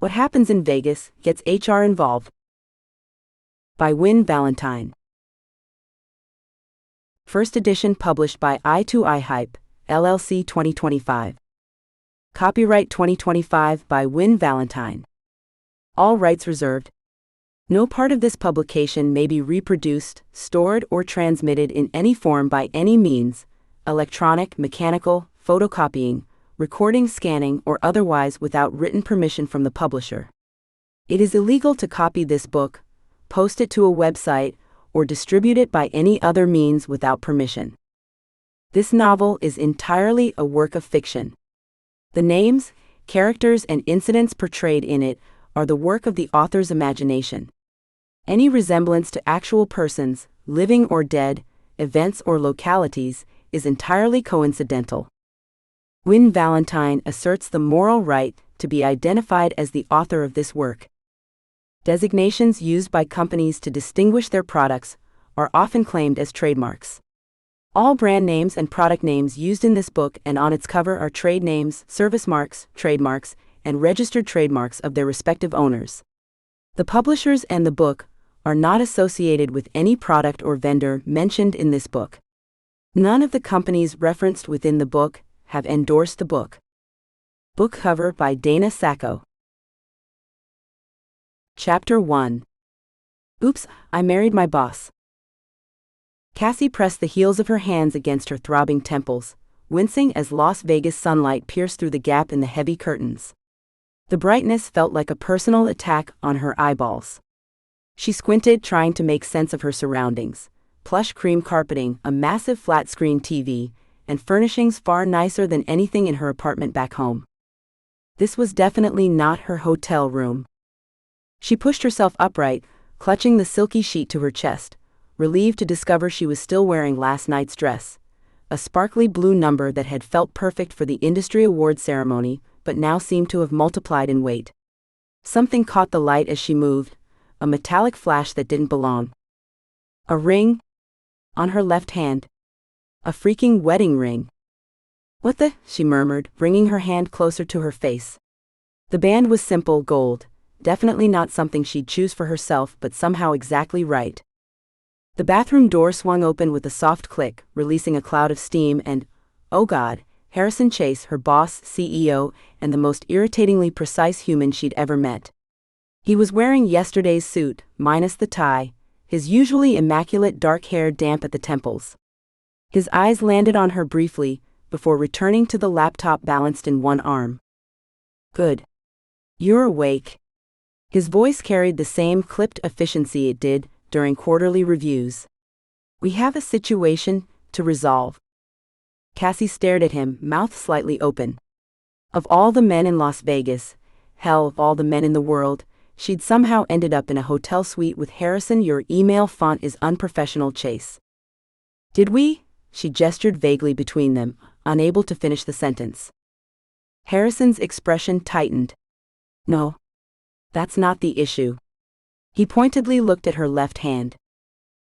What Happens in Vegas Gets HR Involved by Wynne Valentine. First edition published by i2i Hype, LLC 2025. Copyright 2025 by Wynne Valentine. All rights reserved. No part of this publication may be reproduced, stored, or transmitted in any form by any means, electronic, mechanical, photocopying, recording, scanning, or otherwise without written permission from the publisher. It is illegal to copy this book, post it to a website, or distribute it by any other means without permission. This novel is entirely a work of fiction. The names, characters, and incidents portrayed in it are the work of the author's imagination. Any resemblance to actual persons, living or dead, events or localities, is entirely coincidental. Wynne Valentine asserts the moral right to be identified as the author of this work. Designations used by companies to distinguish their products are often claimed as trademarks. All brand names and product names used in this book and on its cover are trade names, service marks, trademarks, and registered trademarks of their respective owners. The publishers and the book are not associated with any product or vendor mentioned in this book. None of the companies referenced within the book have endorsed the book. Book cover by Dana Sacco. Chapter 1. Oops, I married my boss. Cassie pressed the heels of her hands against her throbbing temples, wincing as Las Vegas sunlight pierced through the gap in the heavy curtains. The brightness felt like a personal attack on her eyeballs. She squinted, trying to make sense of her surroundings: plush cream carpeting, a massive flat-screen TV, and furnishings far nicer than anything in her apartment back home. This was definitely not her hotel room. She pushed herself upright, clutching the silky sheet to her chest, relieved to discover she was still wearing last night's dress, a sparkly blue number that had felt perfect for the industry award ceremony, but now seemed to have multiplied in weight. Something caught the light as she moved, a metallic flash that didn't belong. A ring? On her left hand. A freaking wedding ring. What the? She murmured, bringing her hand closer to her face. The band was simple gold, definitely not something she'd choose for herself, but somehow exactly right. The bathroom door swung open with a soft click, releasing a cloud of steam, and, oh God, Harrison Chase, her boss, CEO, and the most irritatingly precise human she'd ever met. He was wearing yesterday's suit, minus the tie, his usually immaculate dark hair damp at the temples. His eyes landed on her briefly, before returning to the laptop balanced in one arm. Good. You're awake. His voice carried the same clipped efficiency it did during quarterly reviews. We have a situation to resolve. Cassie stared at him, mouth slightly open. Of all the men in Las Vegas, hell, of all the men in the world, she'd somehow ended up in a hotel suite with Harrison. Your email font is unprofessional, Chase. Did we? She gestured vaguely between them, unable to finish the sentence. Harrison's expression tightened. No. That's not the issue. He pointedly looked at her left hand.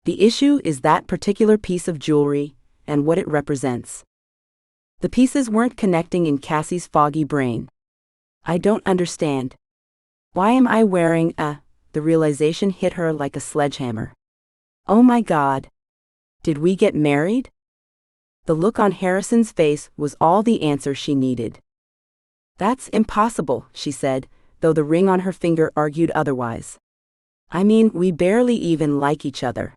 The issue is that particular piece of jewelry, and what it represents. The pieces weren't connecting in Cassie's foggy brain. I don't understand. Why am I wearing a... The realization hit her like a sledgehammer. Oh my God. Did we get married? The look on Harrison's face was all the answer she needed. That's impossible, she said, though the ring on her finger argued otherwise. I mean, we barely even like each other.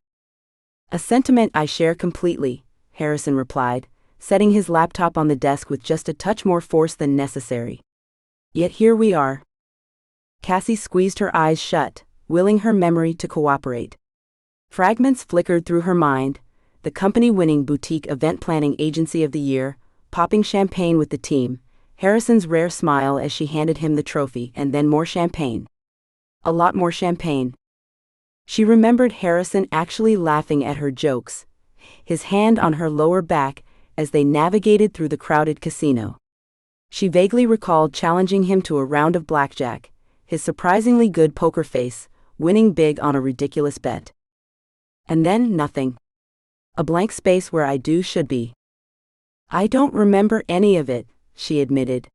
A sentiment I share completely, Harrison replied, setting his laptop on the desk with just a touch more force than necessary. Yet here we are. Cassie squeezed her eyes shut, willing her memory to cooperate. Fragments flickered through her mind: the company-winning boutique event planning agency of the year, popping champagne with the team, Harrison's rare smile as she handed him the trophy, and then more champagne. A lot more champagne. She remembered Harrison actually laughing at her jokes, his hand on her lower back as they navigated through the crowded casino. She vaguely recalled challenging him to a round of blackjack, his surprisingly good poker face, winning big on a ridiculous bet. And then nothing. A blank space where should be. I don't remember any of it, she admitted.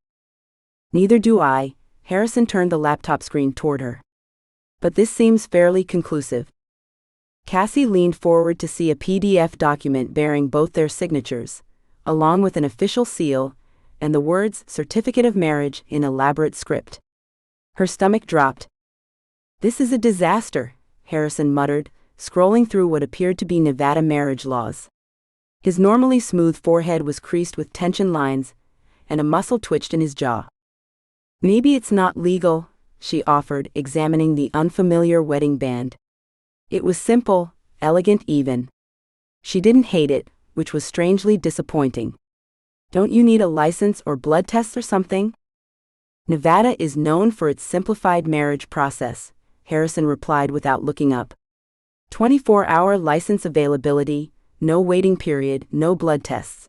Neither do I, Harrison turned the laptop screen toward her. But this seems fairly conclusive. Cassie leaned forward to see a PDF document bearing both their signatures, along with an official seal, and the words "Certificate of Marriage" in elaborate script. Her stomach dropped. "This is a disaster," Harrison muttered, scrolling through what appeared to be Nevada marriage laws. His normally smooth forehead was creased with tension lines, and a muscle twitched in his jaw. "Maybe it's not legal," she offered, examining the unfamiliar wedding band. It was simple, elegant even. She didn't hate it, which was strangely disappointing. "Don't you need a license or blood tests or something?" "Nevada is known for its simplified marriage process," Harrison replied without looking up. 24-hour license availability, no waiting period, no blood tests.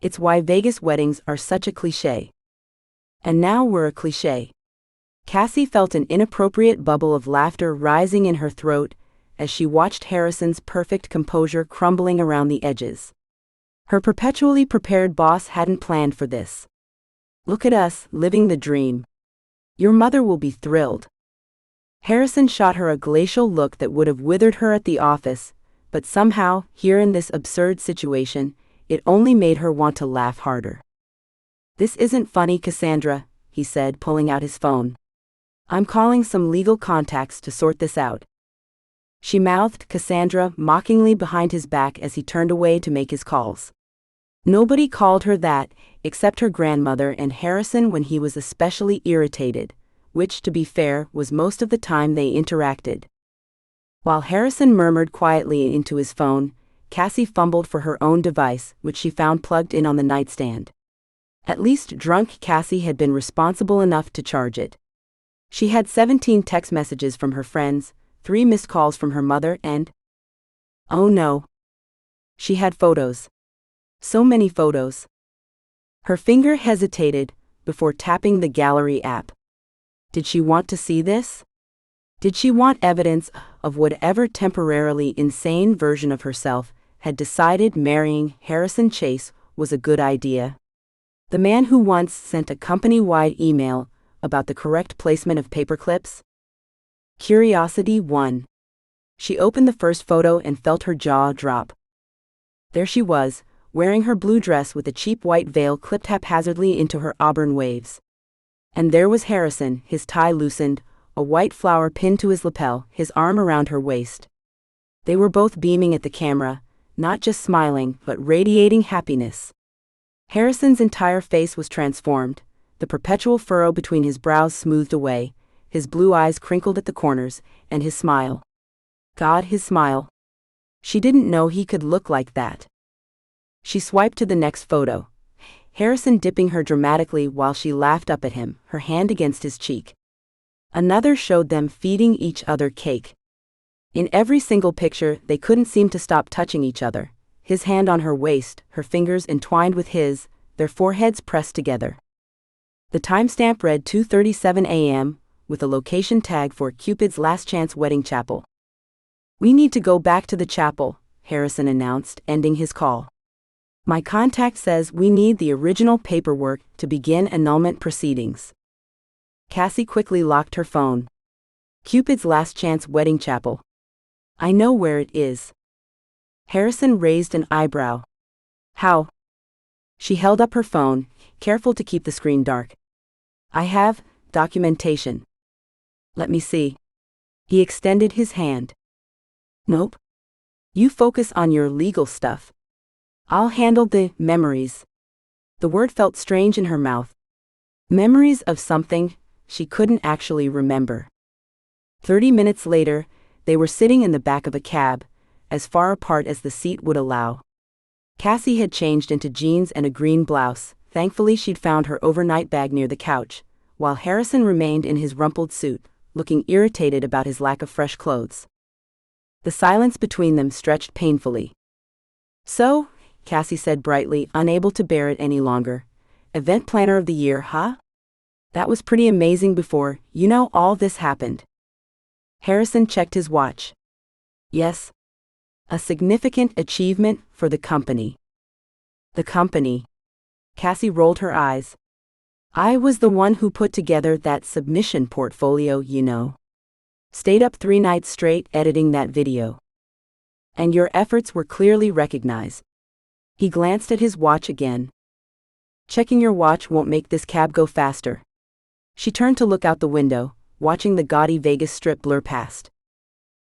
It's why Vegas weddings are such a cliché. And now we're a cliché. Cassie felt an inappropriate bubble of laughter rising in her throat as she watched Harrison's perfect composure crumbling around the edges. Her perpetually prepared boss hadn't planned for this. "Look at us, living the dream. Your mother will be thrilled." Harrison shot her a glacial look that would have withered her at the office, but somehow, here in this absurd situation, it only made her want to laugh harder. "This isn't funny, Cassandra," he said, pulling out his phone. "I'm calling some legal contacts to sort this out." She mouthed Cassandra mockingly behind his back as he turned away to make his calls. Nobody called her that, except her grandmother and Harrison when he was especially irritated, which, to be fair, was most of the time they interacted. While Harrison murmured quietly into his phone, Cassie fumbled for her own device, which she found plugged in on the nightstand. At least drunk Cassie had been responsible enough to charge it. She had 17 text messages from her friends, 3 missed calls from her mother, and... oh no. She had photos. So many photos. Her finger hesitated before tapping the gallery app. Did she want to see this? Did she want evidence of whatever temporarily insane version of herself had decided marrying Harrison Chase was a good idea? The man who once sent a company-wide email about the correct placement of paperclips? Curiosity won. She opened the first photo and felt her jaw drop. There she was, wearing her blue dress with a cheap white veil clipped haphazardly into her auburn waves. And there was Harrison, his tie loosened, a white flower pinned to his lapel, his arm around her waist. They were both beaming at the camera, not just smiling, but radiating happiness. Harrison's entire face was transformed, the perpetual furrow between his brows smoothed away, his blue eyes crinkled at the corners, and his smile. God, his smile. She didn't know he could look like that. She swiped to the next photo, Harrison dipping her dramatically while she laughed up at him, her hand against his cheek. Another showed them feeding each other cake. In every single picture, they couldn't seem to stop touching each other, his hand on her waist, her fingers entwined with his, their foreheads pressed together. The timestamp read 2:37 a.m., with a location tag for Cupid's Last Chance Wedding Chapel. "We need to go back to the chapel," Harrison announced, ending his call. "My contact says we need the original paperwork to begin annulment proceedings." Cassie quickly locked her phone. "Cupid's Last Chance Wedding Chapel. I know where it is." Harrison raised an eyebrow. "How?" She held up her phone, careful to keep the screen dark. "I have documentation." "Let me see." He extended his hand. "Nope. You focus on your legal stuff. I'll handle the memories." The word felt strange in her mouth. Memories of something she couldn't actually remember. 30 minutes later, they were sitting in the back of a cab, as far apart as the seat would allow. Cassie had changed into jeans and a green blouse. Thankfully, she'd found her overnight bag near the couch, while Harrison remained in his rumpled suit, looking irritated about his lack of fresh clothes. The silence between them stretched painfully. "So," Cassie said brightly, unable to bear it any longer, "event planner of the year, huh? That was pretty amazing before, all this happened." Harrison checked his watch. "Yes. A significant achievement for the company." "The company." Cassie rolled her eyes. I was the one who put together that submission portfolio, you know. Stayed up 3 nights straight editing that video. And your efforts were clearly recognized. He glanced at his watch again. Checking your watch won't make this cab go faster. She turned to look out the window, watching the gaudy Vegas Strip blur past.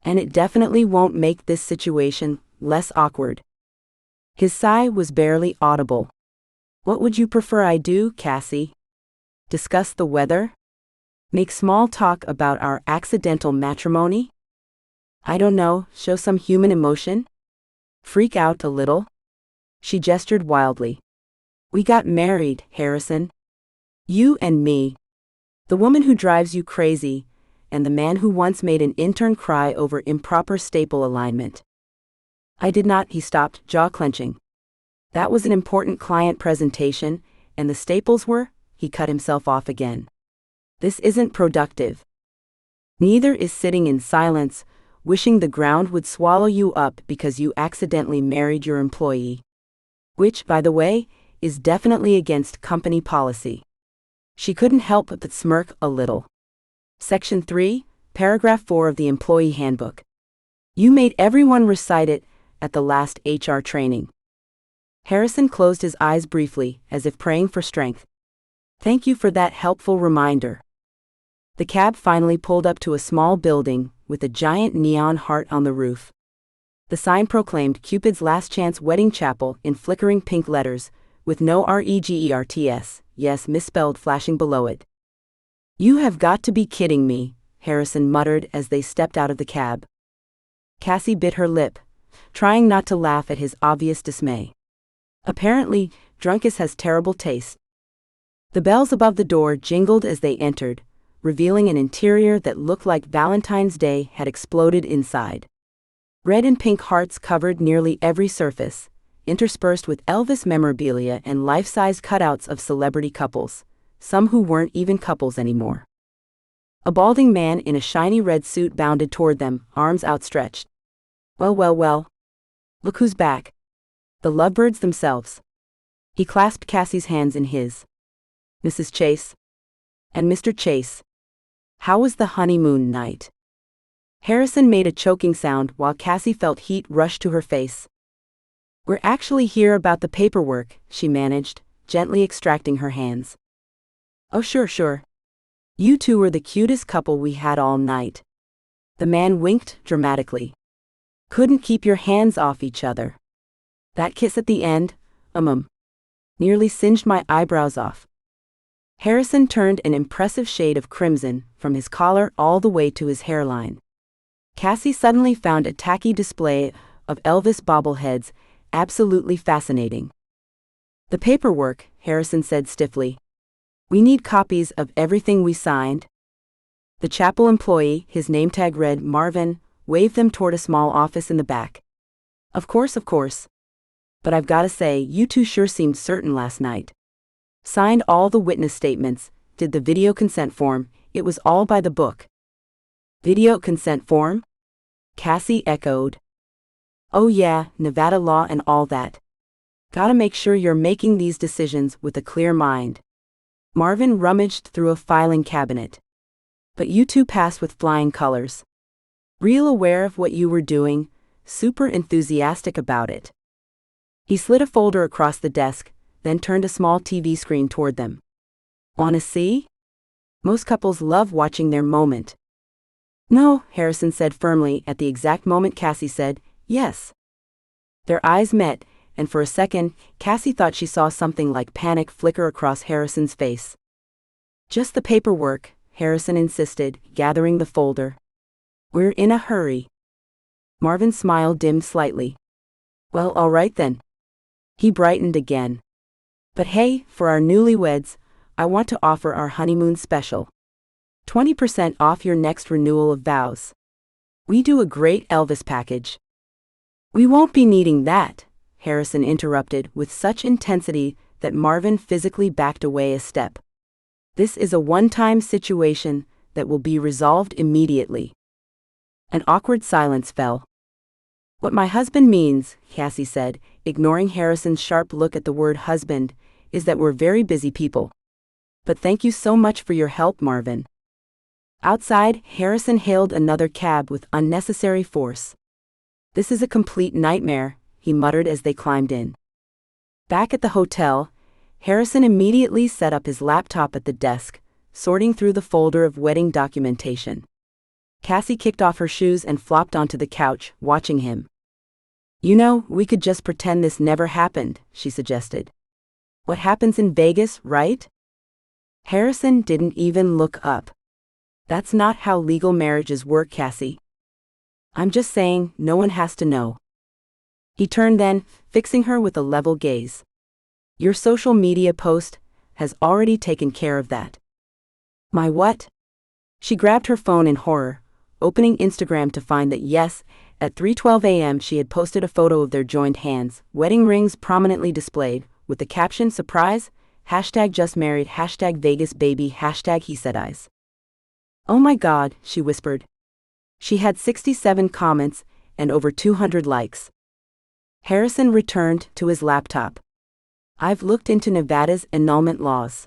And it definitely won't make this situation less awkward. His sigh was barely audible. What would you prefer I do, Cassie? Discuss the weather? Make small talk about our accidental matrimony? I don't know, show some human emotion? Freak out a little? She gestured wildly. We got married, Harrison. You and me. The woman who drives you crazy, and the man who once made an intern cry over improper staple alignment. I did not, he stopped, jaw clenching. That was an important client presentation, and the staples were, he cut himself off again. This isn't productive. Neither is sitting in silence, wishing the ground would swallow you up because you accidentally married your employee. Which, by the way, is definitely against company policy. She couldn't help but smirk a little. Section 3, Paragraph 4 of the Employee Handbook. You made everyone recite it at the last HR training. Harrison closed his eyes briefly, as if praying for strength. Thank you for that helpful reminder. The cab finally pulled up to a small building with a giant neon heart on the roof. The sign proclaimed Cupid's Last Chance Wedding Chapel in flickering pink letters, with no REGERTS, yes misspelled, flashing below it. You have got to be kidding me, Harrison muttered as they stepped out of the cab. Cassie bit her lip, trying not to laugh at his obvious dismay. Apparently, Drunkus has terrible taste. The bells above the door jingled as they entered, revealing an interior that looked like Valentine's Day had exploded inside. Red and pink hearts covered nearly every surface, interspersed with Elvis memorabilia and life-size cutouts of celebrity couples, some who weren't even couples anymore. A balding man in a shiny red suit bounded toward them, arms outstretched. Well, well, well. Look who's back. The lovebirds themselves. He clasped Cassie's hands in his. Mrs. Chase. And Mr. Chase. How was the honeymoon night? Harrison made a choking sound while Cassie felt heat rush to her face. We're actually here about the paperwork, she managed, gently extracting her hands. Oh sure. You two were the cutest couple we had all night. The man winked dramatically. Couldn't keep your hands off each other. That kiss at the end, nearly singed my eyebrows off. Harrison turned an impressive shade of crimson from his collar all the way to his hairline. Cassie suddenly found a tacky display of Elvis bobbleheads absolutely fascinating. The paperwork, Harrison said stiffly. We need copies of everything we signed. The chapel employee, his name tag read Marvin, waved them toward a small office in the back. Of course. But I've got to say, you two sure seemed certain last night. Signed all the witness statements, did the video consent form, it was all by the book. Video consent form? Cassie echoed. Oh yeah, Nevada law and all that. Gotta make sure you're making these decisions with a clear mind. Marvin rummaged through a filing cabinet. But you two passed with flying colors. Real aware of what you were doing, super enthusiastic about it. He slid a folder across the desk, then turned a small TV screen toward them. Wanna see? Most couples love watching their moment. No, Harrison said firmly at the exact moment Cassie said, yes. Their eyes met, and for a second, Cassie thought she saw something like panic flicker across Harrison's face. Just the paperwork, Harrison insisted, gathering the folder. We're in a hurry. Marvin's smile dimmed slightly. Well, all right then. He brightened again. But hey, for our newlyweds, I want to offer our honeymoon special. 20% off your next renewal of vows. We do a great Elvis package. We won't be needing that, Harrison interrupted with such intensity that Marvin physically backed away a step. This is a one-time situation that will be resolved immediately. An awkward silence fell. What my husband means, Cassie said, ignoring Harrison's sharp look at the word husband, is that we're very busy people. But thank you so much for your help, Marvin. Outside, Harrison hailed another cab with unnecessary force. This is a complete nightmare, he muttered as they climbed in. Back at the hotel, Harrison immediately set up his laptop at the desk, sorting through the folder of wedding documentation. Cassie kicked off her shoes and flopped onto the couch, watching him. You know, we could just pretend this never happened, she suggested. What happens in Vegas, right? Harrison didn't even look up. That's not how legal marriages work, Cassie. I'm just saying, no one has to know. He turned then, fixing her with a level gaze. Your social media post has already taken care of that. My what? She grabbed her phone in horror, opening Instagram to find that yes, at 3:12 a.m. she had posted a photo of their joined hands, wedding rings prominently displayed, with the caption surprise, #justmarried, #VegasBaby, #he-said-eyes. Oh my God, she whispered. She had 67 comments and over 200 likes. Harrison returned to his laptop. I've looked into Nevada's annulment laws.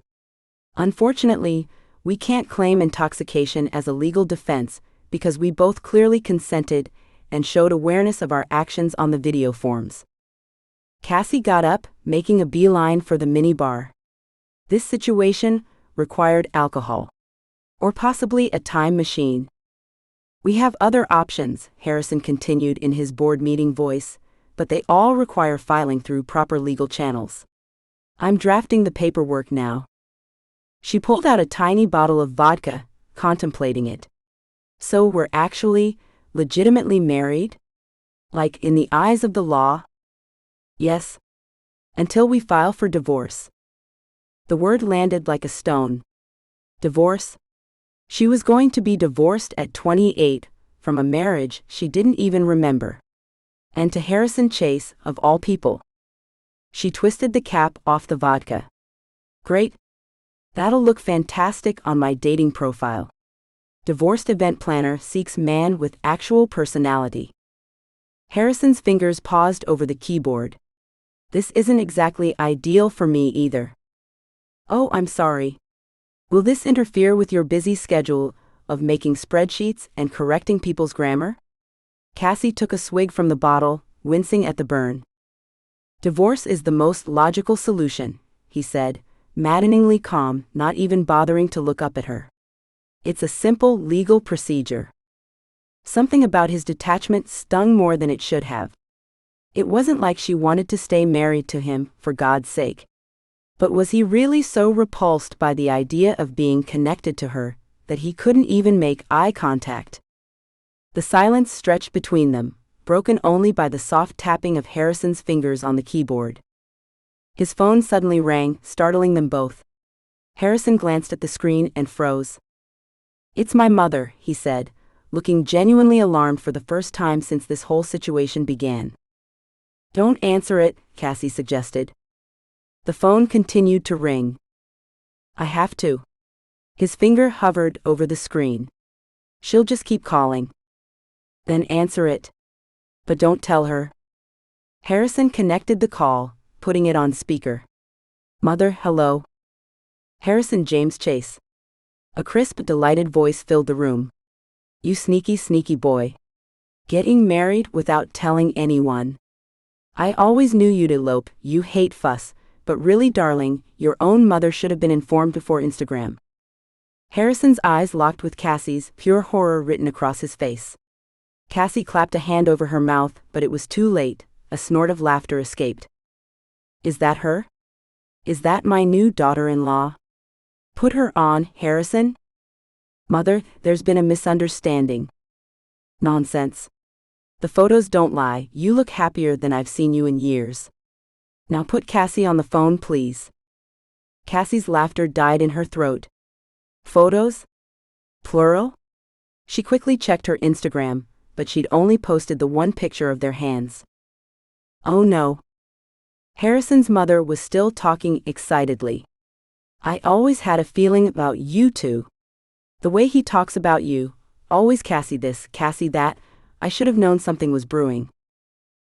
Unfortunately, we can't claim intoxication as a legal defense because we both clearly consented and showed awareness of our actions on the video forms. Cassie got up, making a beeline for the minibar. This situation required alcohol. Or possibly a time machine. We have other options, Harrison continued in his board meeting voice, but they all require filing through proper legal channels. I'm drafting the paperwork now. She pulled out a tiny bottle of vodka, contemplating it. So we're actually, legitimately married? Like in the eyes of the law? Yes. Until we file for divorce. The word landed like a stone. Divorce? She was going to be divorced at 28, from a marriage she didn't even remember. And to Harrison Chase, of all people. She twisted the cap off the vodka. Great. That'll look fantastic on my dating profile. Divorced event planner seeks man with actual personality. Harrison's fingers paused over the keyboard. This isn't exactly ideal for me either. Oh, I'm sorry. Will this interfere with your busy schedule of making spreadsheets and correcting people's grammar? Cassie took a swig from the bottle, wincing at the burn. Divorce is the most logical solution, he said, maddeningly calm, not even bothering to look up at her. It's a simple legal procedure. Something about his detachment stung more than it should have. It wasn't like she wanted to stay married to him, for God's sake. But was he really so repulsed by the idea of being connected to her, that he couldn't even make eye contact? The silence stretched between them, broken only by the soft tapping of Harrison's fingers on the keyboard. His phone suddenly rang, startling them both. Harrison glanced at the screen and froze. It's my mother, he said, looking genuinely alarmed for the first time since this whole situation began. Don't answer it, Cassie suggested. The phone continued to ring. I have to. His finger hovered over the screen. She'll just keep calling. Then answer it. But don't tell her. Harrison connected the call, putting it on speaker. Mother, hello. Harrison James Chase. A crisp, delighted voice filled the room. You sneaky, sneaky boy. Getting married without telling anyone. I always knew you'd elope, you hate fuss. But really, darling, your own mother should have been informed before Instagram. Harrison's eyes locked with Cassie's, pure horror written across his face. Cassie clapped a hand over her mouth, but it was too late. A snort of laughter escaped. Is that her? Is that my new daughter-in-law? Put her on, Harrison? Mother, there's been a misunderstanding. Nonsense. The photos don't lie, you look happier than I've seen you in years. Now put Cassie on the phone, please. Cassie's laughter died in her throat. Photos? Plural? She quickly checked her Instagram, but she'd only posted the one picture of their hands. Oh no. Harrison's mother was still talking excitedly. I always had a feeling about you two. The way he talks about you, always Cassie this, Cassie that, I should have known something was brewing.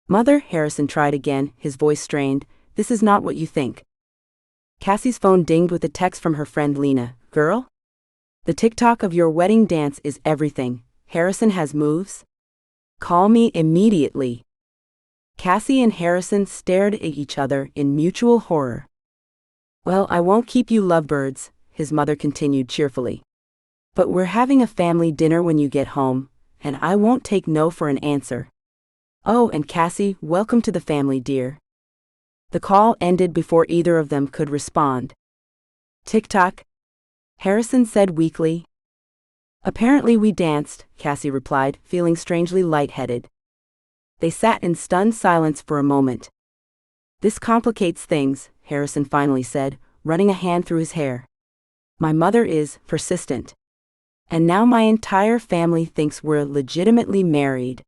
Mother, Harrison tried again, his voice strained, this is not what you think. Cassie's phone dinged with a text from her friend Lena. Girl? The TikTok of your wedding dance is everything. Harrison has moves? Call me immediately. Cassie and Harrison stared at each other in mutual horror. Well, I won't keep you lovebirds, his mother continued cheerfully. But we're having a family dinner when you get home, and I won't take no for an answer. Oh, and Cassie, welcome to the family, dear. The call ended before either of them could respond. TikTok? Harrison said weakly. Apparently we danced, Cassie replied, feeling strangely lightheaded. They sat in stunned silence for a moment. This complicates things, Harrison finally said, running a hand through his hair. My mother is persistent. And now my entire family thinks we're legitimately married.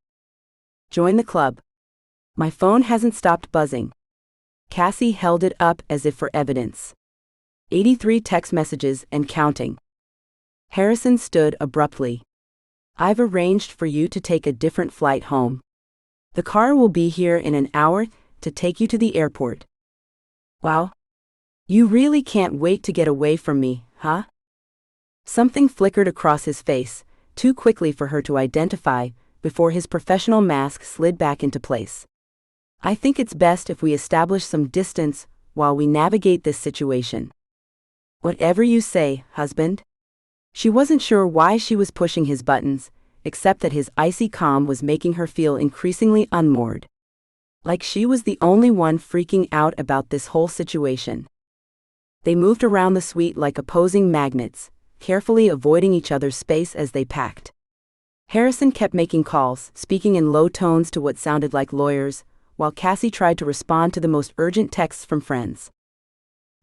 Join the club. My phone hasn't stopped buzzing. Cassie held it up as if for evidence. 83 text messages and counting. Harrison stood abruptly. I've arranged for you to take a different flight home. The car will be here in an hour to take you to the airport. Wow. You really can't wait to get away from me, huh? Something flickered across his face, too quickly for her to identify, before his professional mask slid back into place. I think it's best if we establish some distance while we navigate this situation. Whatever you say, husband. She wasn't sure why she was pushing his buttons, except that his icy calm was making her feel increasingly unmoored. Like she was the only one freaking out about this whole situation. They moved around the suite like opposing magnets, carefully avoiding each other's space as they packed. Harrison kept making calls, speaking in low tones to what sounded like lawyers, while Cassie tried to respond to the most urgent texts from friends.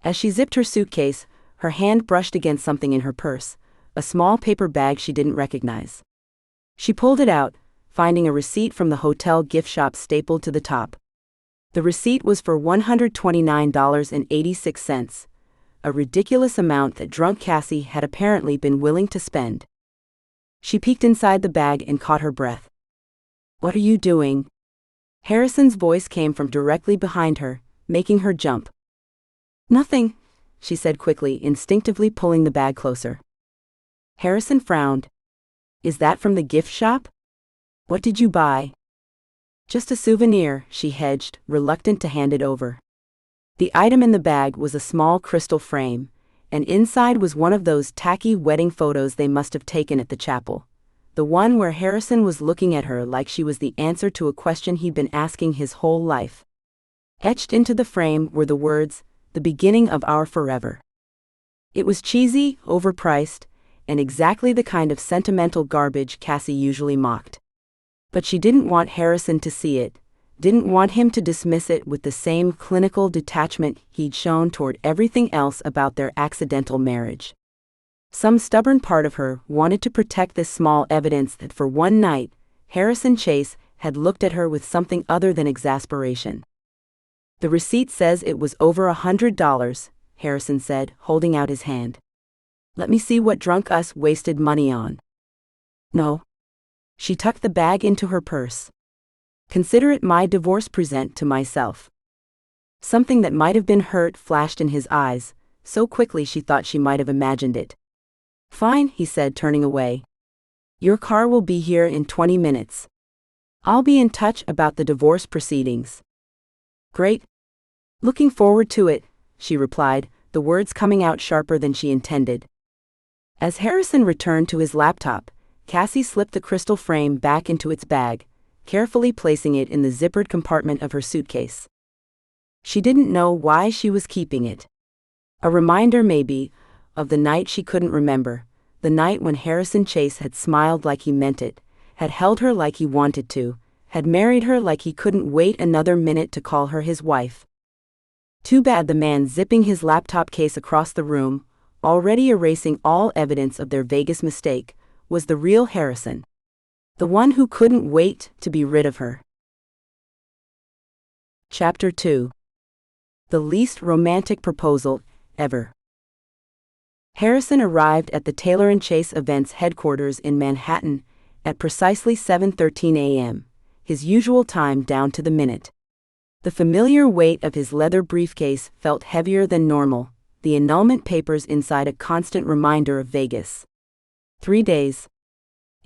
As she zipped her suitcase, her hand brushed against something in her purse, a small paper bag she didn't recognize. She pulled it out, finding a receipt from the hotel gift shop stapled to the top. The receipt was for $129.86, a ridiculous amount that drunk Cassie had apparently been willing to spend. She peeked inside the bag and caught her breath. What are you doing? Harrison's voice came from directly behind her, making her jump. Nothing, she said quickly, instinctively pulling the bag closer. Harrison frowned. Is that from the gift shop? What did you buy? Just a souvenir, she hedged, reluctant to hand it over. The item in the bag was a small crystal frame, and inside was one of those tacky wedding photos they must have taken at the chapel. The one where Harrison was looking at her like she was the answer to a question he'd been asking his whole life. Etched into the frame were the words, "The beginning of our forever." It was cheesy, overpriced, and exactly the kind of sentimental garbage Cassie usually mocked. But she didn't want Harrison to see it, didn't want him to dismiss it with the same clinical detachment he'd shown toward everything else about their accidental marriage. Some stubborn part of her wanted to protect this small evidence that for one night, Harrison Chase had looked at her with something other than exasperation. The receipt says it was over $100, Harrison said, holding out his hand. Let me see what drunk us wasted money on. No. She tucked the bag into her purse. Consider it my divorce present to myself. Something that might have been hurt flashed in his eyes, so quickly she thought she might have imagined it. Fine, he said, turning away. Your car will be here in 20 minutes. I'll be in touch about the divorce proceedings. Great. Looking forward to it, she replied, the words coming out sharper than she intended. As Harrison returned to his laptop, Cassie slipped the crystal frame back into its bag, carefully placing it in the zippered compartment of her suitcase. She didn't know why she was keeping it. A reminder, maybe, of the night she couldn't remember, the night when Harrison Chase had smiled like he meant it, had held her like he wanted to, had married her like he couldn't wait another minute to call her his wife. Too bad the man zipping his laptop case across the room, already erasing all evidence of their Vegas mistake, was the real Harrison. The one who couldn't wait to be rid of her. Chapter 2. The least romantic proposal ever. Harrison arrived at the Taylor & Chase Events headquarters in Manhattan at precisely 7:13 a.m., his usual time down to the minute. The familiar weight of his leather briefcase felt heavier than normal, the annulment papers inside a constant reminder of Vegas. 3 days.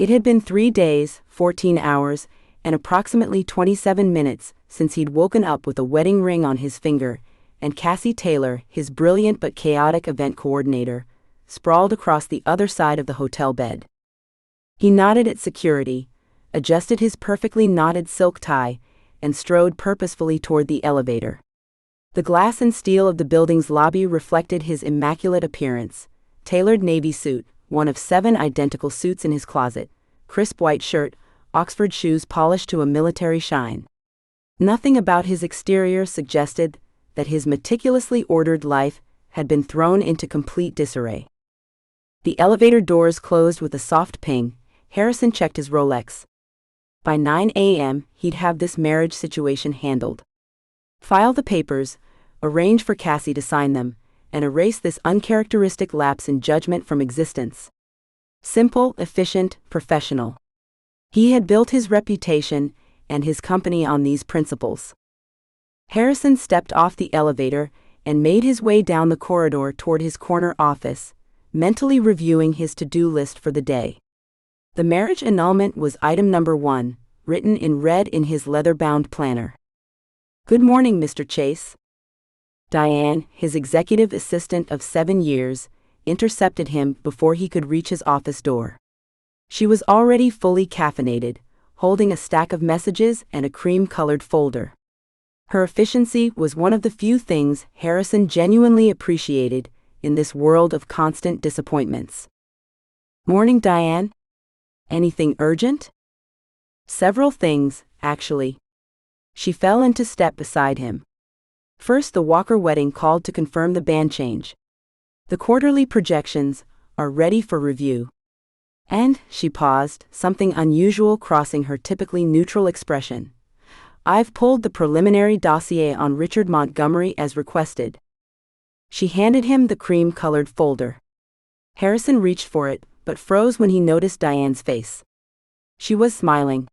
It had been 3 days, 14 hours, and approximately 27 minutes since he'd woken up with a wedding ring on his finger, and Cassie Taylor, his brilliant but chaotic event coordinator, sprawled across the other side of the hotel bed. He nodded at security, adjusted his perfectly knotted silk tie, and strode purposefully toward the elevator. The glass and steel of the building's lobby reflected his immaculate appearance: tailored navy suit, one of 7 identical suits in his closet, crisp white shirt, Oxford shoes polished to a military shine. Nothing about his exterior suggested that his meticulously ordered life had been thrown into complete disarray. The elevator doors closed with a soft ping. Harrison checked his Rolex. By 9 a.m., he'd have this marriage situation handled. File the papers, arrange for Cassie to sign them, and erase this uncharacteristic lapse in judgment from existence. Simple, efficient, professional. He had built his reputation and his company on these principles. Harrison stepped off the elevator and made his way down the corridor toward his corner office, mentally reviewing his to-do list for the day. The marriage annulment was item number 1, written in red in his leather-bound planner. "Good morning, Mr. Chase." Diane, his executive assistant of 7 years, intercepted him before he could reach his office door. She was already fully caffeinated, holding a stack of messages and a cream-colored folder. Her efficiency was one of the few things Harrison genuinely appreciated in this world of constant disappointments. "Morning, Diane. Anything urgent?" "Several things, actually." She fell into step beside him. First, the Walker wedding called to confirm the band change. "The quarterly projections are ready for review." And, she paused, something unusual crossing her typically neutral expression. "I've pulled the preliminary dossier on Richard Montgomery as requested." She handed him the cream-colored folder. Harrison reached for it, but froze when he noticed Diane's face. She was smiling.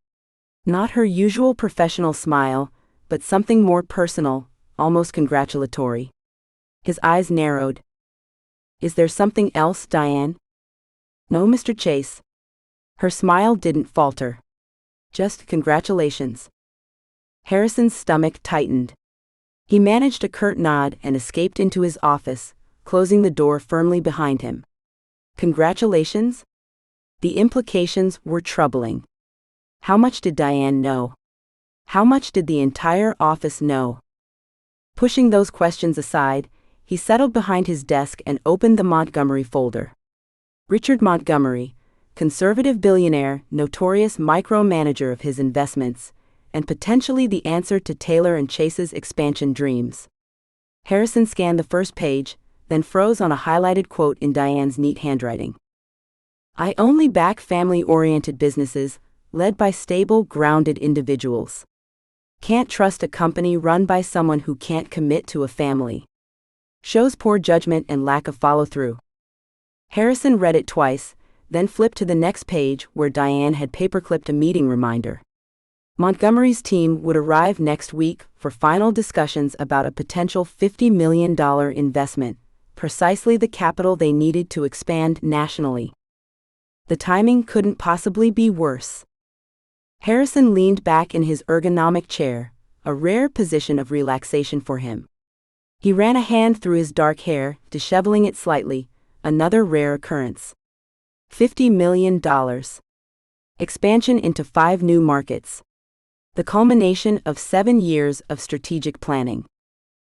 Not her usual professional smile, but something more personal, almost congratulatory. His eyes narrowed. "Is there something else, Diane?" "No, Mr. Chase." Her smile didn't falter. "Just congratulations." Harrison's stomach tightened. He managed a curt nod and escaped into his office, closing the door firmly behind him. Congratulations? The implications were troubling. How much did Diane know? How much did the entire office know? Pushing those questions aside, he settled behind his desk and opened the Montgomery folder. Richard Montgomery, conservative billionaire, notorious micromanager of his investments, and potentially the answer to Taylor and Chase's expansion dreams. Harrison scanned the first page, then froze on a highlighted quote in Diane's neat handwriting. "I only back family-oriented businesses, led by stable, grounded individuals. Can't trust a company run by someone who can't commit to a family. Shows poor judgment and lack of follow-through." Harrison read it twice, then flipped to the next page where Diane had paperclipped a meeting reminder. Montgomery's team would arrive next week for final discussions about a potential $50 million investment, precisely the capital they needed to expand nationally. The timing couldn't possibly be worse. Harrison leaned back in his ergonomic chair, a rare position of relaxation for him. He ran a hand through his dark hair, disheveling it slightly, another rare occurrence. $50 million. Expansion into 5 new markets. The culmination of 7 years of strategic planning.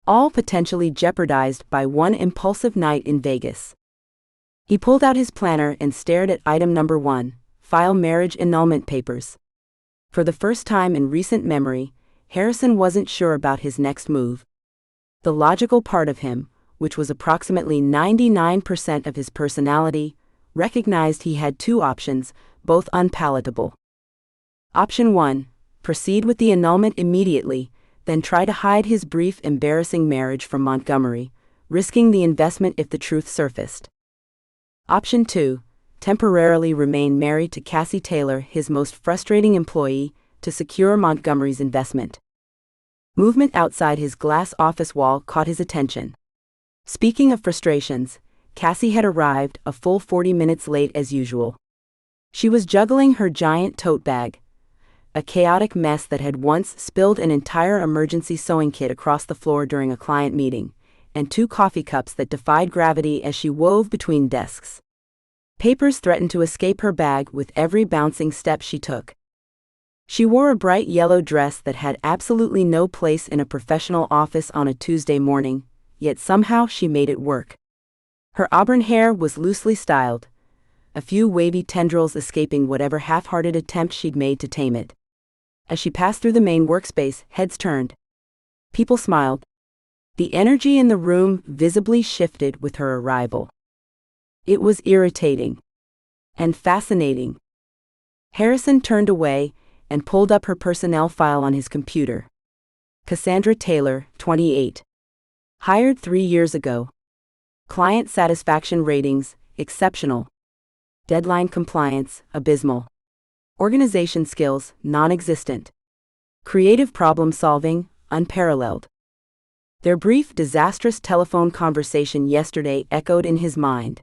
All potentially jeopardized by one impulsive night in Vegas. He pulled out his planner and stared at item number 1, file marriage annulment papers. For the first time in recent memory, Harrison wasn't sure about his next move. The logical part of him, which was approximately 99% of his personality, recognized he had 2 options, both unpalatable. Option 1, proceed with the annulment immediately, then try to hide his brief, embarrassing marriage from Montgomery, risking the investment if the truth surfaced. Option 2, temporarily remain married to Cassie Taylor, his most frustrating employee, to secure Montgomery's investment. Movement outside his glass office wall caught his attention. Speaking of frustrations, Cassie had arrived a full 40 minutes late as usual. She was juggling her giant tote bag, a chaotic mess that had once spilled an entire emergency sewing kit across the floor during a client meeting, and 2 coffee cups that defied gravity as she wove between desks. Papers threatened to escape her bag with every bouncing step she took. She wore a bright yellow dress that had absolutely no place in a professional office on a Tuesday morning, yet somehow she made it work. Her auburn hair was loosely styled, a few wavy tendrils escaping whatever half-hearted attempt she'd made to tame it. As she passed through the main workspace, heads turned. People smiled. The energy in the room visibly shifted with her arrival. It was irritating and fascinating. Harrison turned away and pulled up her personnel file on his computer. Cassandra Taylor, 28. Hired 3 years ago. Client satisfaction ratings, exceptional. Deadline compliance, abysmal. Organization skills, non-existent. Creative problem solving, unparalleled. Their brief, disastrous telephone conversation yesterday echoed in his mind.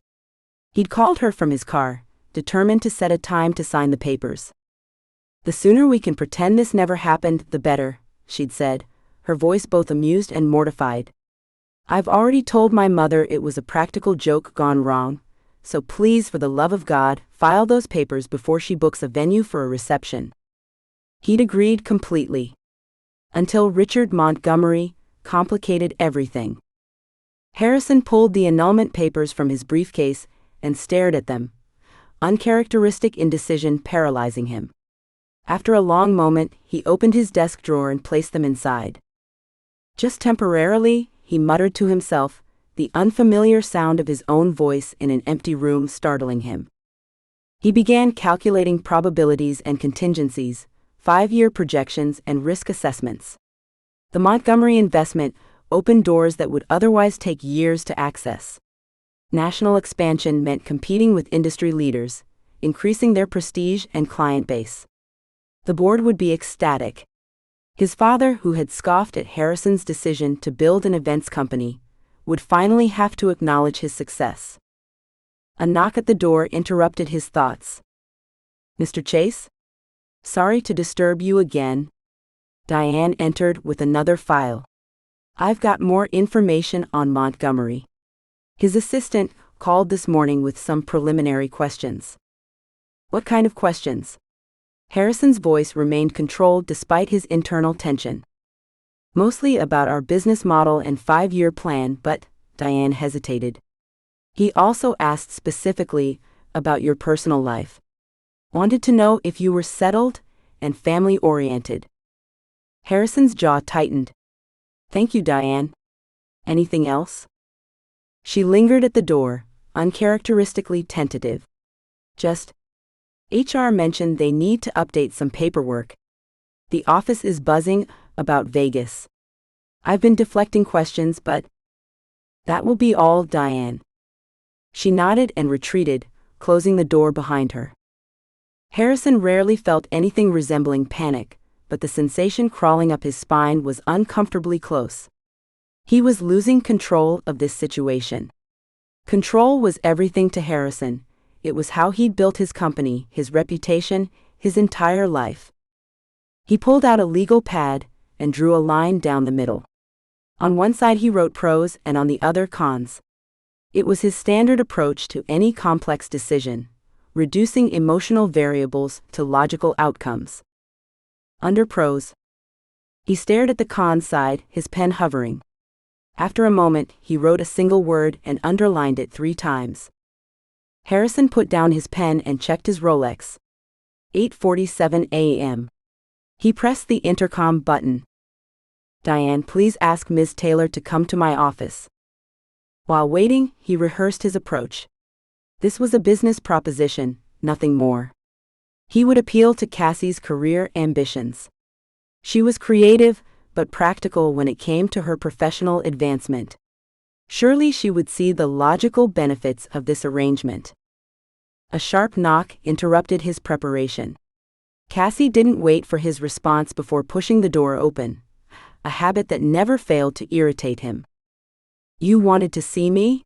He'd called her from his car, determined to set a time to sign the papers. "The sooner we can pretend this never happened, the better," she'd said, her voice both amused and mortified. "I've already told my mother it was a practical joke gone wrong, so please, for the love of God, file those papers before she books a venue for a reception." He'd agreed completely. Until Richard Montgomery complicated everything. Harrison pulled the annulment papers from his briefcase and stared at them, uncharacteristic indecision paralyzing him. After a long moment, he opened his desk drawer and placed them inside. "Just temporarily," he muttered to himself, the unfamiliar sound of his own voice in an empty room startling him. He began calculating probabilities and contingencies, 5-year projections and risk assessments. The Montgomery investment opened doors that would otherwise take years to access. National expansion meant competing with industry leaders, increasing their prestige and client base. The board would be ecstatic. His father, who had scoffed at Harrison's decision to build an events company, would finally have to acknowledge his success. A knock at the door interrupted his thoughts. "Mr. Chase? Sorry to disturb you again." Diane entered with another file. "I've got more information on Montgomery." His assistant called this morning with some preliminary questions. "What kind of questions?" Harrison's voice remained controlled despite his internal tension. "Mostly about our business model and 5-year plan, but," Diane hesitated. "He also asked specifically about your personal life. Wanted to know if you were settled and family-oriented." Harrison's jaw tightened. "Thank you, Diane. Anything else?" She lingered at the door, uncharacteristically tentative. "Just, HR mentioned they need to update some paperwork. The office is buzzing about Vegas. I've been deflecting questions, but..." "That will be all, Diane." She nodded and retreated, closing the door behind her. Harrison rarely felt anything resembling panic, but the sensation crawling up his spine was uncomfortably close. He was losing control of this situation. Control was everything to Harrison. It was how he'd built his company, his reputation, his entire life. He pulled out a legal pad and drew a line down the middle. On one side he wrote pros and on the other cons. It was his standard approach to any complex decision, reducing emotional variables to logical outcomes. Under pros, he stared at the cons side, his pen hovering. After a moment, he wrote a single word and underlined it 3 times. Harrison put down his pen and checked his Rolex. 8:47 a.m. He pressed the intercom button. "Diane, please ask Ms. Taylor to come to my office." While waiting, he rehearsed his approach. This was a business proposition, nothing more. He would appeal to Cassie's career ambitions. She was creative, but practical when it came to her professional advancement. Surely she would see the logical benefits of this arrangement. A sharp knock interrupted his preparation. Cassie didn't wait for his response before pushing the door open, a habit that never failed to irritate him. You wanted to see me?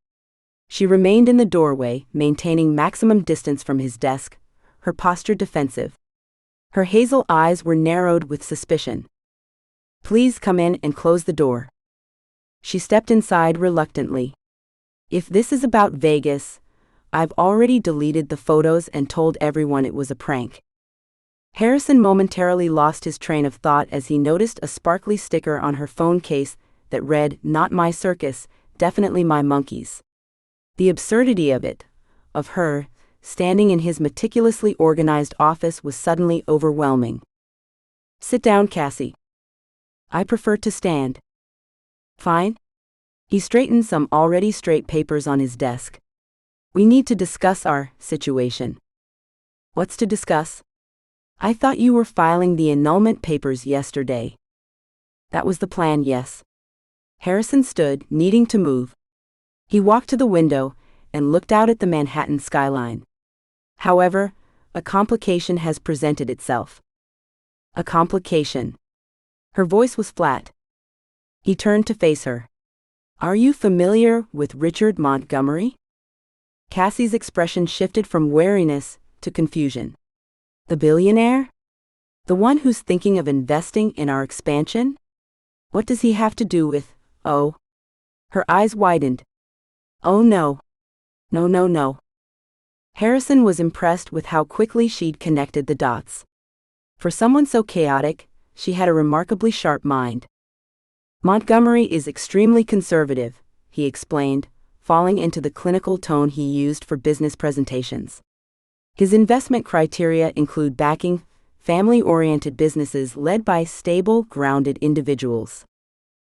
She remained in the doorway, maintaining maximum distance from his desk, her posture defensive. Her hazel eyes were narrowed with suspicion. Please come in and close the door. She stepped inside reluctantly. If this is about Vegas, I've already deleted the photos and told everyone it was a prank. Harrison momentarily lost his train of thought as he noticed a sparkly sticker on her phone case that read, "Not my circus, definitely my monkeys." The absurdity of it, of her, standing in his meticulously organized office was suddenly overwhelming. Sit down, Cassie. I prefer to stand. Fine. He straightened some already straight papers on his desk. We need to discuss our situation. What's to discuss? I thought you were filing the annulment papers yesterday. That was the plan, yes. Harrison stood, needing to move. He walked to the window and looked out at the Manhattan skyline. However, a complication has presented itself. A complication. Her voice was flat. He turned to face her. Are you familiar with Richard Montgomery? Cassie's expression shifted from wariness to confusion. The billionaire? The one who's thinking of investing in our expansion? What does he have to do with, oh? Her eyes widened. Oh no. No, no, no. Harrison was impressed with how quickly she'd connected the dots. For someone so chaotic, she had a remarkably sharp mind. Montgomery is extremely conservative, he explained, falling into the clinical tone he used for business presentations. His investment criteria include backing family-oriented businesses led by stable, grounded individuals.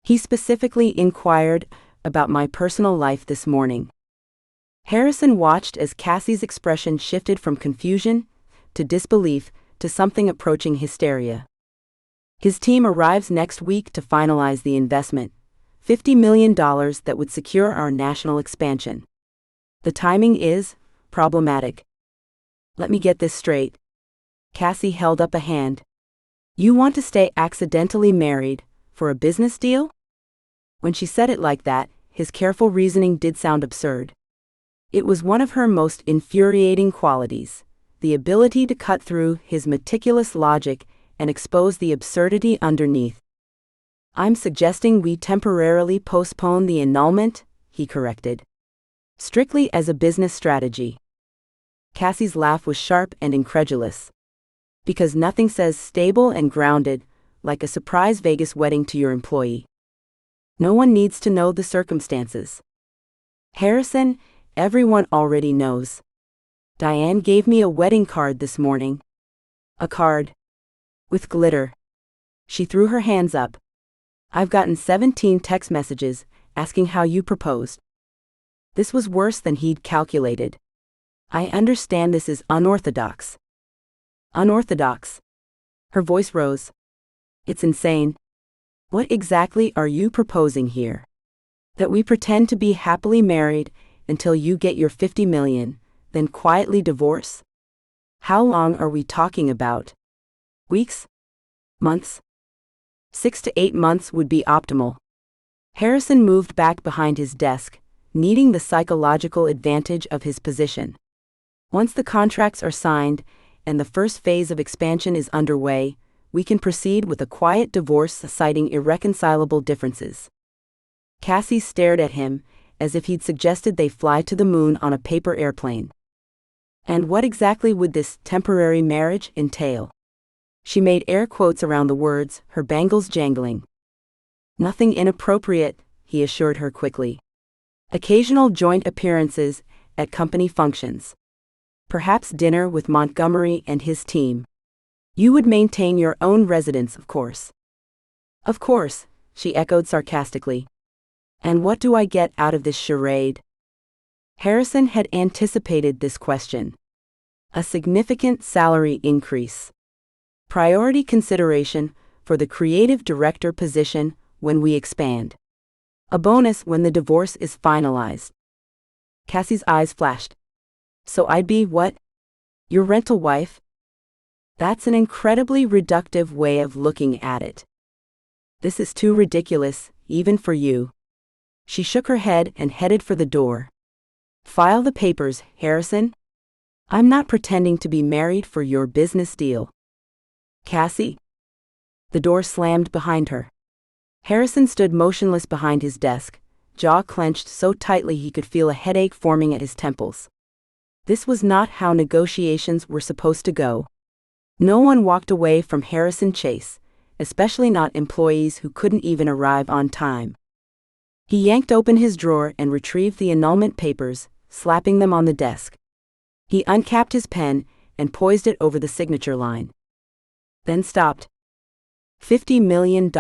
He specifically inquired about my personal life this morning. Harrison watched as Cassie's expression shifted from confusion to disbelief to something approaching hysteria. His team arrives next week to finalize the investment, $50 million that would secure our national expansion. The timing is problematic. Let me get this straight. Cassie held up a hand. You want to stay accidentally married for a business deal? When she said it like that, his careful reasoning did sound absurd. It was one of her most infuriating qualities, the ability to cut through his meticulous logic and expose the absurdity underneath. I'm suggesting we temporarily postpone the annulment, he corrected. Strictly as a business strategy. Cassie's laugh was sharp and incredulous. Because nothing says stable and grounded like a surprise Vegas wedding to your employee. No one needs to know the circumstances. Harrison, everyone already knows. Diane gave me a wedding card this morning. A card. With glitter. She threw her hands up. I've gotten 17 text messages asking how you proposed. This was worse than he'd calculated. I understand this is unorthodox. Unorthodox. Her voice rose. It's insane. What exactly are you proposing here? That we pretend to be happily married until you get your $50 million, then quietly divorce? How long are we talking about? Weeks? Months? 6 to 8 months would be optimal. Harrison moved back behind his desk, needing the psychological advantage of his position. Once the contracts are signed and the first phase of expansion is underway, we can proceed with a quiet divorce citing irreconcilable differences. Cassie stared at him, as if he'd suggested they fly to the moon on a paper airplane. And what exactly would this temporary marriage entail? She made air quotes around the words, her bangles jangling. Nothing inappropriate, he assured her quickly. Occasional joint appearances at company functions. Perhaps dinner with Montgomery and his team. You would maintain your own residence, of course. Of course, she echoed sarcastically. And what do I get out of this charade? Harrison had anticipated this question. A significant salary increase. Priority consideration for the creative director position when we expand. A bonus when the divorce is finalized. Cassie's eyes flashed. So I'd be what? Your rental wife? That's an incredibly reductive way of looking at it. This is too ridiculous, even for you. She shook her head and headed for the door. File the papers, Harrison. I'm not pretending to be married for your business deal. Cassie? The door slammed behind her. Harrison stood motionless behind his desk, jaw clenched so tightly he could feel a headache forming at his temples. This was not how negotiations were supposed to go. No one walked away from Harrison Chase, especially not employees who couldn't even arrive on time. He yanked open his drawer and retrieved the annulment papers, slapping them on the desk. He uncapped his pen and poised it over the signature line. Then stopped. $50 million.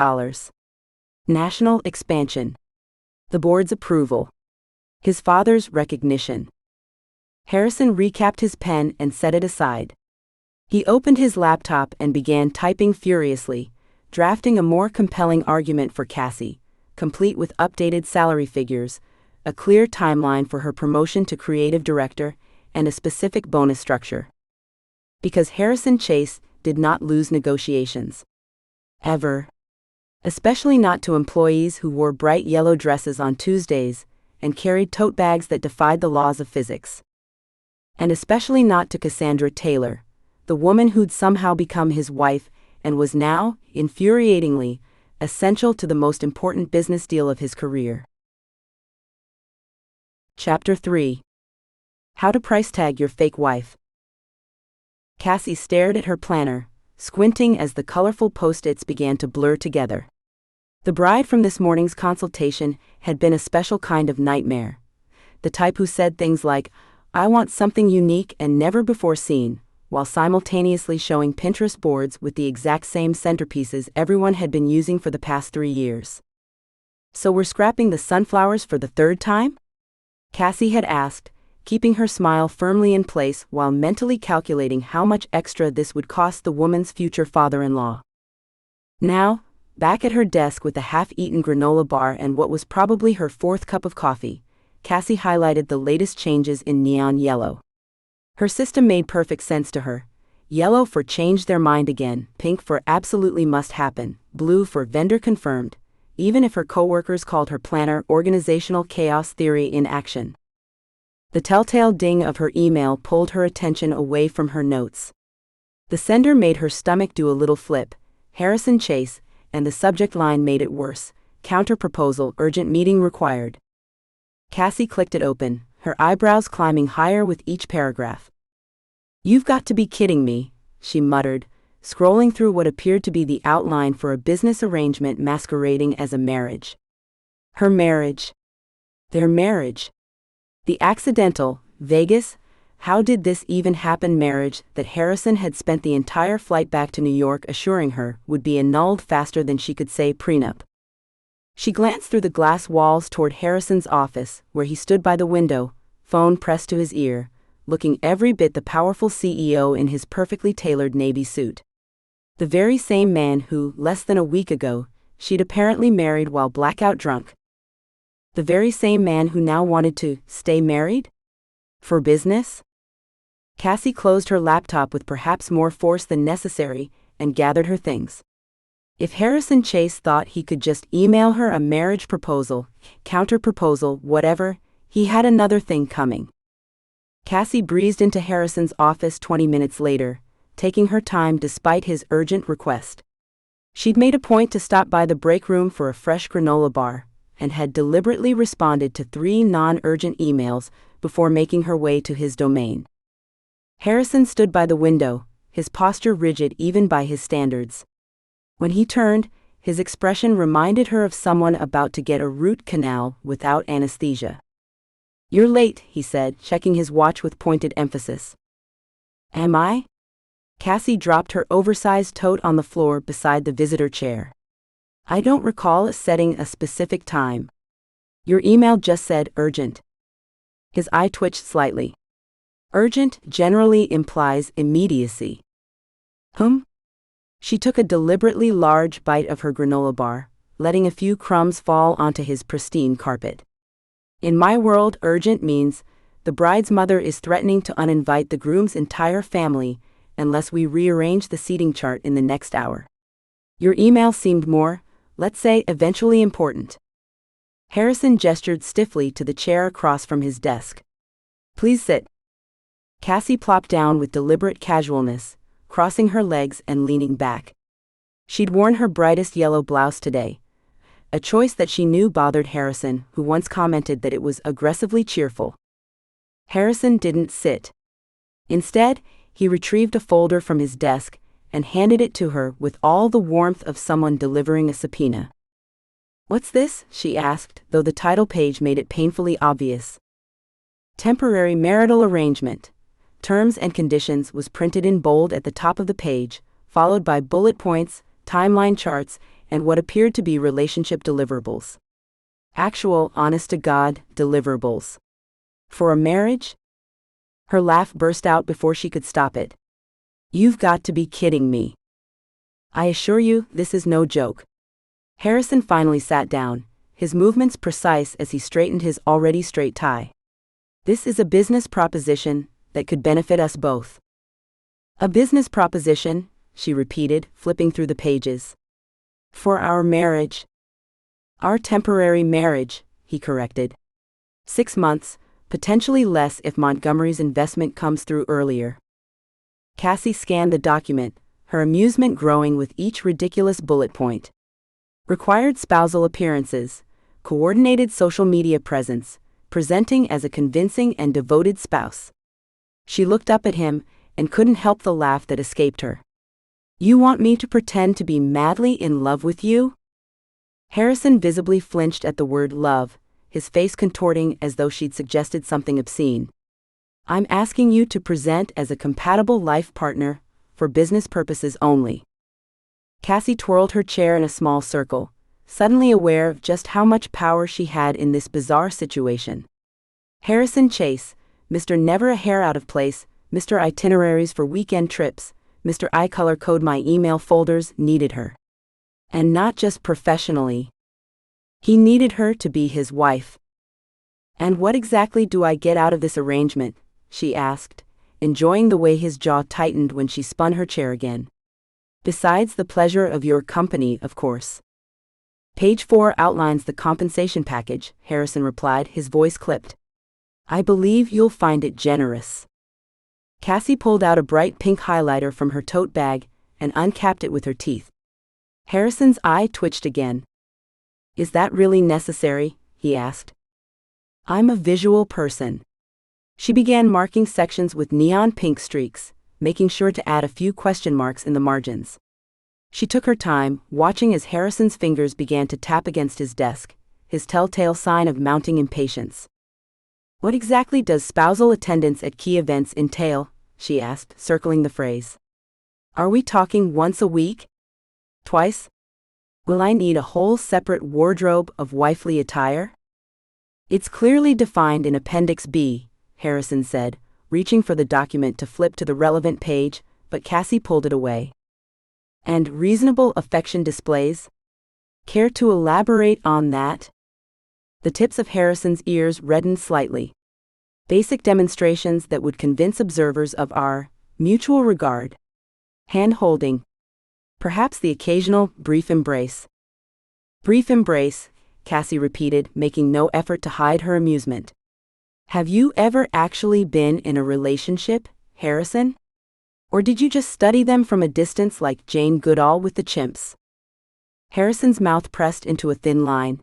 National expansion. The board's approval. His father's recognition. Harrison recapped his pen and set it aside. He opened his laptop and began typing furiously, drafting a more compelling argument for Cassie, complete with updated salary figures, a clear timeline for her promotion to creative director, and a specific bonus structure. Because Harrison Chase did not lose negotiations. Ever. Especially not to employees who wore bright yellow dresses on Tuesdays and carried tote bags that defied the laws of physics. And especially not to Cassie Taylor, the woman who'd somehow become his wife and was now, infuriatingly, essential to the most important business deal of his career. Chapter 3. How to price tag your fake wife. Cassie stared at her planner, squinting as the colorful post-its began to blur together. The bride from this morning's consultation had been a special kind of nightmare. The type who said things like, "I want something unique and never before seen," while simultaneously showing Pinterest boards with the exact same centerpieces everyone had been using for the past 3 years. "So we're scrapping the sunflowers for the third time?" Cassie had asked, keeping her smile firmly in place while mentally calculating how much extra this would cost the woman's future father-in-law. Now, back at her desk with a half-eaten granola bar and what was probably her 4th cup of coffee, Cassie highlighted the latest changes in neon yellow. Her system made perfect sense to her. Yellow for change their mind again, pink for absolutely must happen, blue for vendor confirmed, even if her coworkers called her planner organizational chaos theory in action. The telltale ding of her email pulled her attention away from her notes. The sender made her stomach do a little flip, Harrison Chase, and the subject line made it worse, counter-proposal, urgent meeting required. Cassie clicked it open, her eyebrows climbing higher with each paragraph. "You've got to be kidding me," she muttered, scrolling through what appeared to be the outline for a business arrangement masquerading as a marriage. Her marriage. Their marriage. The accidental, Vegas, how did this even happen marriage that Harrison had spent the entire flight back to New York assuring her would be annulled faster than she could say prenup. She glanced through the glass walls toward Harrison's office, where he stood by the window, phone pressed to his ear, looking every bit the powerful CEO in his perfectly tailored navy suit. The very same man who, less than a week ago, she'd apparently married while blackout drunk. The very same man who now wanted to stay married? For business? Cassie closed her laptop with perhaps more force than necessary and gathered her things. If Harrison Chase thought he could just email her a marriage proposal, counter-proposal, whatever, he had another thing coming. Cassie breezed into Harrison's office 20 minutes later, taking her time despite his urgent request. She'd made a point to stop by the break room for a fresh granola bar, and had deliberately responded to 3 non-urgent emails before making her way to his domain. Harrison stood by the window, his posture rigid even by his standards. When he turned, his expression reminded her of someone about to get a root canal without anesthesia. "You're late," he said, checking his watch with pointed emphasis. "Am I?" Cassie dropped her oversized tote on the floor beside the visitor chair. "I don't recall setting a specific time. Your email just said urgent." His eye twitched slightly. Urgent generally implies immediacy. She took a deliberately large bite of her granola bar, letting a few crumbs fall onto his pristine carpet. "In my world, urgent means the bride's mother is threatening to uninvite the groom's entire family unless we rearrange the seating chart in the next hour. Your email seemed more, let's say, eventually important." Harrison gestured stiffly to the chair across from his desk. Please sit. Cassie plopped down with deliberate casualness, crossing her legs and leaning back. She'd worn her brightest yellow blouse today, a choice that she knew bothered Harrison, who once commented that it was aggressively cheerful. Harrison didn't sit. Instead, he retrieved a folder from his desk and handed it to her with all the warmth of someone delivering a subpoena. What's this? She asked, though the title page made it painfully obvious. Temporary marital arrangement. Terms and conditions was printed in bold at the top of the page, followed by bullet points, timeline charts, and what appeared to be relationship deliverables. Actual, honest-to-God, deliverables. For a marriage? Her laugh burst out before she could stop it. You've got to be kidding me. I assure you, this is no joke. Harrison finally sat down, his movements precise as he straightened his already straight tie. This is a business proposition that could benefit us both. A business proposition, she repeated, flipping through the pages. For our marriage. Our temporary marriage, he corrected. 6 months, potentially less if Montgomery's investment comes through earlier. Cassie scanned the document, her amusement growing with each ridiculous bullet point. Required spousal appearances, coordinated social media presence, presenting as a convincing and devoted spouse. She looked up at him and couldn't help the laugh that escaped her. You want me to pretend to be madly in love with you? Harrison visibly flinched at the word love, his face contorting as though she'd suggested something obscene. I'm asking you to present as a compatible life partner, for business purposes only. Cassie twirled her chair in a small circle, suddenly aware of just how much power she had in this bizarre situation. Harrison Chase, Mr. Never a Hair Out of Place, Mr. Itineraries for Weekend Trips, Mr. I Color Code My Email Folders, needed her. And not just professionally. He needed her to be his wife. And what exactly do I get out of this arrangement? She asked, enjoying the way his jaw tightened when she spun her chair again. Besides the pleasure of your company, of course. Page 4 outlines the compensation package, Harrison replied, his voice clipped. I believe you'll find it generous. Cassie pulled out a bright pink highlighter from her tote bag and uncapped it with her teeth. Harrison's eye twitched again. Is that really necessary? He asked. I'm a visual person. She began marking sections with neon pink streaks, making sure to add a few question marks in the margins. She took her time, watching as Harrison's fingers began to tap against his desk, his telltale sign of mounting impatience. What exactly does spousal attendance at key events entail? She asked, circling the phrase. Are we talking once a week? Twice? Will I need a whole separate wardrobe of wifely attire? It's clearly defined in Appendix B, Harrison said, reaching for the document to flip to the relevant page, but Cassie pulled it away. And reasonable affection displays? Care to elaborate on that? The tips of Harrison's ears reddened slightly. Basic demonstrations that would convince observers of our mutual regard. Hand-holding. Perhaps the occasional brief embrace. Brief embrace, Cassie repeated, making no effort to hide her amusement. Have you ever actually been in a relationship, Harrison? Or did you just study them from a distance like Jane Goodall with the chimps? Harrison's mouth pressed into a thin line.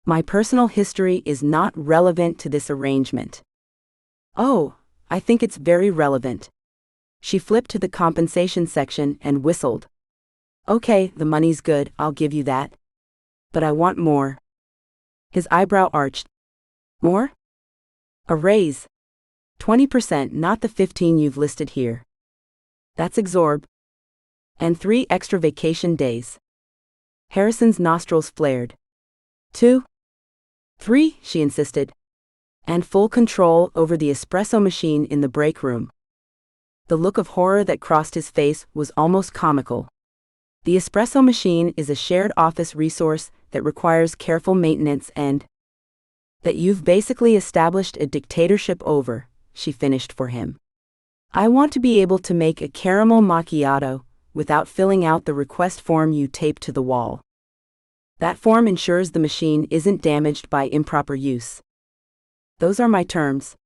My personal history is not relevant to this arrangement. Oh, I think it's very relevant. She flipped to the compensation section and whistled. Okay, the money's good, I'll give you that. But I want more. His eyebrow arched. More? A raise. 20%, not the 15 you've listed here. That's exorb. And 3 extra vacation days. Harrison's nostrils flared. 2? 3, she insisted. And full control over the espresso machine in the break room. The look of horror that crossed his face was almost comical. The espresso machine is a shared office resource that requires careful maintenance and that you've basically established a dictatorship over, she finished for him. I want to be able to make a caramel macchiato without filling out the request form you taped to the wall. That form ensures the machine isn't damaged by improper use. Those are my terms.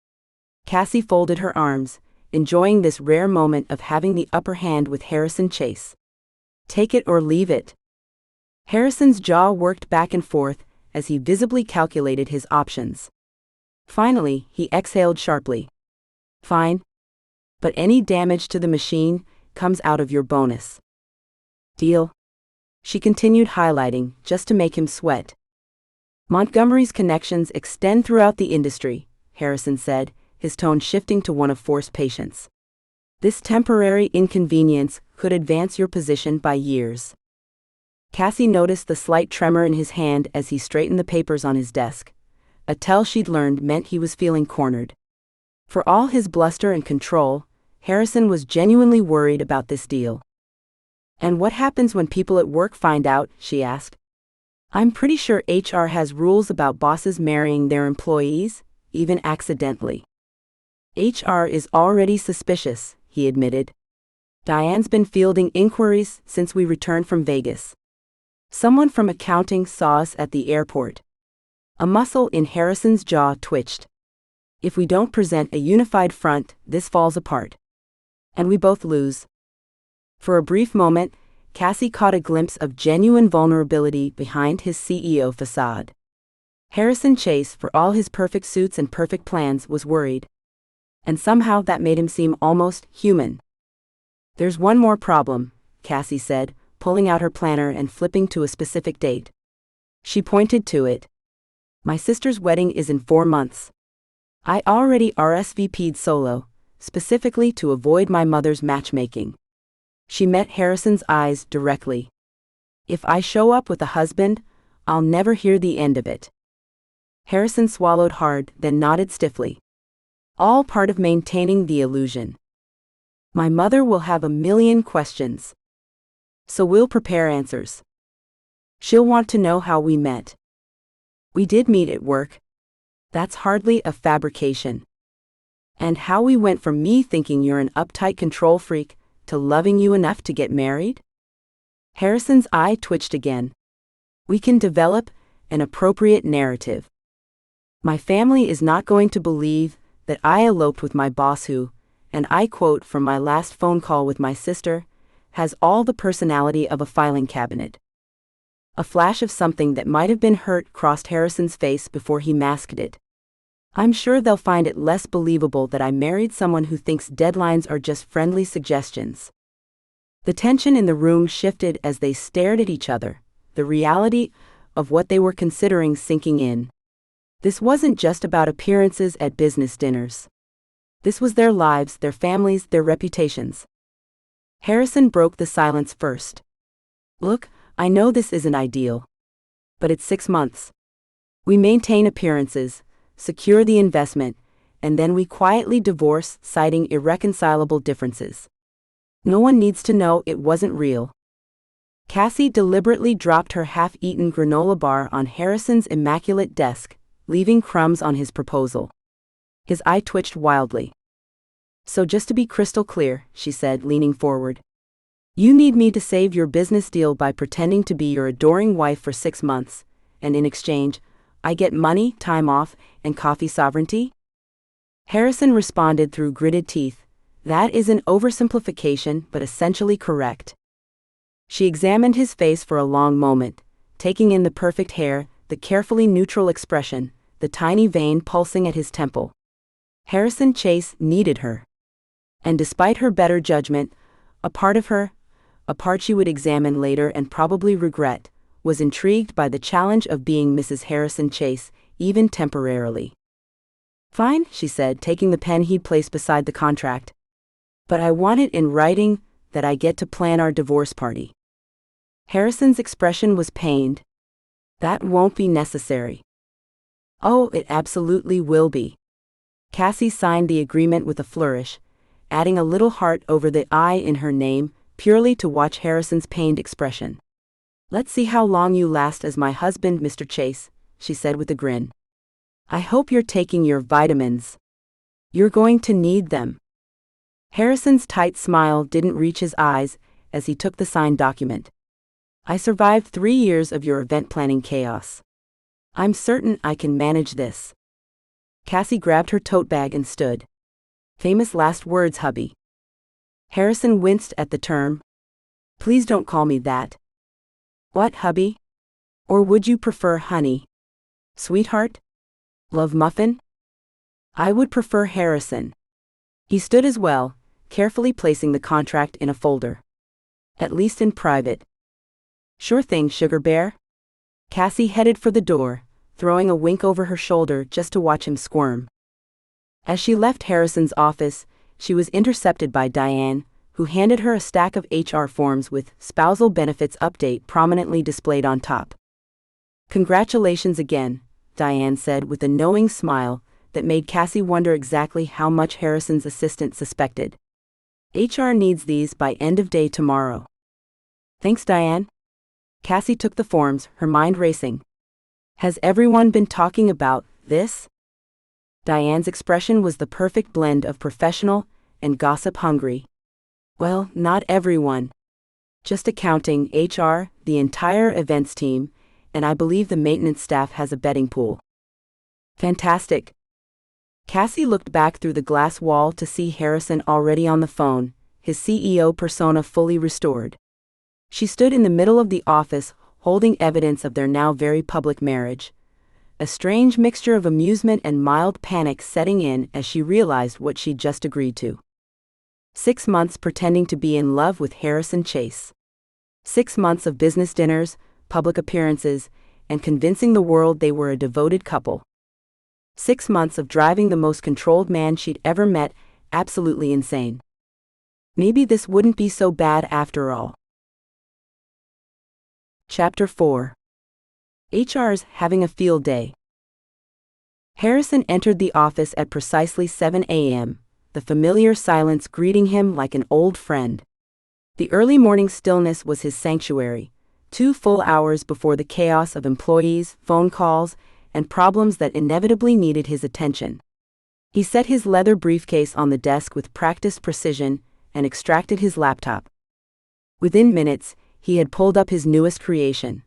Cassie folded her arms, enjoying this rare moment of having the upper hand with Harrison Chase. Take it or leave it. Harrison's jaw worked back and forth as he visibly calculated his options. Finally, he exhaled sharply. Fine. But any damage to the machine comes out of your bonus. Deal? She continued, highlighting, just to make him sweat. Montgomery's connections extend throughout the industry, Harrison said, his tone shifting to one of forced patience. This temporary inconvenience could advance your position by years. Cassie noticed the slight tremor in his hand as he straightened the papers on his desk. A tell she'd learned meant he was feeling cornered. For all his bluster and control, Harrison was genuinely worried about this deal. And what happens when people at work find out? She asked. I'm pretty sure HR has rules about bosses marrying their employees, even accidentally. HR is already suspicious, he admitted. Diane's been fielding inquiries since we returned from Vegas. Someone from accounting saw us at the airport. A muscle in Harrison's jaw twitched. If we don't present a unified front, this falls apart. And we both lose. For a brief moment, Cassie caught a glimpse of genuine vulnerability behind his CEO facade. Harrison Chase, for all his perfect suits and perfect plans, was worried. And somehow that made him seem almost human. There's one more problem, Cassie said, pulling out her planner and flipping to a specific date. She pointed to it. My sister's wedding is in 4 months. I already RSVP'd solo, specifically to avoid my mother's matchmaking. She met Harrison's eyes directly. If I show up with a husband, I'll never hear the end of it. Harrison swallowed hard, then nodded stiffly. All part of maintaining the illusion. My mother will have a million questions. So we'll prepare answers. She'll want to know how we met. We did meet at work. That's hardly a fabrication. And how we went from me thinking you're an uptight control freak to loving you enough to get married? Harrison's eye twitched again. We can develop an appropriate narrative. My family is not going to believe that I eloped with my boss who, and I quote from my last phone call with my sister, has all the personality of a filing cabinet. A flash of something that might have been hurt crossed Harrison's face before he masked it. I'm sure they'll find it less believable that I married someone who thinks deadlines are just friendly suggestions. The tension in the room shifted as they stared at each other, the reality of what they were considering sinking in. This wasn't just about appearances at business dinners. This was their lives, their families, their reputations. Harrison broke the silence first. Look, I know this isn't ideal. But it's 6 months. We maintain appearances, secure the investment, and then we quietly divorce, citing irreconcilable differences. No one needs to know it wasn't real. Cassie deliberately dropped her half-eaten granola bar on Harrison's immaculate desk, leaving crumbs on his proposal. His eye twitched wildly. So just to be crystal clear, she said, leaning forward. You need me to save your business deal by pretending to be your adoring wife for 6 months, and in exchange, I get money, time off, and coffee sovereignty? Harrison responded through gritted teeth. That is an oversimplification, but essentially correct. She examined his face for a long moment, taking in the perfect hair, the carefully neutral expression, the tiny vein pulsing at his temple. Harrison Chase needed her. And despite her better judgment, a part of her, a part she would examine later and probably regret, was intrigued by the challenge of being Mrs. Harrison Chase, even temporarily. Fine, she said, taking the pen he'd placed beside the contract. But I want it in writing that I get to plan our divorce party. Harrison's expression was pained. That won't be necessary. Oh, it absolutely will be. Cassie signed the agreement with a flourish, adding a little heart over the I in her name, purely to watch Harrison's pained expression. Let's see how long you last as my husband, Mr. Chase, she said with a grin. I hope you're taking your vitamins. You're going to need them. Harrison's tight smile didn't reach his eyes as he took the signed document. I survived 3 years of your event planning chaos. I'm certain I can manage this. Cassie grabbed her tote bag and stood. Famous last words, hubby. Harrison winced at the term. Please don't call me that. What, hubby? Or would you prefer honey? Sweetheart? Love muffin? I would prefer Harrison. He stood as well, carefully placing the contract in a folder. At least in private. Sure thing, sugar bear. Cassie headed for the door, throwing a wink over her shoulder just to watch him squirm. As she left Harrison's office, she was intercepted by Diane, who handed her a stack of HR forms with spousal benefits update prominently displayed on top. Congratulations again, Diane said with a knowing smile that made Cassie wonder exactly how much Harrison's assistant suspected. HR needs these by end of day tomorrow. Thanks, Diane. Cassie took the forms, her mind racing. Has everyone been talking about this? Diane's expression was the perfect blend of professional and gossip-hungry. Well, not everyone. Just accounting, HR, the entire events team, and I believe the maintenance staff has a betting pool. Fantastic. Cassie looked back through the glass wall to see Harrison already on the phone, his CEO persona fully restored. She stood in the middle of the office, holding evidence of their now very public marriage. A strange mixture of amusement and mild panic setting in as she realized what she'd just agreed to. 6 months pretending to be in love with Harrison Chase. 6 months of business dinners, public appearances, and convincing the world they were a devoted couple. 6 months of driving the most controlled man she'd ever met absolutely insane. Maybe this wouldn't be so bad after all. Chapter 4. HR's having a field day. Harrison entered the office at precisely 7 a.m., the familiar silence greeting him like an old friend. The early morning stillness was his sanctuary, 2 full hours before the chaos of employees, phone calls, and problems that inevitably needed his attention. He set his leather briefcase on the desk with practiced precision and extracted his laptop. Within minutes, he had pulled up his newest creation,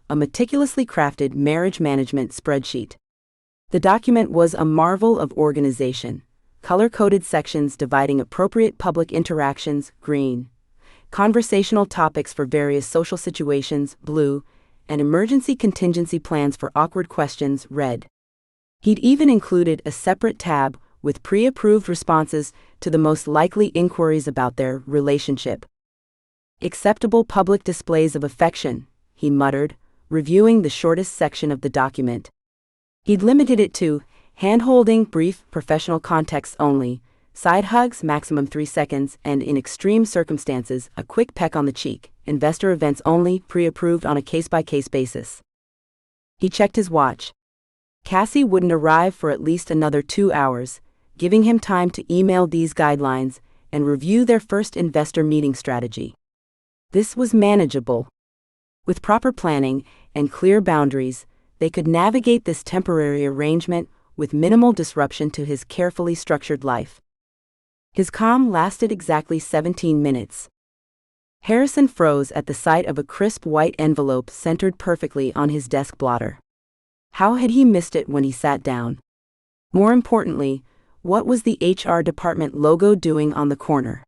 a meticulously crafted marriage management spreadsheet. The document was a marvel of organization, color-coded sections dividing appropriate public interactions, green, conversational topics for various social situations, blue, and emergency contingency plans for awkward questions, red. He'd even included a separate tab with pre-approved responses to the most likely inquiries about their relationship. Acceptable public displays of affection, he muttered, reviewing the shortest section of the document. He'd limited it to hand-holding, brief, professional contexts only, side hugs, maximum 3 seconds, and in extreme circumstances, a quick peck on the cheek, investor events only, pre-approved on a case-by-case basis. He checked his watch. Cassie wouldn't arrive for at least another 2 hours, giving him time to email these guidelines and review their first investor meeting strategy. This was manageable. With proper planning and clear boundaries, they could navigate this temporary arrangement with minimal disruption to his carefully structured life. His calm lasted exactly 17 minutes. Harrison froze at the sight of a crisp white envelope centered perfectly on his desk blotter. How had he missed it when he sat down? More importantly, what was the HR department logo doing on the corner?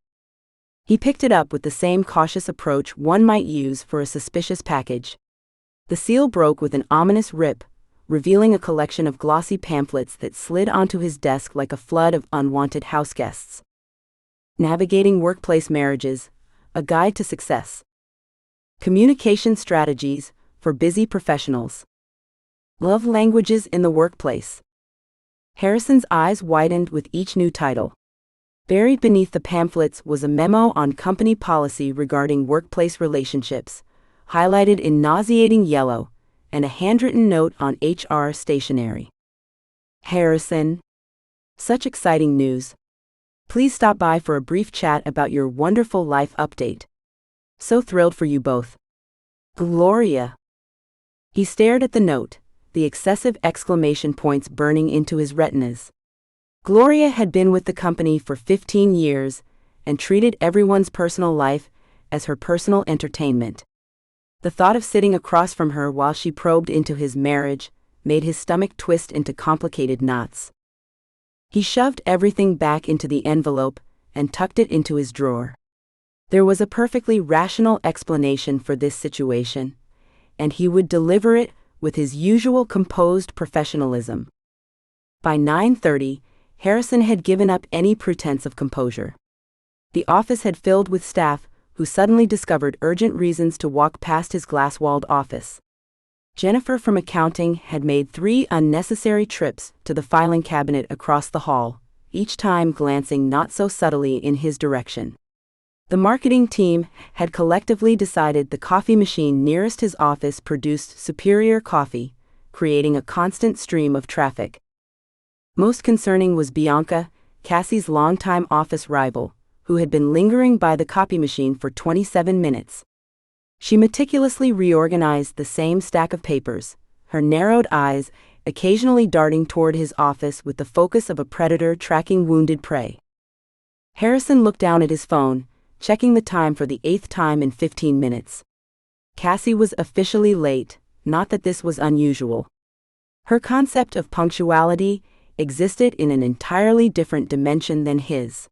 He picked it up with the same cautious approach one might use for a suspicious package. The seal broke with an ominous rip, revealing a collection of glossy pamphlets that slid onto his desk like a flood of unwanted houseguests. Navigating Workplace Marriages, a Guide to Success. Communication Strategies for Busy Professionals. Love Languages in the Workplace. Harrison's eyes widened with each new title. Buried beneath the pamphlets was a memo on company policy regarding workplace relationships, highlighted in nauseating yellow, and a handwritten note on HR stationery. Harrison. Such exciting news. Please stop by for a brief chat about your wonderful life update. So thrilled for you both. Gloria. He stared at the note, the excessive exclamation points burning into his retinas. Gloria had been with the company for 15 years and treated everyone's personal life as her personal entertainment. The thought of sitting across from her while she probed into his marriage made his stomach twist into complicated knots. He shoved everything back into the envelope and tucked it into his drawer. There was a perfectly rational explanation for this situation, and he would deliver it with his usual composed professionalism. By 9:30, Harrison had given up any pretense of composure. The office had filled with staff who suddenly discovered urgent reasons to walk past his glass-walled office. Jennifer from accounting had made 3 unnecessary trips to the filing cabinet across the hall, each time glancing not so subtly in his direction. The marketing team had collectively decided the coffee machine nearest his office produced superior coffee, creating a constant stream of traffic. Most concerning was Bianca, Cassie's longtime office rival, who had been lingering by the copy machine for 27 minutes. She meticulously reorganized the same stack of papers, her narrowed eyes occasionally darting toward his office with the focus of a predator tracking wounded prey. Harrison looked down at his phone, checking the time for the 8th time in 15 minutes. Cassie was officially late, not that this was unusual. Her concept of punctuality existed in an entirely different dimension than his.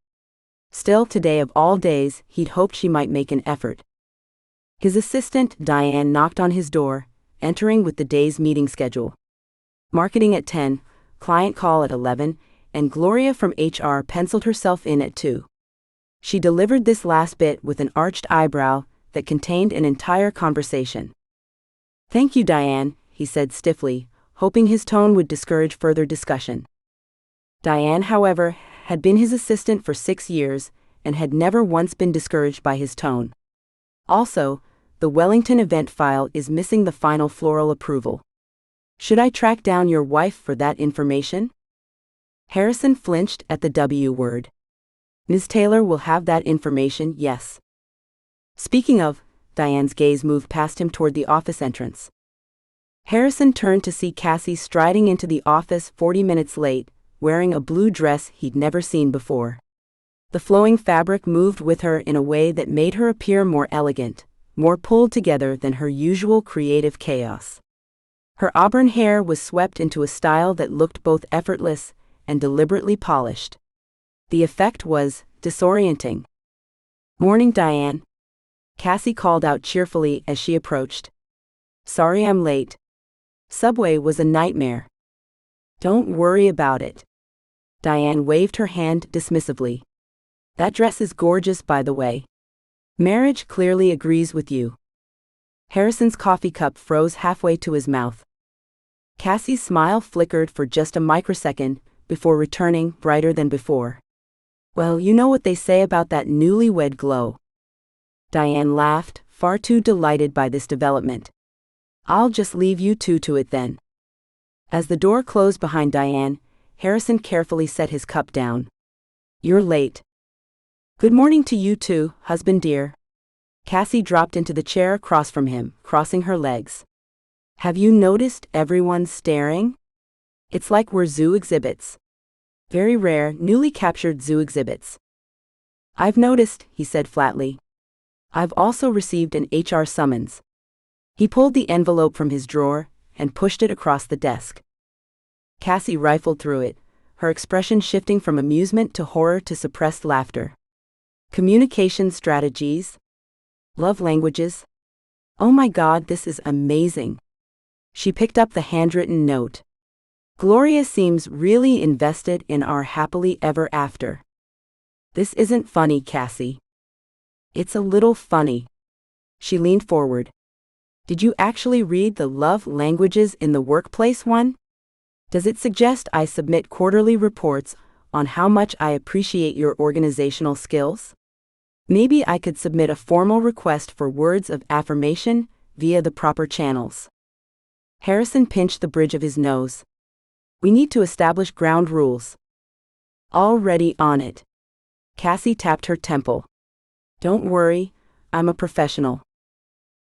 Still, today of all days, he'd hoped she might make an effort. His assistant, Diane, knocked on his door, entering with the day's meeting schedule. Marketing at 10, client call at 11, and Gloria from HR penciled herself in at 2. She delivered this last bit with an arched eyebrow that contained an entire conversation. "Thank you, Diane," he said stiffly, hoping his tone would discourage further discussion. Diane, however, had been his assistant for 6 years and had never once been discouraged by his tone. Also, the Wellington event file is missing the final floral approval. Should I track down your wife for that information? Harrison flinched at the W word. Ms. Taylor will have that information, yes. Speaking of, Diane's gaze moved past him toward the office entrance. Harrison turned to see Cassie striding into the office 40 minutes late, wearing a blue dress he'd never seen before. The flowing fabric moved with her in a way that made her appear more elegant, more pulled together than her usual creative chaos. Her auburn hair was swept into a style that looked both effortless and deliberately polished. The effect was disorienting. "Morning, Diane," Cassie called out cheerfully as she approached. "Sorry I'm late. Subway was a nightmare." "Don't worry about it." Diane waved her hand dismissively. "That dress is gorgeous, by the way. Marriage clearly agrees with you." Harrison's coffee cup froze halfway to his mouth. Cassie's smile flickered for just a microsecond before returning brighter than before. "Well, you know what they say about that newlywed glow." Diane laughed, far too delighted by this development. "I'll just leave you two to it then." As the door closed behind Diane, Harrison carefully set his cup down. "You're late." "Good morning to you too, husband dear." Cassie dropped into the chair across from him, crossing her legs. "Have you noticed everyone staring? It's like we're zoo exhibits. Very rare, newly captured zoo exhibits." "I've noticed," he said flatly. "I've also received an HR summons." He pulled the envelope from his drawer and pushed it across the desk. Cassie rifled through it, her expression shifting from amusement to horror to suppressed laughter. Communication strategies? Love languages? Oh my God, this is amazing. She picked up the handwritten note. "Gloria seems really invested in our happily ever after." "This isn't funny, Cassie." "It's a little funny." She leaned forward. "Did you actually read the love languages in the workplace one? Does it suggest I submit quarterly reports on how much I appreciate your organizational skills? Maybe I could submit a formal request for words of affirmation via the proper channels." Harrison pinched the bridge of his nose. "We need to establish ground rules." "Already on it." Cassie tapped her temple. "Don't worry, I'm a professional."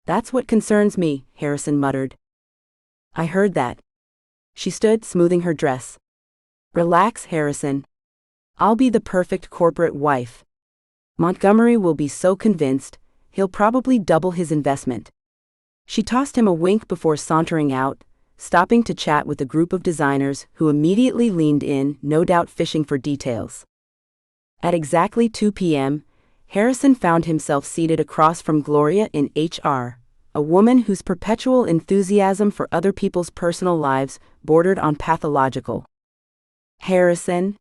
"That's what concerns me," Harrison muttered. "I heard that." She stood, smoothing her dress. "Relax, Harrison. I'll be the perfect corporate wife. Montgomery will be so convinced, he'll probably double his investment." She tossed him a wink before sauntering out, stopping to chat with a group of designers who immediately leaned in, no doubt fishing for details. At exactly 2 p.m., Harrison found himself seated across from Gloria in HR, a woman whose perpetual enthusiasm for other people's personal lives bordered on pathological. "Harrison?"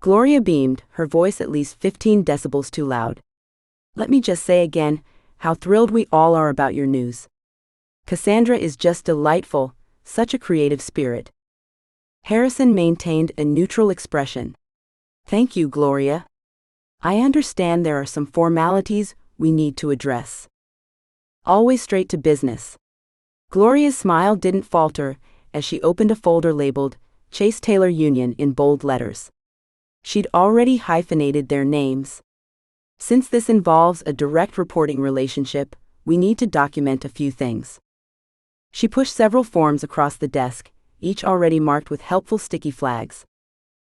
Gloria beamed, her voice at least 15 decibels too loud. "Let me just say again, how thrilled we all are about your news. Cassandra is just delightful, such a creative spirit." Harrison maintained a neutral expression. "Thank you, Gloria. I understand there are some formalities we need to address. Always straight to business." Gloria's smile didn't falter as she opened a folder labeled Chase Taylor Union in bold letters. She'd already hyphenated their names. "Since this involves a direct reporting relationship, we need to document a few things." She pushed several forms across the desk, each already marked with helpful sticky flags.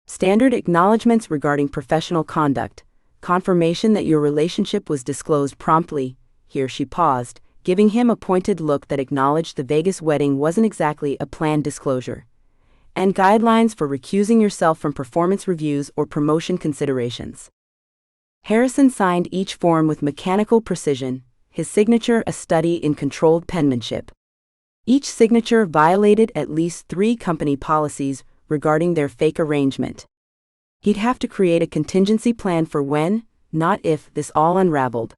"Standard acknowledgments regarding professional conduct, confirmation that your relationship was disclosed promptly." Here she paused, giving him a pointed look that acknowledged the Vegas wedding wasn't exactly a planned disclosure. "And guidelines for recusing yourself from performance reviews or promotion considerations." Harrison signed each form with mechanical precision, his signature a study in controlled penmanship. Each signature violated at least 3 company policies regarding their fake arrangement. He'd have to create a contingency plan for when, not if, this all unraveled.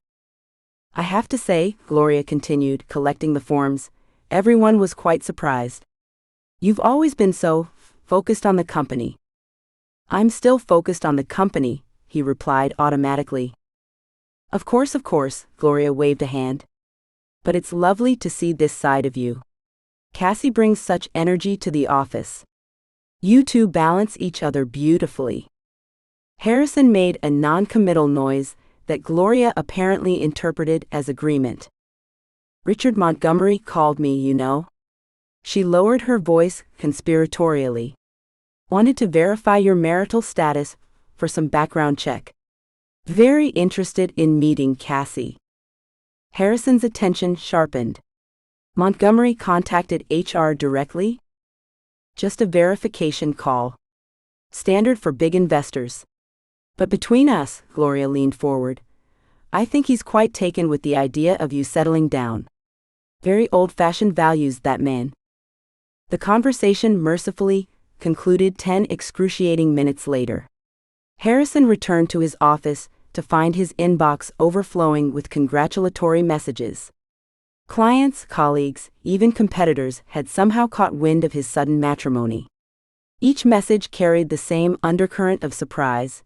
"I have to say," Gloria continued, collecting the forms, "everyone was quite surprised. You've always been so focused on the company." "I'm still focused on the company," he replied automatically. Of course, Gloria waved a hand. "But it's lovely to see this side of you. Cassie brings such energy to the office. You two balance each other beautifully." Harrison made a non-committal noise that Gloria apparently interpreted as agreement. "Richard Montgomery called me, you know." She lowered her voice conspiratorially. "Wanted to verify your marital status for some background check. Very interested in meeting Cassie." Harrison's attention sharpened. "Montgomery contacted HR directly?" "Just a verification call. Standard for big investors. But between us," Gloria leaned forward, "I think he's quite taken with the idea of you settling down. Very old-fashioned values, that man." The conversation mercifully concluded 10 excruciating minutes later. Harrison returned to his office to find his inbox overflowing with congratulatory messages. Clients, colleagues, even competitors had somehow caught wind of his sudden matrimony. Each message carried the same undercurrent of surprise,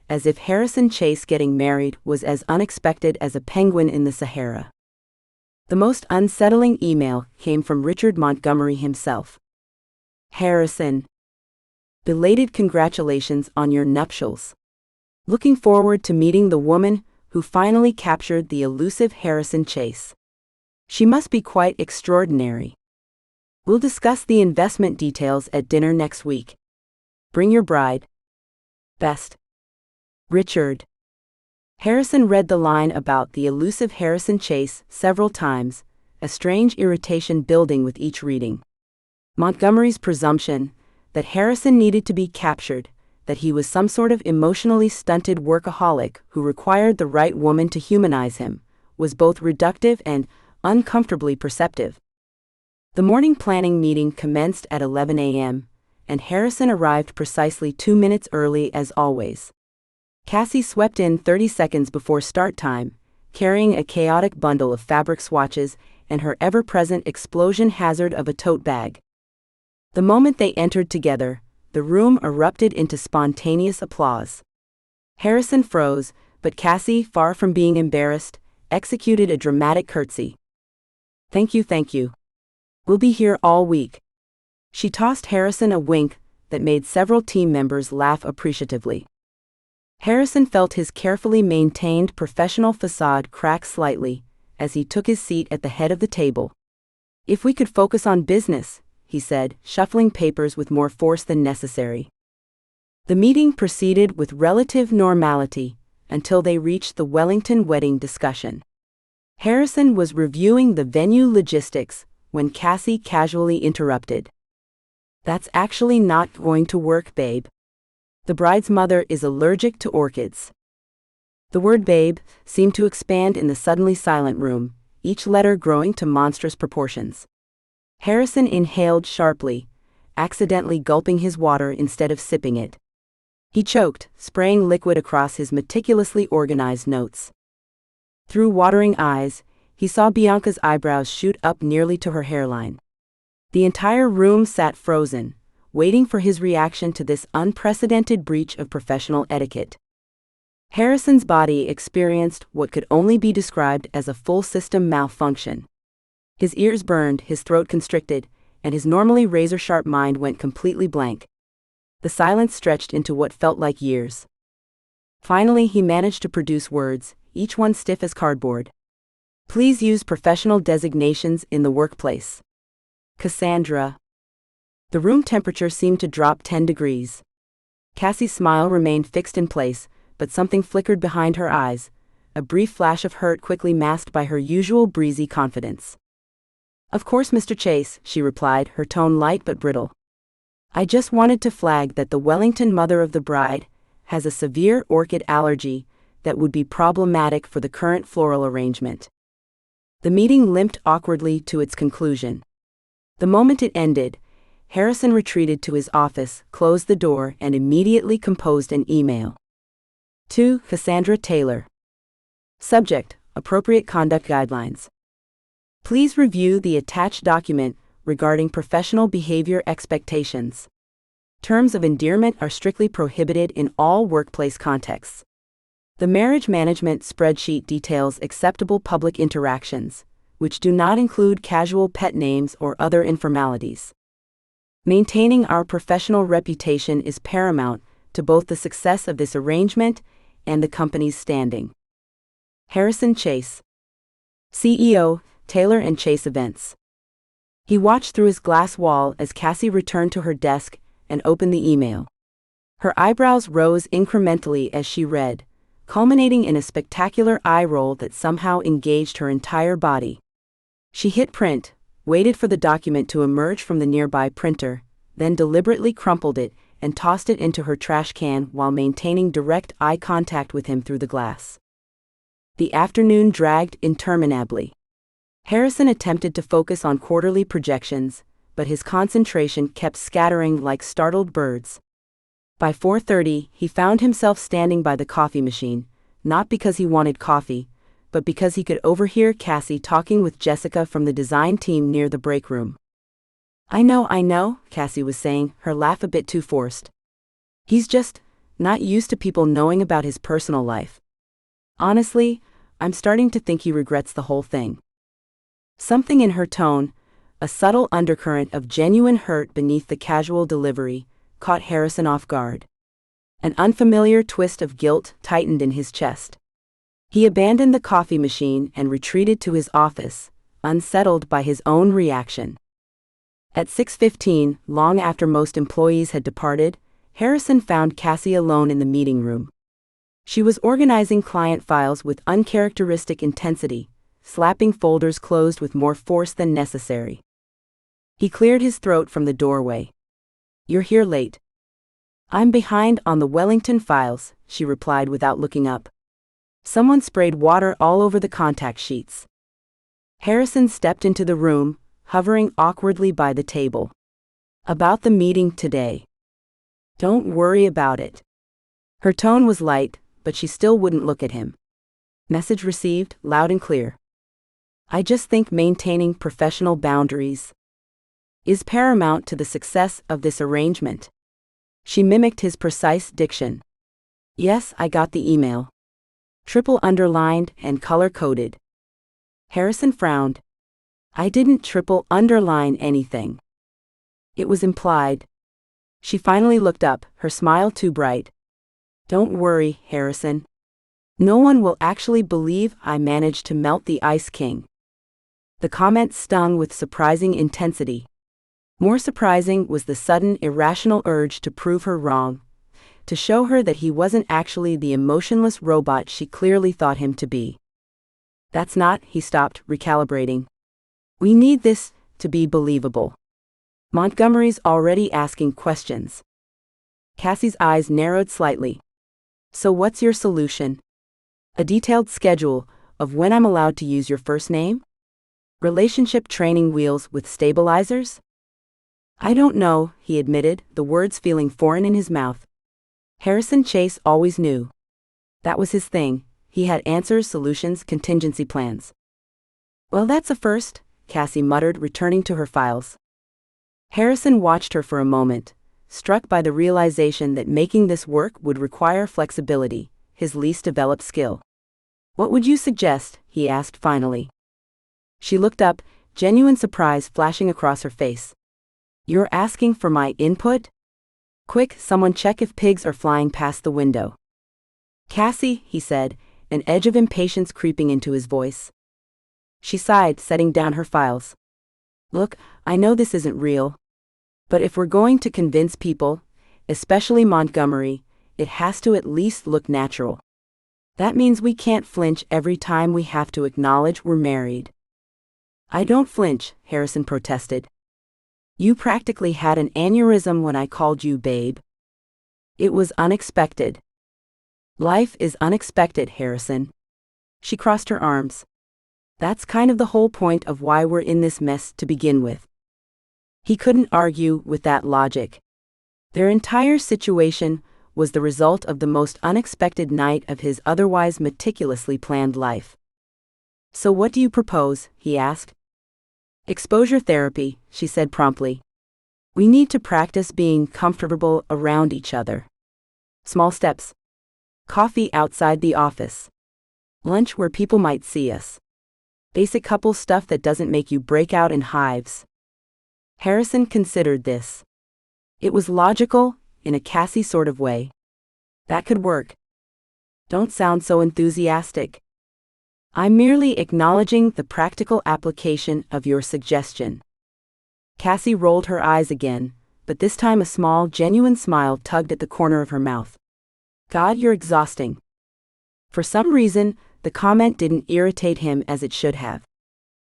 as if Harrison Chase getting married was as unexpected as a penguin in the Sahara. The most unsettling email came from Richard Montgomery himself. "Harrison, belated congratulations on your nuptials. Looking forward to meeting the woman who finally captured the elusive Harrison Chase. She must be quite extraordinary. We'll discuss the investment details at dinner next week. Bring your bride. Best. Richard." Harrison read the line about the elusive Harrison Chase several times, a strange irritation building with each reading. Montgomery's presumption that Harrison needed to be captured, that he was some sort of emotionally stunted workaholic who required the right woman to humanize him, was both reductive and uncomfortably perceptive. The morning planning meeting commenced at 11 a.m., and Harrison arrived precisely 2 minutes early as always. Cassie swept in 30 seconds before start time, carrying a chaotic bundle of fabric swatches and her ever-present explosion hazard of a tote bag. The moment they entered together, the room erupted into spontaneous applause. Harrison froze, but Cassie, far from being embarrassed, executed a dramatic curtsy. Thank you. We'll be here all week." She tossed Harrison a wink that made several team members laugh appreciatively. Harrison felt his carefully maintained professional facade crack slightly as he took his seat at the head of the table. "If we could focus on business," he said, shuffling papers with more force than necessary. The meeting proceeded with relative normality until they reached the Wellington wedding discussion. Harrison was reviewing the venue logistics when Cassie casually interrupted. "That's actually not going to work, babe. The bride's mother is allergic to orchids." The word babe seemed to expand in the suddenly silent room, each letter growing to monstrous proportions. Harrison inhaled sharply, accidentally gulping his water instead of sipping it. He choked, spraying liquid across his meticulously organized notes. Through watering eyes, he saw Bianca's eyebrows shoot up nearly to her hairline. The entire room sat frozen, waiting for his reaction to this unprecedented breach of professional etiquette. Harrison's body experienced what could only be described as a full system malfunction. His ears burned, his throat constricted, and his normally razor-sharp mind went completely blank. The silence stretched into what felt like years. Finally, he managed to produce words, each one stiff as cardboard. "Please use professional designations in the workplace. Cassandra." The room temperature seemed to drop 10 degrees. Cassie's smile remained fixed in place, but something flickered behind her eyes, a brief flash of hurt quickly masked by her usual breezy confidence. "Of course, Mr. Chase," she replied, her tone light but brittle. "I just wanted to flag that the Wellington mother of the bride has a severe orchid allergy that would be problematic for the current floral arrangement." The meeting limped awkwardly to its conclusion. The moment it ended, Harrison retreated to his office, closed the door, and immediately composed an email. To Cassandra Taylor. Subject: Appropriate Conduct Guidelines. Please review the attached document regarding professional behavior expectations. Terms of endearment are strictly prohibited in all workplace contexts. The marriage management spreadsheet details acceptable public interactions, which do not include casual pet names or other informalities. Maintaining our professional reputation is paramount to both the success of this arrangement and the company's standing. Harrison Chase, CEO, Taylor & Chase Events. He watched through his glass wall as Cassie returned to her desk and opened the email. Her eyebrows rose incrementally as she read, culminating in a spectacular eye roll that somehow engaged her entire body. She hit print, waited for the document to emerge from the nearby printer, then deliberately crumpled it and tossed it into her trash can while maintaining direct eye contact with him through the glass. The afternoon dragged interminably. Harrison attempted to focus on quarterly projections, but his concentration kept scattering like startled birds. By 4:30, he found himself standing by the coffee machine, not because he wanted coffee, but because he could overhear Cassie talking with Jessica from the design team near the break room. I know, Cassie was saying, her laugh a bit too forced. "He's just not used to people knowing about his personal life. Honestly, I'm starting to think he regrets the whole thing." Something in her tone, a subtle undercurrent of genuine hurt beneath the casual delivery, caught Harrison off guard. An unfamiliar twist of guilt tightened in his chest. He abandoned the coffee machine and retreated to his office, unsettled by his own reaction. At 6:15, long after most employees had departed, Harrison found Cassie alone in the meeting room. She was organizing client files with uncharacteristic intensity, slapping folders closed with more force than necessary. He cleared his throat from the doorway. "You're here late." "I'm behind on the Wellington files," she replied without looking up. Someone sprayed water all over the contact sheets. Harrison stepped into the room, hovering awkwardly by the table. "About the meeting today. Don't worry about it." Her tone was light, but she still wouldn't look at him. Message received, loud and clear. "I just think maintaining professional boundaries is paramount to the success of this arrangement." She mimicked his precise diction. "Yes, I got the email. Triple underlined and color-coded." Harrison frowned. "I didn't triple underline anything. It was implied." She finally looked up, her smile too bright. "Don't worry, Harrison. No one will actually believe I managed to melt the Ice King." The comment stung with surprising intensity. More surprising was the sudden irrational urge to prove her wrong, to show her that he wasn't actually the emotionless robot she clearly thought him to be. That's not, he stopped, recalibrating. We need this to be believable. Montgomery's already asking questions. Cassie's eyes narrowed slightly. So what's your solution? A detailed schedule of when I'm allowed to use your first name? Relationship training wheels with stabilizers? I don't know, he admitted, the words feeling foreign in his mouth. Harrison Chase always knew. That was his thing. He had answers, solutions, contingency plans. Well, that's a first, Cassie muttered, returning to her files. Harrison watched her for a moment, struck by the realization that making this work would require flexibility, his least developed skill. What would you suggest? He asked finally. She looked up, genuine surprise flashing across her face. You're asking for my input? Quick, someone check if pigs are flying past the window. Cassie, he said, an edge of impatience creeping into his voice. She sighed, setting down her files. Look, I know this isn't real. But if we're going to convince people, especially Montgomery, it has to at least look natural. That means we can't flinch every time we have to acknowledge we're married. I don't flinch, Harrison protested. You practically had an aneurysm when I called you babe. It was unexpected. Life is unexpected, Harrison. She crossed her arms. That's kind of the whole point of why we're in this mess to begin with. He couldn't argue with that logic. Their entire situation was the result of the most unexpected night of his otherwise meticulously planned life. So what do you propose? He asked. Exposure therapy, she said promptly. We need to practice being comfortable around each other. Small steps. Coffee outside the office. Lunch where people might see us. Basic couple stuff that doesn't make you break out in hives. Harrison considered this. It was logical, in a Cassie sort of way. That could work. Don't sound so enthusiastic. I'm merely acknowledging the practical application of your suggestion. Cassie rolled her eyes again, but this time a small, genuine smile tugged at the corner of her mouth. God, you're exhausting. For some reason, the comment didn't irritate him as it should have.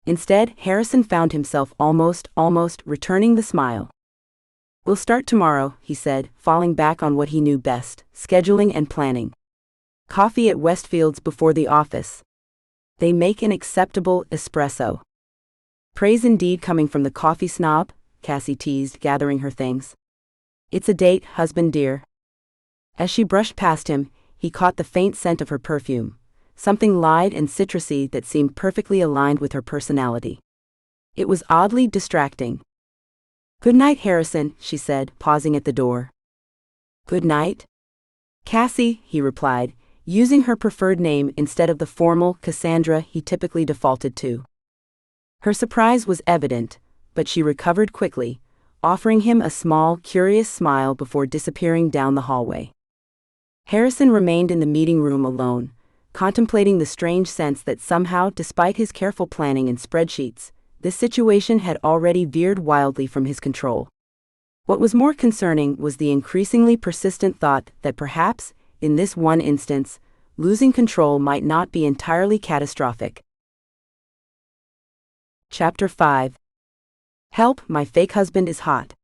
Instead, Harrison found himself almost returning the smile. We'll start tomorrow, he said, falling back on what he knew best, scheduling and planning. Coffee at Westfield's before the office. They make an acceptable espresso. Praise indeed coming from the coffee snob, Cassie teased, gathering her things. It's a date, husband dear. As she brushed past him, he caught the faint scent of her perfume, something light and citrusy that seemed perfectly aligned with her personality. It was oddly distracting. Good night, Harrison, she said, pausing at the door. Good night? Cassie, he replied, using her preferred name instead of the formal Cassandra he typically defaulted to. Her surprise was evident, but she recovered quickly, offering him a small, curious smile before disappearing down the hallway. Harrison remained in the meeting room alone, contemplating the strange sense that somehow, despite his careful planning and spreadsheets, this situation had already veered wildly from his control. What was more concerning was the increasingly persistent thought that perhaps, in this one instance, losing control might not be entirely catastrophic. Chapter 5. Help, my fake husband is hot.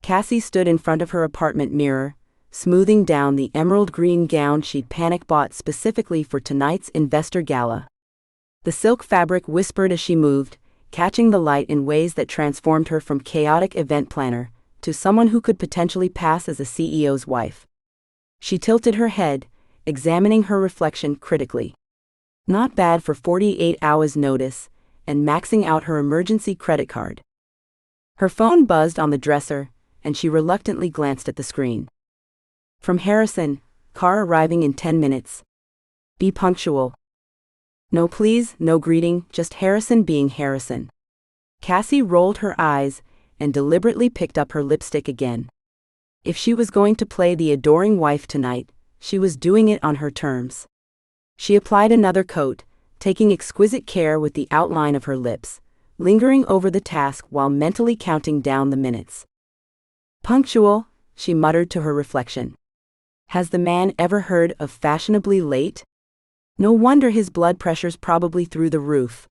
Cassie stood in front of her apartment mirror, smoothing down the emerald green gown she'd panic bought specifically for tonight's investor gala. The silk fabric whispered as she moved, catching the light in ways that transformed her from chaotic event planner to someone who could potentially pass as a CEO's wife. She tilted her head, examining her reflection critically. Not bad for 48 hours notice, and maxing out her emergency credit card. Her phone buzzed on the dresser, and she reluctantly glanced at the screen. From Harrison, car arriving in 10 minutes. Be punctual. No please, no greeting, just Harrison being Harrison. Cassie rolled her eyes and deliberately picked up her lipstick again. If she was going to play the adoring wife tonight, she was doing it on her terms. She applied another coat, taking exquisite care with the outline of her lips, lingering over the task while mentally counting down the minutes. Punctual, she muttered to her reflection. Has the man ever heard of fashionably late? No wonder his blood pressure's probably through the roof.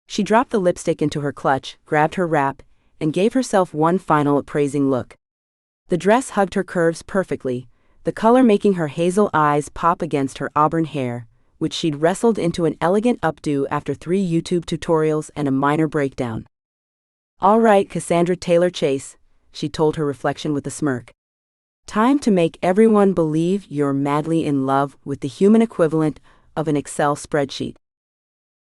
She dropped the lipstick into her clutch, grabbed her wrap, and gave herself one final appraising look. The dress hugged her curves perfectly, the color making her hazel eyes pop against her auburn hair, which she'd wrestled into an elegant updo after 3 YouTube tutorials and a minor breakdown. "All right, Cassandra Taylor Chase," she told her reflection with a smirk. "Time to make everyone believe you're madly in love with the human equivalent of an Excel spreadsheet."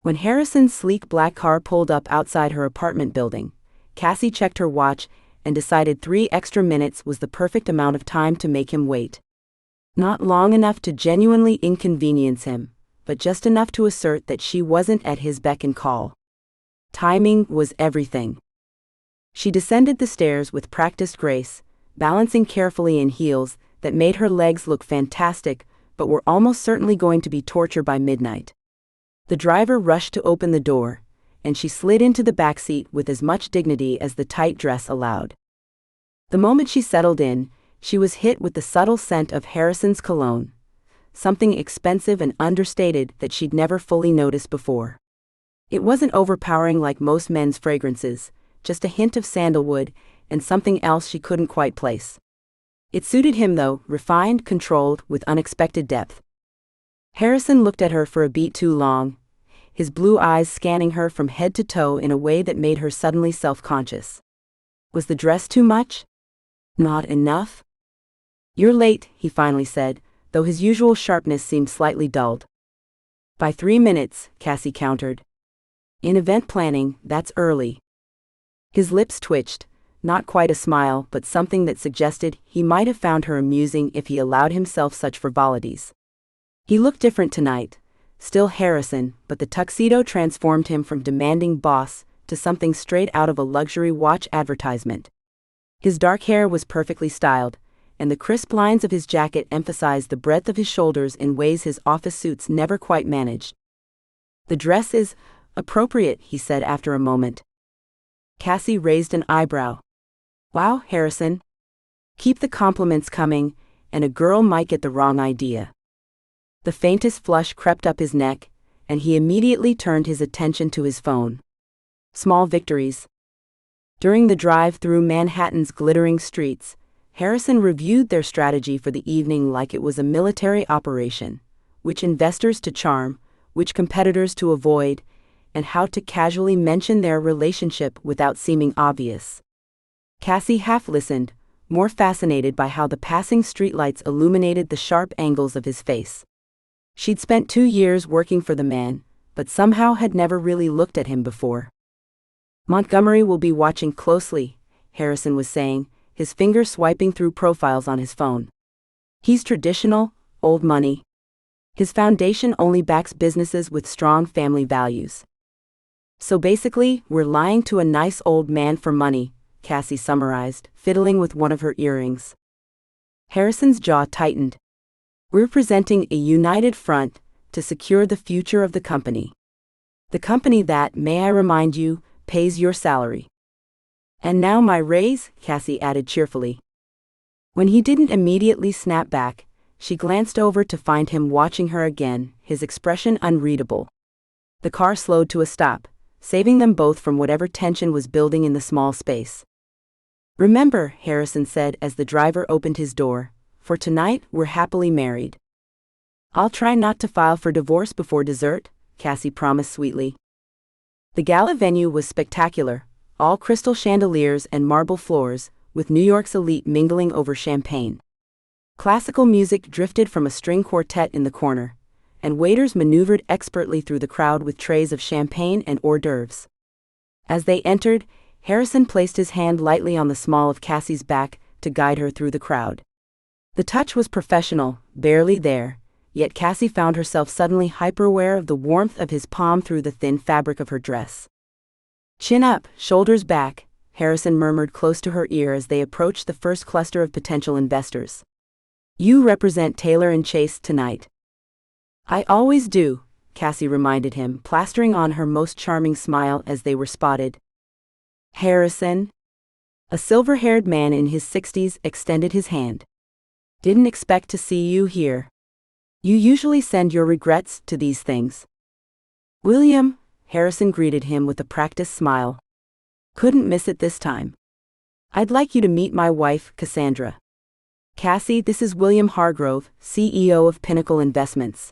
When Harrison's sleek black car pulled up outside her apartment building, Cassie checked her watch and decided 3 extra minutes was the perfect amount of time to make him wait. Not long enough to genuinely inconvenience him, but just enough to assert that she wasn't at his beck and call. Timing was everything. She descended the stairs with practiced grace, balancing carefully in heels that made her legs look fantastic but were almost certainly going to be torture by midnight. The driver rushed to open the door, and she slid into the backseat with as much dignity as the tight dress allowed. The moment she settled in, she was hit with the subtle scent of Harrison's cologne, something expensive and understated that she'd never fully noticed before. It wasn't overpowering like most men's fragrances, just a hint of sandalwood and something else she couldn't quite place. It suited him though, refined, controlled, with unexpected depth. Harrison looked at her for a beat too long, his blue eyes scanning her from head to toe in a way that made her suddenly self-conscious. Was the dress too much? Not enough? "You're late," he finally said, though his usual sharpness seemed slightly dulled. "By 3 minutes, Cassie countered. "In event planning, that's early." His lips twitched, not quite a smile but something that suggested he might have found her amusing if he allowed himself such frivolities. He looked different tonight, still Harrison, but the tuxedo transformed him from demanding boss to something straight out of a luxury watch advertisement. His dark hair was perfectly styled, and the crisp lines of his jacket emphasized the breadth of his shoulders in ways his office suits never quite managed. "The dress is appropriate," he said after a moment. Cassie raised an eyebrow. "Wow, Harrison. Keep the compliments coming, and a girl might get the wrong idea." The faintest flush crept up his neck, and he immediately turned his attention to his phone. Small victories. During the drive through Manhattan's glittering streets, Harrison reviewed their strategy for the evening like it was a military operation, which investors to charm, which competitors to avoid, and how to casually mention their relationship without seeming obvious. Cassie half listened, more fascinated by how the passing streetlights illuminated the sharp angles of his face. She'd spent 2 years working for the man, but somehow had never really looked at him before. "Montgomery will be watching closely," Harrison was saying, his finger swiping through profiles on his phone. "He's traditional, old money. His foundation only backs businesses with strong family values." "So basically, we're lying to a nice old man for money," Cassie summarized, fiddling with one of her earrings. Harrison's jaw tightened. "We're presenting a united front to secure the future of the company. The company that, may I remind you, pays your salary. And now my raise," Cassie added cheerfully. When he didn't immediately snap back, she glanced over to find him watching her again, his expression unreadable. The car slowed to a stop, saving them both from whatever tension was building in the small space. "Remember," Harrison said as the driver opened his door, "for tonight we're happily married." "I'll try not to file for divorce before dessert," Cassie promised sweetly. The gala venue was spectacular, all crystal chandeliers and marble floors, with New York's elite mingling over champagne. Classical music drifted from a string quartet in the corner, and waiters maneuvered expertly through the crowd with trays of champagne and hors d'oeuvres. As they entered, Harrison placed his hand lightly on the small of Cassie's back to guide her through the crowd. The touch was professional, barely there, yet Cassie found herself suddenly hyper-aware of the warmth of his palm through the thin fabric of her dress. "Chin up, shoulders back," Harrison murmured close to her ear as they approached the first cluster of potential investors. "You represent Taylor and Chase tonight." "I always do," Cassie reminded him, plastering on her most charming smile as they were spotted. "Harrison?" A silver-haired man in his 60s extended his hand. "Didn't expect to see you here." You usually send your regrets to these things. William, Harrison greeted him with a practiced smile. Couldn't miss it this time. I'd like you to meet my wife, Cassandra. Cassie, this is William Hargrove, CEO of Pinnacle Investments.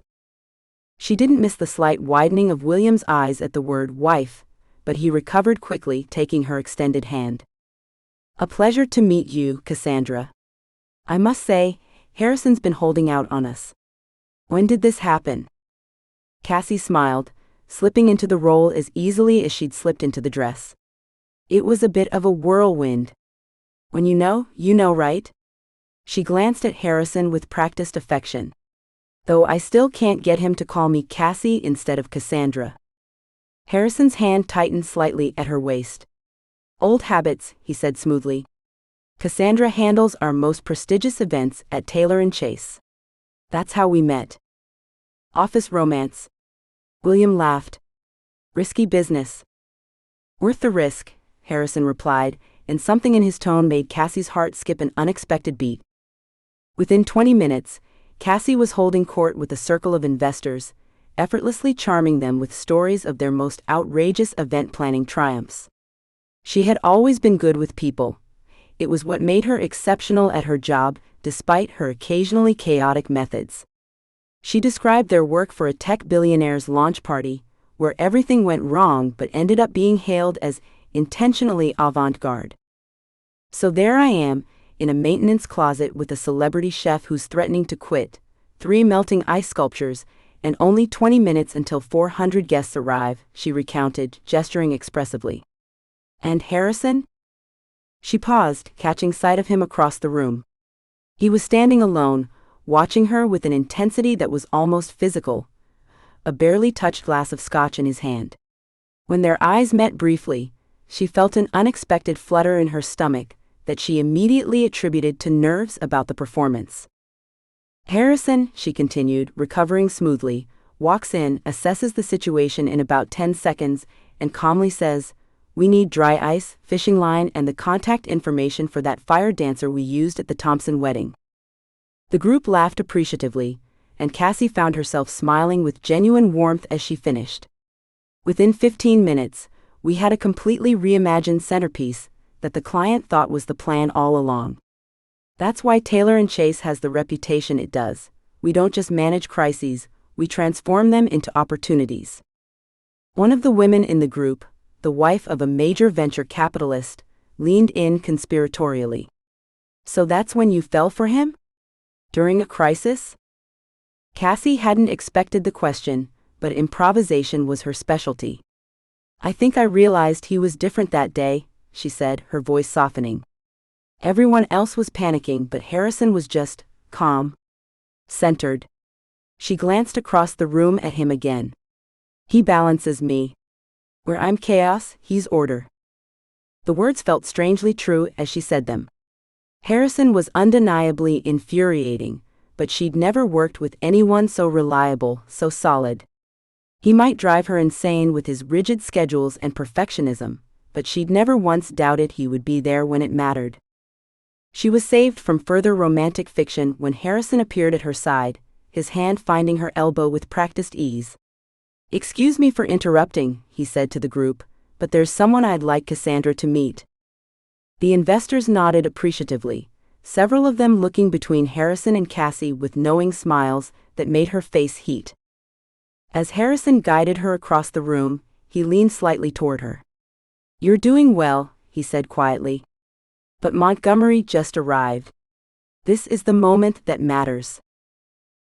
She didn't miss the slight widening of William's eyes at the word wife, but he recovered quickly, taking her extended hand. A pleasure to meet you, Cassandra. I must say, Harrison's been holding out on us. When did this happen? Cassie smiled, slipping into the role as easily as she'd slipped into the dress. It was a bit of a whirlwind. When you know, right? She glanced at Harrison with practiced affection. Though I still can't get him to call me Cassie instead of Cassandra. Harrison's hand tightened slightly at her waist. Old habits, he said smoothly. Cassandra handles our most prestigious events at Taylor & Chase. That's how we met. Office romance. William laughed. Risky business. Worth the risk, Harrison replied, and something in his tone made Cassie's heart skip an unexpected beat. Within 20 minutes, Cassie was holding court with a circle of investors, effortlessly charming them with stories of their most outrageous event planning triumphs. She had always been good with people. It was what made her exceptional at her job, despite her occasionally chaotic methods. She described their work for a tech billionaire's launch party, where everything went wrong but ended up being hailed as intentionally avant-garde. So there I am, in a maintenance closet with a celebrity chef who's threatening to quit, 3 melting ice sculptures, and only 20 minutes until 400 guests arrive, she recounted, gesturing expressively. And Harrison? She paused, catching sight of him across the room. He was standing alone, watching her with an intensity that was almost physical, a barely touched glass of scotch in his hand. When their eyes met briefly, she felt an unexpected flutter in her stomach that she immediately attributed to nerves about the performance. Harrison, she continued, recovering smoothly, walks in, assesses the situation in about 10 seconds, and calmly says, "We need dry ice, fishing line, and the contact information for that fire dancer we used at the Thompson wedding." The group laughed appreciatively, and Cassie found herself smiling with genuine warmth as she finished. Within 15 minutes, we had a completely reimagined centerpiece that the client thought was the plan all along. That's why Taylor & Chase has the reputation it does. We don't just manage crises, we transform them into opportunities. One of the women in the group, the wife of a major venture capitalist, leaned in conspiratorially. So that's when you fell for him? During a crisis? Cassie hadn't expected the question, but improvisation was her specialty. I think I realized he was different that day, she said, her voice softening. Everyone else was panicking, but Harrison was just calm, centered. She glanced across the room at him again. He balances me. Where I'm chaos, he's order. The words felt strangely true as she said them. Harrison was undeniably infuriating, but she'd never worked with anyone so reliable, so solid. He might drive her insane with his rigid schedules and perfectionism, but she'd never once doubted he would be there when it mattered. She was saved from further romantic fiction when Harrison appeared at her side, his hand finding her elbow with practiced ease. "Excuse me for interrupting," he said to the group, "but there's someone I'd like Cassandra to meet." The investors nodded appreciatively, several of them looking between Harrison and Cassie with knowing smiles that made her face heat. As Harrison guided her across the room, he leaned slightly toward her. "You're doing well," he said quietly. "But Montgomery just arrived. This is the moment that matters."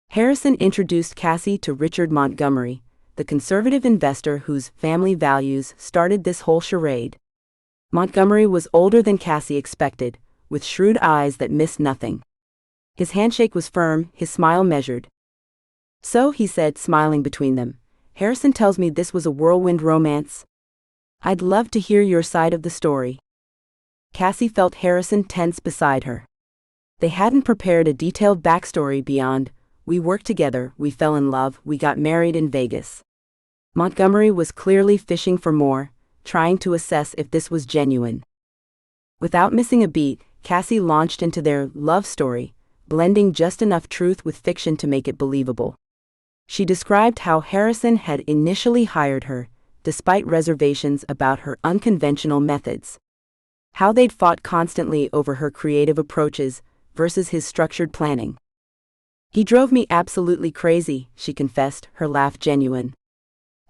Harrison introduced Cassie to Richard Montgomery, the conservative investor whose family values started this whole charade. Montgomery was older than Cassie expected, with shrewd eyes that missed nothing. His handshake was firm, his smile measured. "So," he said, smiling between them, "Harrison tells me this was a whirlwind romance. I'd love to hear your side of the story." Cassie felt Harrison tense beside her. They hadn't prepared a detailed backstory beyond, "We worked together, we fell in love, we got married in Vegas." Montgomery was clearly fishing for more, trying to assess if this was genuine. Without missing a beat, Cassie launched into their love story, blending just enough truth with fiction to make it believable. She described how Harrison had initially hired her, despite reservations about her unconventional methods. How they'd fought constantly over her creative approaches versus his structured planning. "He drove me absolutely crazy," she confessed, her laugh genuine.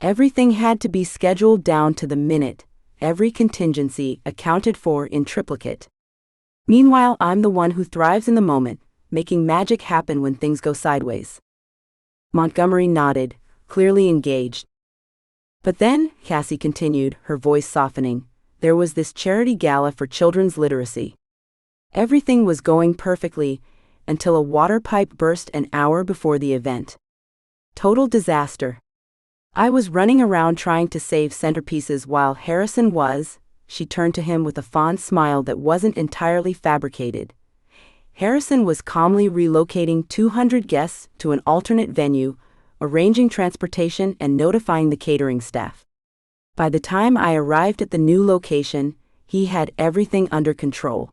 "Everything had to be scheduled down to the minute, every contingency accounted for in triplicate. Meanwhile, I'm the one who thrives in the moment, making magic happen when things go sideways." Montgomery nodded, clearly engaged. "But then," Cassie continued, her voice softening, "there was this charity gala for children's literacy. Everything was going perfectly, until a water pipe burst an hour before the event. Total disaster. I was running around trying to save centerpieces while Harrison was," she turned to him with a fond smile that wasn't entirely fabricated. "Harrison was calmly relocating 200 guests to an alternate venue, arranging transportation and notifying the catering staff. By the time I arrived at the new location, he had everything under control."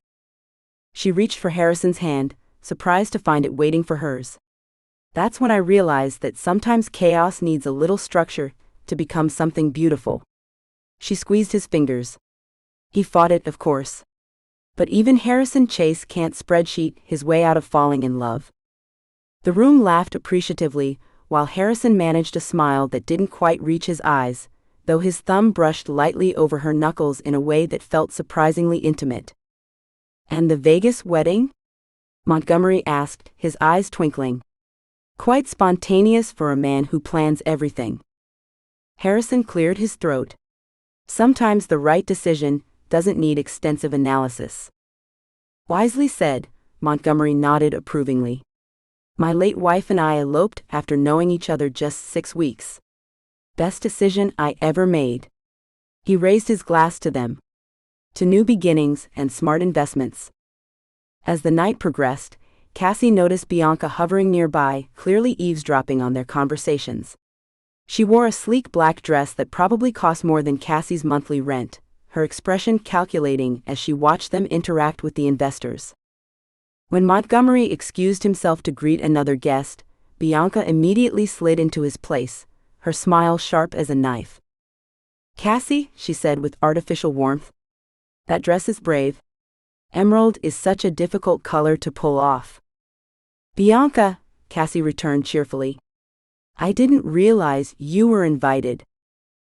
She reached for Harrison's hand, surprised to find it waiting for hers. "That's when I realized that sometimes chaos needs a little structure to become something beautiful." She squeezed his fingers. "He fought it, of course. But even Harrison Chase can't spreadsheet his way out of falling in love." The room laughed appreciatively, while Harrison managed a smile that didn't quite reach his eyes, though his thumb brushed lightly over her knuckles in a way that felt surprisingly intimate. "And the Vegas wedding?" Montgomery asked, his eyes twinkling. "Quite spontaneous for a man who plans everything." Harrison cleared his throat. "Sometimes the right decision doesn't need extensive analysis." "Wisely said," Montgomery nodded approvingly. "My late wife and I eloped after knowing each other just 6 weeks. Best decision I ever made." He raised his glass to them. "To new beginnings and smart investments." As the night progressed, Cassie noticed Bianca hovering nearby, clearly eavesdropping on their conversations. She wore a sleek black dress that probably cost more than Cassie's monthly rent, her expression calculating as she watched them interact with the investors. When Montgomery excused himself to greet another guest, Bianca immediately slid into his place, her smile sharp as a knife. "Cassie," she said with artificial warmth, "that dress is brave. Emerald is such a difficult color to pull off." "Bianca," Cassie returned cheerfully, "I didn't realize you were invited.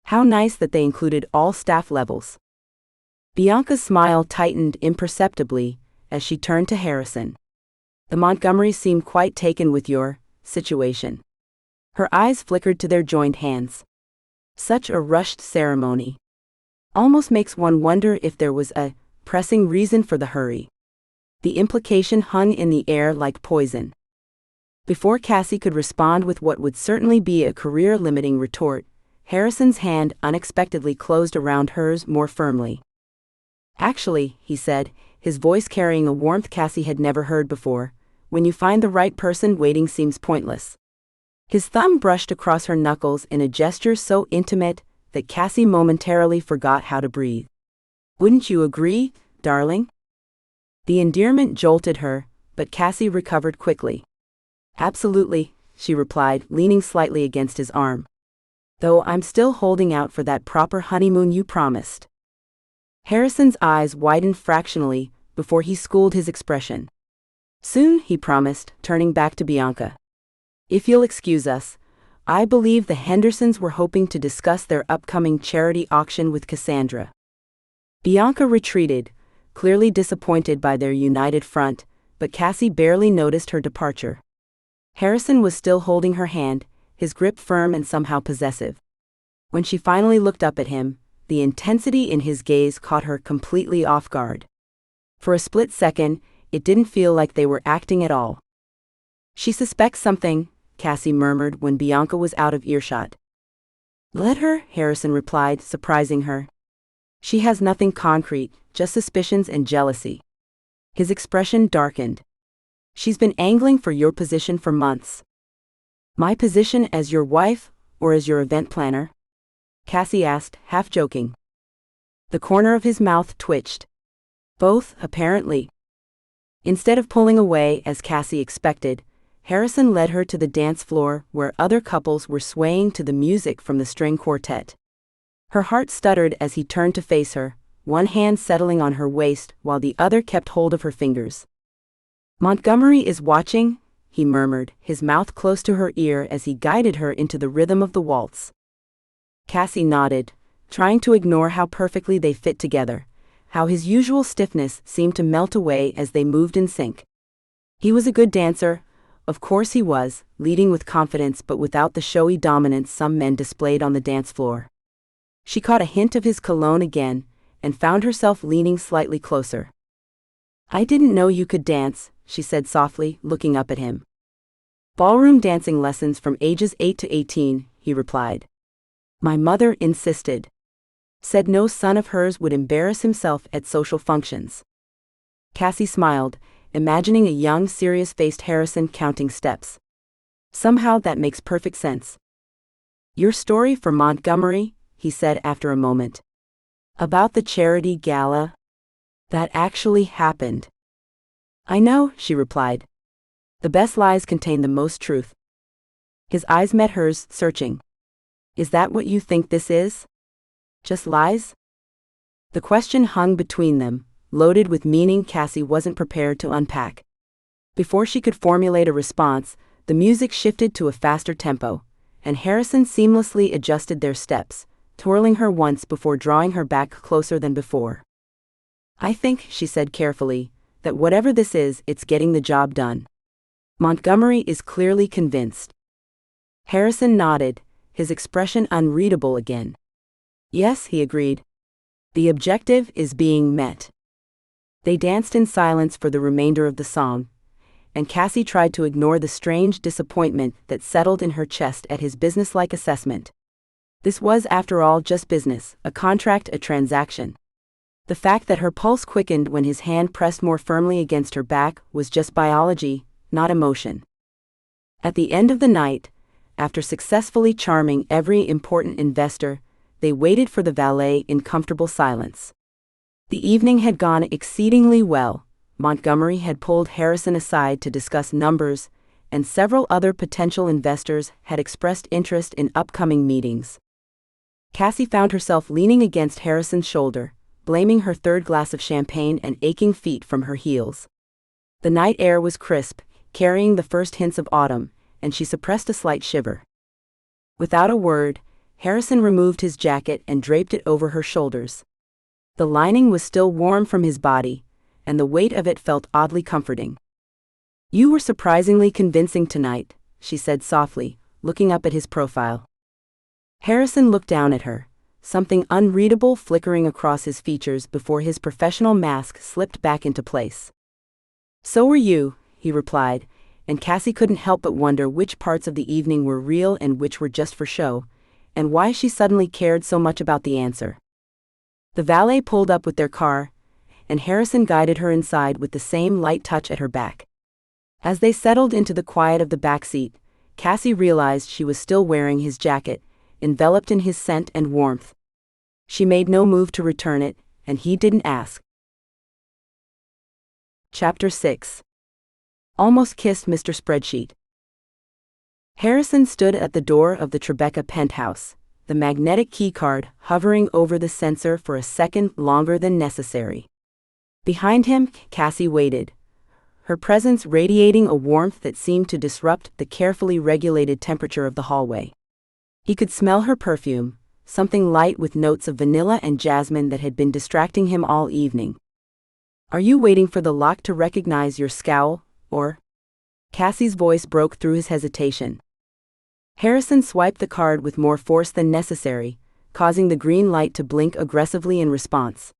How nice that they included all staff levels." Bianca's smile tightened imperceptibly as she turned to Harrison. "The Montgomerys seem quite taken with your situation." Her eyes flickered to their joined hands. "Such a rushed ceremony. Almost makes one wonder if there was a pressing reason for the hurry." The implication hung in the air like poison. Before Cassie could respond with what would certainly be a career-limiting retort, Harrison's hand unexpectedly closed around hers more firmly. "Actually," he said, his voice carrying a warmth Cassie had never heard before, "when you find the right person, waiting seems pointless." His thumb brushed across her knuckles in a gesture so intimate that Cassie momentarily forgot how to breathe. "Wouldn't you agree, darling?" The endearment jolted her, but Cassie recovered quickly. "Absolutely," she replied, leaning slightly against his arm. "Though I'm still holding out for that proper honeymoon you promised." Harrison's eyes widened fractionally before he schooled his expression. "Soon," he promised, turning back to Bianca. "If you'll excuse us, I believe the Hendersons were hoping to discuss their upcoming charity auction with Cassandra." Bianca retreated, clearly disappointed by their united front, but Cassie barely noticed her departure. Harrison was still holding her hand, his grip firm and somehow possessive. When she finally looked up at him, the intensity in his gaze caught her completely off guard. For a split second, it didn't feel like they were acting at all. "She suspects something," Cassie murmured when Bianca was out of earshot. "Let her," Harrison replied, surprising her. "She has nothing concrete, just suspicions and jealousy." His expression darkened. "She's been angling for your position for months." "My position as your wife, or as your event planner?" Cassie asked, half joking. The corner of his mouth twitched. "Both, apparently." Instead of pulling away as Cassie expected, Harrison led her to the dance floor where other couples were swaying to the music from the string quartet. Her heart stuttered as he turned to face her, one hand settling on her waist while the other kept hold of her fingers. "Montgomery is watching," he murmured, his mouth close to her ear as he guided her into the rhythm of the waltz. Cassie nodded, trying to ignore how perfectly they fit together, how his usual stiffness seemed to melt away as they moved in sync. He was a good dancer, of course he was, leading with confidence but without the showy dominance some men displayed on the dance floor. She caught a hint of his cologne again, and found herself leaning slightly closer. "I didn't know you could dance," she said softly, looking up at him. "Ballroom dancing lessons from ages 8 to 18, he replied. "My mother insisted. Said no son of hers would embarrass himself at social functions." Cassie smiled, imagining a young, serious-faced Harrison counting steps. "Somehow that makes perfect sense." "Your story for Montgomery," he said after a moment. "About the charity gala? That actually happened." "I know," she replied. "The best lies contain the most truth." His eyes met hers, searching. "Is that what you think this is? Just lies?" The question hung between them, loaded with meaning Cassie wasn't prepared to unpack. Before she could formulate a response, the music shifted to a faster tempo, and Harrison seamlessly adjusted their steps, twirling her once before drawing her back closer than before. "I think," she said carefully, "that whatever this is, it's getting the job done." Montgomery is clearly convinced. Harrison nodded, his expression unreadable again. "Yes," he agreed. "The objective is being met." They danced in silence for the remainder of the song, and Cassie tried to ignore the strange disappointment that settled in her chest at his businesslike assessment. This was, after all, just business, a contract, a transaction. The fact that her pulse quickened when his hand pressed more firmly against her back was just biology, not emotion. At the end of the night, after successfully charming every important investor, they waited for the valet in comfortable silence. The evening had gone exceedingly well. Montgomery had pulled Harrison aside to discuss numbers, and several other potential investors had expressed interest in upcoming meetings. Cassie found herself leaning against Harrison's shoulder, blaming her third glass of champagne and aching feet from her heels. The night air was crisp, carrying the first hints of autumn, and she suppressed a slight shiver. Without a word, Harrison removed his jacket and draped it over her shoulders. The lining was still warm from his body, and the weight of it felt oddly comforting. "You were surprisingly convincing tonight," she said softly, looking up at his profile. Harrison looked down at her, something unreadable flickering across his features before his professional mask slipped back into place. "So were you," he replied, and Cassie couldn't help but wonder which parts of the evening were real and which were just for show, and why she suddenly cared so much about the answer. The valet pulled up with their car, and Harrison guided her inside with the same light touch at her back. As they settled into the quiet of the back seat, Cassie realized she was still wearing his jacket, enveloped in his scent and warmth. She made no move to return it, and he didn't ask. Chapter 6. Almost kissed Mr. Spreadsheet. Harrison stood at the door of the Tribeca penthouse, the magnetic keycard hovering over the sensor for a second longer than necessary. Behind him, Cassie waited, her presence radiating a warmth that seemed to disrupt the carefully regulated temperature of the hallway. He could smell her perfume, something light with notes of vanilla and jasmine that had been distracting him all evening. "Are you waiting for the lock to recognize your scowl, or?" Cassie's voice broke through his hesitation. Harrison swiped the card with more force than necessary, causing the green light to blink aggressively in response.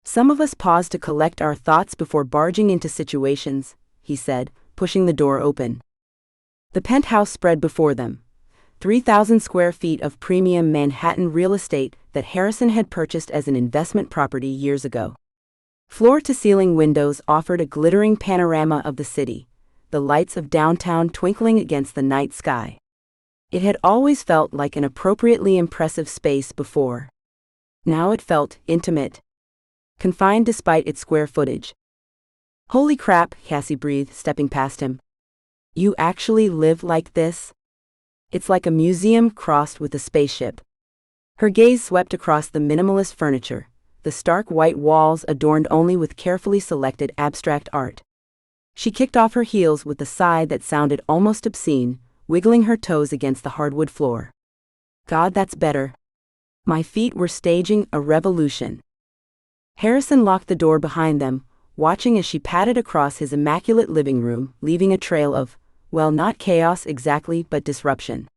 "Some of us pause to collect our thoughts before barging into situations," he said, pushing the door open. The penthouse spread before them. 3,000 square feet of premium Manhattan real estate that Harrison had purchased as an investment property years ago. Floor-to-ceiling windows offered a glittering panorama of the city, the lights of downtown twinkling against the night sky. It had always felt like an appropriately impressive space before. Now it felt intimate, confined despite its square footage. Holy crap, Cassie breathed, stepping past him. You actually live like this? It's like a museum crossed with a spaceship. Her gaze swept across the minimalist furniture, the stark white walls adorned only with carefully selected abstract art. She kicked off her heels with a sigh that sounded almost obscene, wiggling her toes against the hardwood floor. God, that's better. My feet were staging a revolution. Harrison locked the door behind them, watching as she padded across his immaculate living room, leaving a trail of, well, not chaos exactly, but disruption.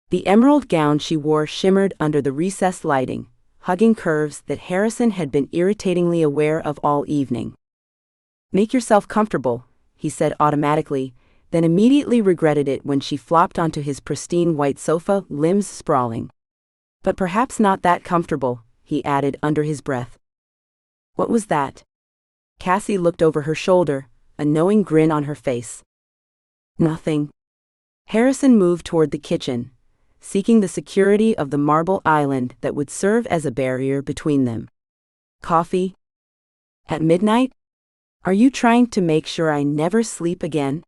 The emerald gown she wore shimmered under the recessed lighting, hugging curves that Harrison had been irritatingly aware of all evening. Make yourself comfortable, he said automatically, then immediately regretted it when she flopped onto his pristine white sofa, limbs sprawling. But perhaps not that comfortable, he added under his breath. What was that? Cassie looked over her shoulder, a knowing grin on her face. Nothing. Harrison moved toward the kitchen, seeking the security of the marble island that would serve as a barrier between them. Coffee? At midnight? Are you trying to make sure I never sleep again?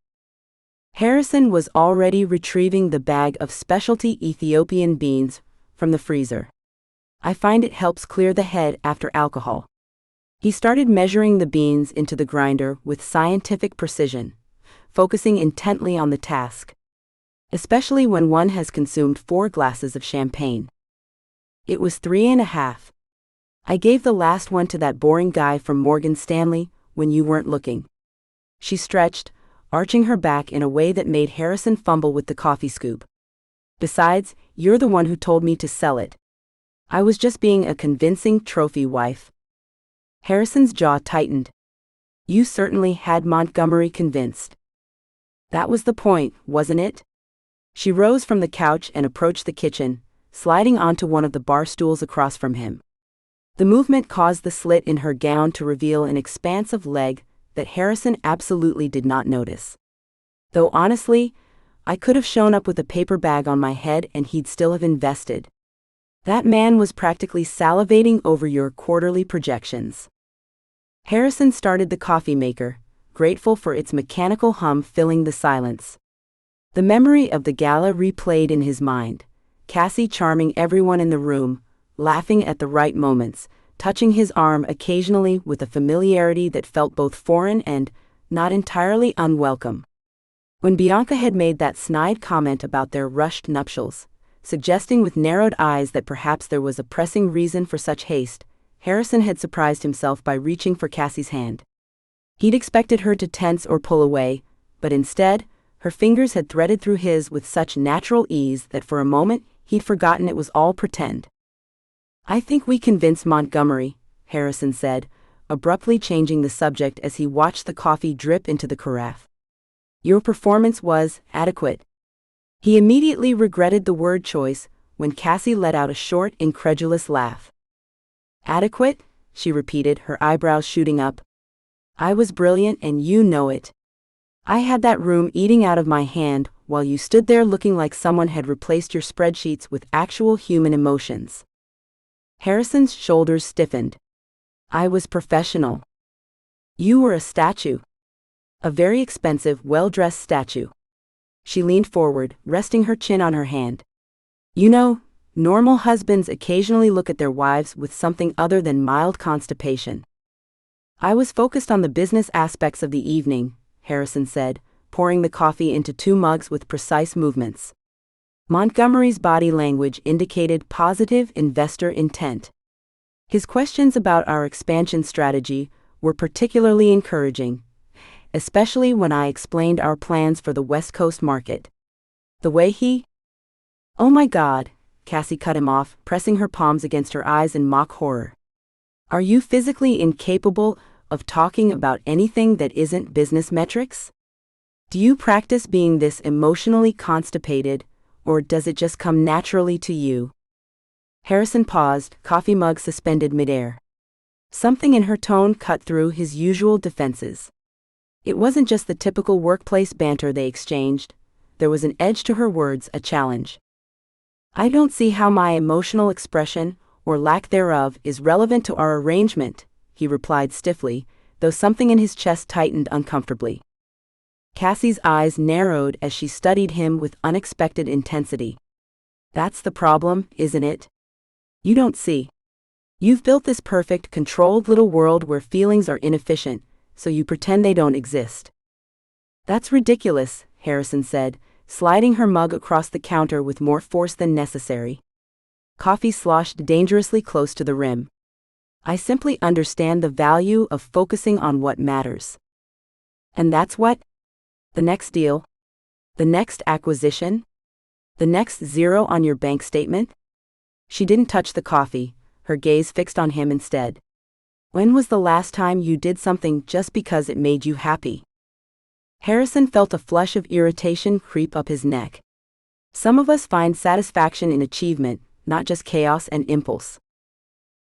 Harrison was already retrieving the bag of specialty Ethiopian beans from the freezer. I find it helps clear the head after alcohol. He started measuring the beans into the grinder with scientific precision, focusing intently on the task, especially when one has consumed 4 glasses of champagne. It was 3.5. I gave the last one to that boring guy from Morgan Stanley when you weren't looking. She stretched, arching her back in a way that made Harrison fumble with the coffee scoop. Besides, you're the one who told me to sell it. I was just being a convincing trophy wife. Harrison's jaw tightened. You certainly had Montgomery convinced. That was the point, wasn't it? She rose from the couch and approached the kitchen, sliding onto one of the bar stools across from him. The movement caused the slit in her gown to reveal an expanse of leg that Harrison absolutely did not notice. Though honestly, I could have shown up with a paper bag on my head and he'd still have invested. That man was practically salivating over your quarterly projections. Harrison started the coffee maker, grateful for its mechanical hum filling the silence. The memory of the gala replayed in his mind, Cassie charming everyone in the room, laughing at the right moments, touching his arm occasionally with a familiarity that felt both foreign and not entirely unwelcome. When Bianca had made that snide comment about their rushed nuptials, suggesting with narrowed eyes that perhaps there was a pressing reason for such haste, Harrison had surprised himself by reaching for Cassie's hand. He'd expected her to tense or pull away, but instead, her fingers had threaded through his with such natural ease that for a moment he'd forgotten it was all pretend. I think we convinced Montgomery, Harrison said, abruptly changing the subject as he watched the coffee drip into the carafe. Your performance was adequate. He immediately regretted the word choice when Cassie let out a short, incredulous laugh. Adequate? She repeated, her eyebrows shooting up. I was brilliant and you know it. I had that room eating out of my hand while you stood there looking like someone had replaced your spreadsheets with actual human emotions. Harrison's shoulders stiffened. I was professional. You were a statue. A very expensive, well-dressed statue. She leaned forward, resting her chin on her hand. You know, normal husbands occasionally look at their wives with something other than mild constipation. I was focused on the business aspects of the evening, Harrison said, pouring the coffee into 2 mugs with precise movements. Montgomery's body language indicated positive investor intent. His questions about our expansion strategy were particularly encouraging, especially when I explained our plans for the West Coast market. The way he... Oh my God, Cassie cut him off, pressing her palms against her eyes in mock horror. Are you physically incapable of talking about anything that isn't business metrics? Do you practice being this emotionally constipated, or does it just come naturally to you? Harrison paused, coffee mug suspended midair. Something in her tone cut through his usual defenses. It wasn't just the typical workplace banter they exchanged. There was an edge to her words, a challenge. I don't see how my emotional expression, or lack thereof, is relevant to our arrangement, he replied stiffly, though something in his chest tightened uncomfortably. Cassie's eyes narrowed as she studied him with unexpected intensity. That's the problem, isn't it? You don't see. You've built this perfect, controlled little world where feelings are inefficient, so you pretend they don't exist. That's ridiculous, Harrison said, sliding her mug across the counter with more force than necessary. Coffee sloshed dangerously close to the rim. I simply understand the value of focusing on what matters. And that's what? The next deal? The next acquisition? The next zero on your bank statement? She didn't touch the coffee, her gaze fixed on him instead. When was the last time you did something just because it made you happy? Harrison felt a flush of irritation creep up his neck. Some of us find satisfaction in achievement, not just chaos and impulse.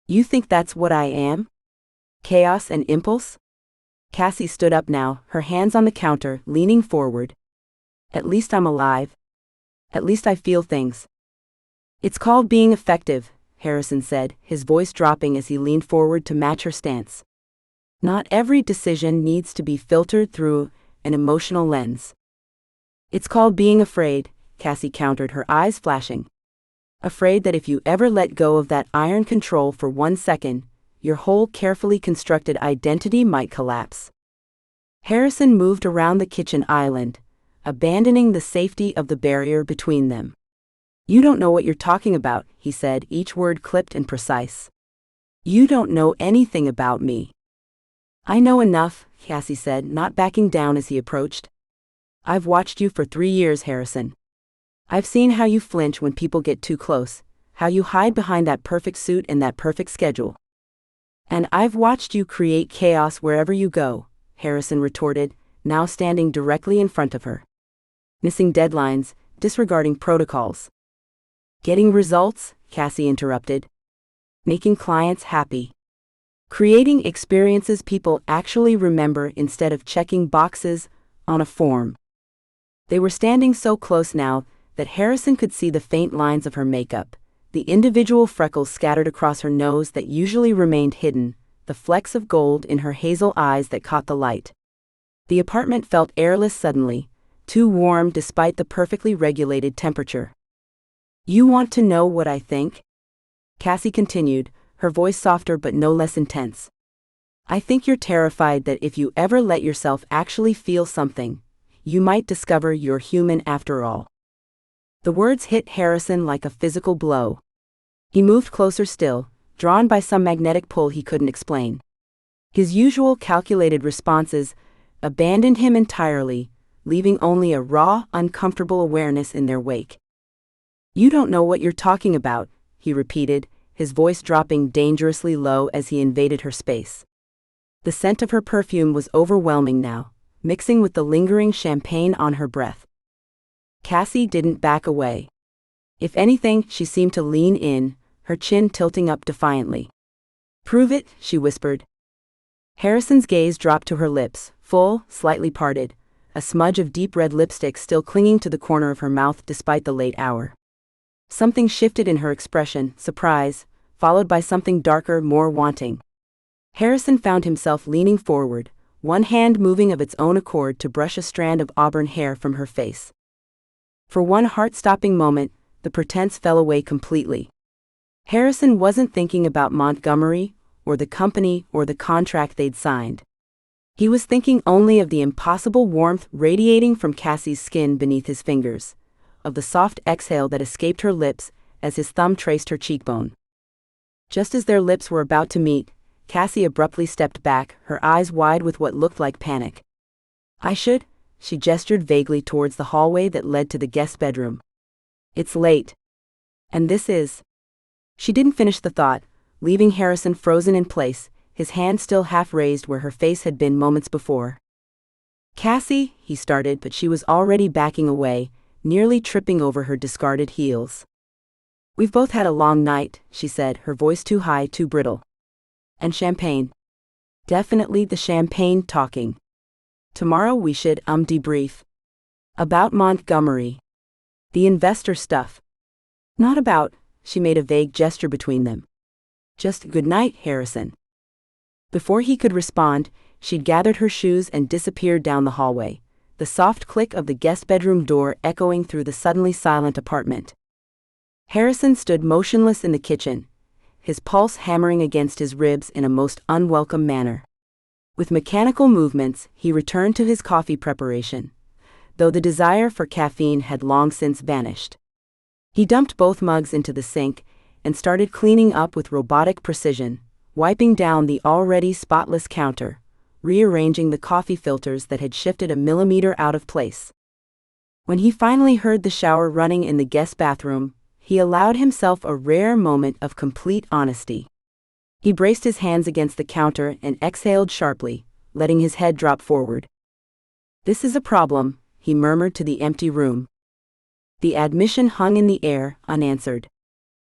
You think that's what I am? Chaos and impulse? Cassie stood up now, her hands on the counter, leaning forward. At least I'm alive. At least I feel things. It's called being effective, Harrison said, his voice dropping as he leaned forward to match her stance. Not every decision needs to be filtered through an emotional lens. It's called being afraid, Cassie countered, her eyes flashing. Afraid that if you ever let go of that iron control for 1 second, your whole carefully constructed identity might collapse. Harrison moved around the kitchen island, abandoning the safety of the barrier between them. You don't know what you're talking about, he said, each word clipped and precise. You don't know anything about me. I know enough, Cassie said, not backing down as he approached. I've watched you for 3 years, Harrison. I've seen how you flinch when people get too close, how you hide behind that perfect suit and that perfect schedule. And I've watched you create chaos wherever you go, Harrison retorted, now standing directly in front of her. Missing deadlines, disregarding protocols. Getting results, Cassie interrupted. Making clients happy. Creating experiences people actually remember instead of checking boxes on a form. They were standing so close now that Harrison could see the faint lines of her makeup, the individual freckles scattered across her nose that usually remained hidden, the flecks of gold in her hazel eyes that caught the light. The apartment felt airless suddenly, too warm despite the perfectly regulated temperature. You want to know what I think? Cassie continued, her voice softer but no less intense. I think you're terrified that if you ever let yourself actually feel something, you might discover you're human after all. The words hit Harrison like a physical blow. He moved closer still, drawn by some magnetic pull he couldn't explain. His usual calculated responses abandoned him entirely, leaving only a raw, uncomfortable awareness in their wake. You don't know what you're talking about, he repeated, his voice dropping dangerously low as he invaded her space. The scent of her perfume was overwhelming now, mixing with the lingering champagne on her breath. Cassie didn't back away. If anything, she seemed to lean in, her chin tilting up defiantly. Prove it, she whispered. Harrison's gaze dropped to her lips, full, slightly parted, a smudge of deep red lipstick still clinging to the corner of her mouth despite the late hour. Something shifted in her expression, surprise, followed by something darker, more wanting. Harrison found himself leaning forward, one hand moving of its own accord to brush a strand of auburn hair from her face. For one heart-stopping moment, the pretense fell away completely. Harrison wasn't thinking about Montgomery, or the company, or the contract they'd signed. He was thinking only of the impossible warmth radiating from Cassie's skin beneath his fingers, of the soft exhale that escaped her lips as his thumb traced her cheekbone. Just as their lips were about to meet, Cassie abruptly stepped back, her eyes wide with what looked like panic. She gestured vaguely towards the hallway that led to the guest bedroom. It's late. And this is. She didn't finish the thought, leaving Harrison frozen in place, his hand still half raised where her face had been moments before. Cassie, he started, but she was already backing away, nearly tripping over her discarded heels. We've both had a long night, she said, her voice too high, too brittle. And champagne. Definitely the champagne talking. Tomorrow we should, debrief. About Montgomery. The investor stuff. Not about, she made a vague gesture between them. Just good night, Harrison. Before he could respond, she'd gathered her shoes and disappeared down the hallway, the soft click of the guest bedroom door echoing through the suddenly silent apartment. Harrison stood motionless in the kitchen, his pulse hammering against his ribs in a most unwelcome manner. With mechanical movements, he returned to his coffee preparation, though the desire for caffeine had long since vanished. He dumped both mugs into the sink and started cleaning up with robotic precision, wiping down the already spotless counter, rearranging the coffee filters that had shifted a millimeter out of place. When he finally heard the shower running in the guest bathroom, he allowed himself a rare moment of complete honesty. He braced his hands against the counter and exhaled sharply, letting his head drop forward. "This is a problem," he murmured to the empty room. The admission hung in the air, unanswered.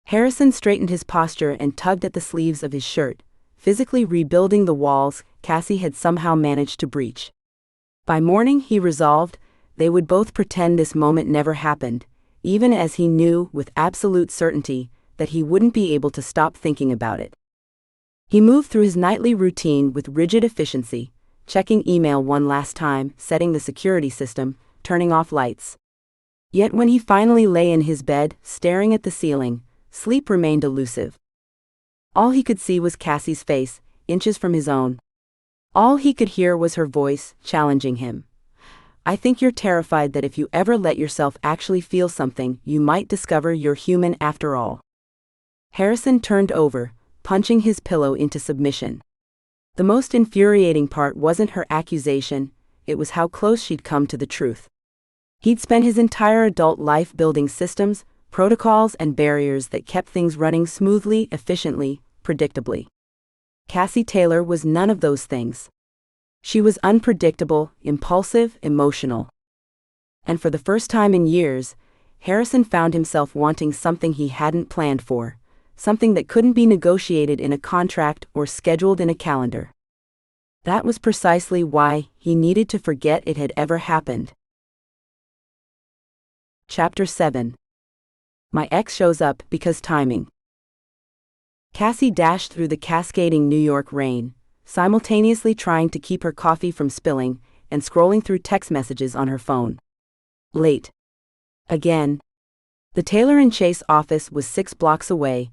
Harrison straightened his posture and tugged at the sleeves of his shirt, physically rebuilding the walls Cassie had somehow managed to breach. By morning, he resolved, they would both pretend this moment never happened, even as he knew with absolute certainty that he wouldn't be able to stop thinking about it. He moved through his nightly routine with rigid efficiency, checking email one last time, setting the security system, turning off lights. Yet when he finally lay in his bed, staring at the ceiling, sleep remained elusive. All he could see was Cassie's face, inches from his own. All he could hear was her voice, challenging him. "I think you're terrified that if you ever let yourself actually feel something, you might discover you're human after all." Harrison turned over, punching his pillow into submission. The most infuriating part wasn't her accusation, it was how close she'd come to the truth. He'd spent his entire adult life building systems, protocols, and barriers that kept things running smoothly, efficiently, predictably. Cassie Taylor was none of those things. She was unpredictable, impulsive, emotional. And for the first time in years, Harrison found himself wanting something he hadn't planned for, something that couldn't be negotiated in a contract or scheduled in a calendar. That was precisely why he needed to forget it had ever happened. Chapter 7. My ex shows up because timing. Cassie dashed through the cascading New York rain, simultaneously trying to keep her coffee from spilling and scrolling through text messages on her phone. Late. Again. The Taylor & Chase office was 6 blocks away,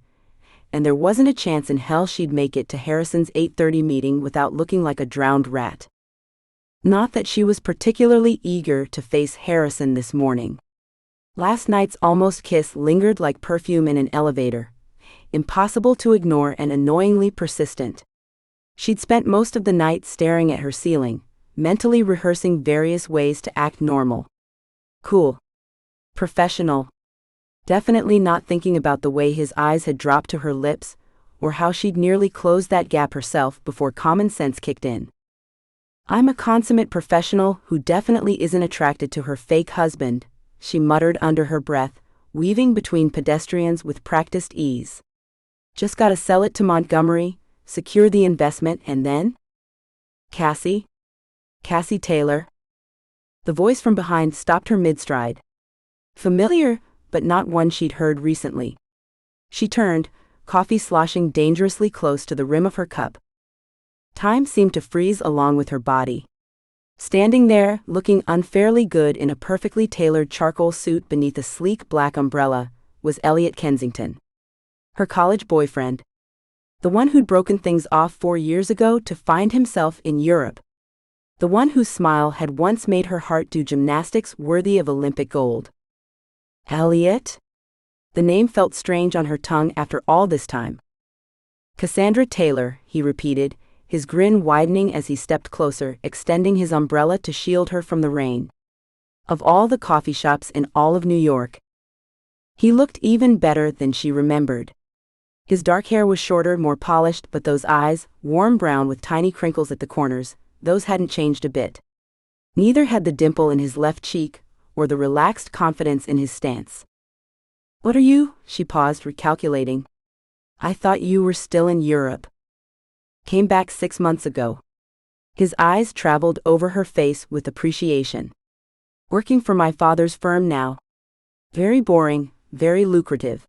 and there wasn't a chance in hell she'd make it to Harrison's 8:30 meeting without looking like a drowned rat. Not that she was particularly eager to face Harrison this morning. Last night's almost kiss lingered like perfume in an elevator, impossible to ignore and annoyingly persistent. She'd spent most of the night staring at her ceiling, mentally rehearsing various ways to act normal. Cool. Professional. Definitely not thinking about the way his eyes had dropped to her lips, or how she'd nearly closed that gap herself before common sense kicked in. "I'm a consummate professional who definitely isn't attracted to her fake husband," she muttered under her breath, weaving between pedestrians with practiced ease. "Just gotta sell it to Montgomery, secure the investment, and then?" "Cassie? Cassie Taylor?" The voice from behind stopped her mid-stride. Familiar, but not one she'd heard recently. She turned, coffee sloshing dangerously close to the rim of her cup. Time seemed to freeze along with her body. Standing there, looking unfairly good in a perfectly tailored charcoal suit beneath a sleek black umbrella, was Elliot Kensington. Her college boyfriend. The one who'd broken things off 4 years ago to find himself in Europe. The one whose smile had once made her heart do gymnastics worthy of Olympic gold. Elliot? The name felt strange on her tongue after all this time. "Cassandra Taylor," he repeated, his grin widening as he stepped closer, extending his umbrella to shield her from the rain. Of all the coffee shops in all of New York. He looked even better than she remembered. His dark hair was shorter, more polished, but those eyes, warm brown with tiny crinkles at the corners, those hadn't changed a bit. Neither had the dimple in his left cheek, or the relaxed confidence in his stance. "What are you?" She paused, recalculating. "I thought you were still in Europe." "Came back 6 months ago." His eyes traveled over her face with appreciation. "Working for my father's firm now. Very boring, very lucrative."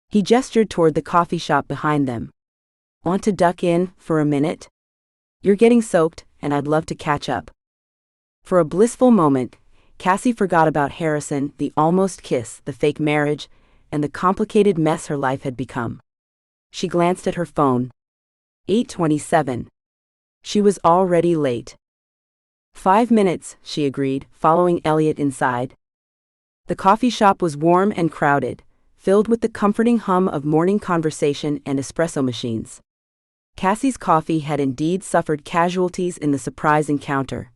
He gestured toward the coffee shop behind them. "Want to duck in for a minute? You're getting soaked, and I'd love to catch up." For a blissful moment, Cassie forgot about Harrison, the almost kiss, the fake marriage, and the complicated mess her life had become. She glanced at her phone. 8:27. She was already late. 5 minutes, she agreed, following Elliot inside. The coffee shop was warm and crowded, filled with the comforting hum of morning conversation and espresso machines. Cassie's coffee had indeed suffered casualties in the surprise encounter.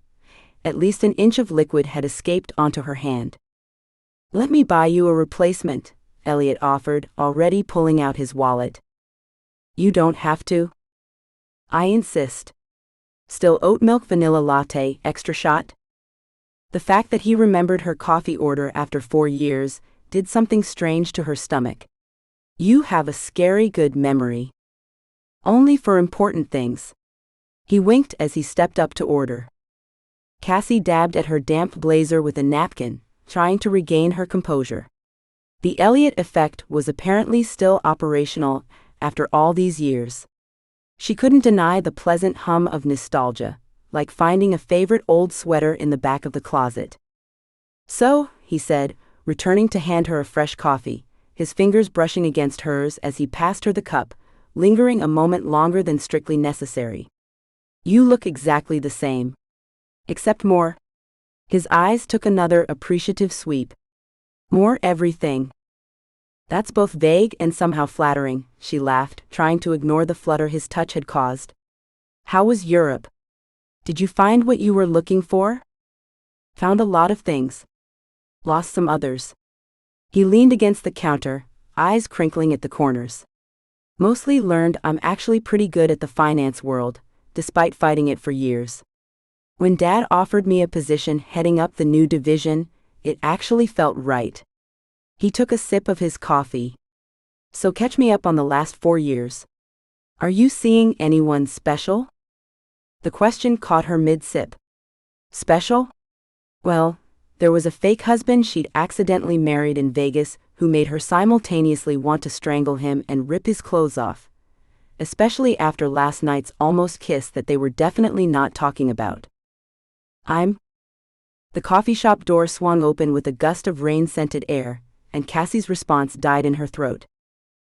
At least an inch of liquid had escaped onto her hand. "Let me buy you a replacement," Elliot offered, already pulling out his wallet. "You don't have to." "I insist." "Still oat milk vanilla latte, extra shot?" The fact that he remembered her coffee order after 4 years did something strange to her stomach. "You have a scary good memory." "Only for important things." He winked as he stepped up to order. Cassie dabbed at her damp blazer with a napkin, trying to regain her composure. The Elliot effect was apparently still operational after all these years. She couldn't deny the pleasant hum of nostalgia, like finding a favorite old sweater in the back of the closet. "So," he said, returning to hand her a fresh coffee, his fingers brushing against hers as he passed her the cup, lingering a moment longer than strictly necessary. "You look exactly the same. Except more." His eyes took another appreciative sweep. "More everything." "That's both vague and somehow flattering," she laughed, trying to ignore the flutter his touch had caused. "How was Europe? Did you find what you were looking for?" "Found a lot of things. Lost some others." He leaned against the counter, eyes crinkling at the corners. "Mostly learned I'm actually pretty good at the finance world, despite fighting it for years. When Dad offered me a position heading up the new division, it actually felt right." He took a sip of his coffee. "So catch me up on the last 4 years. Are you seeing anyone special?" The question caught her mid-sip. "Special?" "Well, there was a fake husband she'd accidentally married in Vegas who made her simultaneously want to strangle him and rip his clothes off. Especially after last night's almost kiss that they were definitely not talking about." The coffee shop door swung open with a gust of rain-scented air, and Cassie's response died in her throat.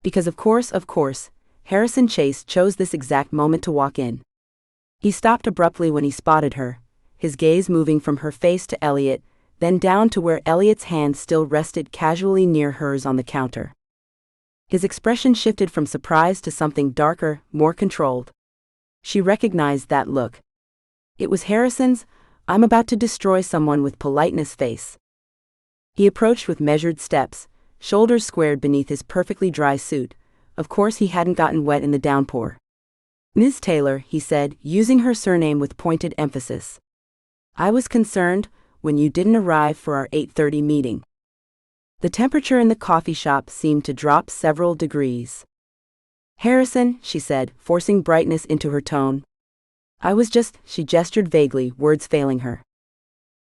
Because of course, Harrison Chase chose this exact moment to walk in. He stopped abruptly when he spotted her, his gaze moving from her face to Elliot, then down to where Elliot's hand still rested casually near hers on the counter. His expression shifted from surprise to something darker, more controlled. She recognized that look. It was Harrison's "I'm about to destroy someone with politeness" face. He approached with measured steps, shoulders squared beneath his perfectly dry suit. Of course he hadn't gotten wet in the downpour. "Ms. Taylor," he said, using her surname with pointed emphasis. "I was concerned when you didn't arrive for our 8:30 meeting." The temperature in the coffee shop seemed to drop several degrees. "Harrison," she said, forcing brightness into her tone. She gestured vaguely, words failing her.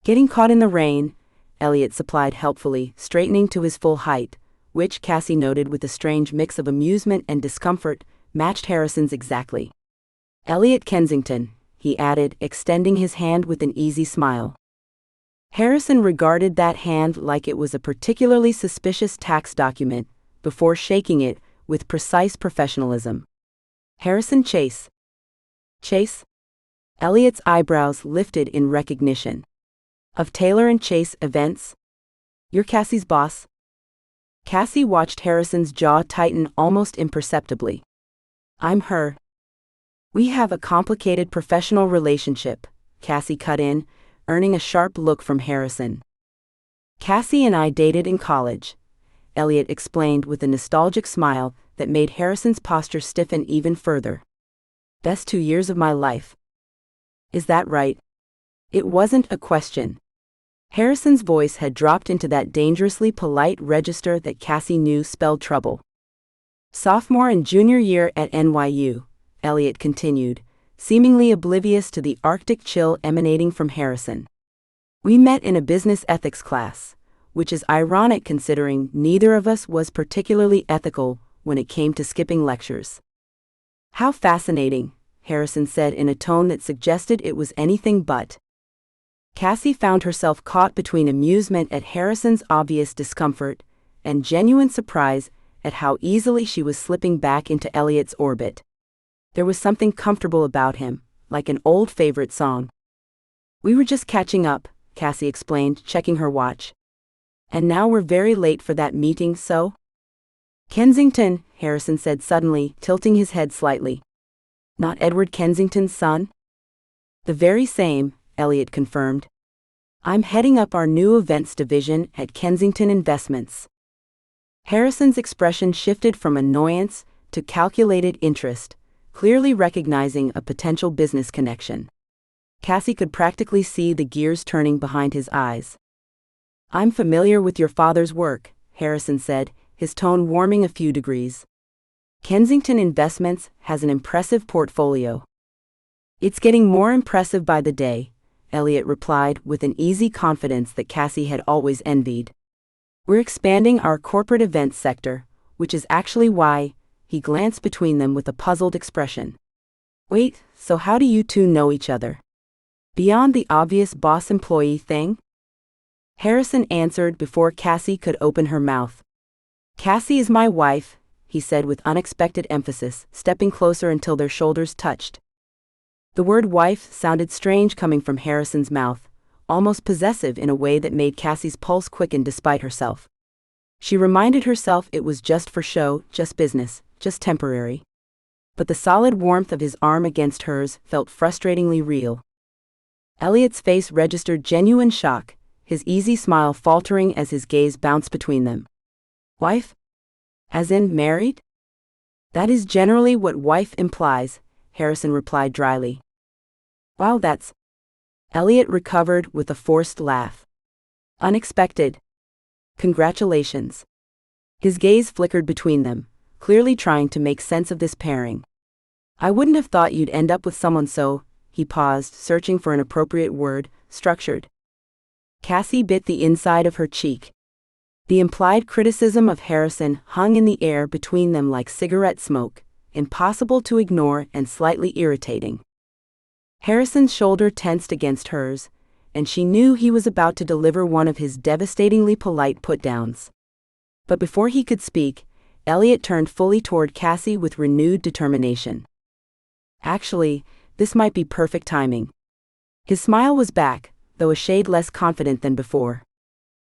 "Getting caught in the rain," Elliot supplied helpfully, straightening to his full height, which, Cassie noted with a strange mix of amusement and discomfort, matched Harrison's exactly. "Elliot Kensington," he added, extending his hand with an easy smile. Harrison regarded that hand like it was a particularly suspicious tax document, before shaking it with precise professionalism. "Harrison Chase." "Chase?" Elliot's eyebrows lifted in recognition. "Of Taylor and Chase Events? You're Cassie's boss?" Cassie watched Harrison's jaw tighten almost imperceptibly. "I'm her." "We have a complicated professional relationship," Cassie cut in, earning a sharp look from Harrison. "Cassie and I dated in college," Elliot explained with a nostalgic smile that made Harrison's posture stiffen even further. "Best 2 years of my life." "Is that right?" It wasn't a question. Harrison's voice had dropped into that dangerously polite register that Cassie knew spelled trouble. "Sophomore and junior year at NYU," Elliot continued, seemingly oblivious to the Arctic chill emanating from Harrison. "We met in a business ethics class, which is ironic considering neither of us was particularly ethical when it came to skipping lectures." "How fascinating," Harrison said in a tone that suggested it was anything but. Cassie found herself caught between amusement at Harrison's obvious discomfort and genuine surprise at how easily she was slipping back into Elliot's orbit. There was something comfortable about him, like an old favorite song. "We were just catching up," Cassie explained, checking her watch. "And now we're very late for that meeting, so?" "Kensington," Harrison said suddenly, tilting his head slightly. "Not Edward Kensington's son?" "The very same," Elliot confirmed. "I'm heading up our new events division at Kensington Investments." Harrison's expression shifted from annoyance to calculated interest, clearly recognizing a potential business connection. Cassie could practically see the gears turning behind his eyes. "I'm familiar with your father's work," Harrison said, his tone warming a few degrees. "Kensington Investments has an impressive portfolio." "It's getting more impressive by the day," Elliot replied with an easy confidence that Cassie had always envied. "We're expanding our corporate events sector, which is actually why," he glanced between them with a puzzled expression. "Wait, so how do you two know each other? Beyond the obvious boss-employee thing?" Harrison answered before Cassie could open her mouth. "Cassie is my wife," he said with unexpected emphasis, stepping closer until their shoulders touched. The word wife sounded strange coming from Harrison's mouth, almost possessive in a way that made Cassie's pulse quicken despite herself. She reminded herself it was just for show, just business, just temporary. But the solid warmth of his arm against hers felt frustratingly real. Elliot's face registered genuine shock, his easy smile faltering as his gaze bounced between them. "Wife? As in married?" "That is generally what wife implies," Harrison replied dryly. "Wow, that's..." Elliot recovered with a forced laugh. "Unexpected. Congratulations." His gaze flickered between them, clearly trying to make sense of this pairing. "I wouldn't have thought you'd end up with someone so," he paused, searching for an appropriate word, "structured." Cassie bit the inside of her cheek. The implied criticism of Harrison hung in the air between them like cigarette smoke, impossible to ignore and slightly irritating. Harrison's shoulder tensed against hers, and she knew he was about to deliver one of his devastatingly polite put-downs. But before he could speak, Elliot turned fully toward Cassie with renewed determination. "Actually, this might be perfect timing." His smile was back, though a shade less confident than before.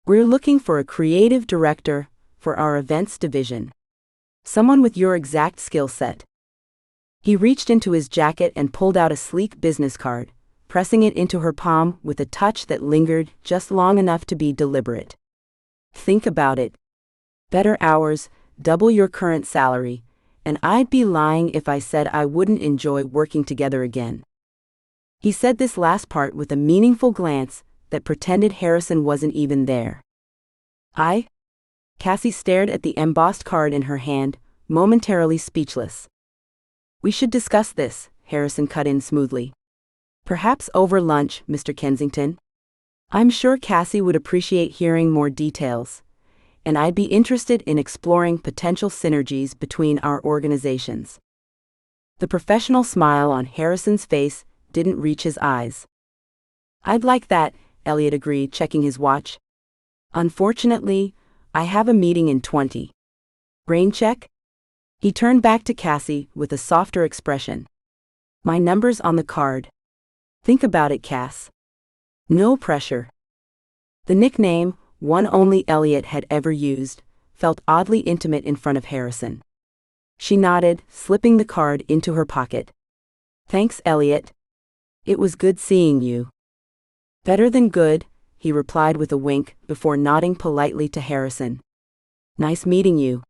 "We're looking for a creative director for our events division. Someone with your exact skill set." He reached into his jacket and pulled out a sleek business card, pressing it into her palm with a touch that lingered just long enough to be deliberate. "Think about it. Better hours, double your current salary, and I'd be lying if I said I wouldn't enjoy working together again." He said this last part with a meaningful glance that pretended Harrison wasn't even there. "I?" Cassie stared at the embossed card in her hand, momentarily speechless. "We should discuss this," Harrison cut in smoothly. "Perhaps over lunch, Mr. Kensington. I'm sure Cassie would appreciate hearing more details, and I'd be interested in exploring potential synergies between our organizations." The professional smile on Harrison's face didn't reach his eyes. "I'd like that," Elliot agreed, checking his watch. "Unfortunately, I have a meeting in 20. Rain check?" He turned back to Cassie with a softer expression. "My number's on the card. Think about it, Cass. No pressure." The nickname, one only Elliot had ever used, felt oddly intimate in front of Harrison. She nodded, slipping the card into her pocket. "Thanks, Elliot. It was good seeing you." "Better than good," he replied with a wink before nodding politely to Harrison. "Nice meeting you."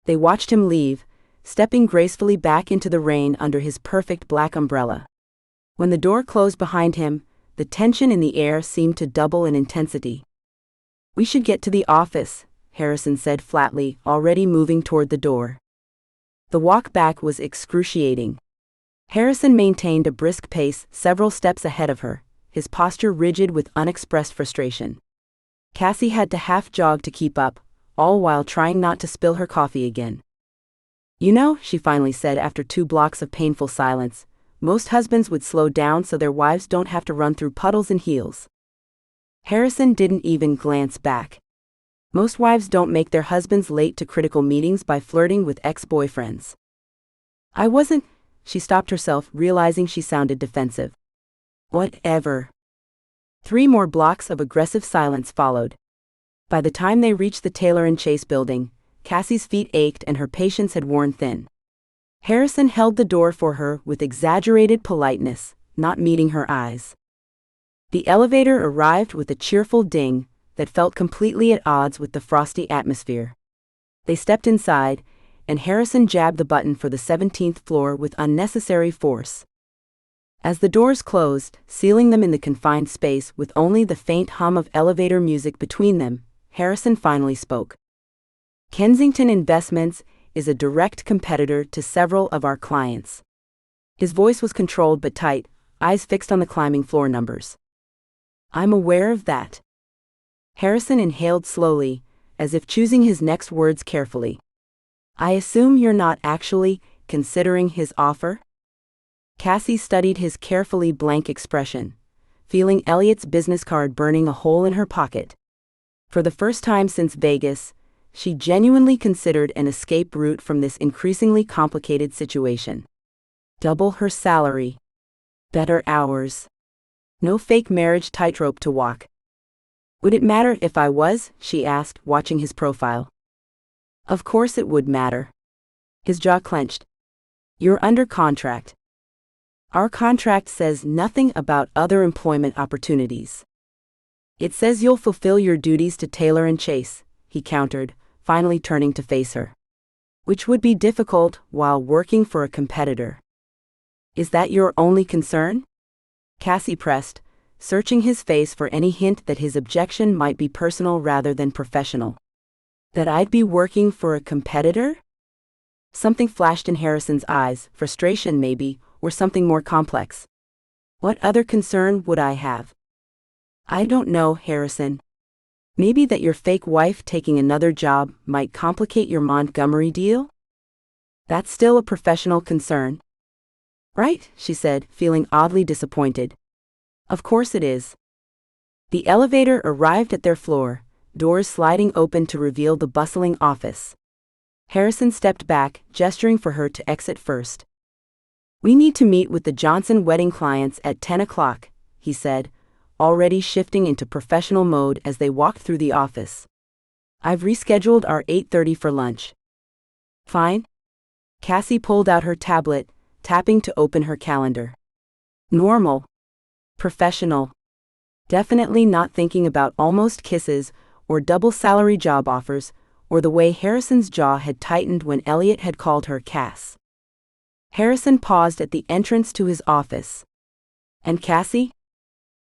They watched him leave, stepping gracefully back into the rain under his perfect black umbrella. When the door closed behind him, the tension in the air seemed to double in intensity. "We should get to the office," Harrison said flatly, already moving toward the door. The walk back was excruciating. Harrison maintained a brisk pace several steps ahead of her, his posture rigid with unexpressed frustration. Cassie had to half jog to keep up, all while trying not to spill her coffee again. You know, she finally said after 2 blocks of painful silence, most husbands would slow down so their wives don't have to run through puddles in heels. Harrison didn't even glance back. Most wives don't make their husbands late to critical meetings by flirting with ex-boyfriends. I wasn't. She stopped herself, realizing she sounded defensive. Whatever. 3 more blocks of aggressive silence followed. By the time they reached the Taylor and Chase building, Cassie's feet ached and her patience had worn thin. Harrison held the door for her with exaggerated politeness, not meeting her eyes. The elevator arrived with a cheerful ding that felt completely at odds with the frosty atmosphere. They stepped inside, and Harrison jabbed the button for the 17th floor with unnecessary force. As the doors closed, sealing them in the confined space with only the faint hum of elevator music between them, Harrison finally spoke. Kensington Investments is a direct competitor to several of our clients. His voice was controlled but tight, eyes fixed on the climbing floor numbers. I'm aware of that. Harrison inhaled slowly, as if choosing his next words carefully. I assume you're not actually considering his offer? Cassie studied his carefully blank expression, feeling Elliot's business card burning a hole in her pocket. For the first time since Vegas, she genuinely considered an escape route from this increasingly complicated situation. Double her salary. Better hours. No fake marriage tightrope to walk. Would it matter if I was? She asked, watching his profile. Of course it would matter. His jaw clenched. You're under contract. Our contract says nothing about other employment opportunities. It says you'll fulfill your duties to Taylor and Chase, he countered, finally turning to face her. Which would be difficult while working for a competitor. Is that your only concern? Cassie pressed, searching his face for any hint that his objection might be personal rather than professional. That I'd be working for a competitor? Something flashed in Harrison's eyes, frustration maybe, or something more complex. What other concern would I have? I don't know, Harrison. Maybe that your fake wife taking another job might complicate your Montgomery deal? That's still a professional concern. Right, she said, feeling oddly disappointed. Of course it is. The elevator arrived at their floor, doors sliding open to reveal the bustling office. Harrison stepped back, gesturing for her to exit first. We need to meet with the Johnson wedding clients at 10 o'clock, he said, already shifting into professional mode as they walked through the office. I've rescheduled our 8:30 for lunch. Fine. Cassie pulled out her tablet, tapping to open her calendar. Normal. Professional. Definitely not thinking about almost kisses or double salary job offers, or the way Harrison's jaw had tightened when Elliot had called her Cass. Harrison paused at the entrance to his office. And Cassie?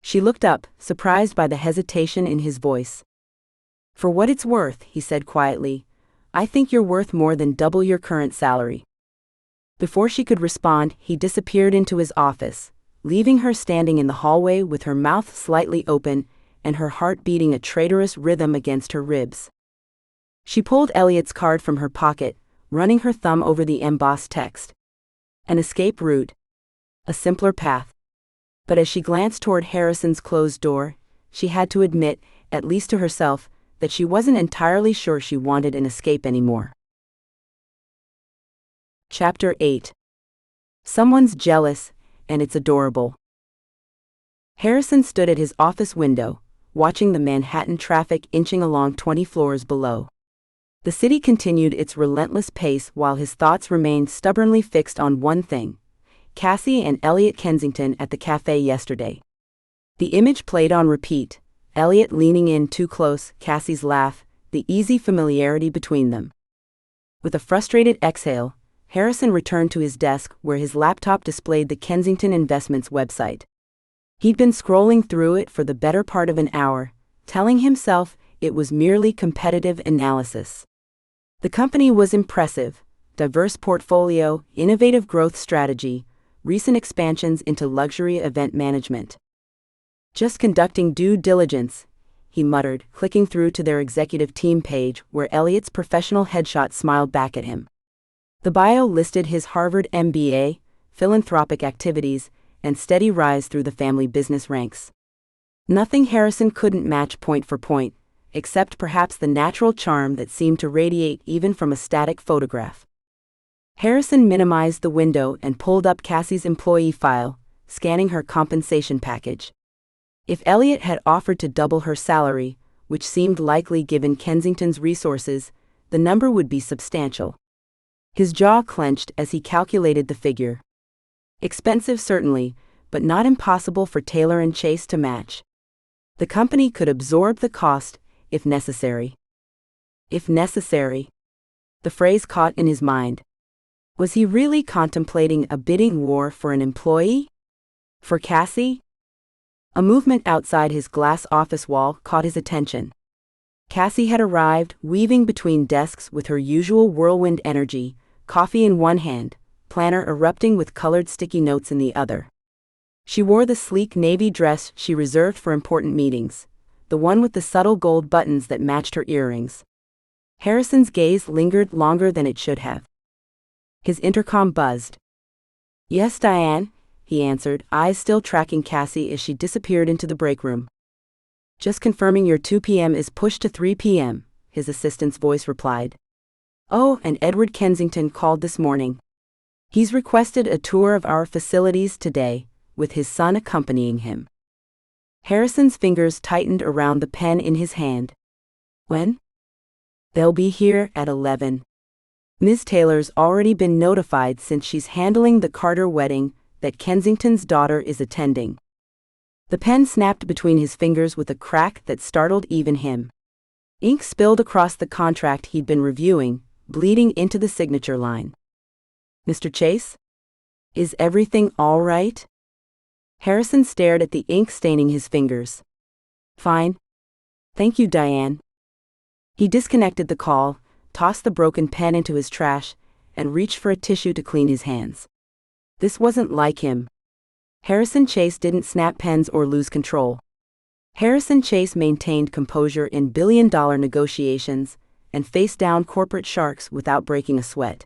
She looked up, surprised by the hesitation in his voice. For what it's worth, he said quietly, I think you're worth more than double your current salary. Before she could respond, he disappeared into his office, leaving her standing in the hallway with her mouth slightly open and her heart beating a traitorous rhythm against her ribs. She pulled Elliot's card from her pocket, running her thumb over the embossed text. An escape route. A simpler path. But as she glanced toward Harrison's closed door, she had to admit, at least to herself, that she wasn't entirely sure she wanted an escape anymore. Chapter 8. Someone's jealous, and it's adorable. Harrison stood at his office window, watching the Manhattan traffic inching along 20 floors below. The city continued its relentless pace while his thoughts remained stubbornly fixed on one thing: Cassie and Elliot Kensington at the cafe yesterday. The image played on repeat, Elliot leaning in too close, Cassie's laugh, the easy familiarity between them. With a frustrated exhale, Harrison returned to his desk where his laptop displayed the Kensington Investments website. He'd been scrolling through it for the better part of an hour, telling himself it was merely competitive analysis. The company was impressive: diverse portfolio, innovative growth strategy, recent expansions into luxury event management. Just conducting due diligence, he muttered, clicking through to their executive team page where Elliot's professional headshot smiled back at him. The bio listed his Harvard MBA, philanthropic activities, and steady rise through the family business ranks. Nothing Harrison couldn't match point for point, except perhaps the natural charm that seemed to radiate even from a static photograph. Harrison minimized the window and pulled up Cassie's employee file, scanning her compensation package. If Elliot had offered to double her salary, which seemed likely given Kensington's resources, the number would be substantial. His jaw clenched as he calculated the figure. Expensive certainly, but not impossible for Taylor and Chase to match. The company could absorb the cost, if necessary. If necessary. The phrase caught in his mind. Was he really contemplating a bidding war for an employee? For Cassie? A movement outside his glass office wall caught his attention. Cassie had arrived, weaving between desks with her usual whirlwind energy, coffee in one hand, planner erupting with colored sticky notes in the other. She wore the sleek navy dress she reserved for important meetings, the one with the subtle gold buttons that matched her earrings. Harrison's gaze lingered longer than it should have. His intercom buzzed. "Yes, Diane," he answered, eyes still tracking Cassie as she disappeared into the break room. "Just confirming your 2 p.m. is pushed to 3 p.m., his assistant's voice replied. "Oh, and Edward Kensington called this morning. He's requested a tour of our facilities today, with his son accompanying him." Harrison's fingers tightened around the pen in his hand. "When?" "They'll be here at 11. Ms. Taylor's already been notified since she's handling the Carter wedding that Kensington's daughter is attending." The pen snapped between his fingers with a crack that startled even him. Ink spilled across the contract he'd been reviewing, bleeding into the signature line. "Mr. Chase? Is everything all right?" Harrison stared at the ink staining his fingers. "Fine. Thank you, Diane." He disconnected the call, tossed the broken pen into his trash, and reached for a tissue to clean his hands. This wasn't like him. Harrison Chase didn't snap pens or lose control. Harrison Chase maintained composure in billion-dollar negotiations and faced down corporate sharks without breaking a sweat.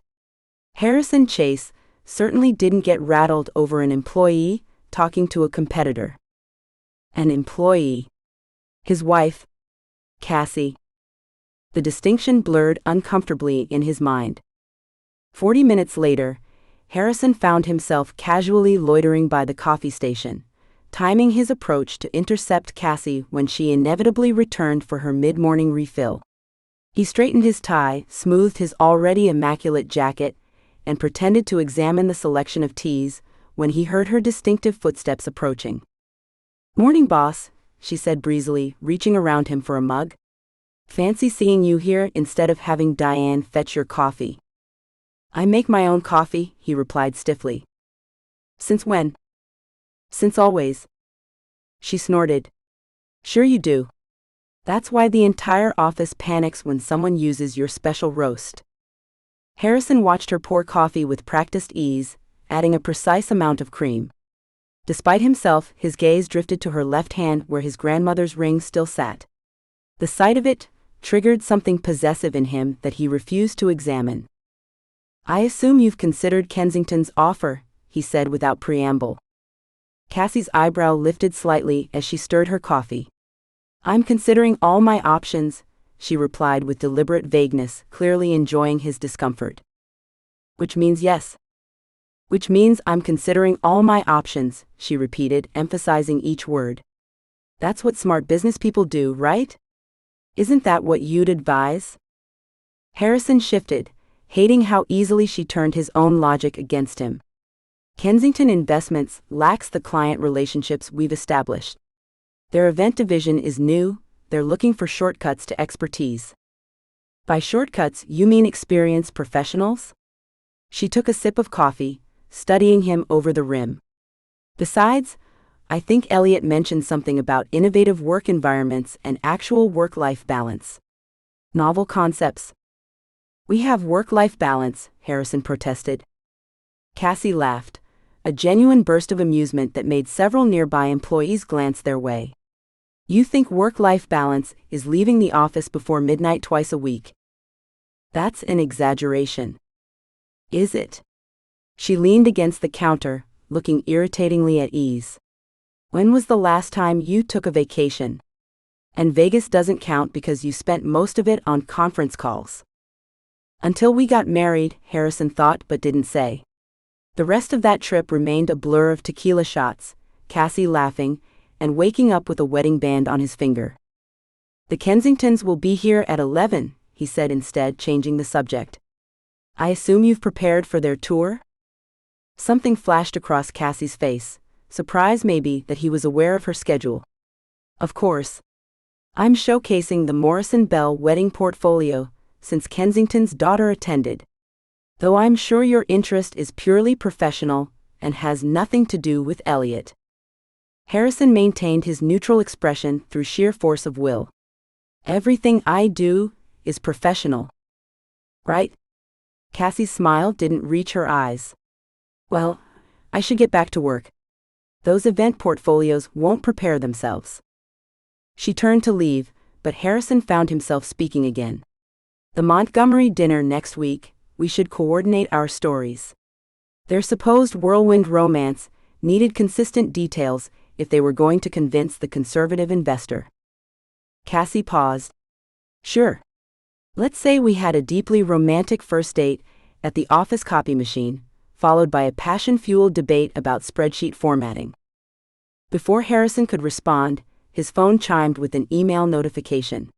Harrison Chase certainly didn't get rattled over an employee talking to a competitor. An employee. His wife, Cassie. The distinction blurred uncomfortably in his mind. 40 minutes later, Harrison found himself casually loitering by the coffee station, timing his approach to intercept Cassie when she inevitably returned for her mid-morning refill. He straightened his tie, smoothed his already immaculate jacket, and pretended to examine the selection of teas when he heard her distinctive footsteps approaching. "Morning, boss," she said breezily, reaching around him for a mug. "Fancy seeing you here instead of having Diane fetch your coffee." "I make my own coffee," he replied stiffly. "Since when?" "Since always." She snorted. "Sure you do. That's why the entire office panics when someone uses your special roast." Harrison watched her pour coffee with practiced ease, adding a precise amount of cream. Despite himself, his gaze drifted to her left hand where his grandmother's ring still sat. The sight of it triggered something possessive in him that he refused to examine. "I assume you've considered Kensington's offer," he said without preamble. Cassie's eyebrow lifted slightly as she stirred her coffee. "I'm considering all my options," she replied with deliberate vagueness, clearly enjoying his discomfort. "Which means yes." "Which means I'm considering all my options," she repeated, emphasizing each word. "That's what smart business people do, right? Isn't that what you'd advise?" Harrison shifted, hating how easily she turned his own logic against him. Kensington Investments lacks the client relationships we've established. Their event division is new, they're looking for shortcuts to expertise. "By shortcuts, you mean experienced professionals?" She took a sip of coffee, studying him over the rim. "Besides, I think Elliot mentioned something about innovative work environments and actual work-life balance. Novel concepts." "We have work-life balance," Harrison protested. Cassie laughed, a genuine burst of amusement that made several nearby employees glance their way. "You think work-life balance is leaving the office before midnight twice a week? That's an exaggeration." Is it? She leaned against the counter, looking irritatingly at ease. When was the last time you took a vacation? And Vegas doesn't count because you spent most of it on conference calls. Until we got married, Harrison thought but didn't say. The rest of that trip remained a blur of tequila shots, Cassie laughing, and waking up with a wedding band on his finger. The Kensingtons will be here at 11, he said instead, changing the subject. I assume you've prepared for their tour? Something flashed across Cassie's face, surprise maybe that he was aware of her schedule. Of course. I'm showcasing the Morrison Bell wedding portfolio, since Kensington's daughter attended. Though I'm sure your interest is purely professional and has nothing to do with Elliot. Harrison maintained his neutral expression through sheer force of will. Everything I do is professional. Right? Cassie's smile didn't reach her eyes. Well, I should get back to work. Those event portfolios won't prepare themselves. She turned to leave, but Harrison found himself speaking again. The Montgomery dinner next week, we should coordinate our stories. Their supposed whirlwind romance needed consistent details if they were going to convince the conservative investor. Cassie paused. Sure. Let's say we had a deeply romantic first date at the office copy machine, followed by a passion-fueled debate about spreadsheet formatting. Before Harrison could respond, his phone chimed with an email notification.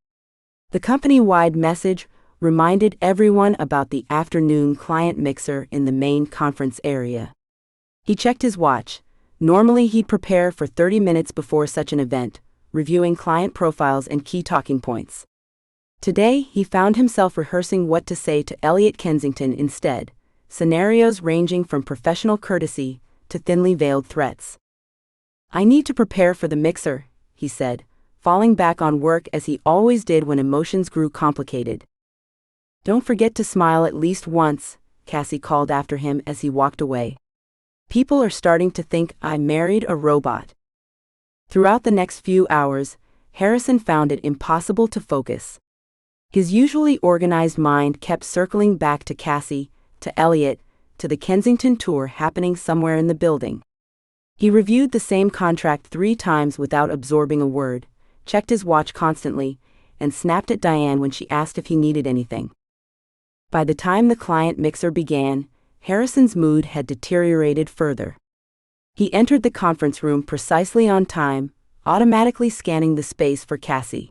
The company-wide message reminded everyone about the afternoon client mixer in the main conference area. He checked his watch. Normally he'd prepare for 30 minutes before such an event, reviewing client profiles and key talking points. Today, he found himself rehearsing what to say to Elliot Kensington instead, scenarios ranging from professional courtesy to thinly veiled threats. I need to prepare for the mixer, he said, falling back on work as he always did when emotions grew complicated. Don't forget to smile at least once, Cassie called after him as he walked away. People are starting to think I married a robot. Throughout the next few hours, Harrison found it impossible to focus. His usually organized mind kept circling back to Cassie, to Elliot, to the Kensington tour happening somewhere in the building. He reviewed the same contract 3 times without absorbing a word, checked his watch constantly, and snapped at Diane when she asked if he needed anything. By the time the client mixer began, Harrison's mood had deteriorated further. He entered the conference room precisely on time, automatically scanning the space for Cassie.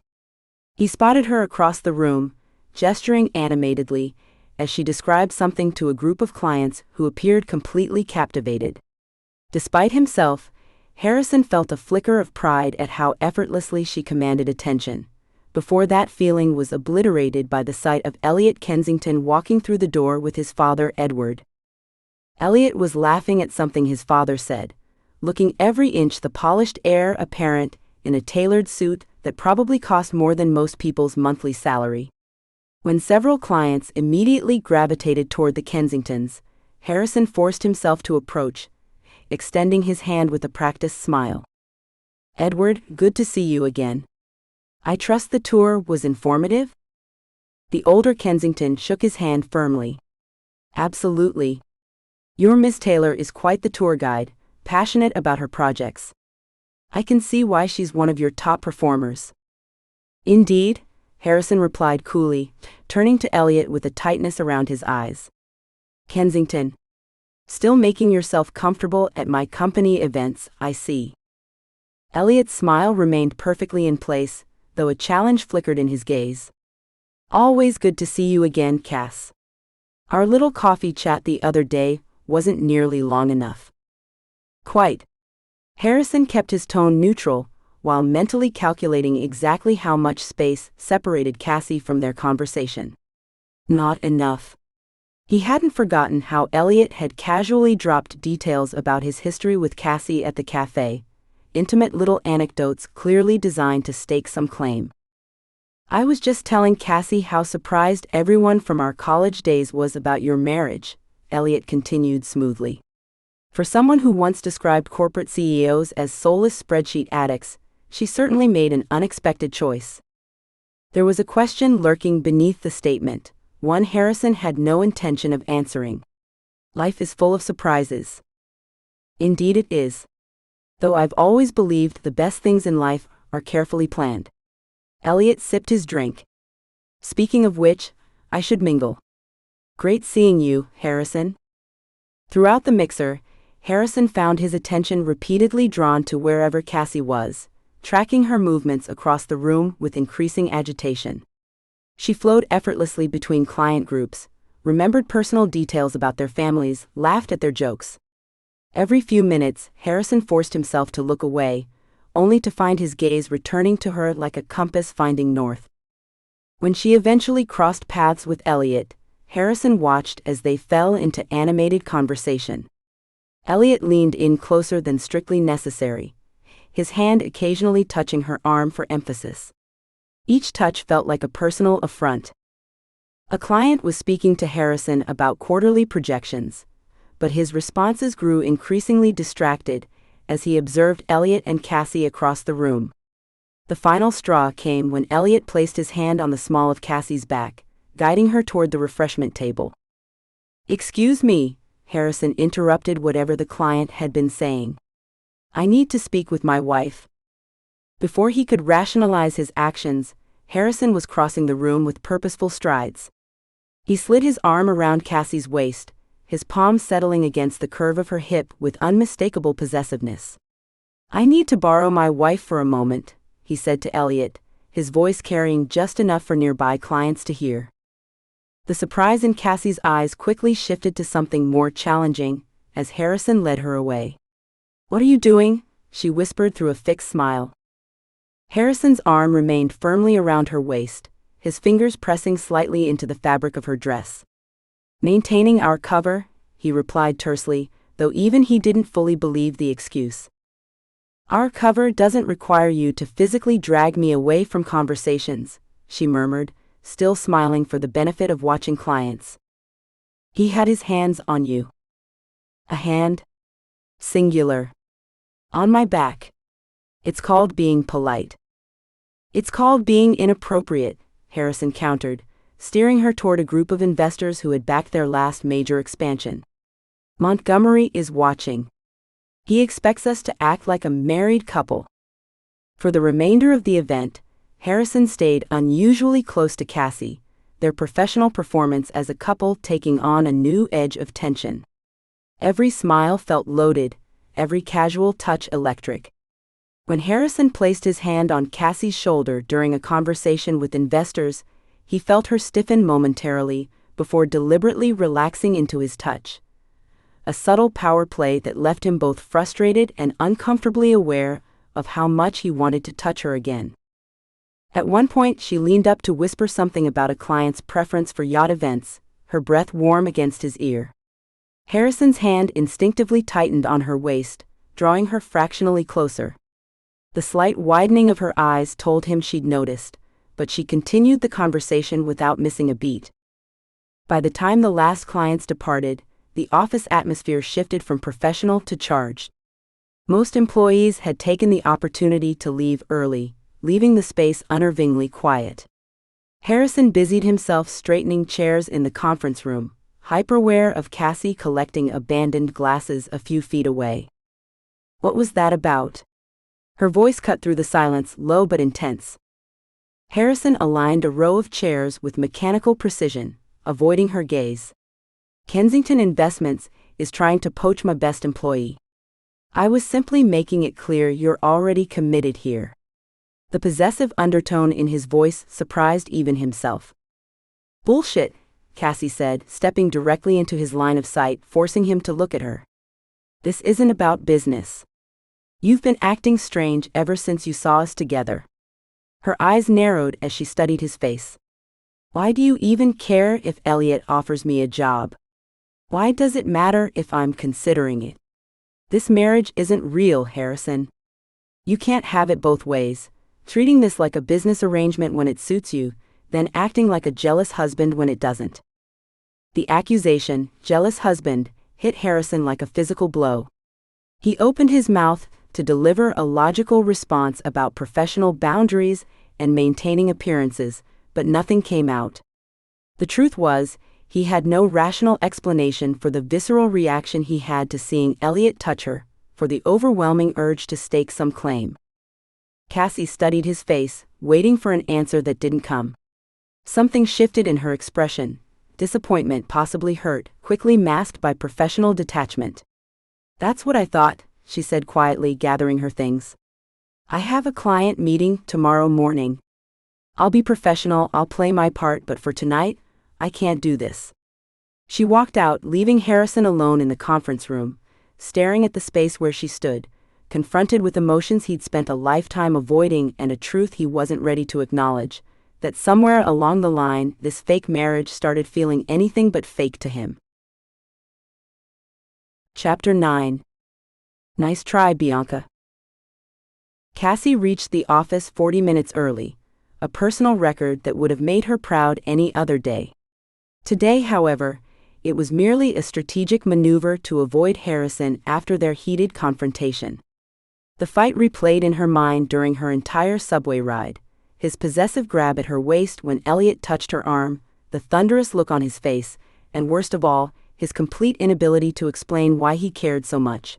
He spotted her across the room, gesturing animatedly, as she described something to a group of clients who appeared completely captivated. Despite himself, Harrison felt a flicker of pride at how effortlessly she commanded attention, before that feeling was obliterated by the sight of Elliot Kensington walking through the door with his father, Edward. Elliot was laughing at something his father said, looking every inch the polished heir apparent in a tailored suit that probably cost more than most people's monthly salary. When several clients immediately gravitated toward the Kensingtons, Harrison forced himself to approach, extending his hand with a practiced smile. Edward, good to see you again. I trust the tour was informative? The older Kensington shook his hand firmly. Absolutely. Your Miss Taylor is quite the tour guide, passionate about her projects. I can see why she's one of your top performers. Indeed, Harrison replied coolly, turning to Elliot with a tightness around his eyes. Kensington. Still making yourself comfortable at my company events, I see. Elliot's smile remained perfectly in place, though a challenge flickered in his gaze. Always good to see you again, Cass. Our little coffee chat the other day wasn't nearly long enough. Quite. Harrison kept his tone neutral, while mentally calculating exactly how much space separated Cassie from their conversation. Not enough. He hadn't forgotten how Elliot had casually dropped details about his history with Cassie at the cafe, intimate little anecdotes clearly designed to stake some claim. I was just telling Cassie how surprised everyone from our college days was about your marriage, Elliot continued smoothly. For someone who once described corporate CEOs as soulless spreadsheet addicts, she certainly made an unexpected choice. There was a question lurking beneath the statement, one Harrison had no intention of answering. Life is full of surprises. Indeed it is. Though I've always believed the best things in life are carefully planned. Elliot sipped his drink. Speaking of which, I should mingle. Great seeing you, Harrison. Throughout the mixer, Harrison found his attention repeatedly drawn to wherever Cassie was, tracking her movements across the room with increasing agitation. She flowed effortlessly between client groups, remembered personal details about their families, laughed at their jokes. Every few minutes, Harrison forced himself to look away, only to find his gaze returning to her like a compass finding north. When she eventually crossed paths with Elliot, Harrison watched as they fell into animated conversation. Elliot leaned in closer than strictly necessary, his hand occasionally touching her arm for emphasis. Each touch felt like a personal affront. A client was speaking to Harrison about quarterly projections, but his responses grew increasingly distracted as he observed Elliot and Cassie across the room. The final straw came when Elliot placed his hand on the small of Cassie's back, guiding her toward the refreshment table. "Excuse me," Harrison interrupted whatever the client had been saying. "I need to speak with my wife." Before he could rationalize his actions, Harrison was crossing the room with purposeful strides. He slid his arm around Cassie's waist, his palm settling against the curve of her hip with unmistakable possessiveness. "I need to borrow my wife for a moment," he said to Elliot, his voice carrying just enough for nearby clients to hear. The surprise in Cassie's eyes quickly shifted to something more challenging as Harrison led her away. "What are you doing?" she whispered through a fixed smile. Harrison's arm remained firmly around her waist, his fingers pressing slightly into the fabric of her dress. "Maintaining our cover," he replied tersely, though even he didn't fully believe the excuse. "Our cover doesn't require you to physically drag me away from conversations," she murmured, still smiling for the benefit of watching clients. "He had his hands on you." "A hand?" "Singular. On my back. It's called being polite." "It's called being inappropriate," Harrison countered, steering her toward a group of investors who had backed their last major expansion. "Montgomery is watching. He expects us to act like a married couple." For the remainder of the event, Harrison stayed unusually close to Cassie, their professional performance as a couple taking on a new edge of tension. Every smile felt loaded, every casual touch electric. When Harrison placed his hand on Cassie's shoulder during a conversation with investors, he felt her stiffen momentarily before deliberately relaxing into his touch. A subtle power play that left him both frustrated and uncomfortably aware of how much he wanted to touch her again. At one point, she leaned up to whisper something about a client's preference for yacht events, her breath warm against his ear. Harrison's hand instinctively tightened on her waist, drawing her fractionally closer. The slight widening of her eyes told him she'd noticed, but she continued the conversation without missing a beat. By the time the last clients departed, the office atmosphere shifted from professional to charged. Most employees had taken the opportunity to leave early, leaving the space unnervingly quiet. Harrison busied himself straightening chairs in the conference room, hyper-aware of Cassie collecting abandoned glasses a few feet away. "What was that about?" Her voice cut through the silence, low but intense. Harrison aligned a row of chairs with mechanical precision, avoiding her gaze. "Kensington Investments is trying to poach my best employee. I was simply making it clear you're already committed here." The possessive undertone in his voice surprised even himself. "Bullshit," Cassie said, stepping directly into his line of sight, forcing him to look at her. "This isn't about business. You've been acting strange ever since you saw us together." Her eyes narrowed as she studied his face. "Why do you even care if Elliot offers me a job? Why does it matter if I'm considering it? This marriage isn't real, Harrison. You can't have it both ways, treating this like a business arrangement when it suits you, then acting like a jealous husband when it doesn't." The accusation, jealous husband, hit Harrison like a physical blow. He opened his mouth to deliver a logical response about professional boundaries and maintaining appearances, but nothing came out. The truth was, He had no rational explanation for the visceral reaction he had to seeing Elliot touch her, for the overwhelming urge to stake some claim. Cassie studied his face, waiting for an answer that didn't come. Something shifted in her expression, disappointment, possibly hurt, quickly masked by professional detachment. "That's what I thought," she said quietly, gathering her things. "I have a client meeting tomorrow morning. I'll be professional, I'll play my part, but for tonight, I can't do this." She walked out, leaving Harrison alone in the conference room, staring at the space where she stood, confronted with emotions he'd spent a lifetime avoiding and a truth he wasn't ready to acknowledge, that somewhere along the line, this fake marriage started feeling anything but fake to him. Chapter 9. Nice try, Bianca. Cassie reached the office 40 minutes early, a personal record that would have made her proud any other day. Today, however, it was merely a strategic maneuver to avoid Harrison after their heated confrontation. The fight replayed in her mind during her entire subway ride, his possessive grab at her waist when Elliot touched her arm, the thunderous look on his face, and worst of all, his complete inability to explain why he cared so much.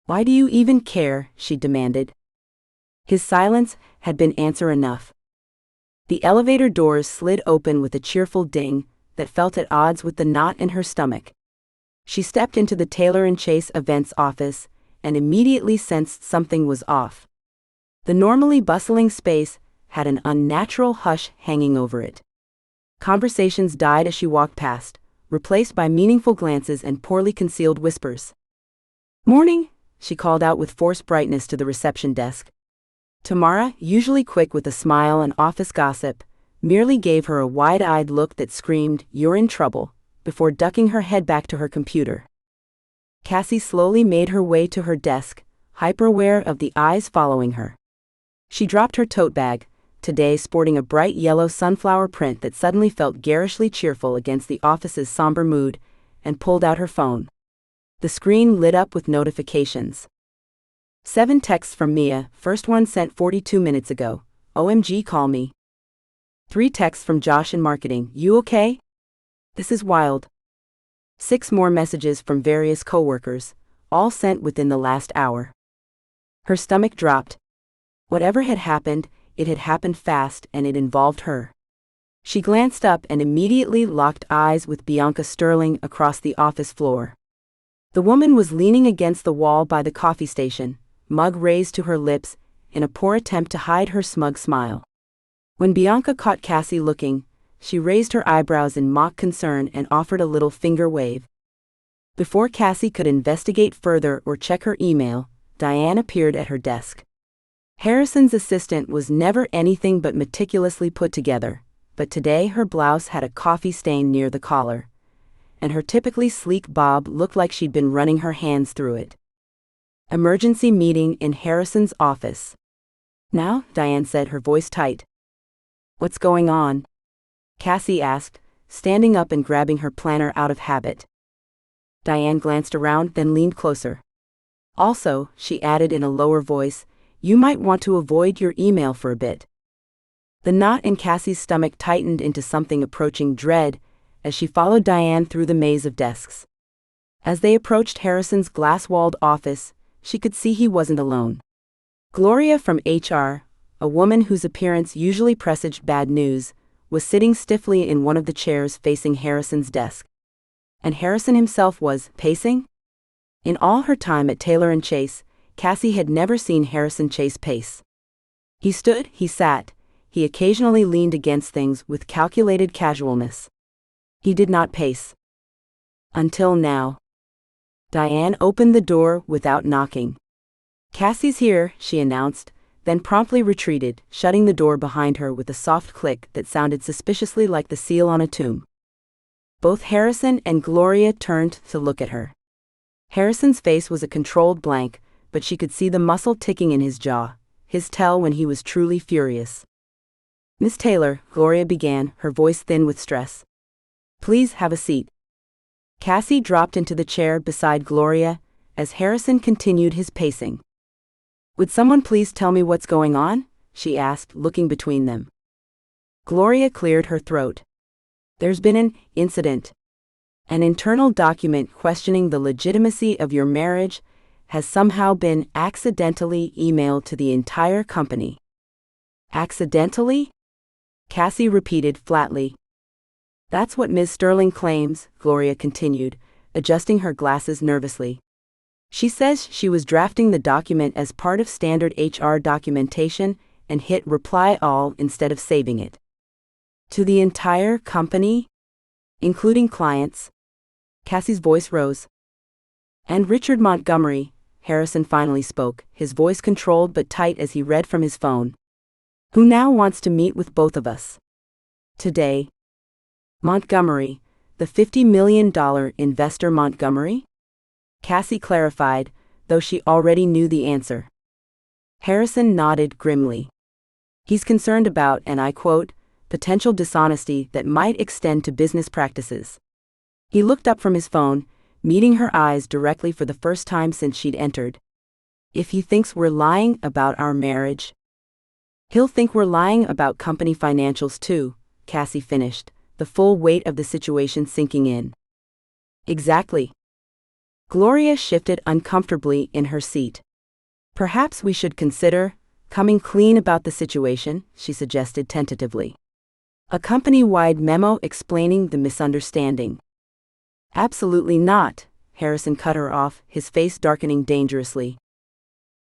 "Why do you even care?" she demanded. His silence had been answer enough. The elevator doors slid open with a cheerful ding that felt at odds with the knot in her stomach. She stepped into the Taylor & Chase events office and immediately sensed something was off. The normally bustling space had an unnatural hush hanging over it. Conversations died as she walked past, replaced by meaningful glances and poorly concealed whispers. "Morning," she called out with forced brightness to the reception desk. Tamara, usually quick with a smile and office gossip, merely gave her a wide-eyed look that screamed, "You're in trouble," before ducking her head back to her computer. Cassie slowly made her way to her desk, hyper-aware of the eyes following her. She dropped her tote bag, today sporting a bright yellow sunflower print that suddenly felt garishly cheerful against the office's somber mood, and pulled out her phone. The screen lit up with notifications. 7 texts from Mia, first one sent 42 minutes ago. "OMG, call me." 3 texts from Josh in marketing. "You okay? This is wild." 6 more messages from various coworkers, all sent within the last hour. Her stomach dropped. Whatever had happened, it had happened fast and it involved her. She glanced up and immediately locked eyes with Bianca Sterling across the office floor. The woman was leaning against the wall by the coffee station, mug raised to her lips, in a poor attempt to hide her smug smile. When Bianca caught Cassie looking, she raised her eyebrows in mock concern and offered a little finger wave. Before Cassie could investigate further or check her email, Diane appeared at her desk. Harrison's assistant was never anything but meticulously put together, but today her blouse had a coffee stain near the collar, and her typically sleek bob looked like she'd been running her hands through it. "Emergency meeting in Harrison's office." "Now?" Diane said, her voice tight. "What's going on?" Cassie asked, standing up and grabbing her planner out of habit. Diane glanced around, then leaned closer. "Also," she added in a lower voice, "you might want to avoid your email for a bit." The knot in Cassie's stomach tightened into something approaching dread as she followed Diane through the maze of desks. As they approached Harrison's glass-walled office, she could see he wasn't alone. Gloria from HR, a woman whose appearance usually presaged bad news, was sitting stiffly in one of the chairs facing Harrison's desk. And Harrison himself was pacing? In all her time at Taylor & Chase, Cassie had never seen Harrison Chase pace. He stood, he sat, he occasionally leaned against things with calculated casualness. He did not pace. Until now. Diane opened the door without knocking. "Cassie's here," she announced, then promptly retreated, shutting the door behind her with a soft click that sounded suspiciously like the seal on a tomb. Both Harrison and Gloria turned to look at her. Harrison's face was a controlled blank, but she could see the muscle ticking in his jaw, his tell when he was truly furious. "Miss Taylor," Gloria began, her voice thin with stress. "Please have a seat." Cassie dropped into the chair beside Gloria, as Harrison continued his pacing. "Would someone please tell me what's going on?" she asked, looking between them. Gloria cleared her throat. There's been an incident. An internal document questioning the legitimacy of your marriage has somehow been accidentally emailed to the entire company. Accidentally? Cassie repeated flatly. That's what Ms. Sterling claims, Gloria continued, adjusting her glasses nervously. She says she was drafting the document as part of standard HR documentation and hit reply all instead of saving it. To the entire company? Including clients? Cassie's voice rose. And Richard Montgomery, Harrison finally spoke, his voice controlled but tight as he read from his phone. Who now wants to meet with both of us? Today. Montgomery, the $50 million investor Montgomery? Cassie clarified, though she already knew the answer. Harrison nodded grimly. He's concerned about, and I quote, potential dishonesty that might extend to business practices. He looked up from his phone, meeting her eyes directly for the first time since she'd entered. If he thinks we're lying about our marriage, he'll think we're lying about company financials too, Cassie finished, the full weight of the situation sinking in. Exactly. Gloria shifted uncomfortably in her seat. Perhaps we should consider coming clean about the situation, she suggested tentatively. A company-wide memo explaining the misunderstanding. Absolutely not, Harrison cut her off, his face darkening dangerously.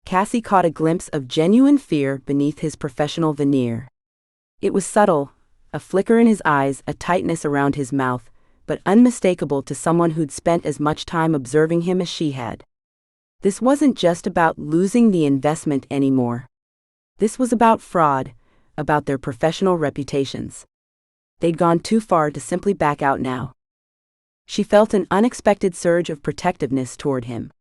Cassie caught a glimpse of genuine fear beneath his professional veneer. It was subtle, a flicker in his eyes, a tightness around his mouth, but unmistakable to someone who'd spent as much time observing him as she had. This wasn't just about losing the investment anymore. This was about fraud, about their professional reputations. They'd gone too far to simply back out now. She felt an unexpected surge of protectiveness toward him.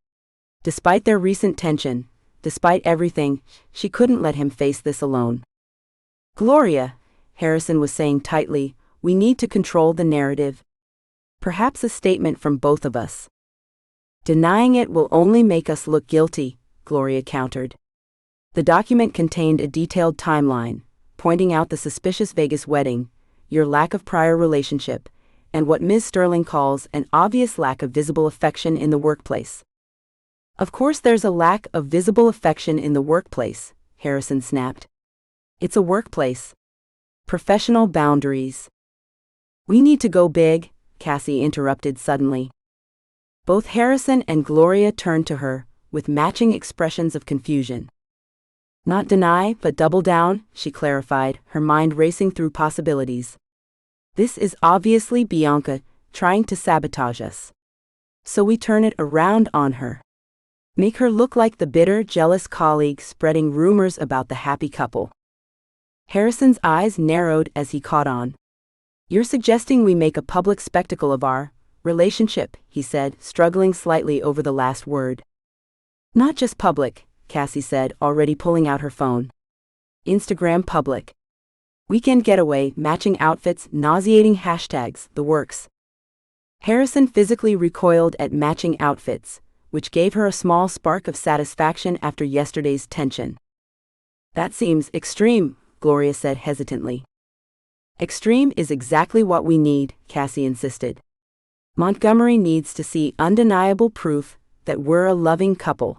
Despite their recent tension, despite everything, she couldn't let him face this alone. Gloria, Harrison was saying tightly, we need to control the narrative. Perhaps a statement from both of us. Denying it will only make us look guilty, Gloria countered. The document contained a detailed timeline, pointing out the suspicious Vegas wedding, your lack of prior relationship, and what Ms. Sterling calls an obvious lack of visible affection in the workplace. Of course there's a lack of visible affection in the workplace, Harrison snapped. It's a workplace. Professional boundaries. We need to go big, Cassie interrupted suddenly. Both Harrison and Gloria turned to her, with matching expressions of confusion. Not deny, but double down, she clarified, her mind racing through possibilities. This is obviously Bianca, trying to sabotage us. So we turn it around on her. Make her look like the bitter, jealous colleague spreading rumors about the happy couple. Harrison's eyes narrowed as he caught on. You're suggesting we make a public spectacle of our relationship, he said, struggling slightly over the last word. Not just public, Cassie said, already pulling out her phone. Instagram public. Weekend getaway, matching outfits, nauseating hashtags, the works. Harrison physically recoiled at matching outfits, which gave her a small spark of satisfaction after yesterday's tension. That seems extreme, Gloria said hesitantly. Extreme is exactly what we need, Cassie insisted. Montgomery needs to see undeniable proof that we're a loving couple.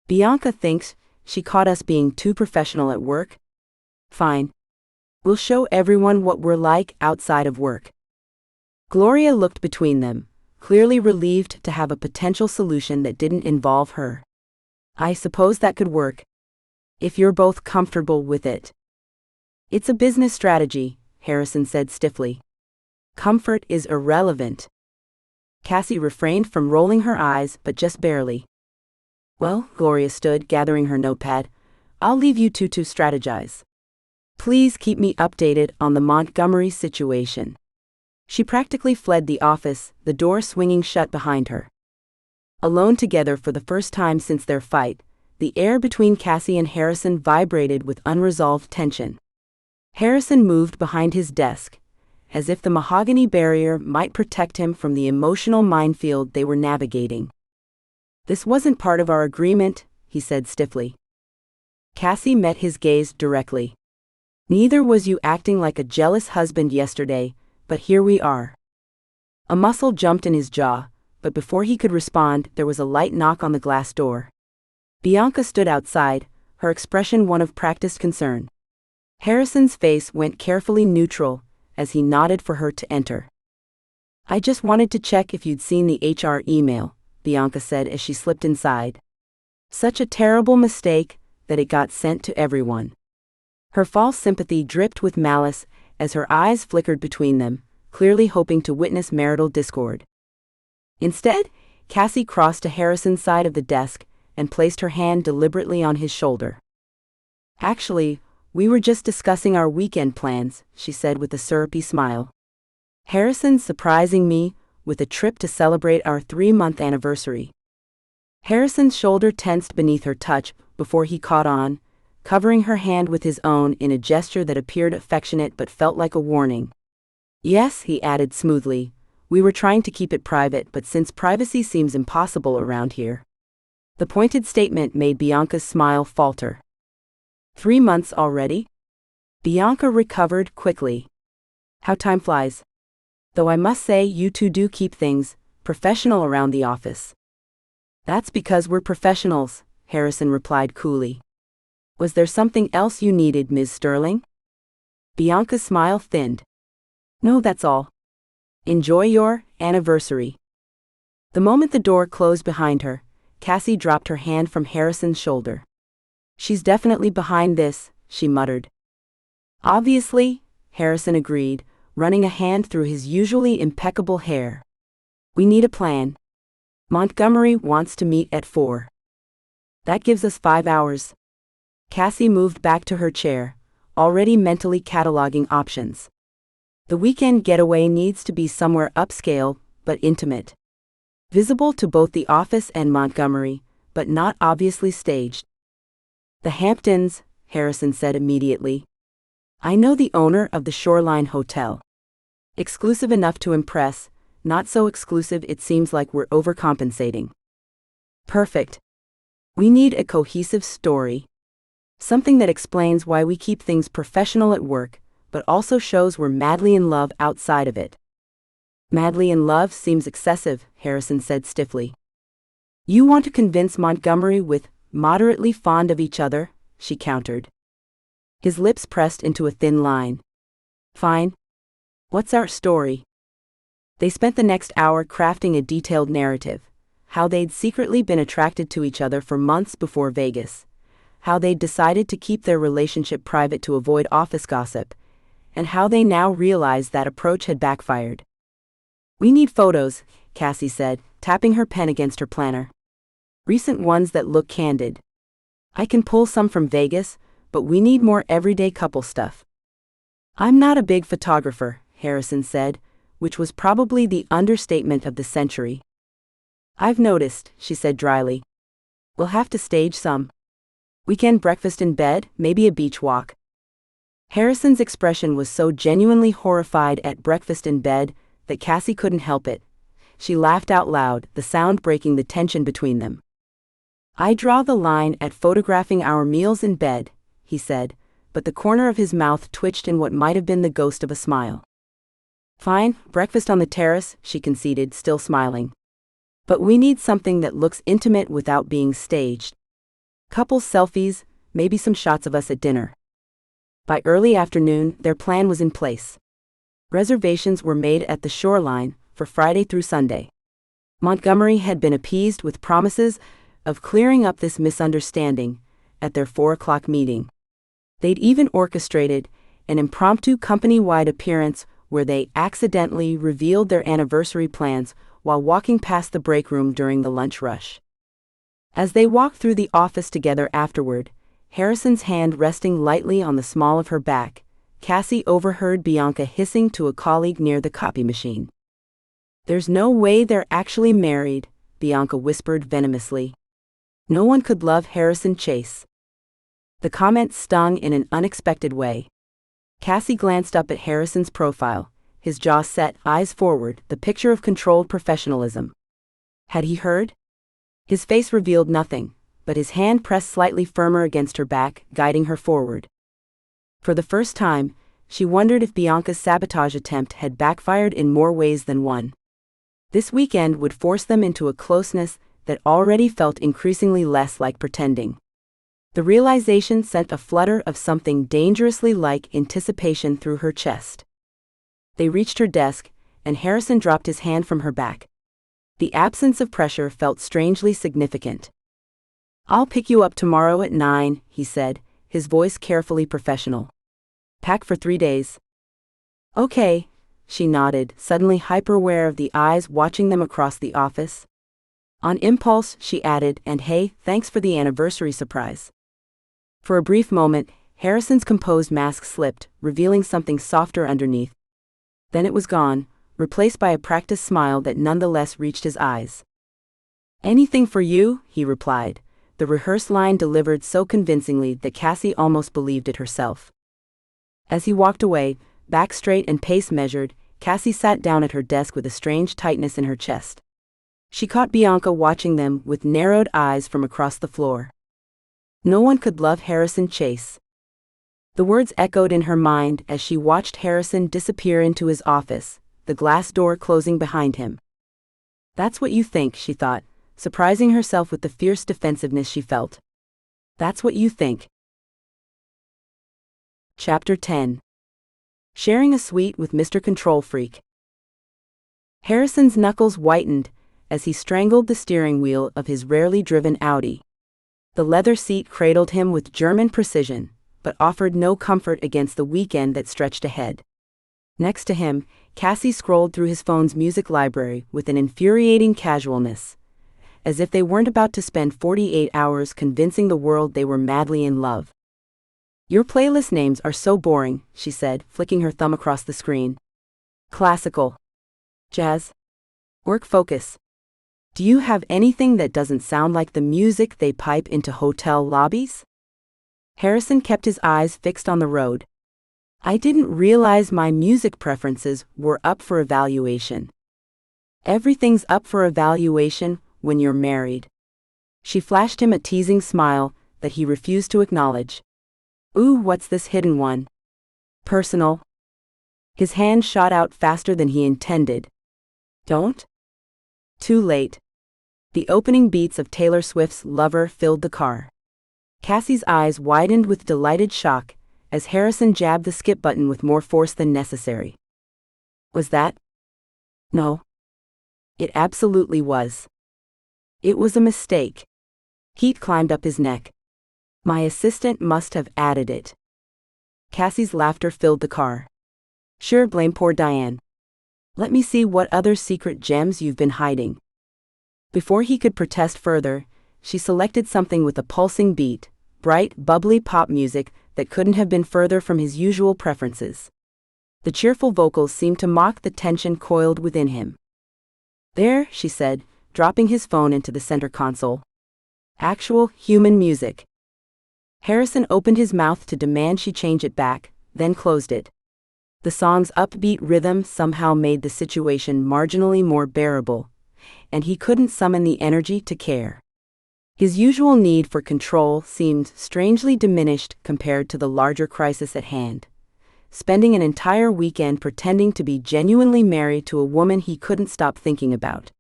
Bianca thinks she caught us being too professional at work. Fine. We'll show everyone what we're like outside of work. Gloria looked between them, clearly relieved to have a potential solution that didn't involve her. I suppose that could work. If you're both comfortable with it. It's a business strategy, Harrison said stiffly. Comfort is irrelevant. Cassie refrained from rolling her eyes, but just barely. Well, Gloria stood, gathering her notepad. I'll leave you two to strategize. Please keep me updated on the Montgomery situation. She practically fled the office, the door swinging shut behind her. Alone together for the first time since their fight, the air between Cassie and Harrison vibrated with unresolved tension. Harrison moved behind his desk, as if the mahogany barrier might protect him from the emotional minefield they were navigating. This wasn't part of our agreement, he said stiffly. Cassie met his gaze directly. Neither was you acting like a jealous husband yesterday, But here we are. A muscle jumped in his jaw, but before he could respond, there was a light knock on the glass door. Bianca stood outside, her expression one of practiced concern. Harrison's face went carefully neutral as he nodded for her to enter. "I just wanted to check if you'd seen the HR email," Bianca said as she slipped inside. Such a terrible mistake that it got sent to everyone. Her false sympathy dripped with malice as her eyes flickered between them, clearly hoping to witness marital discord. Instead, Cassie crossed to Harrison's side of the desk and placed her hand deliberately on his shoulder. "Actually, we were just discussing our weekend plans," she said with a syrupy smile. "Harrison's surprising me with a trip to celebrate our 3-month anniversary." Harrison's shoulder tensed beneath her touch before he caught on, covering her hand with his own in a gesture that appeared affectionate but felt like a warning. "Yes," he added smoothly, "we were trying to keep it private, but since privacy seems impossible around here." The pointed statement made Bianca's smile falter. 3 months already? Bianca recovered quickly. "How time flies. Though I must say you two do keep things professional around the office." "That's because we're professionals," Harrison replied coolly. "Was there something else you needed, Ms. Sterling?" Bianca's smile thinned. "No, that's all. Enjoy your anniversary." The moment the door closed behind her, Cassie dropped her hand from Harrison's shoulder. "She's definitely behind this," she muttered. "Obviously," Harrison agreed, running a hand through his usually impeccable hair. "We need a plan. Montgomery wants to meet at 4. That gives us 5 hours." Cassie moved back to her chair, already mentally cataloging options. The weekend getaway needs to be somewhere upscale, but intimate. Visible to both the office and Montgomery, but not obviously staged. "The Hamptons," Harrison said immediately. "I know the owner of the Shoreline Hotel. Exclusive enough to impress, not so exclusive it seems like we're overcompensating." "Perfect. We need a cohesive story. Something that explains why we keep things professional at work, but also shows we're madly in love outside of it." "Madly in love seems excessive," Harrison said stiffly. "You want to convince Montgomery with moderately fond of each other," she countered. His lips pressed into a thin line. "Fine. What's our story?" They spent the next hour crafting a detailed narrative. How they'd secretly been attracted to each other for months before Vegas. How they'd decided to keep their relationship private to avoid office gossip. And how they now realized that approach had backfired. "We need photos," Cassie said, tapping her pen against her planner. "Recent ones that look candid. I can pull some from Vegas, but we need more everyday couple stuff." "I'm not a big photographer," Harrison said, which was probably the understatement of the century. "I've noticed," she said dryly. "We'll have to stage some. Weekend breakfast in bed, maybe a beach walk." Harrison's expression was so genuinely horrified at breakfast in bed that Cassie couldn't help it. She laughed out loud, the sound breaking the tension between them. "I draw the line at photographing our meals in bed," he said, but the corner of his mouth twitched in what might have been the ghost of a smile. "Fine, breakfast on the terrace," she conceded, still smiling. "But we need something that looks intimate without being staged. Couple selfies, maybe some shots of us at dinner." By early afternoon, their plan was in place. Reservations were made at the Shoreline for Friday through Sunday. Montgomery had been appeased with promises of clearing up this misunderstanding at their 4 o'clock meeting. They'd even orchestrated an impromptu company-wide appearance where they accidentally revealed their anniversary plans while walking past the break room during the lunch rush. As they walked through the office together afterward, Harrison's hand resting lightly on the small of her back, Cassie overheard Bianca hissing to a colleague near the copy machine. "There's no way they're actually married," Bianca whispered venomously. No one could love Harrison Chase. The comment stung in an unexpected way. Cassie glanced up at Harrison's profile, his jaw set, eyes forward, the picture of controlled professionalism. Had he heard? His face revealed nothing, but his hand pressed slightly firmer against her back, guiding her forward. For the first time, she wondered if Bianca's sabotage attempt had backfired in more ways than one. This weekend would force them into a closeness that already felt increasingly less like pretending. The realization sent a flutter of something dangerously like anticipation through her chest. They reached her desk, and Harrison dropped his hand from her back. The absence of pressure felt strangely significant. "I'll pick you up tomorrow at 9, he said, his voice carefully professional. "Pack for 3 days." "Okay," she nodded, suddenly hyper-aware of the eyes watching them across the office. On impulse, she added, "And hey, thanks for the anniversary surprise." For a brief moment, Harrison's composed mask slipped, revealing something softer underneath. Then it was gone, replaced by a practiced smile that nonetheless reached his eyes. "Anything for you," he replied, the rehearsed line delivered so convincingly that Cassie almost believed it herself. As he walked away, back straight and pace measured, Cassie sat down at her desk with a strange tightness in her chest. She caught Bianca watching them with narrowed eyes from across the floor. No one could love Harrison Chase. The words echoed in her mind as she watched Harrison disappear into his office, the glass door closing behind him. "That's what you think," she thought, surprising herself with the fierce defensiveness she felt. "That's what you think." Chapter 10. Sharing a suite with Mr. Control Freak. Harrison's knuckles whitened as he strangled the steering wheel of his rarely driven Audi. The leather seat cradled him with German precision, but offered no comfort against the weekend that stretched ahead. Next to him, Cassie scrolled through his phone's music library with an infuriating casualness, as if they weren't about to spend 48 hours convincing the world they were madly in love. "Your playlist names are so boring," she said, flicking her thumb across the screen. "Classical. Jazz. Work focus. Do you have anything that doesn't sound like the music they pipe into hotel lobbies?" Harrison kept his eyes fixed on the road. "I didn't realize my music preferences were up for evaluation." "Everything's up for evaluation when you're married." She flashed him a teasing smile that he refused to acknowledge. "Ooh, what's this hidden one? Personal?" His hand shot out faster than he intended. "Don't?" Too late. The opening beats of Taylor Swift's Lover filled the car. Cassie's eyes widened with delighted shock as Harrison jabbed the skip button with more force than necessary. "Was that?" "No." It absolutely was. It was a mistake. Heat climbed up his neck. "My assistant must have added it." Cassie's laughter filled the car. "Sure, blame poor Diane. Let me see what other secret gems you've been hiding." Before he could protest further, she selected something with a pulsing beat, bright, bubbly pop music that couldn't have been further from his usual preferences. The cheerful vocals seemed to mock the tension coiled within him. "There," she said, dropping his phone into the center console. "Actual, human music." Harrison opened his mouth to demand she change it back, then closed it. The song's upbeat rhythm somehow made the situation marginally more bearable, and he couldn't summon the energy to care. His usual need for control seemed strangely diminished compared to the larger crisis at hand. Spending an entire weekend pretending to be genuinely married to a woman he couldn't stop thinking about.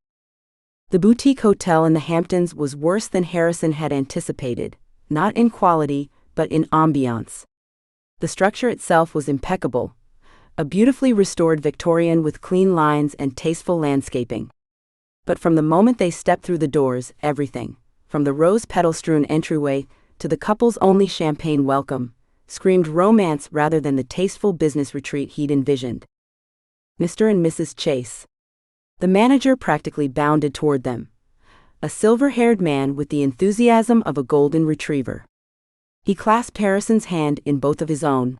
The boutique hotel in the Hamptons was worse than Harrison had anticipated, not in quality, but in ambiance. The structure itself was impeccable, a beautifully restored Victorian with clean lines and tasteful landscaping. But from the moment they stepped through the doors, everything, from the rose-petal-strewn entryway to the couple's only champagne welcome, screamed romance rather than the tasteful business retreat he'd envisioned. "Mr. and Mrs. Chase." The manager practically bounded toward them, a silver-haired man with the enthusiasm of a golden retriever. He clasped Harrison's hand in both of his own.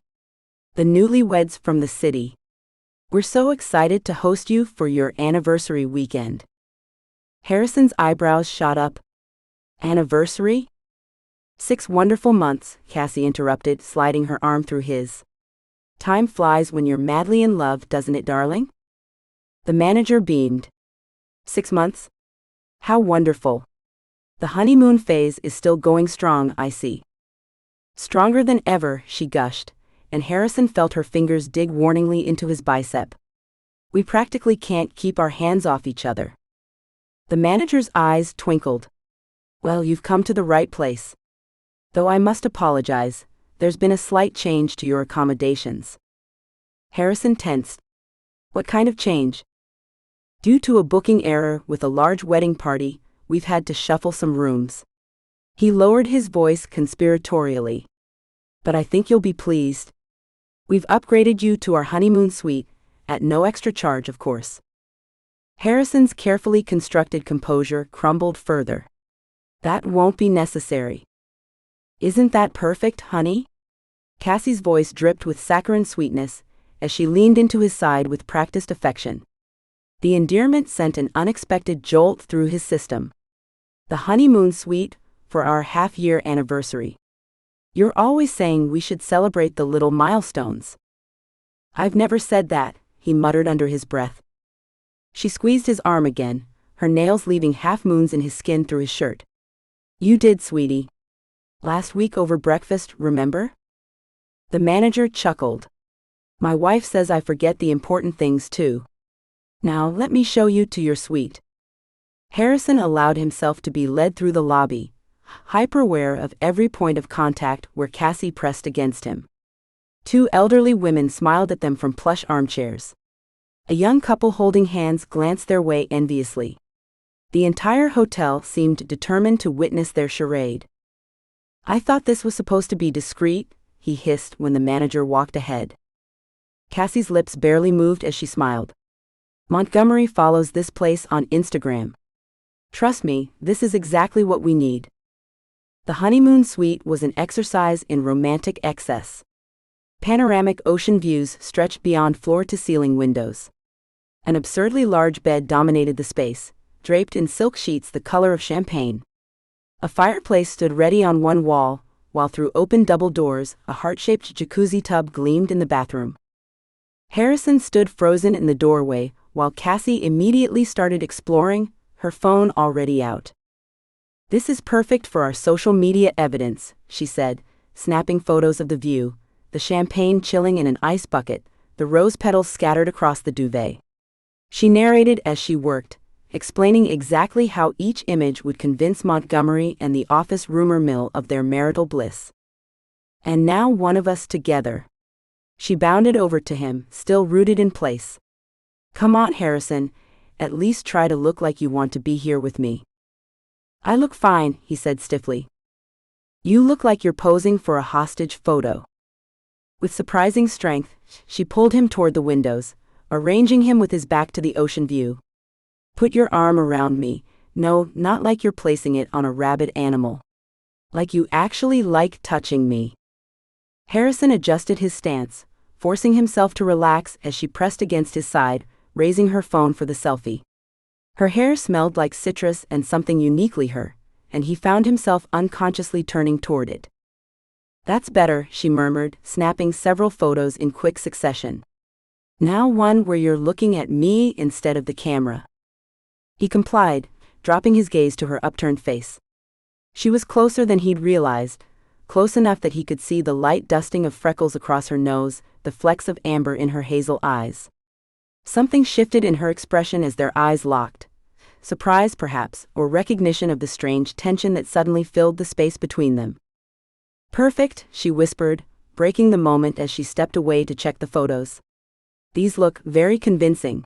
"The newlyweds from the city. We're so excited to host you for your anniversary weekend." Harrison's eyebrows shot up. "Anniversary?" "6 wonderful months," Cassie interrupted, sliding her arm through his. "Time flies when you're madly in love, doesn't it, darling?" The manager beamed. 6 months? How wonderful. The honeymoon phase is still going strong, I see." "Stronger than ever," she gushed, and Harrison felt her fingers dig warningly into his bicep. We practically can't keep our hands off each other. The manager's eyes twinkled. Well, you've come to the right place. Though I must apologize, there's been a slight change to your accommodations. Harrison tensed. What kind of change? Due to a booking error with a large wedding party, we've had to shuffle some rooms. He lowered his voice conspiratorially. But I think you'll be pleased. We've upgraded you to our honeymoon suite, at no extra charge, of course. Harrison's carefully constructed composure crumbled further. That won't be necessary. Isn't that perfect, honey? Cassie's voice dripped with saccharine sweetness as she leaned into his side with practiced affection. The endearment sent an unexpected jolt through his system. The honeymoon suite for our half-year anniversary. You're always saying we should celebrate the little milestones. I've never said that, he muttered under his breath. She squeezed his arm again, her nails leaving half-moons in his skin through his shirt. You did, sweetie. Last week over breakfast, remember? The manager chuckled. My wife says I forget the important things too. Now let me show you to your suite. Harrison allowed himself to be led through the lobby, hyper-aware of every point of contact where Cassie pressed against him. Two elderly women smiled at them from plush armchairs. A young couple holding hands glanced their way enviously. The entire hotel seemed determined to witness their charade. I thought this was supposed to be discreet, he hissed when the manager walked ahead. Cassie's lips barely moved as she smiled. Montgomery follows this place on Instagram. Trust me, this is exactly what we need. The honeymoon suite was an exercise in romantic excess. Panoramic ocean views stretched beyond floor-to-ceiling windows. An absurdly large bed dominated the space, draped in silk sheets the color of champagne. A fireplace stood ready on one wall, while through open double doors, a heart-shaped jacuzzi tub gleamed in the bathroom. Harrison stood frozen in the doorway, while Cassie immediately started exploring, her phone already out. This is perfect for our social media evidence, she said, snapping photos of the view, the champagne chilling in an ice bucket, the rose petals scattered across the duvet. She narrated as she worked, explaining exactly how each image would convince Montgomery and the office rumor mill of their marital bliss. And now one of us together. She bounded over to him, still rooted in place. Come on, Harrison, at least try to look like you want to be here with me. I look fine, he said stiffly. You look like you're posing for a hostage photo. With surprising strength, she pulled him toward the windows, arranging him with his back to the ocean view. Put your arm around me, no, not like you're placing it on a rabid animal. Like you actually like touching me. Harrison adjusted his stance, forcing himself to relax as she pressed against his side, raising her phone for the selfie. Her hair smelled like citrus and something uniquely her, and he found himself unconsciously turning toward it. That's better, she murmured, snapping several photos in quick succession. Now one where you're looking at me instead of the camera. He complied, dropping his gaze to her upturned face. She was closer than he'd realized, close enough that he could see the light dusting of freckles across her nose, the flecks of amber in her hazel eyes. Something shifted in her expression as their eyes locked. Surprise, perhaps, or recognition of the strange tension that suddenly filled the space between them. Perfect, she whispered, breaking the moment as she stepped away to check the photos. These look very convincing.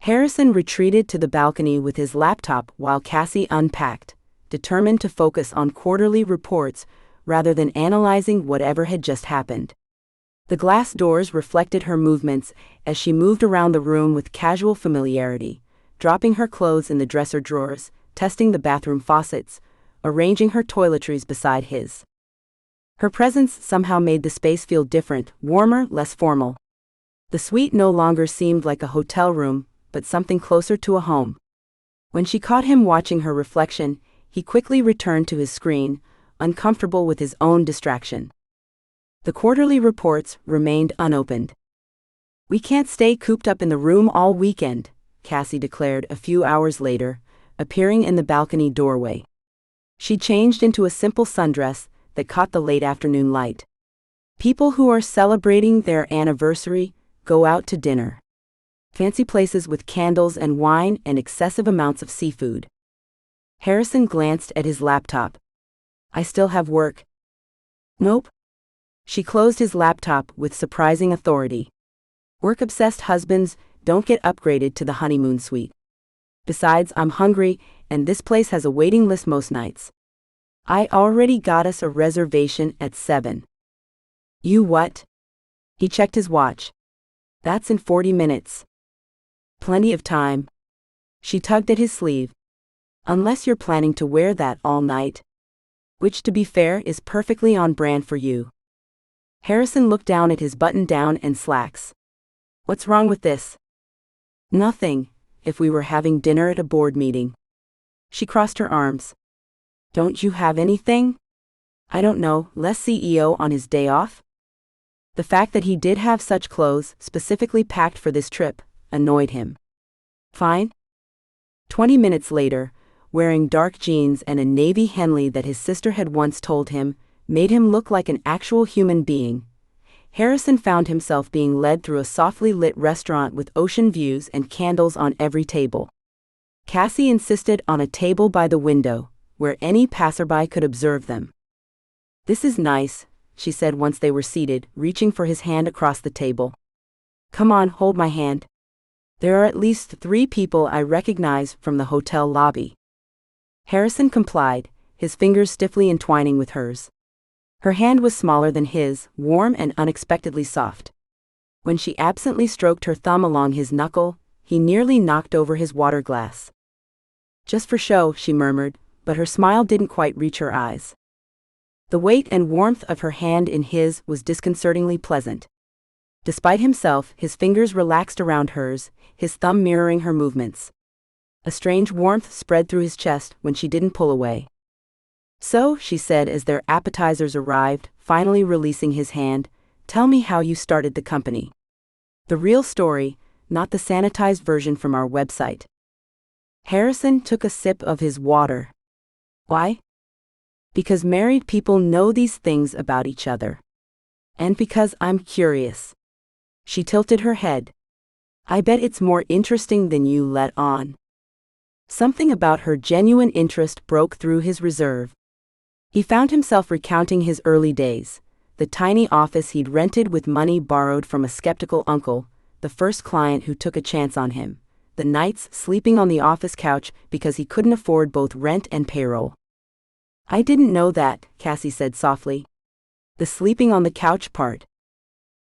Harrison retreated to the balcony with his laptop while Cassie unpacked, determined to focus on quarterly reports rather than analyzing whatever had just happened. The glass doors reflected her movements as she moved around the room with casual familiarity, dropping her clothes in the dresser drawers, testing the bathroom faucets, arranging her toiletries beside his. Her presence somehow made the space feel different, warmer, less formal. The suite no longer seemed like a hotel room, but something closer to a home. When she caught him watching her reflection, he quickly returned to his screen, uncomfortable with his own distraction. The quarterly reports remained unopened. We can't stay cooped up in the room all weekend, Cassie declared a few hours later, appearing in the balcony doorway. She changed into a simple sundress that caught the late afternoon light. People who are celebrating their anniversary go out to dinner. Fancy places with candles and wine and excessive amounts of seafood. Harrison glanced at his laptop. I still have work. Nope. She closed his laptop with surprising authority. Work-obsessed husbands don't get upgraded to the honeymoon suite. Besides, I'm hungry, and this place has a waiting list most nights. I already got us a reservation at 7. You what? He checked his watch. That's in 40 minutes. Plenty of time. She tugged at his sleeve. Unless you're planning to wear that all night. Which, to be fair, is perfectly on brand for you. Harrison looked down at his button-down and slacks. What's wrong with this? Nothing, if we were having dinner at a board meeting. She crossed her arms. Don't you have anything? I don't know, less CEO on his day off? The fact that he did have such clothes, specifically packed for this trip, annoyed him. Fine. 20 minutes later, wearing dark jeans and a navy Henley that his sister had once told him made him look like an actual human being, Harrison found himself being led through a softly lit restaurant with ocean views and candles on every table. Cassie insisted on a table by the window, where any passerby could observe them. This is nice, she said once they were seated, reaching for his hand across the table. Come on, hold my hand. There are at least 3 people I recognize from the hotel lobby. Harrison complied, his fingers stiffly entwining with hers. Her hand was smaller than his, warm and unexpectedly soft. When she absently stroked her thumb along his knuckle, he nearly knocked over his water glass. Just for show, she murmured, but her smile didn't quite reach her eyes. The weight and warmth of her hand in his was disconcertingly pleasant. Despite himself, his fingers relaxed around hers, his thumb mirroring her movements. A strange warmth spread through his chest when she didn't pull away. So, she said as their appetizers arrived, finally releasing his hand, tell me how you started the company. The real story, not the sanitized version from our website. Harrison took a sip of his water. Why? Because married people know these things about each other. And because I'm curious. She tilted her head. I bet it's more interesting than you let on. Something about her genuine interest broke through his reserve. He found himself recounting his early days, the tiny office he'd rented with money borrowed from a skeptical uncle, the first client who took a chance on him, the nights sleeping on the office couch because he couldn't afford both rent and payroll. I didn't know that, Cassie said softly. The sleeping on the couch part.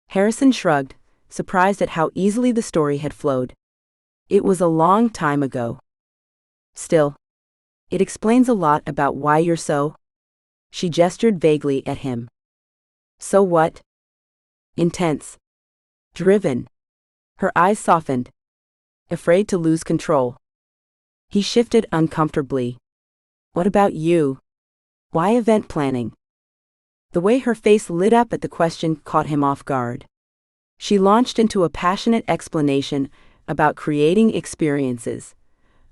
Harrison shrugged, surprised at how easily the story had flowed. It was a long time ago. Still, it explains a lot about why you're so. She gestured vaguely at him. So what? Intense. Driven. Her eyes softened. Afraid to lose control. He shifted uncomfortably. What about you? Why event planning? The way her face lit up at the question caught him off guard. She launched into a passionate explanation about creating experiences,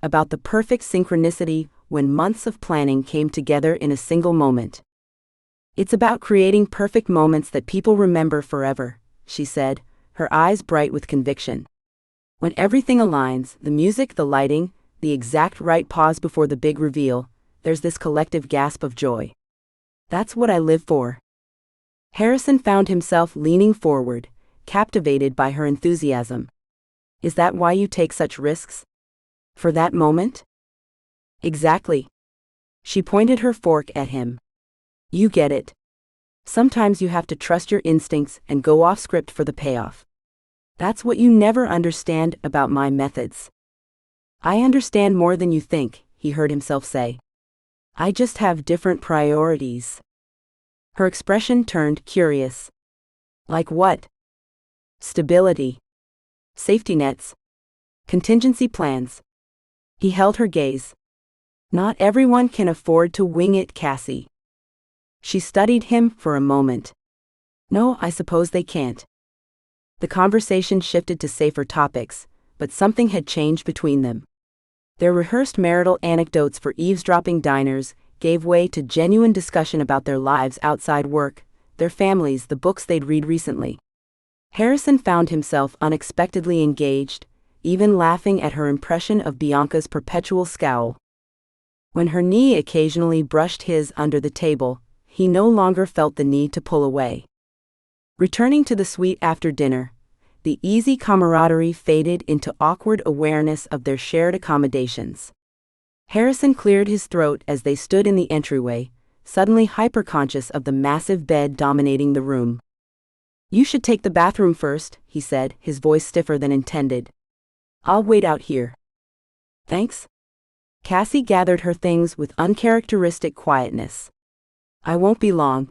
about the perfect synchronicity when months of planning came together in a single moment. It's about creating perfect moments that people remember forever, she said, her eyes bright with conviction. When everything aligns, the music, the lighting, the exact right pause before the big reveal, there's this collective gasp of joy. That's what I live for. Harrison found himself leaning forward, captivated by her enthusiasm. Is that why you take such risks? For that moment? Exactly. She pointed her fork at him. You get it. Sometimes you have to trust your instincts and go off script for the payoff. That's what you never understand about my methods. I understand more than you think, he heard himself say. I just have different priorities. Her expression turned curious. Like what? Stability. Safety nets. Contingency plans. He held her gaze. Not everyone can afford to wing it, Cassie. She studied him for a moment. No, I suppose they can't. The conversation shifted to safer topics, but something had changed between them. Their rehearsed marital anecdotes for eavesdropping diners gave way to genuine discussion about their lives outside work, their families, the books they'd read recently. Harrison found himself unexpectedly engaged, even laughing at her impression of Bianca's perpetual scowl. When her knee occasionally brushed his under the table, he no longer felt the need to pull away. Returning to the suite after dinner, the easy camaraderie faded into awkward awareness of their shared accommodations. Harrison cleared his throat as they stood in the entryway, suddenly hyperconscious of the massive bed dominating the room. "You should take the bathroom first," he said, his voice stiffer than intended. "I'll wait out here." "Thanks." Cassie gathered her things with uncharacteristic quietness. "I won't be long."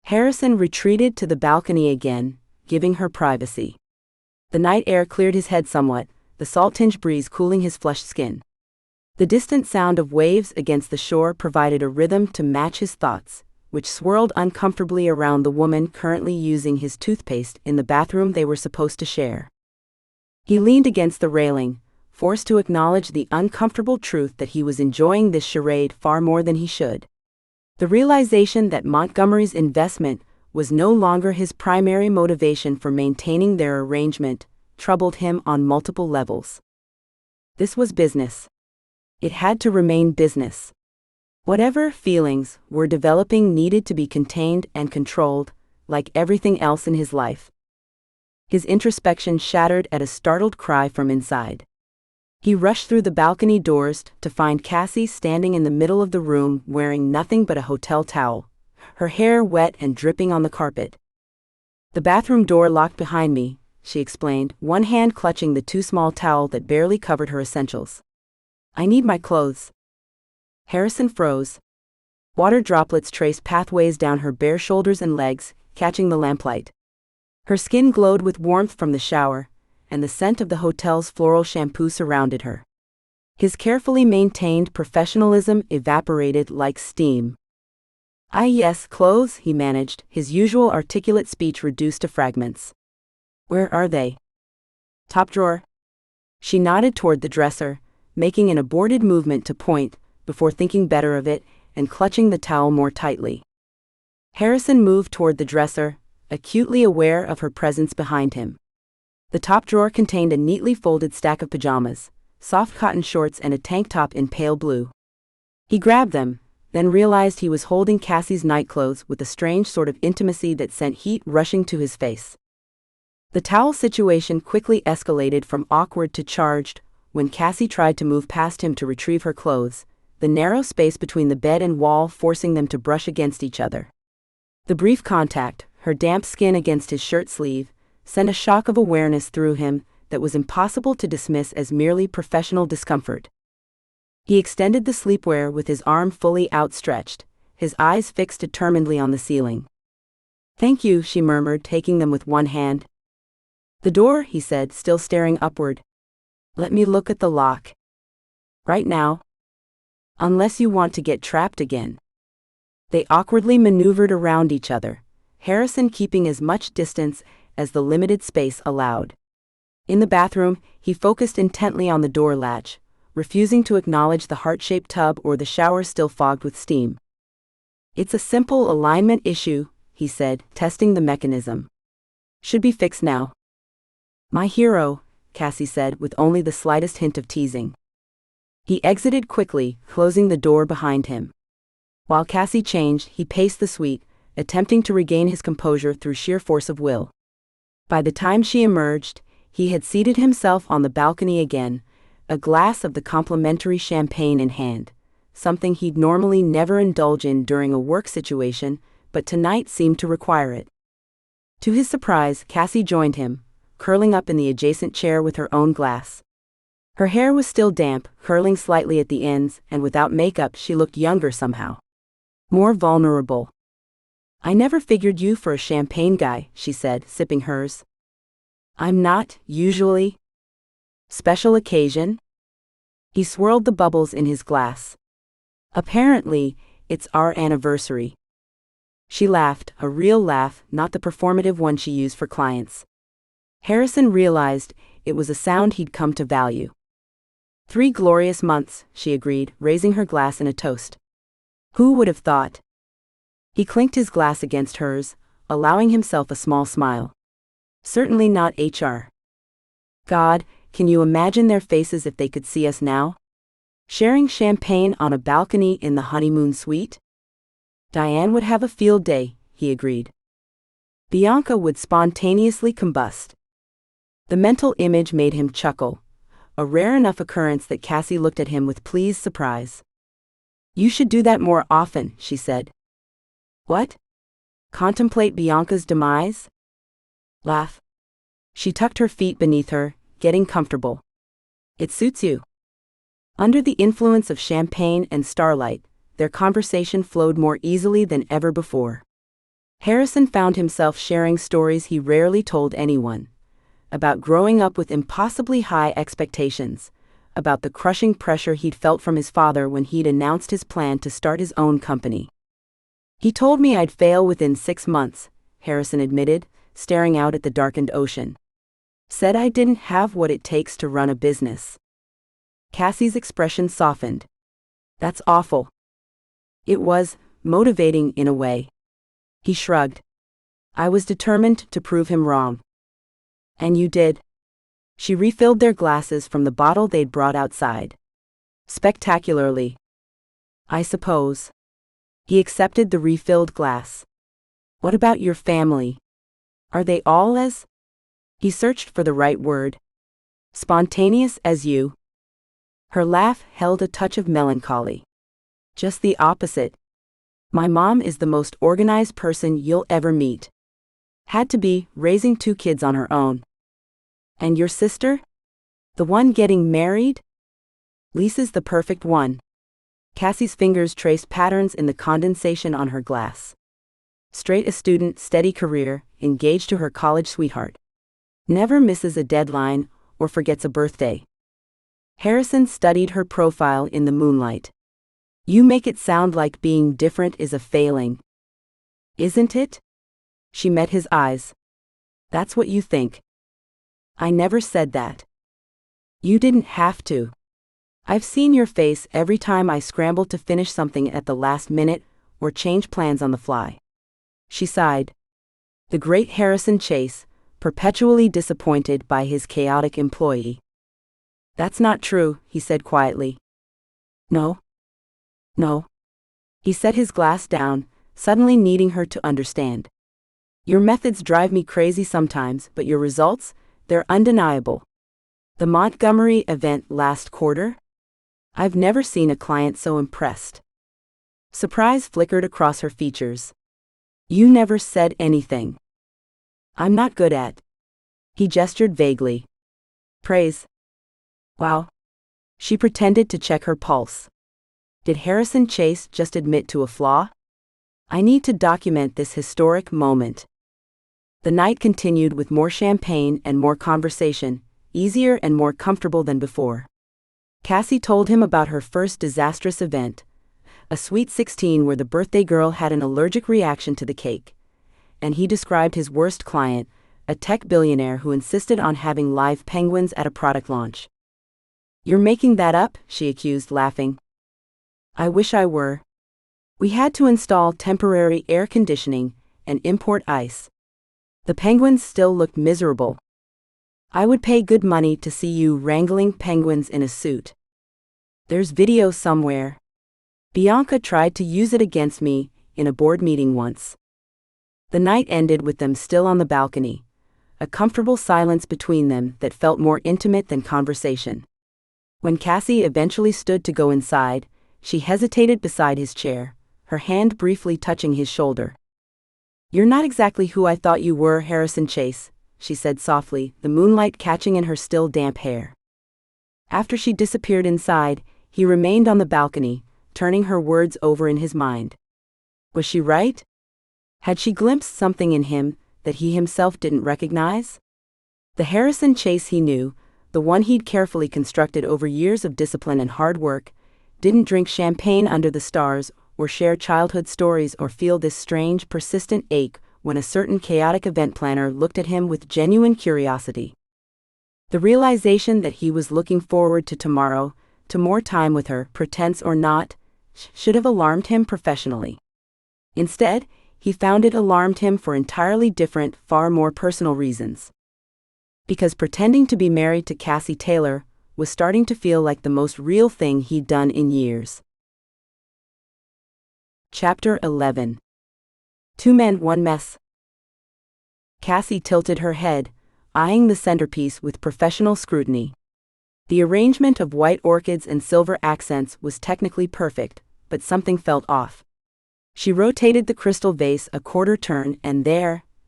Harrison retreated to the balcony again, giving her privacy. The night air cleared his head somewhat, the salt-tinged breeze cooling his flushed skin. The distant sound of waves against the shore provided a rhythm to match his thoughts, which swirled uncomfortably around the woman currently using his toothpaste in the bathroom they were supposed to share. He leaned against the railing, forced to acknowledge the uncomfortable truth that he was enjoying this charade far more than he should. The realization that Montgomery's investment was no longer his primary motivation for maintaining their arrangement troubled him on multiple levels. This was business. It had to remain business. Whatever feelings were developing needed to be contained and controlled, like everything else in his life. His introspection shattered at a startled cry from inside. He rushed through the balcony doors to find Cassie standing in the middle of the room wearing nothing but a hotel towel, her hair wet and dripping on the carpet. "The bathroom door locked behind me," she explained, one hand clutching the too small towel that barely covered her essentials. "I need my clothes." Harrison froze. Water droplets traced pathways down her bare shoulders and legs, catching the lamplight. Her skin glowed with warmth from the shower, and the scent of the hotel's floral shampoo surrounded her. His carefully maintained professionalism evaporated like steam. Yes, clothes," he managed, his usual articulate speech reduced to fragments. "Where are they?" "Top drawer." She nodded toward the dresser, making an aborted movement to point, before thinking better of it, and clutching the towel more tightly. Harrison moved toward the dresser, acutely aware of her presence behind him. The top drawer contained a neatly folded stack of pajamas, soft cotton shorts and a tank top in pale blue. He grabbed them, then realized he was holding Cassie's nightclothes with a strange sort of intimacy that sent heat rushing to his face. The towel situation quickly escalated from awkward to charged when Cassie tried to move past him to retrieve her clothes, the narrow space between the bed and wall forcing them to brush against each other. The brief contact, her damp skin against his shirt sleeve, sent a shock of awareness through him that was impossible to dismiss as merely professional discomfort. He extended the sleepwear with his arm fully outstretched, his eyes fixed determinedly on the ceiling. "Thank you," she murmured, taking them with one hand. "The door," he said, still staring upward. "Let me look at the lock." "Right now?" "Unless you want to get trapped again." They awkwardly maneuvered around each other, Harrison keeping as much distance as the limited space allowed. In the bathroom, he focused intently on the door latch, refusing to acknowledge the heart-shaped tub or the shower still fogged with steam. "It's a simple alignment issue," he said, testing the mechanism. "Should be fixed now." "My hero," Cassie said with only the slightest hint of teasing. He exited quickly, closing the door behind him. While Cassie changed, he paced the suite, attempting to regain his composure through sheer force of will. By the time she emerged, he had seated himself on the balcony again, a glass of the complimentary champagne in hand, something he'd normally never indulge in during a work situation, but tonight seemed to require it. To his surprise, Cassie joined him, curling up in the adjacent chair with her own glass. Her hair was still damp, curling slightly at the ends, and without makeup she looked younger somehow. More vulnerable. "I never figured you for a champagne guy," she said, sipping hers. "I'm not, usually." "Special occasion?" He swirled the bubbles in his glass. "Apparently, it's our anniversary." She laughed, a real laugh, not the performative one she used for clients. Harrison realized it was a sound he'd come to value. 3 glorious months, she agreed, raising her glass in a toast. Who would have thought? He clinked his glass against hers, allowing himself a small smile. Certainly not HR. God, can you imagine their faces if they could see us now? Sharing champagne on a balcony in the honeymoon suite? Diane would have a field day, he agreed. Bianca would spontaneously combust. The mental image made him chuckle, a rare enough occurrence that Cassie looked at him with pleased surprise. You should do that more often, she said. What? Contemplate Bianca's demise? Laugh. She tucked her feet beneath her, getting comfortable. It suits you. Under the influence of champagne and starlight, their conversation flowed more easily than ever before. Harrison found himself sharing stories he rarely told anyone. About growing up with impossibly high expectations, about the crushing pressure he'd felt from his father when he'd announced his plan to start his own company. He told me I'd fail within 6 months, Harrison admitted, staring out at the darkened ocean. Said I didn't have what it takes to run a business. Cassie's expression softened. That's awful. It was motivating in a way. He shrugged. I was determined to prove him wrong. And you did. She refilled their glasses from the bottle they'd brought outside. Spectacularly. I suppose. He accepted the refilled glass. What about your family? Are they all as? He searched for the right word. Spontaneous as you? Her laugh held a touch of melancholy. Just the opposite. My mom is the most organized person you'll ever meet. Had to be, raising 2 kids on her own. And your sister? The one getting married? Lisa's the perfect one. Cassie's fingers traced patterns in the condensation on her glass. Straight A student, steady career, engaged to her college sweetheart. Never misses a deadline or forgets a birthday. Harrison studied her profile in the moonlight. You make it sound like being different is a failing. Isn't it? She met his eyes. That's what you think. I never said that. You didn't have to. I've seen your face every time I scrambled to finish something at the last minute or change plans on the fly. She sighed. The great Harrison Chase, perpetually disappointed by his chaotic employee. That's not true, he said quietly. No. No. He set his glass down, suddenly needing her to understand. Your methods drive me crazy sometimes, but your results, they're undeniable. The Montgomery event last quarter? I've never seen a client so impressed. Surprise flickered across her features. You never said anything. I'm not good at. He gestured vaguely. Praise. Wow. She pretended to check her pulse. Did Harrison Chase just admit to a flaw? I need to document this historic moment. The night continued with more champagne and more conversation, easier and more comfortable than before. Cassie told him about her first disastrous event, a sweet 16 where the birthday girl had an allergic reaction to the cake. And he described his worst client, a tech billionaire who insisted on having live penguins at a product launch. You're making that up, she accused, laughing. I wish I were. We had to install temporary air conditioning and import ice. The penguins still looked miserable. I would pay good money to see you wrangling penguins in a suit. There's video somewhere. Bianca tried to use it against me in a board meeting once. The night ended with them still on the balcony, a comfortable silence between them that felt more intimate than conversation. When Cassie eventually stood to go inside, she hesitated beside his chair, her hand briefly touching his shoulder. You're not exactly who I thought you were, Harrison Chase, she said softly, the moonlight catching in her still damp hair. After she disappeared inside, he remained on the balcony, turning her words over in his mind. Was she right? Had she glimpsed something in him that he himself didn't recognize? The Harrison Chase he knew, the one he'd carefully constructed over years of discipline and hard work, didn't drink champagne under the stars or share childhood stories or feel this strange, persistent ache when a certain chaotic event planner looked at him with genuine curiosity. The realization that he was looking forward to tomorrow, to more time with her, pretense or not, should have alarmed him professionally. Instead, he found it alarmed him for entirely different, far more personal reasons. Because pretending to be married to Cassie Taylor was starting to feel like the most real thing he'd done in years. Chapter 11. Two Men, One Mess. Cassie tilted her head, eyeing the centerpiece with professional scrutiny. The arrangement of white orchids and silver accents was technically perfect, but something felt off. She rotated the crystal vase a quarter turn and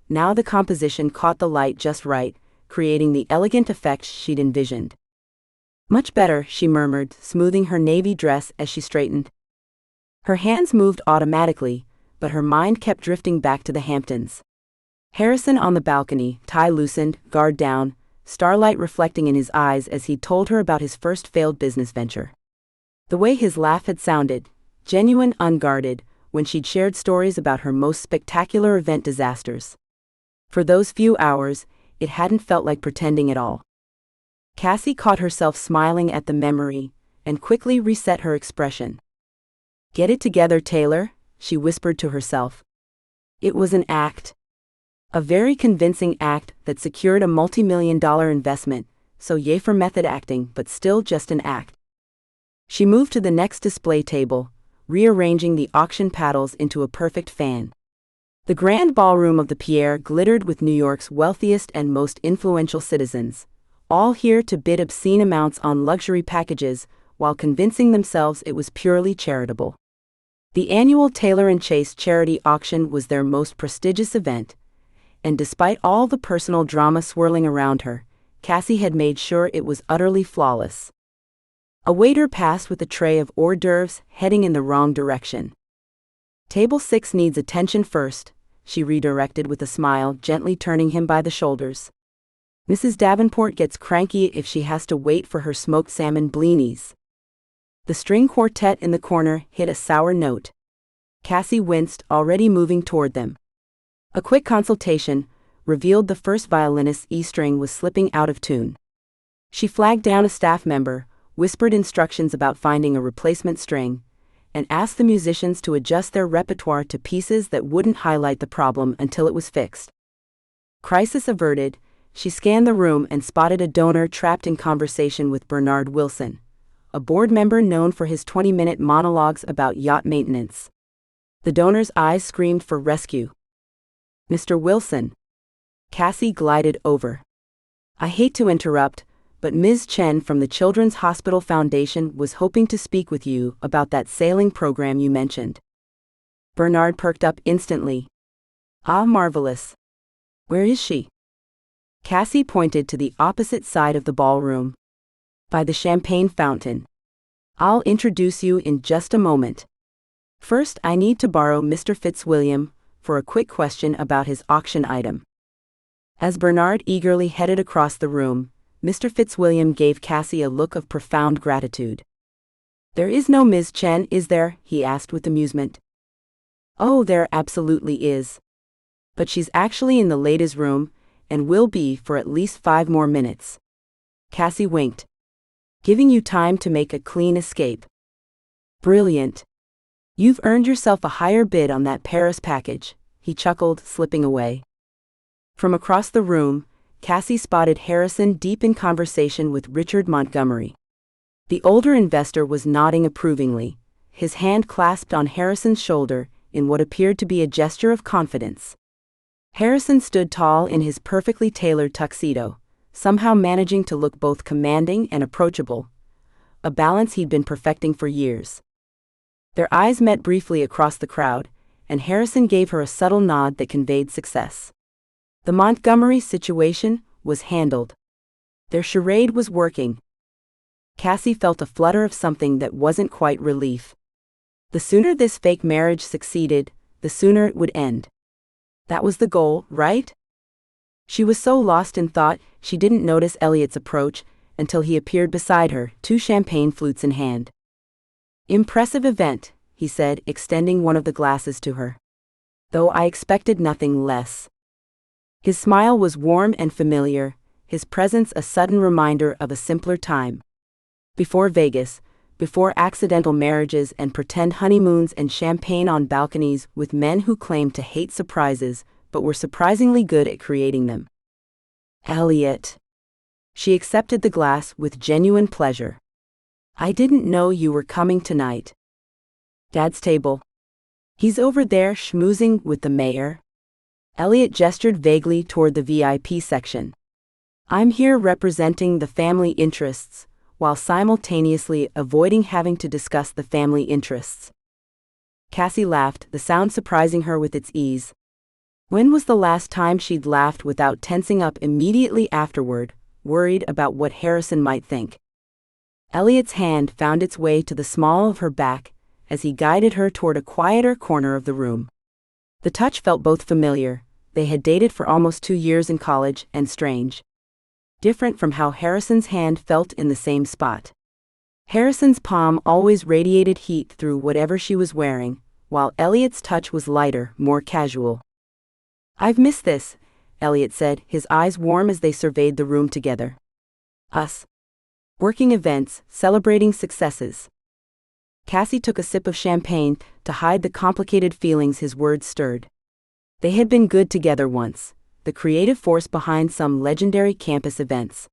now the composition caught the light just right, creating the elegant effect she'd envisioned. Much better, she murmured, smoothing her navy dress as she straightened. Her hands moved automatically, but her mind kept drifting back to the Hamptons. Harrison on the balcony, tie loosened, guard down, starlight reflecting in his eyes as he'd told her about his first failed business venture. The way his laugh had sounded, genuine, unguarded, when she'd shared stories about her most spectacular event disasters. For those few hours, it hadn't felt like pretending at all. Cassie caught herself smiling at the memory, and quickly reset her expression. "Get it together, Taylor," she whispered to herself. It was an act. A very convincing act that secured a multi-million-dollar investment, so yay for method acting, but still just an act. She moved to the next display table, rearranging the auction paddles into a perfect fan. The grand ballroom of the Pierre glittered with New York's wealthiest and most influential citizens, all here to bid obscene amounts on luxury packages while convincing themselves it was purely charitable. The annual Taylor & Chase charity auction was their most prestigious event, and despite all the personal drama swirling around her, Cassie had made sure it was utterly flawless. A waiter passed with a tray of hors d'oeuvres, heading in the wrong direction. "Table 6 needs attention first," she redirected with a smile, gently turning him by the shoulders. "Mrs. Davenport gets cranky if she has to wait for her smoked salmon blinis." The string quartet in the corner hit a sour note. Cassie winced, already moving toward them. A quick consultation revealed the first violinist's E string was slipping out of tune. She flagged down a staff member, whispered instructions about finding a replacement string, and asked the musicians to adjust their repertoire to pieces that wouldn't highlight the problem until it was fixed. Crisis averted, she scanned the room and spotted a donor trapped in conversation with Bernard Wilson, a board member known for his 20-minute monologues about yacht maintenance. The donor's eyes screamed for rescue. "Mr. Wilson." Cassie glided over. "I hate to interrupt, but Ms. Chen from the Children's Hospital Foundation was hoping to speak with you about that sailing program you mentioned." Bernard perked up instantly. "Ah, marvelous. Where is she?" Cassie pointed to the opposite side of the ballroom. "By the champagne fountain. I'll introduce you in just a moment. First, I need to borrow Mr. Fitzwilliam for a quick question about his auction item." As Bernard eagerly headed across the room, Mr. Fitzwilliam gave Cassie a look of profound gratitude. "There is no Ms. Chen, is there?" he asked with amusement. "Oh, there absolutely is. But she's actually in the ladies' room, and will be for at least 5 more minutes." Cassie winked. "Giving you time to make a clean escape." "Brilliant. You've earned yourself a higher bid on that Paris package," he chuckled, slipping away. From across the room, Cassie spotted Harrison deep in conversation with Richard Montgomery. The older investor was nodding approvingly, his hand clasped on Harrison's shoulder in what appeared to be a gesture of confidence. Harrison stood tall in his perfectly tailored tuxedo, somehow managing to look both commanding and approachable, a balance he'd been perfecting for years. Their eyes met briefly across the crowd, and Harrison gave her a subtle nod that conveyed success. The Montgomery situation was handled. Their charade was working. Cassie felt a flutter of something that wasn't quite relief. The sooner this fake marriage succeeded, the sooner it would end. That was the goal, right? She was so lost in thought, she didn't notice Elliot's approach until he appeared beside her, 2 champagne flutes in hand. "Impressive event," he said, extending one of the glasses to her. "Though I expected nothing less." His smile was warm and familiar, his presence a sudden reminder of a simpler time. Before Vegas, before accidental marriages and pretend honeymoons and champagne on balconies with men who claimed to hate surprises but were surprisingly good at creating them. Elliot. She accepted the glass with genuine pleasure. I didn't know you were coming tonight. Dad's table. He's over there schmoozing with the mayor. Elliot gestured vaguely toward the VIP section. I'm here representing the family interests, while simultaneously avoiding having to discuss the family interests. Cassie laughed, the sound surprising her with its ease. When was the last time she'd laughed without tensing up immediately afterward, worried about what Harrison might think? Elliot's hand found its way to the small of her back as he guided her toward a quieter corner of the room. The touch felt both familiar. They had dated for almost 2 years in college, and strange. Different from how Harrison's hand felt in the same spot. Harrison's palm always radiated heat through whatever she was wearing, while Elliot's touch was lighter, more casual. I've missed this, Elliot said, his eyes warm as they surveyed the room together. Us. Working events, celebrating successes. Cassie took a sip of champagne to hide the complicated feelings his words stirred. They had been good together once, the creative force behind some legendary campus events.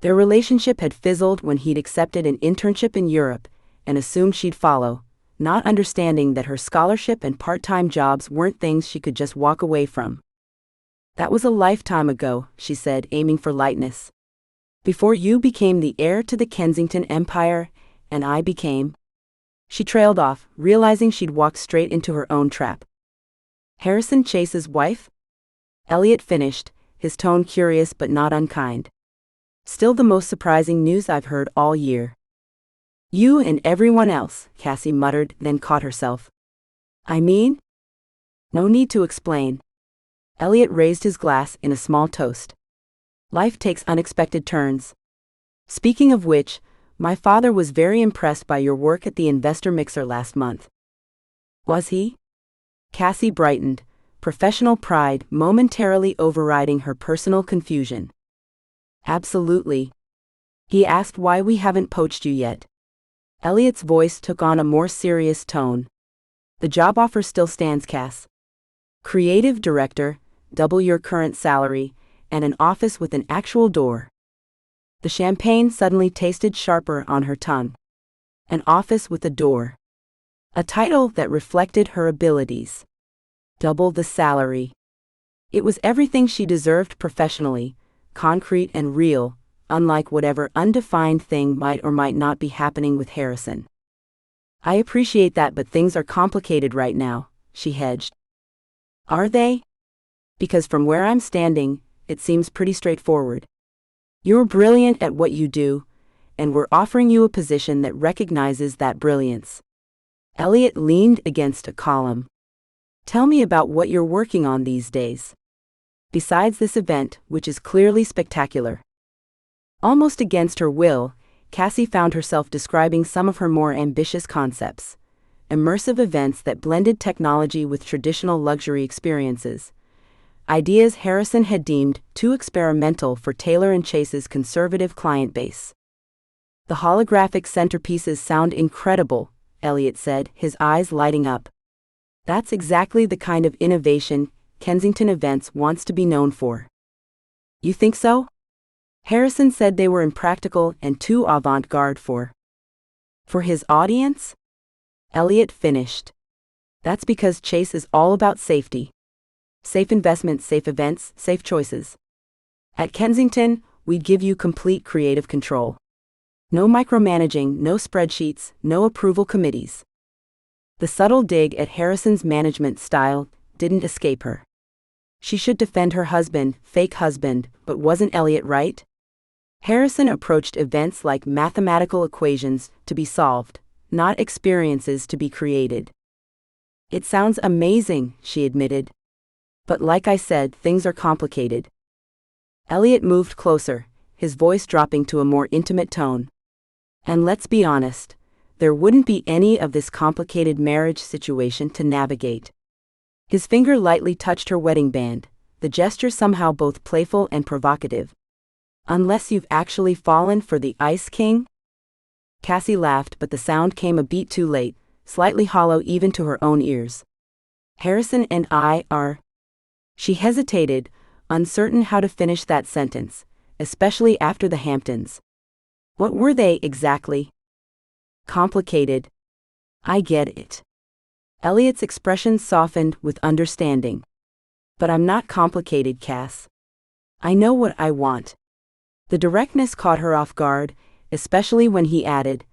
Their relationship had fizzled when he'd accepted an internship in Europe and assumed she'd follow, not understanding that her scholarship and part-time jobs weren't things she could just walk away from. That was a lifetime ago, she said, aiming for lightness. Before you became the heir to the Kensington Empire, and I became... She trailed off, realizing she'd walked straight into her own trap. Harrison Chase's wife? Elliot finished, his tone curious but not unkind. Still the most surprising news I've heard all year. You and everyone else, Cassie muttered, then caught herself. I mean? No need to explain. Elliot raised his glass in a small toast. Life takes unexpected turns. Speaking of which, my father was very impressed by your work at the Investor Mixer last month. Was he? Cassie brightened, professional pride momentarily overriding her personal confusion. Absolutely. He asked why we haven't poached you yet. Elliot's voice took on a more serious tone. The job offer still stands, Cass. Creative director, double your current salary, and an office with an actual door. The champagne suddenly tasted sharper on her tongue. An office with a door. A title that reflected her abilities. Double the salary. It was everything she deserved professionally, concrete and real, unlike whatever undefined thing might or might not be happening with Harrison. I appreciate that, but things are complicated right now, she hedged. Are they? Because from where I'm standing, it seems pretty straightforward. You're brilliant at what you do, and we're offering you a position that recognizes that brilliance. Elliot leaned against a column. Tell me about what you're working on these days. Besides this event, which is clearly spectacular. Almost against her will, Cassie found herself describing some of her more ambitious concepts. Immersive events that blended technology with traditional luxury experiences. Ideas Harrison had deemed too experimental for Taylor & Chase's conservative client base. The holographic centerpieces sound incredible, Elliot said, his eyes lighting up. That's exactly the kind of innovation Kensington Events wants to be known for. You think so? Harrison said they were impractical and too avant-garde for his audience? Elliot finished. That's because Chase is all about safety. Safe investments, safe events, safe choices. At Kensington, we'd give you complete creative control. No micromanaging, no spreadsheets, no approval committees. The subtle dig at Harrison's management style didn't escape her. She should defend her husband, fake husband, but wasn't Elliot right? Harrison approached events like mathematical equations to be solved, not experiences to be created. It sounds amazing, she admitted. But like I said, things are complicated. Elliot moved closer, his voice dropping to a more intimate tone. And let's be honest, there wouldn't be any of this complicated marriage situation to navigate. His finger lightly touched her wedding band, the gesture somehow both playful and provocative. Unless you've actually fallen for the Ice King? Cassie laughed, but the sound came a beat too late, slightly hollow even to her own ears. Harrison and I are... She hesitated, uncertain how to finish that sentence, especially after the Hamptons. What were they exactly? Complicated. I get it. Elliot's expression softened with understanding. But I'm not complicated, Cass. I know what I want. The directness caught her off guard, especially when he added,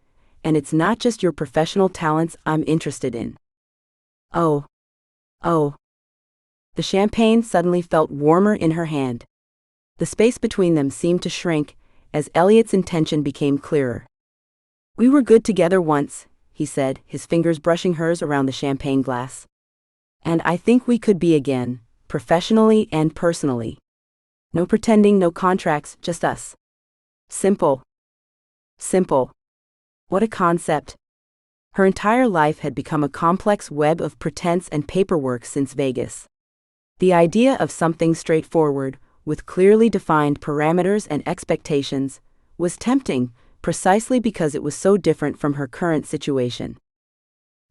and it's not just your professional talents I'm interested in. Oh. The champagne suddenly felt warmer in her hand. The space between them seemed to shrink, as Elliot's intention became clearer. We were good together once, he said, his fingers brushing hers around the champagne glass. And I think we could be again, professionally and personally. No pretending, no contracts, just us. Simple. What a concept. Her entire life had become a complex web of pretense and paperwork since Vegas. The idea of something straightforward, with clearly defined parameters and expectations, was tempting, precisely because it was so different from her current situation.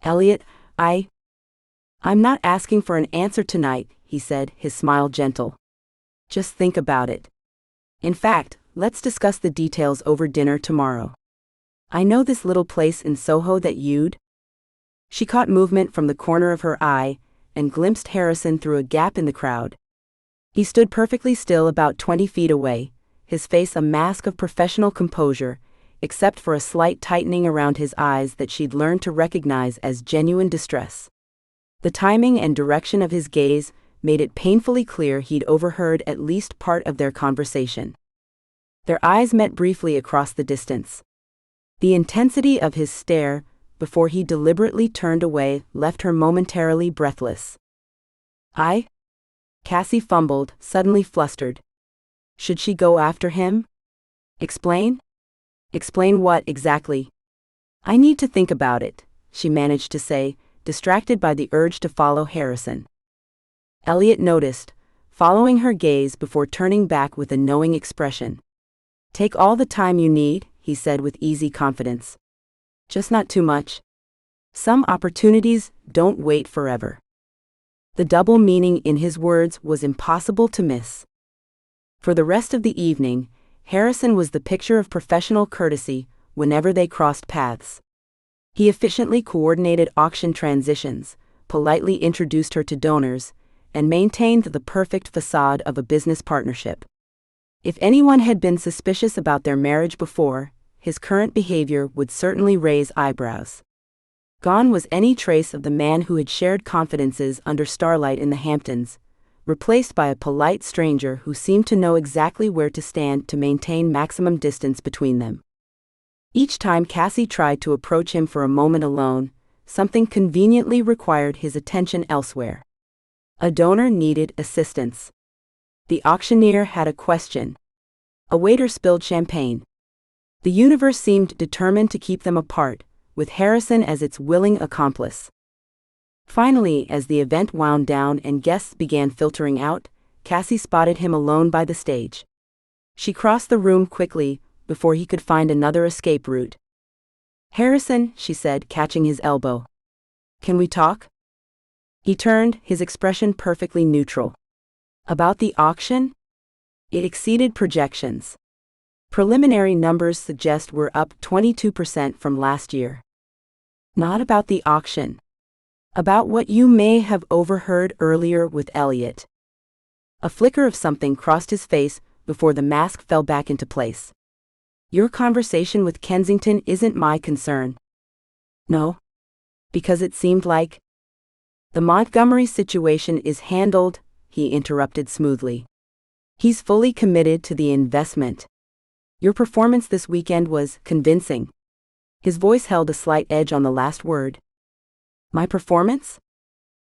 Elliot, I'm not asking for an answer tonight, he said, his smile gentle. Just think about it. In fact, let's discuss the details over dinner tomorrow. I know this little place in Soho that you'd... She caught movement from the corner of her eye and glimpsed Harrison through a gap in the crowd. He stood perfectly still about 20 feet away, his face a mask of professional composure, except for a slight tightening around his eyes that she'd learned to recognize as genuine distress. The timing and direction of his gaze made it painfully clear he'd overheard at least part of their conversation. Their eyes met briefly across the distance. The intensity of his stare, before he deliberately turned away, left her momentarily breathless. Cassie fumbled, suddenly flustered. Should she go after him? Explain? Explain what exactly? I need to think about it, she managed to say, distracted by the urge to follow Harrison. Elliot noticed, following her gaze before turning back with a knowing expression. Take all the time you need, he said with easy confidence. Just not too much. Some opportunities don't wait forever. The double meaning in his words was impossible to miss. For the rest of the evening, Harrison was the picture of professional courtesy whenever they crossed paths. He efficiently coordinated auction transitions, politely introduced her to donors, and maintained the perfect facade of a business partnership. If anyone had been suspicious about their marriage before, his current behavior would certainly raise eyebrows. Gone was any trace of the man who had shared confidences under starlight in the Hamptons, replaced by a polite stranger who seemed to know exactly where to stand to maintain maximum distance between them. Each time Cassie tried to approach him for a moment alone, something conveniently required his attention elsewhere. A donor needed assistance. The auctioneer had a question. A waiter spilled champagne. The universe seemed determined to keep them apart, with Harrison as its willing accomplice. Finally, as the event wound down and guests began filtering out, Cassie spotted him alone by the stage. She crossed the room quickly, before he could find another escape route. Harrison, she said, catching his elbow. Can we talk? He turned, his expression perfectly neutral. About the auction? It exceeded projections. Preliminary numbers suggest we're up 22% from last year. Not about the auction. About what you may have overheard earlier with Elliot. A flicker of something crossed his face before the mask fell back into place. Your conversation with Kensington isn't my concern. No? Because it seemed like... The Montgomery situation is handled, he interrupted smoothly. He's fully committed to the investment. Your performance this weekend was convincing. His voice held a slight edge on the last word. My performance?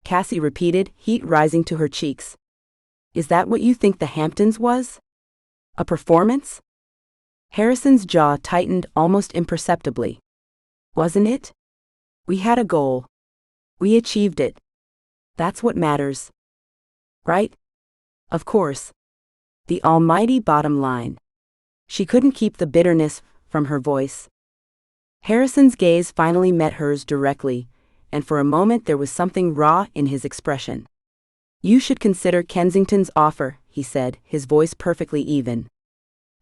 Cassie repeated, heat rising to her cheeks. Is that what you think the Hamptons was? A performance? Harrison's jaw tightened almost imperceptibly. Wasn't it? We had a goal. We achieved it. That's what matters. Right? Of course. The almighty bottom line. She couldn't keep the bitterness from her voice. Harrison's gaze finally met hers directly, and for a moment there was something raw in his expression. "You should consider Kensington's offer," he said, his voice perfectly even.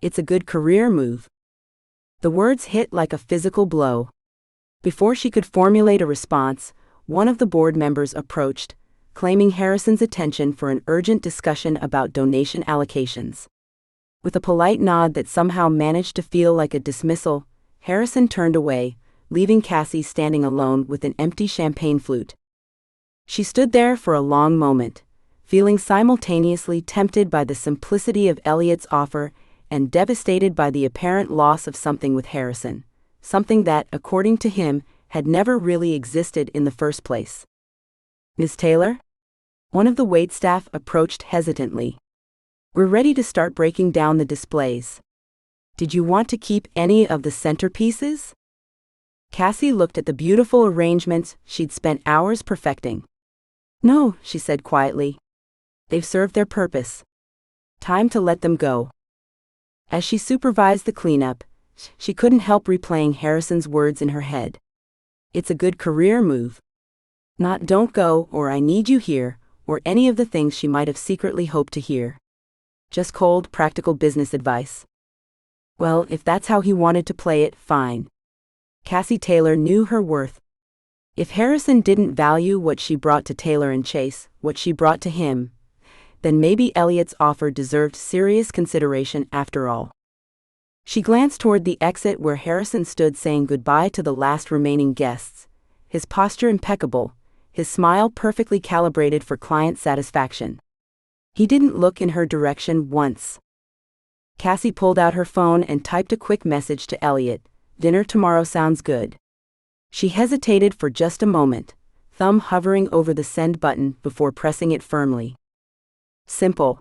"It's a good career move." The words hit like a physical blow. Before she could formulate a response, one of the board members approached, claiming Harrison's attention for an urgent discussion about donation allocations. With a polite nod that somehow managed to feel like a dismissal, Harrison turned away, leaving Cassie standing alone with an empty champagne flute. She stood there for a long moment, feeling simultaneously tempted by the simplicity of Elliot's offer and devastated by the apparent loss of something with Harrison, something that, according to him, had never really existed in the first place. "Miss Taylor?" One of the waitstaff approached hesitantly. "We're ready to start breaking down the displays. Did you want to keep any of the centerpieces?" Cassie looked at the beautiful arrangements she'd spent hours perfecting. "No," she said quietly. "They've served their purpose. Time to let them go." As she supervised the cleanup, she couldn't help replaying Harrison's words in her head. It's a good career move. Not "don't go" or "I need you here," or any of the things she might have secretly hoped to hear. Just cold, practical business advice. Well, if that's how he wanted to play it, fine. Cassie Taylor knew her worth. If Harrison didn't value what she brought to Taylor and Chase, what she brought to him, then maybe Elliot's offer deserved serious consideration after all. She glanced toward the exit where Harrison stood saying goodbye to the last remaining guests, his posture impeccable, his smile perfectly calibrated for client satisfaction. He didn't look in her direction once. Cassie pulled out her phone and typed a quick message to Elliot. "Dinner tomorrow sounds good." She hesitated for just a moment, thumb hovering over the send button before pressing it firmly. Simple.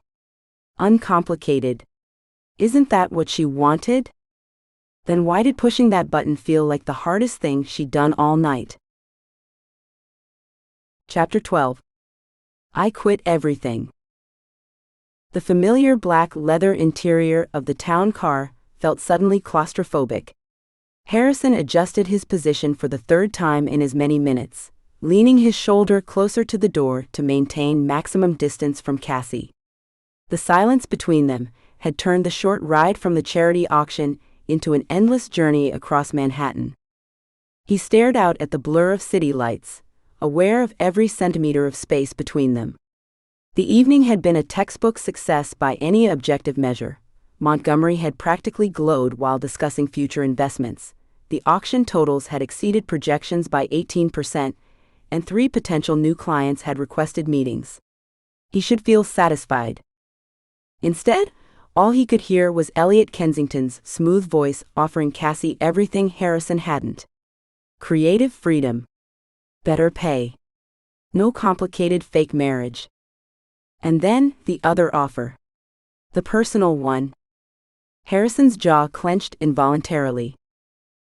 Uncomplicated. Isn't that what she wanted? Then why did pushing that button feel like the hardest thing she'd done all night? Chapter 12. I Quit Everything. The familiar black leather interior of the town car felt suddenly claustrophobic. Harrison adjusted his position for the third time in as many minutes, leaning his shoulder closer to the door to maintain maximum distance from Cassie. The silence between them had turned the short ride from the charity auction into an endless journey across Manhattan. He stared out at the blur of city lights, aware of every centimeter of space between them. The evening had been a textbook success by any objective measure. Montgomery had practically glowed while discussing future investments. The auction totals had exceeded projections by 18%, and 3 potential new clients had requested meetings. He should feel satisfied. Instead, all he could hear was Elliot Kensington's smooth voice offering Cassie everything Harrison hadn't. Creative freedom. Better pay. No complicated fake marriage. And then, the other offer. The personal one. Harrison's jaw clenched involuntarily.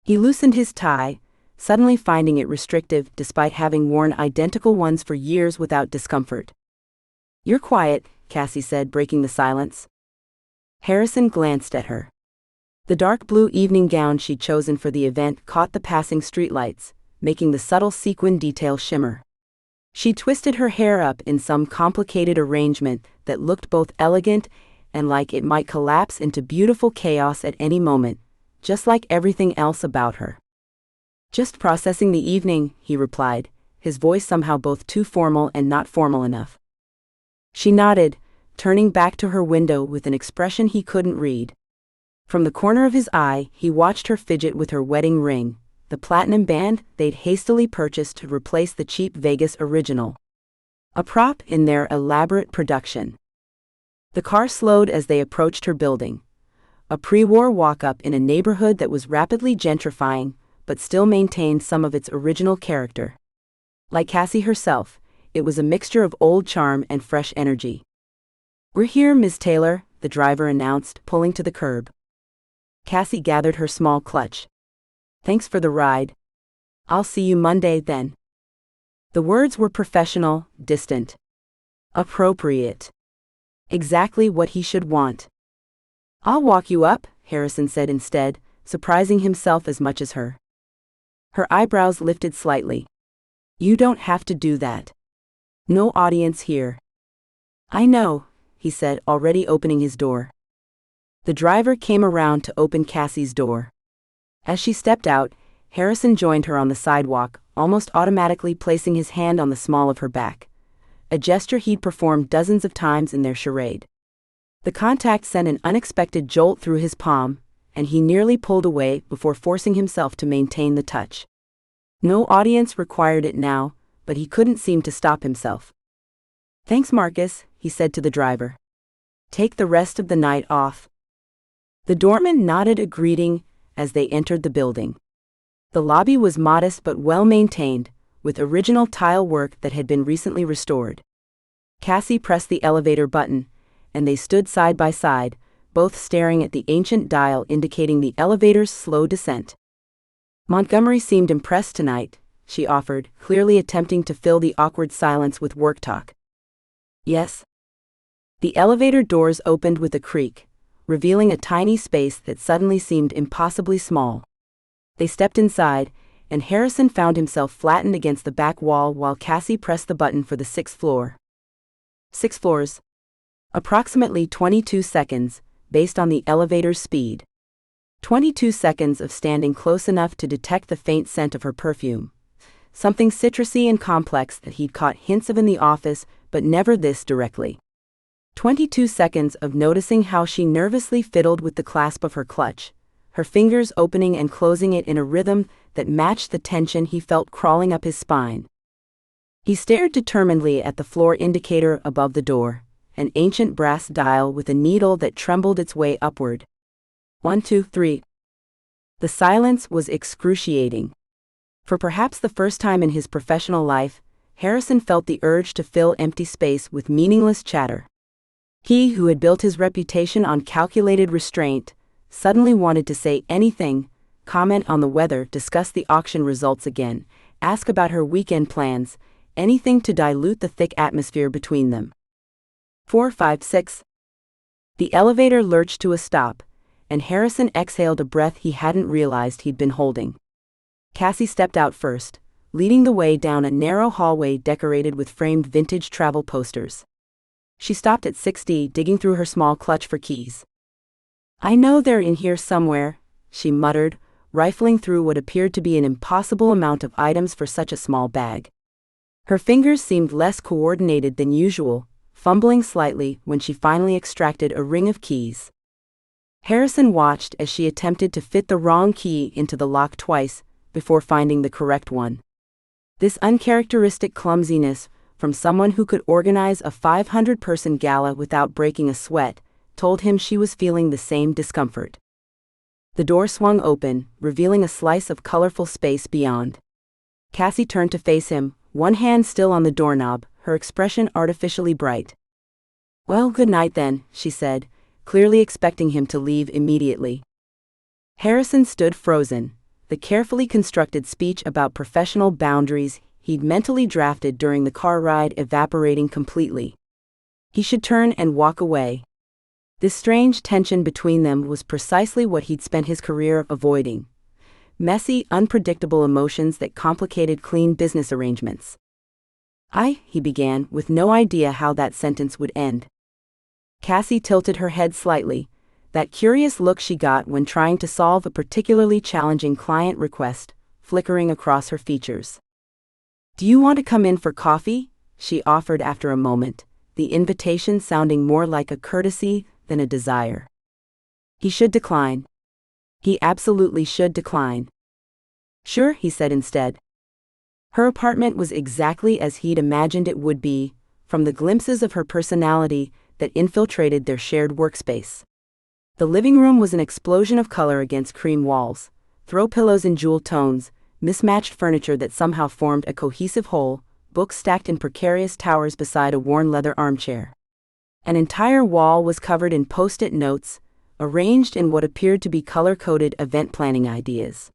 He loosened his tie, suddenly finding it restrictive despite having worn identical ones for years without discomfort. "You're quiet," Cassie said, breaking the silence. Harrison glanced at her. The dark blue evening gown she'd chosen for the event caught the passing streetlights, making the subtle sequin detail shimmer. She twisted her hair up in some complicated arrangement that looked both elegant and like it might collapse into beautiful chaos at any moment, just like everything else about her. "Just processing the evening," he replied, his voice somehow both too formal and not formal enough. She nodded, turning back to her window with an expression he couldn't read. From the corner of his eye, he watched her fidget with her wedding ring, the platinum band they'd hastily purchased to replace the cheap Vegas original. A prop in their elaborate production. The car slowed as they approached her building. A pre-war walk-up in a neighborhood that was rapidly gentrifying, but still maintained some of its original character. Like Cassie herself, it was a mixture of old charm and fresh energy. "We're here, Miss Taylor," the driver announced, pulling to the curb. Cassie gathered her small clutch. "Thanks for the ride. I'll see you Monday then." The words were professional, distant. Appropriate. Exactly what he should want. "I'll walk you up," Harrison said instead, surprising himself as much as her. Her eyebrows lifted slightly. "You don't have to do that. No audience here." "I know," he said, already opening his door. The driver came around to open Cassie's door. As she stepped out, Harrison joined her on the sidewalk, almost automatically placing his hand on the small of her back, a gesture he'd performed dozens of times in their charade. The contact sent an unexpected jolt through his palm, and he nearly pulled away before forcing himself to maintain the touch. No audience required it now, but he couldn't seem to stop himself. "Thanks, Marcus," he said to the driver. "Take the rest of the night off." The doorman nodded a greeting as they entered the building. The lobby was modest but well-maintained, with original tile work that had been recently restored. Cassie pressed the elevator button, and they stood side by side, both staring at the ancient dial indicating the elevator's slow descent. "Montgomery seemed impressed tonight," she offered, clearly attempting to fill the awkward silence with work talk. "Yes." The elevator doors opened with a creak, revealing a tiny space that suddenly seemed impossibly small. They stepped inside, and Harrison found himself flattened against the back wall while Cassie pressed the button for the 6th floor. 6 floors. Approximately 22 seconds, based on the elevator's speed. 22 seconds of standing close enough to detect the faint scent of her perfume. Something citrusy and complex that he'd caught hints of in the office, but never this directly. 22 seconds of noticing how she nervously fiddled with the clasp of her clutch, her fingers opening and closing it in a rhythm that matched the tension he felt crawling up his spine. He stared determinedly at the floor indicator above the door, an ancient brass dial with a needle that trembled its way upward. 1, 2, 3. The silence was excruciating. For perhaps the first time in his professional life, Harrison felt the urge to fill empty space with meaningless chatter. He who had built his reputation on calculated restraint, suddenly wanted to say anything, comment on the weather, discuss the auction results again, ask about her weekend plans, anything to dilute the thick atmosphere between them. 4, 5, 6. The elevator lurched to a stop, and Harrison exhaled a breath he hadn't realized he'd been holding. Cassie stepped out first, leading the way down a narrow hallway decorated with framed vintage travel posters. She stopped at 6D, digging through her small clutch for keys. "I know they're in here somewhere," she muttered, rifling through what appeared to be an impossible amount of items for such a small bag. Her fingers seemed less coordinated than usual, fumbling slightly when she finally extracted a ring of keys. Harrison watched as she attempted to fit the wrong key into the lock twice before finding the correct one. This uncharacteristic clumsiness, from someone who could organize a 500-person gala without breaking a sweat, told him she was feeling the same discomfort. The door swung open, revealing a slice of colorful space beyond. Cassie turned to face him, one hand still on the doorknob, her expression artificially bright. "Well, good night then," she said, clearly expecting him to leave immediately. Harrison stood frozen, the carefully constructed speech about professional boundaries he'd mentally drafted during the car ride evaporating completely. He should turn and walk away. This strange tension between them was precisely what he'd spent his career avoiding. Messy, unpredictable emotions that complicated clean business arrangements. He began, with no idea how that sentence would end. Cassie tilted her head slightly, that curious look she got when trying to solve a particularly challenging client request, flickering across her features. "Do you want to come in for coffee?" she offered after a moment, the invitation sounding more like a courtesy than a desire. He should decline. He absolutely should decline. "Sure," he said instead. Her apartment was exactly as he'd imagined it would be, from the glimpses of her personality that infiltrated their shared workspace. The living room was an explosion of color against cream walls, throw pillows in jewel tones, mismatched furniture that somehow formed a cohesive whole, books stacked in precarious towers beside a worn leather armchair. An entire wall was covered in post-it notes, arranged in what appeared to be color-coded event planning ideas.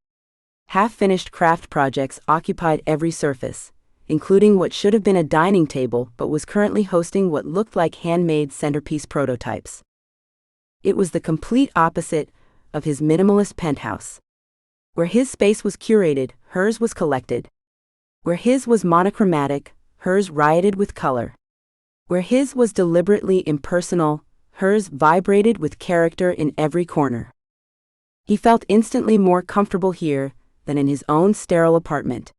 Half-finished craft projects occupied every surface, including what should have been a dining table but was currently hosting what looked like handmade centerpiece prototypes. It was the complete opposite of his minimalist penthouse. Where his space was curated, hers was collected. Where his was monochromatic, hers rioted with color. Where his was deliberately impersonal, hers vibrated with character in every corner. He felt instantly more comfortable here than in his own sterile apartment.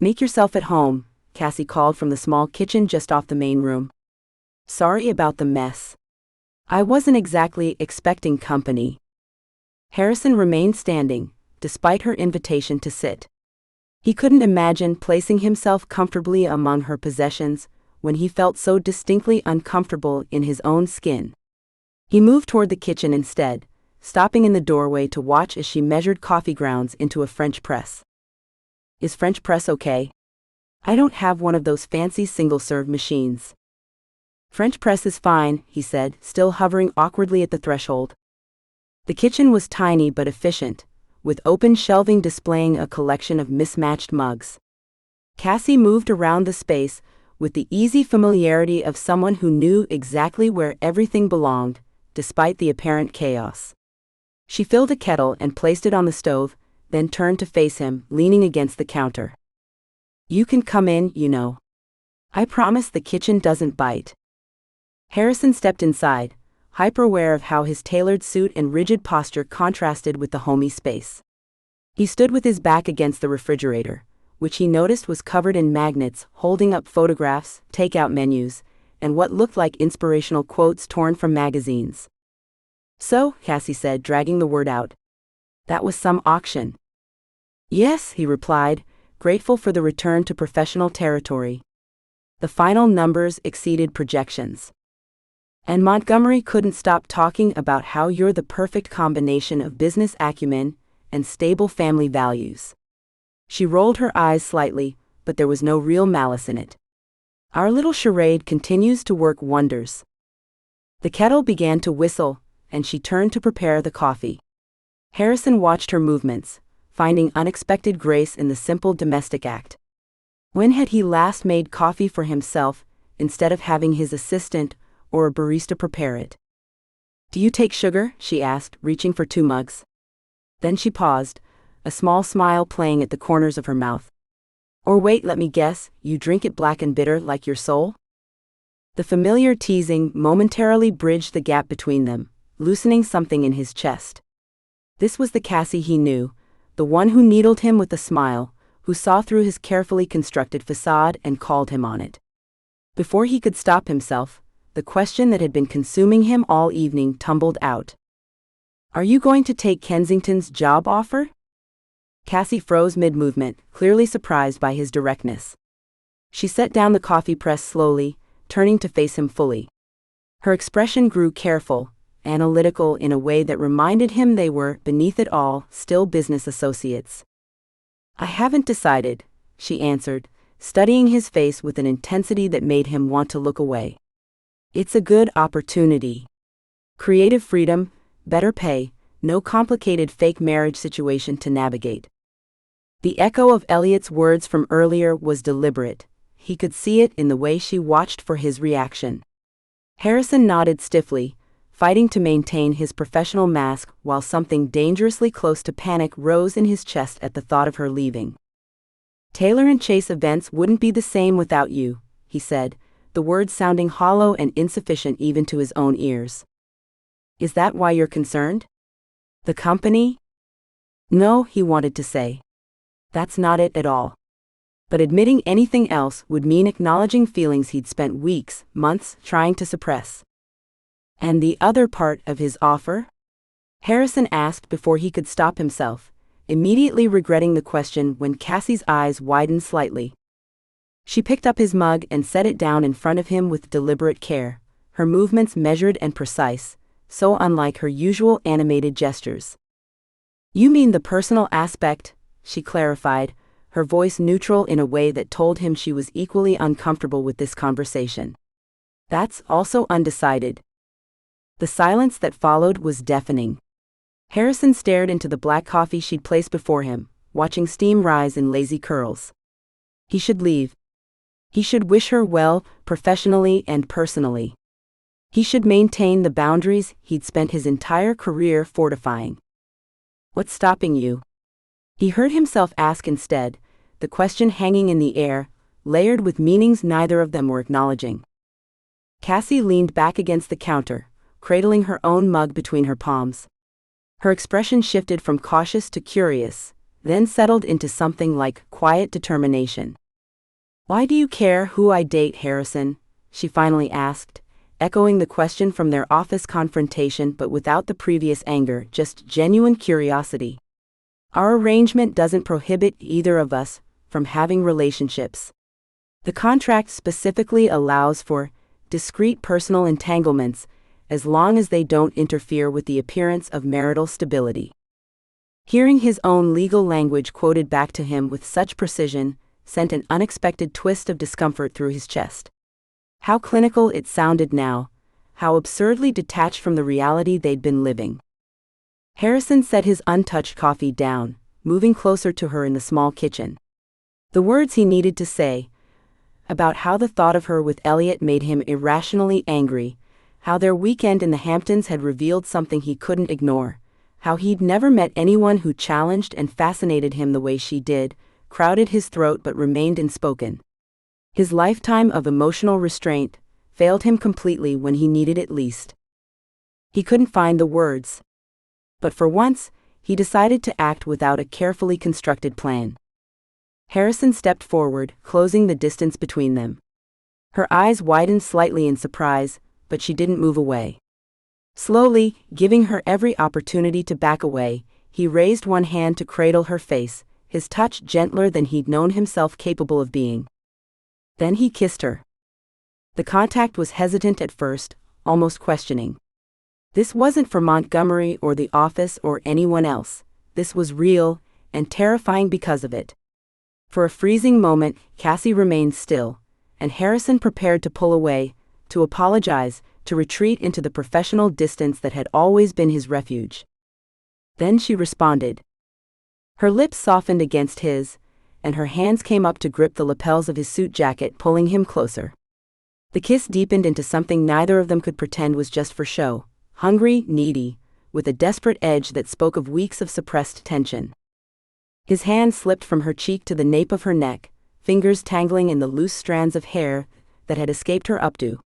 "Make yourself at home," Cassie called from the small kitchen just off the main room. "Sorry about the mess. I wasn't exactly expecting company." Harrison remained standing, despite her invitation to sit. He couldn't imagine placing himself comfortably among her possessions when he felt so distinctly uncomfortable in his own skin. He moved toward the kitchen instead, stopping in the doorway to watch as she measured coffee grounds into a French press. "Is French press okay? I don't have one of those fancy single-serve machines." "French press is fine," he said, still hovering awkwardly at the threshold. The kitchen was tiny but efficient, with open shelving displaying a collection of mismatched mugs. Cassie moved around the space with the easy familiarity of someone who knew exactly where everything belonged, despite the apparent chaos. She filled a kettle and placed it on the stove, then turned to face him, leaning against the counter. "You can come in, you know. I promise the kitchen doesn't bite." Harrison stepped inside, hyper-aware of how his tailored suit and rigid posture contrasted with the homey space. He stood with his back against the refrigerator, which he noticed was covered in magnets holding up photographs, takeout menus, and what looked like inspirational quotes torn from magazines. "So," Cassie said, dragging the word out, "that was some auction." "Yes," he replied, grateful for the return to professional territory. "The final numbers exceeded projections. And Montgomery couldn't stop talking about how you're the perfect combination of business acumen and stable family values." She rolled her eyes slightly, but there was no real malice in it. "Our little charade continues to work wonders." The kettle began to whistle, and she turned to prepare the coffee. Harrison watched her movements, finding unexpected grace in the simple domestic act. When had he last made coffee for himself, instead of having his assistant or a barista prepare it? "Do you take sugar?" she asked, reaching for 2 mugs. Then she paused, a small smile playing at the corners of her mouth. "Or wait, let me guess, you drink it black and bitter like your soul?" The familiar teasing momentarily bridged the gap between them, loosening something in his chest. This was the Cassie he knew, the one who needled him with a smile, who saw through his carefully constructed facade and called him on it. Before he could stop himself, the question that had been consuming him all evening tumbled out. "Are you going to take Kensington's job offer?" Cassie froze mid-movement, clearly surprised by his directness. She set down the coffee press slowly, turning to face him fully. Her expression grew careful, analytical in a way that reminded him they were, beneath it all, still business associates. "I haven't decided," she answered, studying his face with an intensity that made him want to look away. "It's a good opportunity. Creative freedom, better pay, no complicated fake marriage situation to navigate." The echo of Elliot's words from earlier was deliberate. He could see it in the way she watched for his reaction. Harrison nodded stiffly, fighting to maintain his professional mask while something dangerously close to panic rose in his chest at the thought of her leaving. "Taylor and Chase events wouldn't be the same without you," he said, the words sounding hollow and insufficient even to his own ears. "Is that why you're concerned? The company?" "No," he wanted to say. "That's not it at all." But admitting anything else would mean acknowledging feelings he'd spent weeks, months, trying to suppress. "And the other part of his offer?" Harrison asked before he could stop himself, immediately regretting the question when Cassie's eyes widened slightly. She picked up his mug and set it down in front of him with deliberate care, her movements measured and precise, so unlike her usual animated gestures. "You mean the personal aspect," she clarified, her voice neutral in a way that told him she was equally uncomfortable with this conversation. "That's also undecided." The silence that followed was deafening. Harrison stared into the black coffee she'd placed before him, watching steam rise in lazy curls. He should leave. He should wish her well, professionally and personally. He should maintain the boundaries he'd spent his entire career fortifying. "What's stopping you?" He heard himself ask instead, the question hanging in the air, layered with meanings neither of them were acknowledging. Cassie leaned back against the counter, cradling her own mug between her palms. Her expression shifted from cautious to curious, then settled into something like quiet determination. "Why do you care who I date, Harrison?" she finally asked, echoing the question from their office confrontation but without the previous anger, just genuine curiosity. "Our arrangement doesn't prohibit either of us from having relationships. The contract specifically allows for discrete personal entanglements as long as they don't interfere with the appearance of marital stability." Hearing his own legal language quoted back to him with such precision sent an unexpected twist of discomfort through his chest. How clinical it sounded now, how absurdly detached from the reality they'd been living. Harrison set his untouched coffee down, moving closer to her in the small kitchen. The words he needed to say, about how the thought of her with Elliot made him irrationally angry, how their weekend in the Hamptons had revealed something he couldn't ignore, how he'd never met anyone who challenged and fascinated him the way she did, crowded his throat but remained unspoken. His lifetime of emotional restraint failed him completely when he needed it least. He couldn't find the words. But for once, he decided to act without a carefully constructed plan. Harrison stepped forward, closing the distance between them. Her eyes widened slightly in surprise, but she didn't move away. Slowly, giving her every opportunity to back away, he raised one hand to cradle her face, his touch gentler than he'd known himself capable of being. Then he kissed her. The contact was hesitant at first, almost questioning. This wasn't for Montgomery or the office or anyone else. This was real, and terrifying because of it. For a freezing moment, Cassie remained still, and Harrison prepared to pull away, to apologize, to retreat into the professional distance that had always been his refuge. Then she responded. Her lips softened against his, and her hands came up to grip the lapels of his suit jacket, pulling him closer. The kiss deepened into something neither of them could pretend was just for show, hungry, needy, with a desperate edge that spoke of weeks of suppressed tension. His hand slipped from her cheek to the nape of her neck, fingers tangling in the loose strands of hair that had escaped her updo.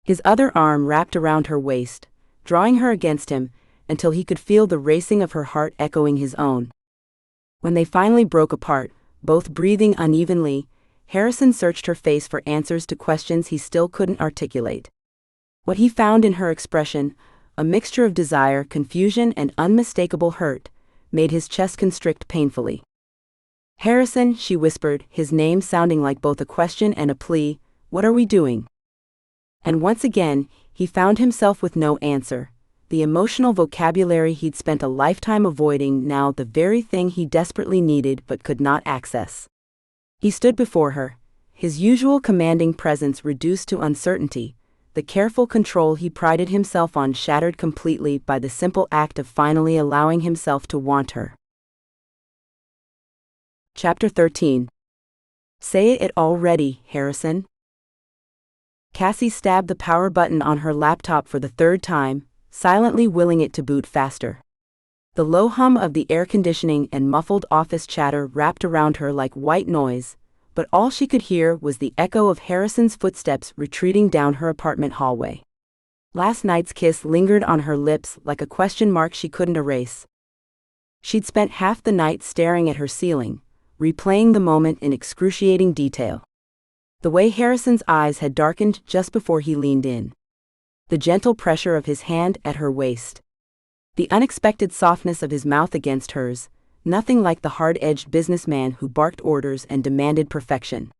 His other arm wrapped around her waist, drawing her against him until he could feel the racing of her heart echoing his own. When they finally broke apart, both breathing unevenly, Harrison searched her face for answers to questions he still couldn't articulate. What he found in her expression, a mixture of desire, confusion, and unmistakable hurt, made his chest constrict painfully. "Harrison," she whispered, his name sounding like both a question and a plea, "what are we doing?" And once again, he found himself with no answer, the emotional vocabulary he'd spent a lifetime avoiding now the very thing he desperately needed but could not access. He stood before her, his usual commanding presence reduced to uncertainty, the careful control he prided himself on shattered completely by the simple act of finally allowing himself to want her. Chapter 13. Say it already, Harrison. Cassie stabbed the power button on her laptop for the third time, silently willing it to boot faster. The low hum of the air conditioning and muffled office chatter wrapped around her like white noise, but all she could hear was the echo of Harrison's footsteps retreating down her apartment hallway. Last night's kiss lingered on her lips like a question mark she couldn't erase. She'd spent half the night staring at her ceiling, replaying the moment in excruciating detail. The way Harrison's eyes had darkened just before he leaned in. The gentle pressure of his hand at her waist. The unexpected softness of his mouth against hers, nothing like the hard-edged businessman who barked orders and demanded perfection.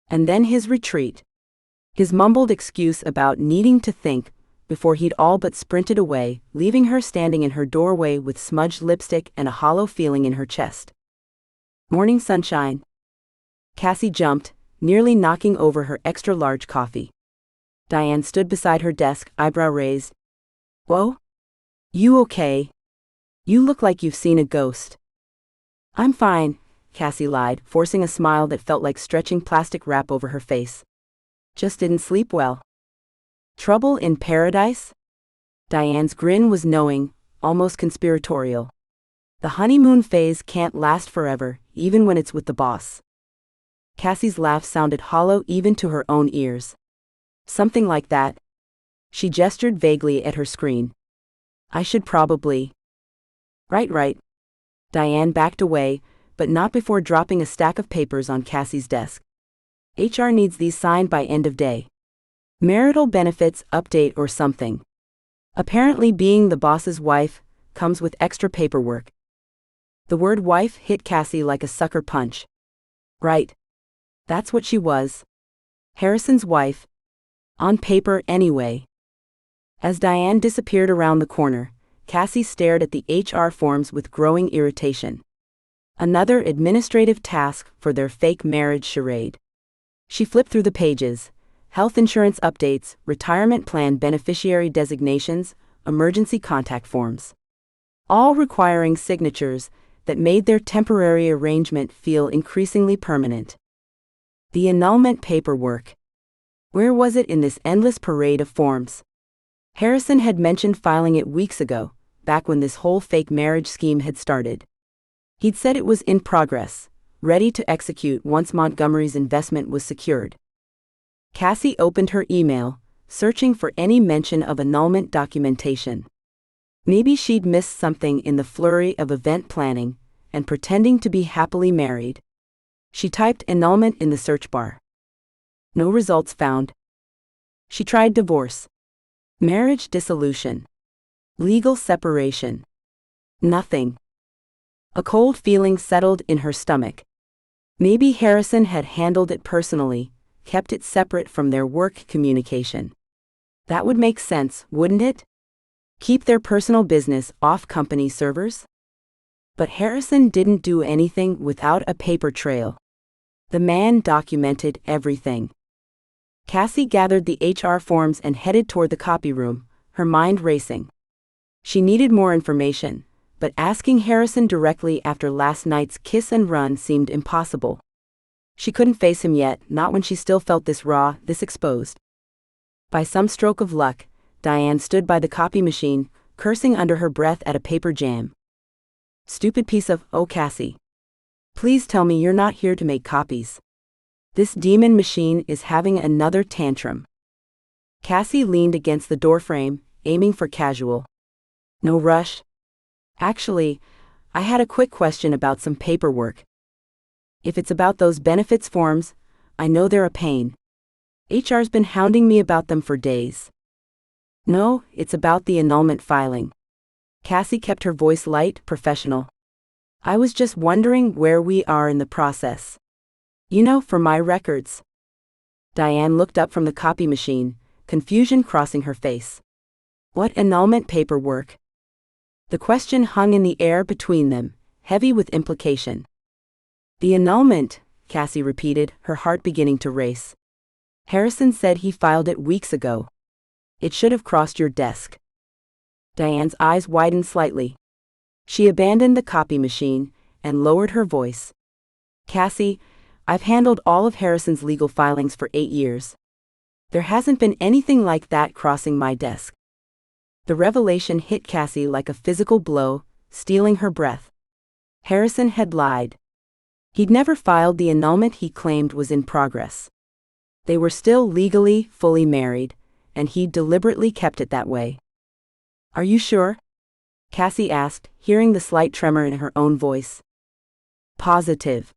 And then his retreat. His mumbled excuse about needing to think, before he'd all but sprinted away, leaving her standing in her doorway with smudged lipstick and a hollow feeling in her chest. Morning sunshine. Cassie jumped, nearly knocking over her extra-large coffee. Diane stood beside her desk, eyebrow raised. "Whoa? You okay? You look like you've seen a ghost." "I'm fine," Cassie lied, forcing a smile that felt like stretching plastic wrap over her face. "Just didn't sleep well." "Trouble in paradise?" Diane's grin was knowing, almost conspiratorial. The honeymoon phase can't last forever, even when it's with the boss. Cassie's laugh sounded hollow even to her own ears. Something like that. She gestured vaguely at her screen. I should probably. Right. Diane backed away, but not before dropping a stack of papers on Cassie's desk. HR needs these signed by end of day. Marital benefits update or something. Apparently being the boss's wife comes with extra paperwork. The word wife hit Cassie like a sucker punch. Right. That's what she was. Harrison's wife. On paper anyway. As Diane disappeared around the corner, Cassie stared at the HR forms with growing irritation. Another administrative task for their fake marriage charade. She flipped through the pages. Health insurance updates, retirement plan beneficiary designations, emergency contact forms. All requiring signatures that made their temporary arrangement feel increasingly permanent. The annulment paperwork. Where was it in this endless parade of forms? Harrison had mentioned filing it weeks ago, back when this whole fake marriage scheme had started. He'd said it was in progress, ready to execute once Montgomery's investment was secured. Cassie opened her email, searching for any mention of annulment documentation. Maybe she'd missed something in the flurry of event planning and pretending to be happily married. She typed annulment in the search bar. No results found. She tried divorce. Marriage dissolution. Legal separation. Nothing. A cold feeling settled in her stomach. Maybe Harrison had handled it personally, kept it separate from their work communication. That would make sense, wouldn't it? Keep their personal business off company servers? But Harrison didn't do anything without a paper trail. The man documented everything. Cassie gathered the HR forms and headed toward the copy room, her mind racing. She needed more information, but asking Harrison directly after last night's kiss and run seemed impossible. She couldn't face him yet, not when she still felt this raw, this exposed. By some stroke of luck, Diane stood by the copy machine, cursing under her breath at a paper jam. Stupid piece of, oh Cassie. Please tell me you're not here to make copies. This demon machine is having another tantrum. Cassie leaned against the doorframe, aiming for casual. No rush. Actually, I had a quick question about some paperwork. If it's about those benefits forms, I know they're a pain. HR's been hounding me about them for days. No, it's about the annulment filing. Cassie kept her voice light, professional. I was just wondering where we are in the process. You know, for my records. Diane looked up from the copy machine, confusion crossing her face. What annulment paperwork? The question hung in the air between them, heavy with implication. The annulment, Cassie repeated, her heart beginning to race. Harrison said he filed it weeks ago. It should have crossed your desk. Diane's eyes widened slightly. She abandoned the copy machine and lowered her voice. Cassie, I've handled all of Harrison's legal filings for 8 years. There hasn't been anything like that crossing my desk. The revelation hit Cassie like a physical blow, stealing her breath. Harrison had lied. He'd never filed the annulment he claimed was in progress. They were still legally, fully married, and he'd deliberately kept it that way. Are you sure? Cassie asked, hearing the slight tremor in her own voice. Positive.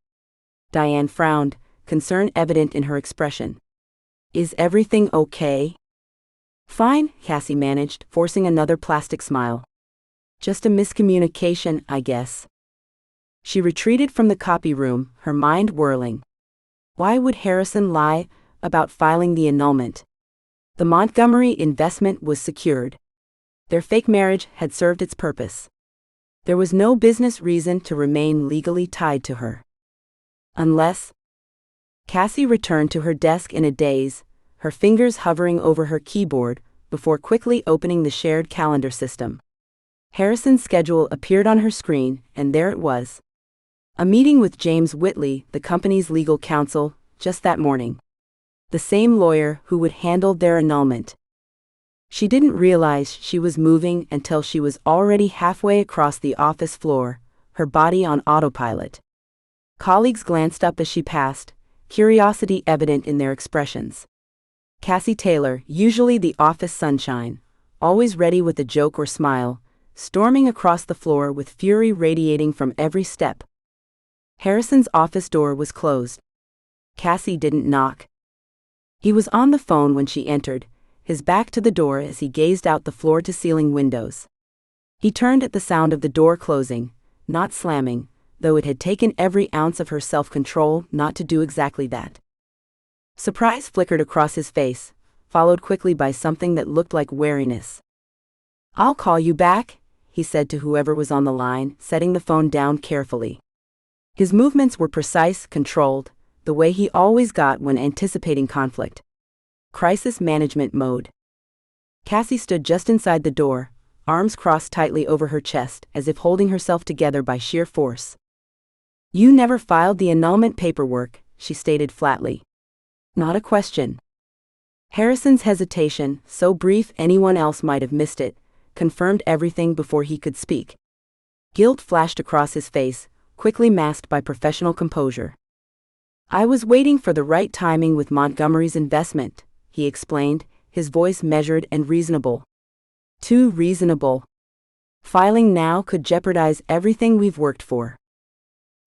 Diane frowned, concern evident in her expression. Is everything okay? Fine, Cassie managed, forcing another plastic smile. Just a miscommunication, I guess. She retreated from the copy room, her mind whirling. Why would Harrison lie about filing the annulment? The Montgomery investment was secured. Their fake marriage had served its purpose. There was no business reason to remain legally tied to her. Unless... Cassie returned to her desk in a daze, her fingers hovering over her keyboard, before quickly opening the shared calendar system. Harrison's schedule appeared on her screen, and there it was. A meeting with James Whitley, the company's legal counsel, just that morning. The same lawyer who would handle their annulment. She didn't realize she was moving until she was already halfway across the office floor, her body on autopilot. Colleagues glanced up as she passed, curiosity evident in their expressions. Cassie Taylor, usually the office sunshine, always ready with a joke or smile, storming across the floor with fury radiating from every step. Harrison's office door was closed. Cassie didn't knock. He was on the phone when she entered, his back to the door as he gazed out the floor-to-ceiling windows. He turned at the sound of the door closing, not slamming, though it had taken every ounce of her self-control not to do exactly that. Surprise flickered across his face, followed quickly by something that looked like wariness. "I'll call you back," he said to whoever was on the line, setting the phone down carefully. His movements were precise, controlled, the way he always got when anticipating conflict. Crisis management mode. Cassie stood just inside the door, arms crossed tightly over her chest as if holding herself together by sheer force. "You never filed the annulment paperwork," she stated flatly. "Not a question." Harrison's hesitation, so brief anyone else might have missed it, confirmed everything before he could speak. Guilt flashed across his face, quickly masked by professional composure. "I was waiting for the right timing with Montgomery's investment," he explained, his voice measured and reasonable. "Too reasonable. Filing now could jeopardize everything we've worked for."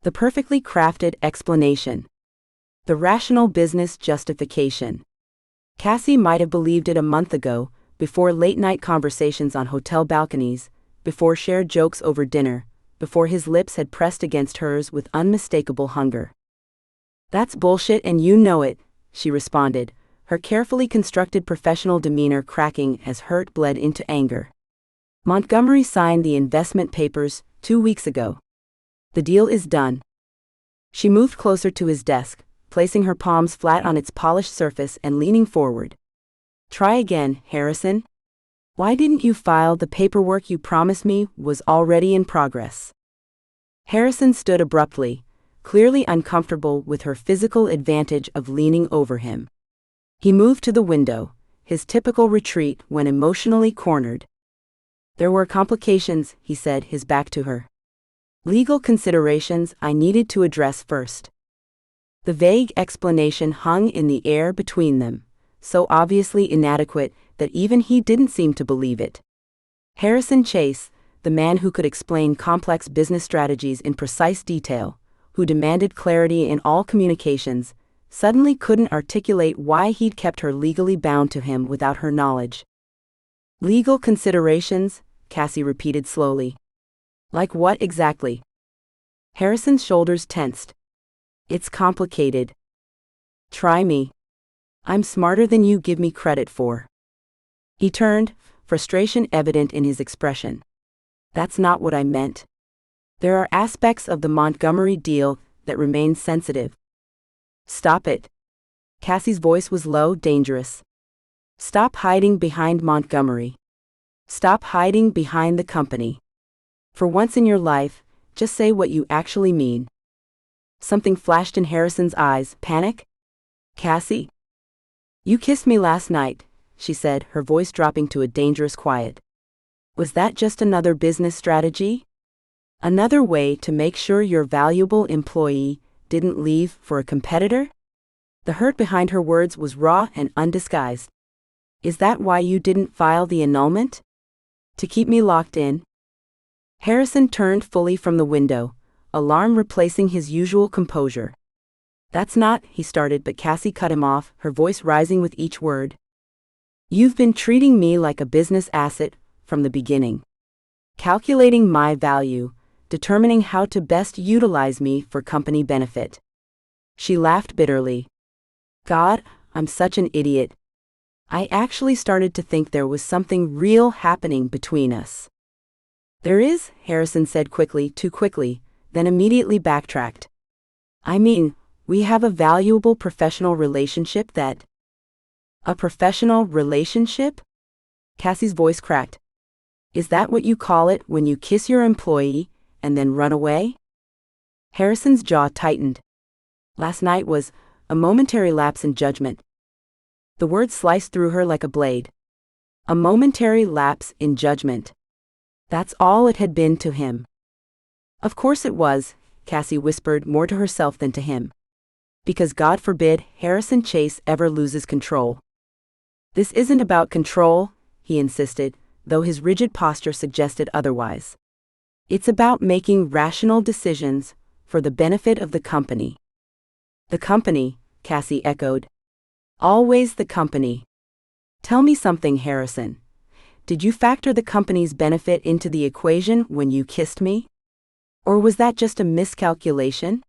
The perfectly crafted explanation. The rational business justification. Cassie might have believed it a month ago, before late-night conversations on hotel balconies, before shared jokes over dinner, before his lips had pressed against hers with unmistakable hunger. "That's bullshit and you know it," she responded, her carefully constructed professional demeanor cracking as hurt bled into anger. "Montgomery signed the investment papers 2 weeks ago. The deal is done." She moved closer to his desk, placing her palms flat on its polished surface and leaning forward. "Try again, Harrison. Why didn't you file the paperwork you promised me was already in progress?" Harrison stood abruptly, clearly uncomfortable with her physical advantage of leaning over him. He moved to the window, his typical retreat when emotionally cornered. "There were complications," he said, his back to her. "Legal considerations I needed to address first." The vague explanation hung in the air between them, so obviously inadequate that even he didn't seem to believe it. Harrison Chase, the man who could explain complex business strategies in precise detail, who demanded clarity in all communications, suddenly couldn't articulate why he'd kept her legally bound to him without her knowledge. "Legal considerations," Cassie repeated slowly. "Like what exactly?" Harrison's shoulders tensed. "It's complicated. Try me. I'm smarter than you give me credit for." He turned, frustration evident in his expression. "That's not what I meant. There are aspects of the Montgomery deal that remain sensitive." "Stop it." Cassie's voice was low, dangerous. "Stop hiding behind Montgomery. Stop hiding behind the company. For once in your life, just say what you actually mean." Something flashed in Harrison's eyes. Panic? "Cassie? You kissed me last night," she said, her voice dropping to a dangerous quiet. "Was that just another business strategy? Another way to make sure your valuable employee didn't leave for a competitor?" The hurt behind her words was raw and undisguised. "Is that why you didn't file the annulment? To keep me locked in?" Harrison turned fully from the window, alarm replacing his usual composure. "That's not," he started, but Cassie cut him off, her voice rising with each word. "You've been treating me like a business asset from the beginning. Calculating my value, determining how to best utilize me for company benefit." She laughed bitterly. "God, I'm such an idiot. I actually started to think there was something real happening between us." "There is," Harrison said quickly, too quickly, then immediately backtracked. "I mean, we have a valuable professional relationship that—" "A professional relationship?" Cassie's voice cracked. "Is that what you call it when you kiss your employee and then run away?" Harrison's jaw tightened. Last night was a momentary lapse in judgment. The word sliced through her like a blade. A momentary lapse in judgment. That's all it had been to him. Of course it was, Cassie whispered more to herself than to him. Because God forbid Harrison Chase ever loses control. This isn't about control, he insisted, though his rigid posture suggested otherwise. It's about making rational decisions for the benefit of the company. The company, Cassie echoed. Always the company. Tell me something, Harrison. Did you factor the company's benefit into the equation when you kissed me? Or was that just a miscalculation?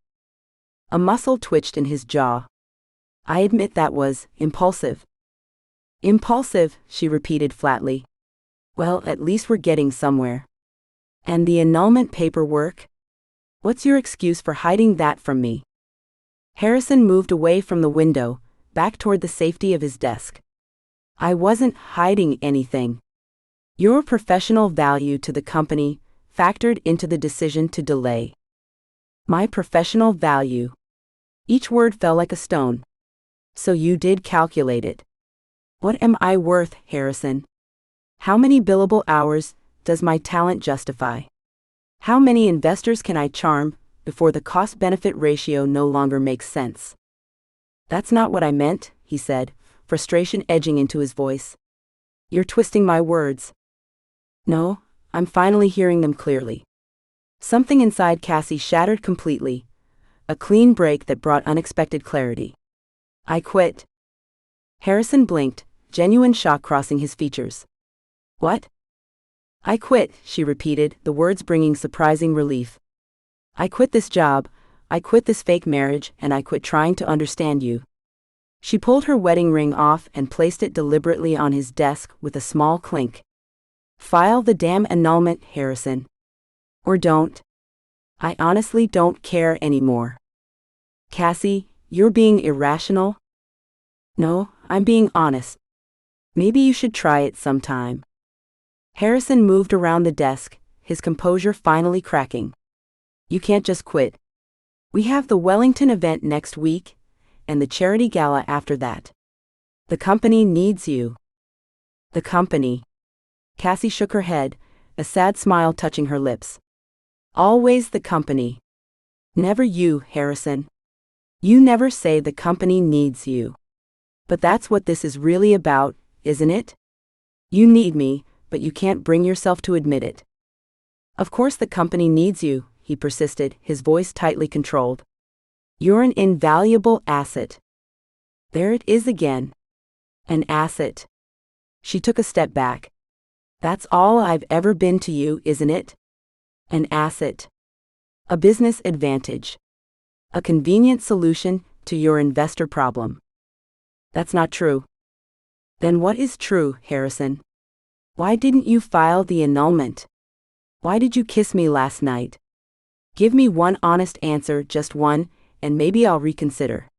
A muscle twitched in his jaw. I admit that was impulsive. Impulsive, she repeated flatly. Well, at least we're getting somewhere. And the annulment paperwork? What's your excuse for hiding that from me? Harrison moved away from the window, back toward the safety of his desk. I wasn't hiding anything. Your professional value to the company factored into the decision to delay. My professional value. Each word fell like a stone. So you did calculate it. What am I worth, Harrison? How many billable hours does my talent justify? How many investors can I charm before the cost-benefit ratio no longer makes sense? That's not what I meant, he said, frustration edging into his voice. You're twisting my words. No, I'm finally hearing them clearly. Something inside Cassie shattered completely, a clean break that brought unexpected clarity. I quit. Harrison blinked, genuine shock crossing his features. What? I quit, she repeated, the words bringing surprising relief. I quit this job, I quit this fake marriage, and I quit trying to understand you. She pulled her wedding ring off and placed it deliberately on his desk with a small clink. File the damn annulment, Harrison. Or don't. I honestly don't care anymore. Cassie, you're being irrational? No, I'm being honest. Maybe you should try it sometime. Harrison moved around the desk, his composure finally cracking. You can't just quit. We have the Wellington event next week, and the charity gala after that. The company needs you. The company. Cassie shook her head, a sad smile touching her lips. Always the company. Never you, Harrison. You never say the company needs you. But that's what this is really about, isn't it? You need me, but you can't bring yourself to admit it. Of course the company needs you, he persisted, his voice tightly controlled. You're an invaluable asset. There it is again. An asset. She took a step back. That's all I've ever been to you, isn't it? An asset. A business advantage. A convenient solution to your investor problem. That's not true. Then what is true, Harrison? Why didn't you file the annulment? Why did you kiss me last night? Give me one honest answer, just one, and maybe I'll reconsider.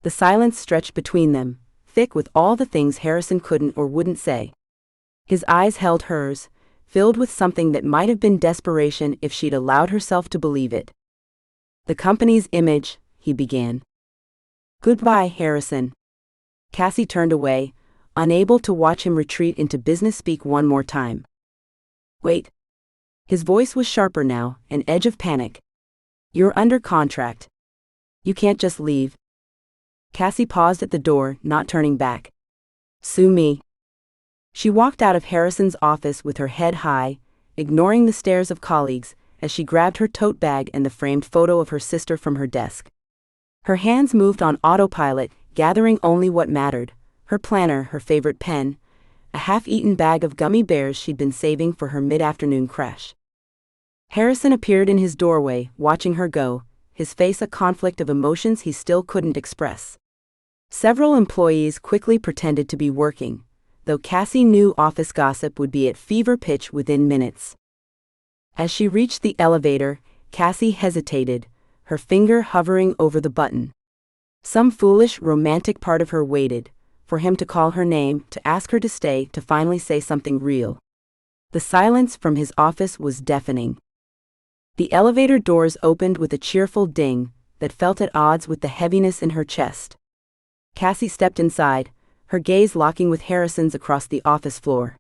The silence stretched between them, thick with all the things Harrison couldn't or wouldn't say. His eyes held hers, filled with something that might have been desperation if she'd allowed herself to believe it. The company's image, he began. Goodbye, Harrison. Cassie turned away, unable to watch him retreat into business speak one more time. Wait. His voice was sharper now, an edge of panic. You're under contract. You can't just leave. Cassie paused at the door, not turning back. Sue me. She walked out of Harrison's office with her head high, ignoring the stares of colleagues, as she grabbed her tote bag and the framed photo of her sister from her desk. Her hands moved on autopilot, gathering only what mattered, her planner, her favorite pen, a half-eaten bag of gummy bears she'd been saving for her mid-afternoon crash. Harrison appeared in his doorway, watching her go, his face a conflict of emotions he still couldn't express. Several employees quickly pretended to be working, though Cassie knew office gossip would be at fever pitch within minutes. As she reached the elevator, Cassie hesitated, her finger hovering over the button. Some foolish, romantic part of her waited for him to call her name, to ask her to stay, to finally say something real. The silence from his office was deafening. The elevator doors opened with a cheerful ding that felt at odds with the heaviness in her chest. Cassie stepped inside, her gaze locking with Harrison's across the office floor.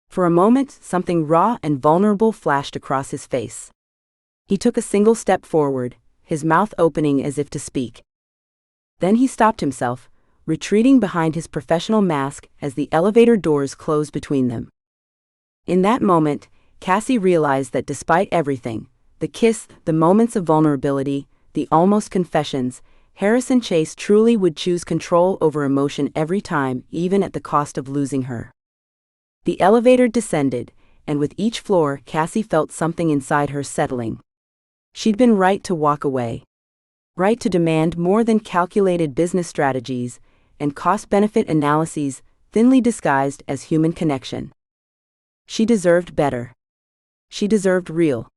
For a moment, something raw and vulnerable flashed across his face. He took a single step forward, his mouth opening as if to speak. Then he stopped himself, retreating behind his professional mask as the elevator doors closed between them. In that moment, Cassie realized that despite everything, the kiss, the moments of vulnerability, the almost confessions, Harrison Chase truly would choose control over emotion every time, even at the cost of losing her. The elevator descended, and with each floor, Cassie felt something inside her settling. She'd been right to walk away. Right to demand more than calculated business strategies and cost-benefit analyses thinly disguised as human connection. She deserved better. She deserved real.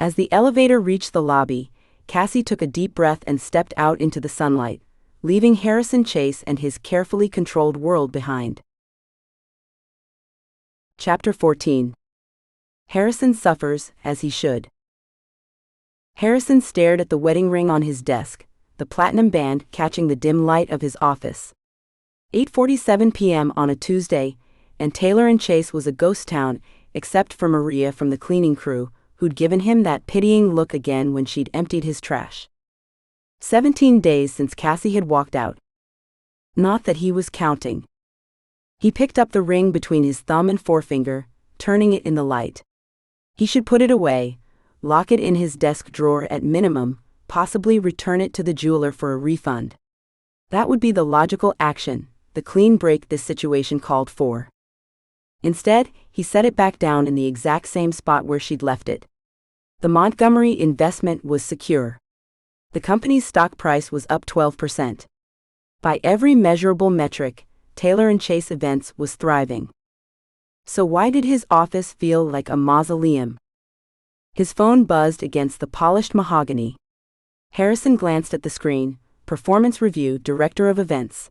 As the elevator reached the lobby, Cassie took a deep breath and stepped out into the sunlight, leaving Harrison Chase and his carefully controlled world behind. Chapter 14. Harrison suffers, as he should. Harrison stared at the wedding ring on his desk, the platinum band catching the dim light of his office. 8:47 p.m. on a Tuesday, and Taylor and Chase was a ghost town, except for Maria from the cleaning crew, who'd given him that pitying look again when she'd emptied his trash. 17 days since Cassie had walked out. Not that he was counting. He picked up the ring between his thumb and forefinger, turning it in the light. He should put it away, lock it in his desk drawer at minimum, possibly return it to the jeweler for a refund. That would be the logical action, the clean break this situation called for. Instead, he set it back down in the exact same spot where she'd left it. The Montgomery investment was secure. The company's stock price was up 12%. By every measurable metric, Taylor and Chase Events was thriving. So why did his office feel like a mausoleum? His phone buzzed against the polished mahogany. Harrison glanced at the screen, Performance Review, Director of Events.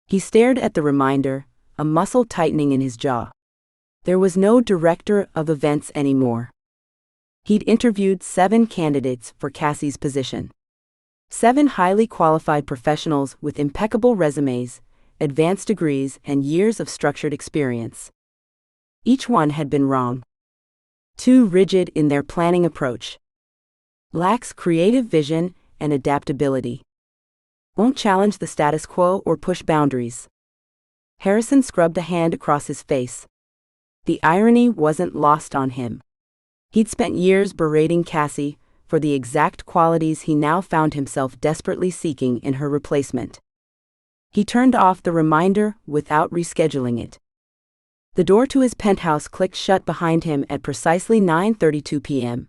He stared at the reminder, a muscle tightening in his jaw. There was no Director of Events anymore. He'd interviewed 7 candidates for Cassie's position. 7 highly qualified professionals with impeccable resumes, advanced degrees, and years of structured experience. Each one had been wrong. Too rigid in their planning approach. Lacks creative vision and adaptability. Won't challenge the status quo or push boundaries. Harrison scrubbed a hand across his face. The irony wasn't lost on him. He'd spent years berating Cassie for the exact qualities he now found himself desperately seeking in her replacement. He turned off the reminder without rescheduling it. The door to his penthouse clicked shut behind him at precisely 9:32 p.m.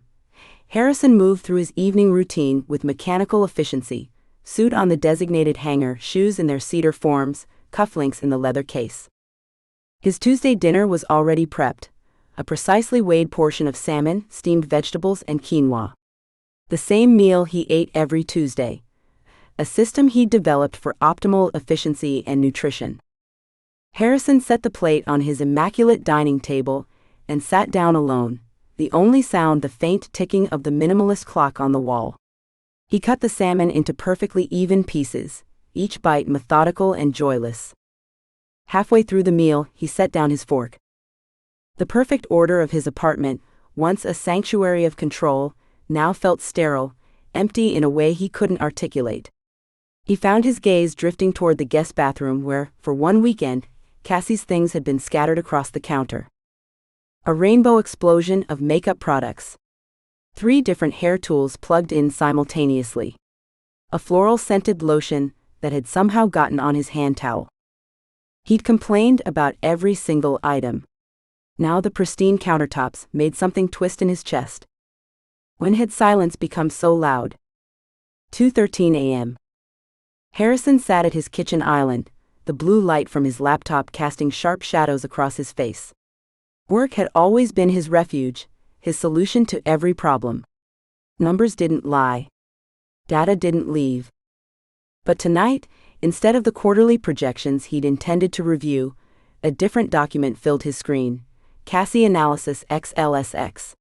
Harrison moved through his evening routine with mechanical efficiency, suit on the designated hanger, shoes in their cedar forms, cufflinks in the leather case. His Tuesday dinner was already prepped, a precisely weighed portion of salmon, steamed vegetables, and quinoa. The same meal he ate every Tuesday, a system he'd developed for optimal efficiency and nutrition. Harrison set the plate on his immaculate dining table and sat down alone, the only sound the faint ticking of the minimalist clock on the wall. He cut the salmon into perfectly even pieces, each bite methodical and joyless. Halfway through the meal, he set down his fork. The perfect order of his apartment, once a sanctuary of control, now felt sterile, empty in a way he couldn't articulate. He found his gaze drifting toward the guest bathroom where, for one weekend, Cassie's things had been scattered across the counter. A rainbow explosion of makeup products. 3 different hair tools plugged in simultaneously. A floral-scented lotion that had somehow gotten on his hand towel. He'd complained about every single item. Now the pristine countertops made something twist in his chest. When had silence become so loud? 2:13 a.m. Harrison sat at his kitchen island, the blue light from his laptop casting sharp shadows across his face. Work had always been his refuge, his solution to every problem. Numbers didn't lie. Data didn't leave. But tonight, instead of the quarterly projections he'd intended to review, a different document filled his screen, Cassie Analysis XLSX.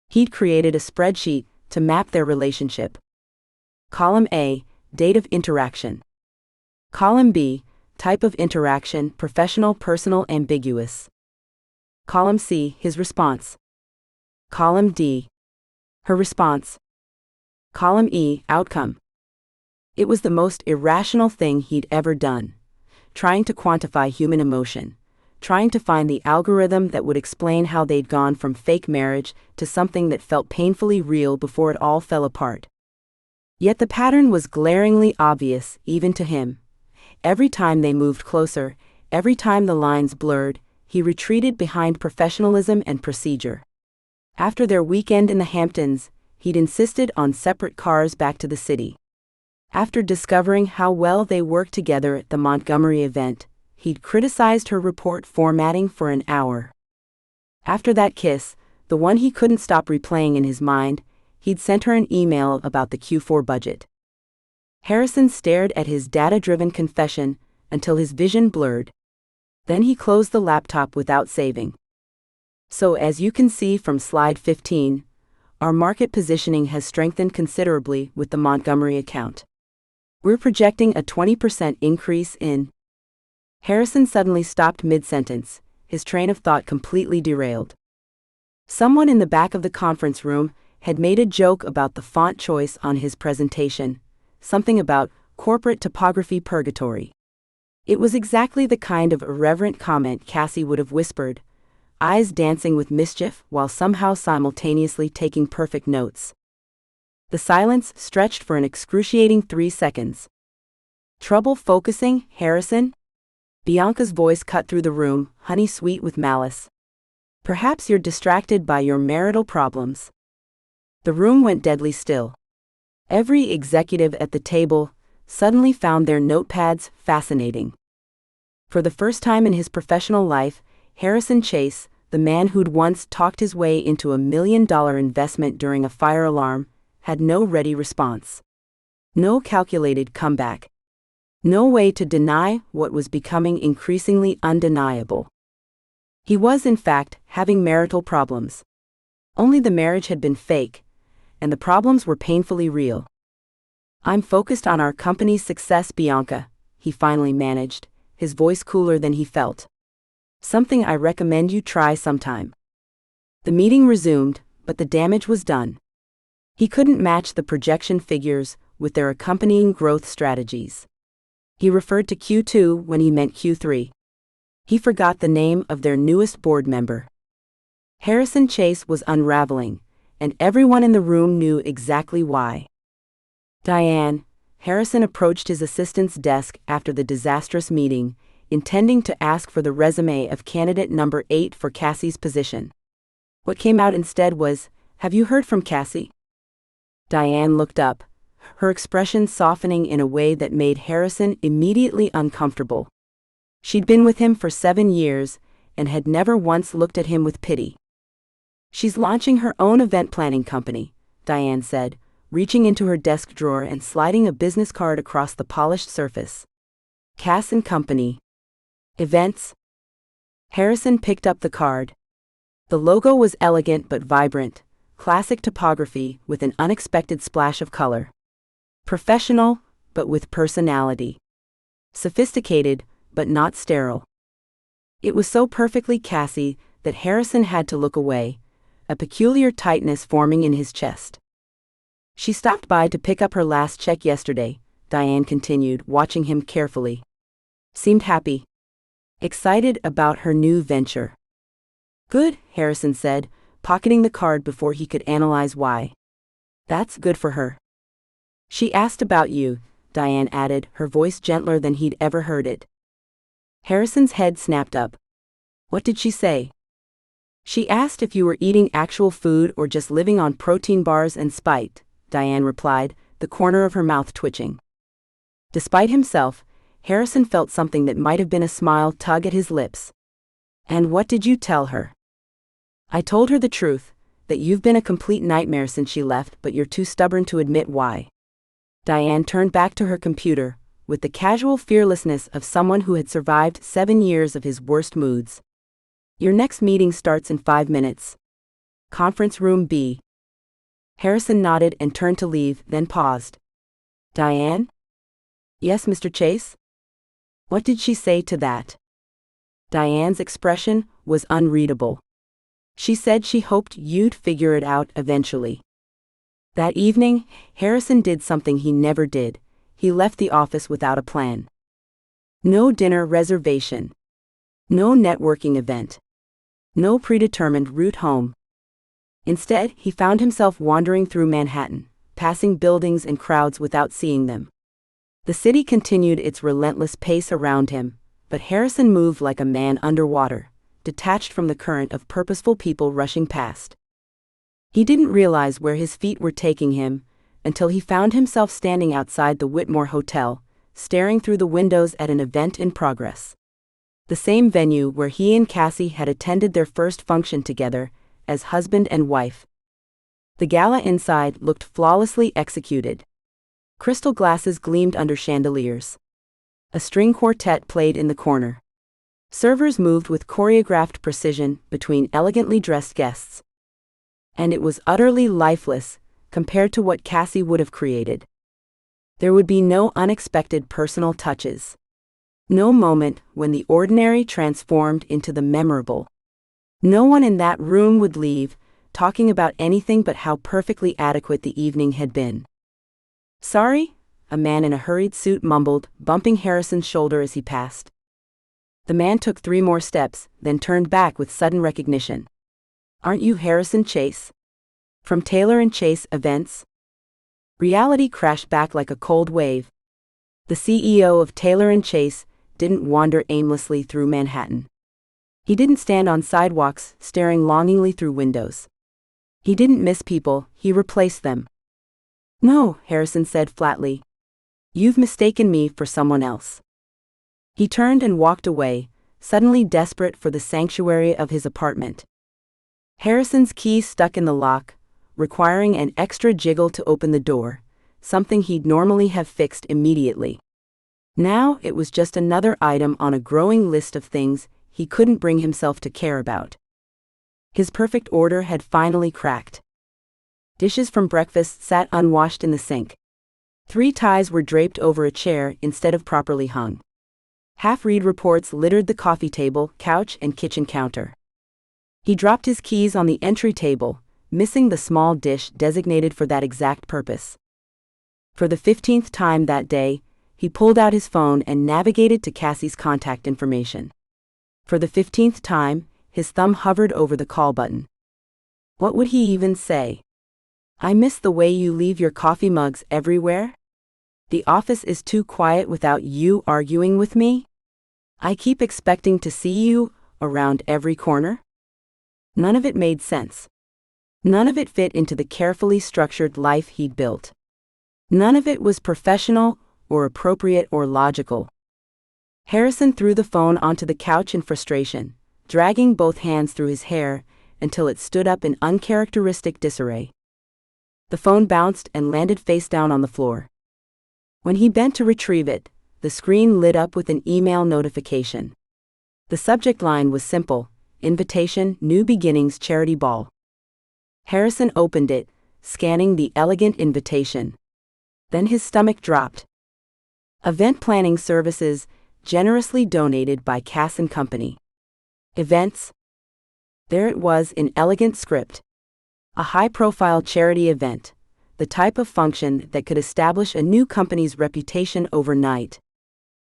He'd created a spreadsheet to map their relationship. Column A, date of interaction. Column B, type of interaction, professional, personal, ambiguous. Column C, his response. Column D, Her response. Column E, outcome. It was the most irrational thing he'd ever done. Trying to quantify human emotion. Trying to find the algorithm that would explain how they'd gone from fake marriage to something that felt painfully real before it all fell apart. Yet the pattern was glaringly obvious, even to him. Every time they moved closer, every time the lines blurred, he retreated behind professionalism and procedure. After their weekend in the Hamptons, he'd insisted on separate cars back to the city. After discovering how well they worked together at the Montgomery event, he'd criticized her report formatting for an hour. After that kiss, the one he couldn't stop replaying in his mind, he'd sent her an email about the Q4 budget. Harrison stared at his data-driven confession until his vision blurred. Then he closed the laptop without saving. So as you can see from slide 15, our market positioning has strengthened considerably with the Montgomery account. We're projecting a 20% increase in. Harrison suddenly stopped mid-sentence, his train of thought completely derailed. Someone in the back of the conference room had made a joke about the font choice on his presentation, something about corporate typography purgatory. It was exactly the kind of irreverent comment Cassie would have whispered, eyes dancing with mischief while somehow simultaneously taking perfect notes. The silence stretched for an excruciating 3 seconds. Trouble focusing, Harrison? Bianca's voice cut through the room, honey sweet with malice. Perhaps you're distracted by your marital problems. The room went deadly still. Every executive at the table suddenly found their notepads fascinating. For the first time in his professional life, Harrison Chase, the man who'd once talked his way into $1 million investment during a fire alarm, had no ready response. No calculated comeback. No way to deny what was becoming increasingly undeniable. He was, in fact, having marital problems. Only the marriage had been fake, and the problems were painfully real. I'm focused on our company's success, Bianca, he finally managed, his voice cooler than he felt. Something I recommend you try sometime. The meeting resumed, but the damage was done. He couldn't match the projection figures with their accompanying growth strategies. He referred to Q2 when he meant Q3. He forgot the name of their newest board member. Harrison Chase was unraveling, and everyone in the room knew exactly why. Diane, Harrison approached his assistant's desk after the disastrous meeting, intending to ask for the resume of candidate number 8 for Cassie's position. What came out instead was, "Have you heard from Cassie?" Diane looked up, her expression softening in a way that made Harrison immediately uncomfortable. She'd been with him for 7 years and had never once looked at him with pity. "She's launching her own event planning company," Diane said, reaching into her desk drawer and sliding a business card across the polished surface. "Cass and Company. Events." Harrison picked up the card. The logo was elegant but vibrant, classic typography with an unexpected splash of color. Professional, but with personality. Sophisticated, but not sterile. It was so perfectly Cassie that Harrison had to look away, a peculiar tightness forming in his chest. "She stopped by to pick up her last check yesterday," Diane continued, watching him carefully. "Seemed happy. Excited about her new venture." "Good," Harrison said, pocketing the card before he could analyze why. "That's good for her." "She asked about you," Diane added, her voice gentler than he'd ever heard it. Harrison's head snapped up. "What did she say?" "She asked if you were eating actual food or just living on protein bars and spite," Diane replied, the corner of her mouth twitching. Despite himself, Harrison felt something that might have been a smile tug at his lips. "And what did you tell her?" "I told her the truth, that you've been a complete nightmare since she left, but you're too stubborn to admit why." Diane turned back to her computer, with the casual fearlessness of someone who had survived 7 years of his worst moods. "Your next meeting starts in 5 minutes. Conference room B." Harrison nodded and turned to leave, then paused. "Diane?" "Yes, Mr. Chase?" "What did she say to that?" Diane's expression was unreadable. "She said she hoped you'd figure it out eventually." That evening, Harrison did something he never did. He left the office without a plan. No dinner reservation. No networking event. No predetermined route home. Instead, he found himself wandering through Manhattan, passing buildings and crowds without seeing them. The city continued its relentless pace around him, but Harrison moved like a man underwater, detached from the current of purposeful people rushing past. He didn't realize where his feet were taking him until he found himself standing outside the Whitmore Hotel, staring through the windows at an event in progress. The same venue where he and Cassie had attended their first function together as husband and wife. The gala inside looked flawlessly executed. Crystal glasses gleamed under chandeliers. A string quartet played in the corner. Servers moved with choreographed precision between elegantly dressed guests. And it was utterly lifeless compared to what Cassie would have created. There would be no unexpected personal touches. No moment when the ordinary transformed into the memorable. No one in that room would leave, talking about anything but how perfectly adequate the evening had been. "Sorry?" a man in a hurried suit mumbled, bumping Harrison's shoulder as he passed. The man took 3 more steps, then turned back with sudden recognition. "Aren't you Harrison Chase? From Taylor & Chase Events?" Reality crashed back like a cold wave. The CEO of Taylor & Chase didn't wander aimlessly through Manhattan. He didn't stand on sidewalks, staring longingly through windows. He didn't miss people, he replaced them. "No," Harrison said flatly. "You've mistaken me for someone else." He turned and walked away, suddenly desperate for the sanctuary of his apartment. Harrison's key stuck in the lock, requiring an extra jiggle to open the door, something he'd normally have fixed immediately. Now it was just another item on a growing list of things he couldn't bring himself to care about. His perfect order had finally cracked. Dishes from breakfast sat unwashed in the sink. 3 ties were draped over a chair instead of properly hung. Half-read reports littered the coffee table, couch, and kitchen counter. He dropped his keys on the entry table, missing the small dish designated for that exact purpose. For the 15th time that day, he pulled out his phone and navigated to Cassie's contact information. For the 15th time, his thumb hovered over the call button. What would he even say? "I miss the way you leave your coffee mugs everywhere. The office is too quiet without you arguing with me. I keep expecting to see you around every corner." None of it made sense. None of it fit into the carefully structured life he'd built. None of it was professional or appropriate or logical. Harrison threw the phone onto the couch in frustration, dragging both hands through his hair until it stood up in uncharacteristic disarray. The phone bounced and landed face down on the floor. When he bent to retrieve it, the screen lit up with an email notification. The subject line was simple: Invitation, New Beginnings Charity Ball. Harrison opened it, scanning the elegant invitation. Then his stomach dropped. Event planning services, generously donated by Cass & Company. Events? There it was in elegant script. A high-profile charity event, the type of function that could establish a new company's reputation overnight.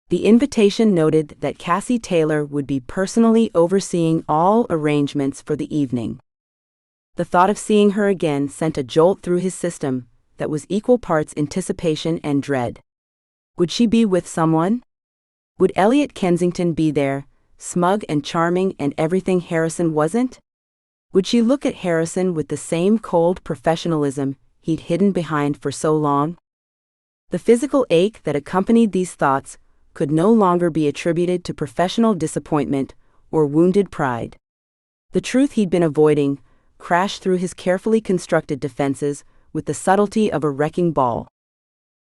The invitation noted that Cassie Taylor would be personally overseeing all arrangements for the evening. The thought of seeing her again sent a jolt through his system that was equal parts anticipation and dread. Would she be with someone? Would Elliot Kensington be there, smug and charming and everything Harrison wasn't? Would she look at Harrison with the same cold professionalism he'd hidden behind for so long? The physical ache that accompanied these thoughts could no longer be attributed to professional disappointment or wounded pride. The truth he'd been avoiding crashed through his carefully constructed defenses with the subtlety of a wrecking ball.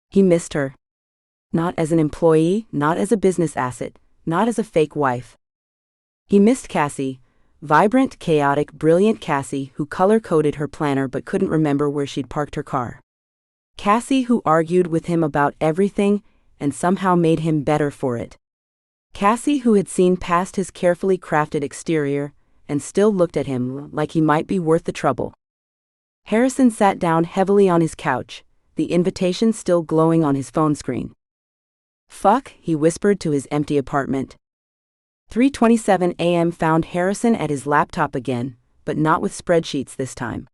He missed her. Not as an employee, not as a business asset, not as a fake wife. He missed Cassie, vibrant, chaotic, brilliant Cassie who color-coded her planner but couldn't remember where she'd parked her car. Cassie who argued with him about everything and somehow made him better for it. Cassie who had seen past his carefully crafted exterior and still looked at him like he might be worth the trouble. Harrison sat down heavily on his couch, the invitation still glowing on his phone screen. "Fuck," he whispered to his empty apartment. 3:27 a.m. found Harrison at his laptop again, but not with spreadsheets this time.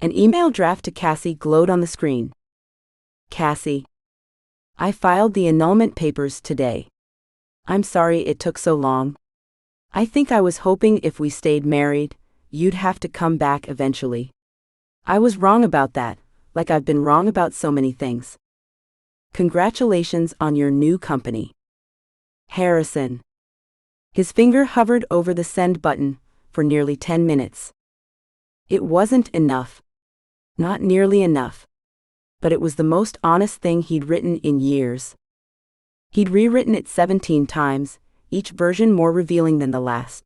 An email draft to Cassie glowed on the screen. "Cassie, I filed the annulment papers today. I'm sorry it took so long. I think I was hoping if we stayed married, you'd have to come back eventually. I was wrong about that, like I've been wrong about so many things. Congratulations on your new company. Harrison." His finger hovered over the send button for nearly 10 minutes. It wasn't enough. Not nearly enough. But it was the most honest thing he'd written in years. He'd rewritten it 17 times, each version more revealing than the last.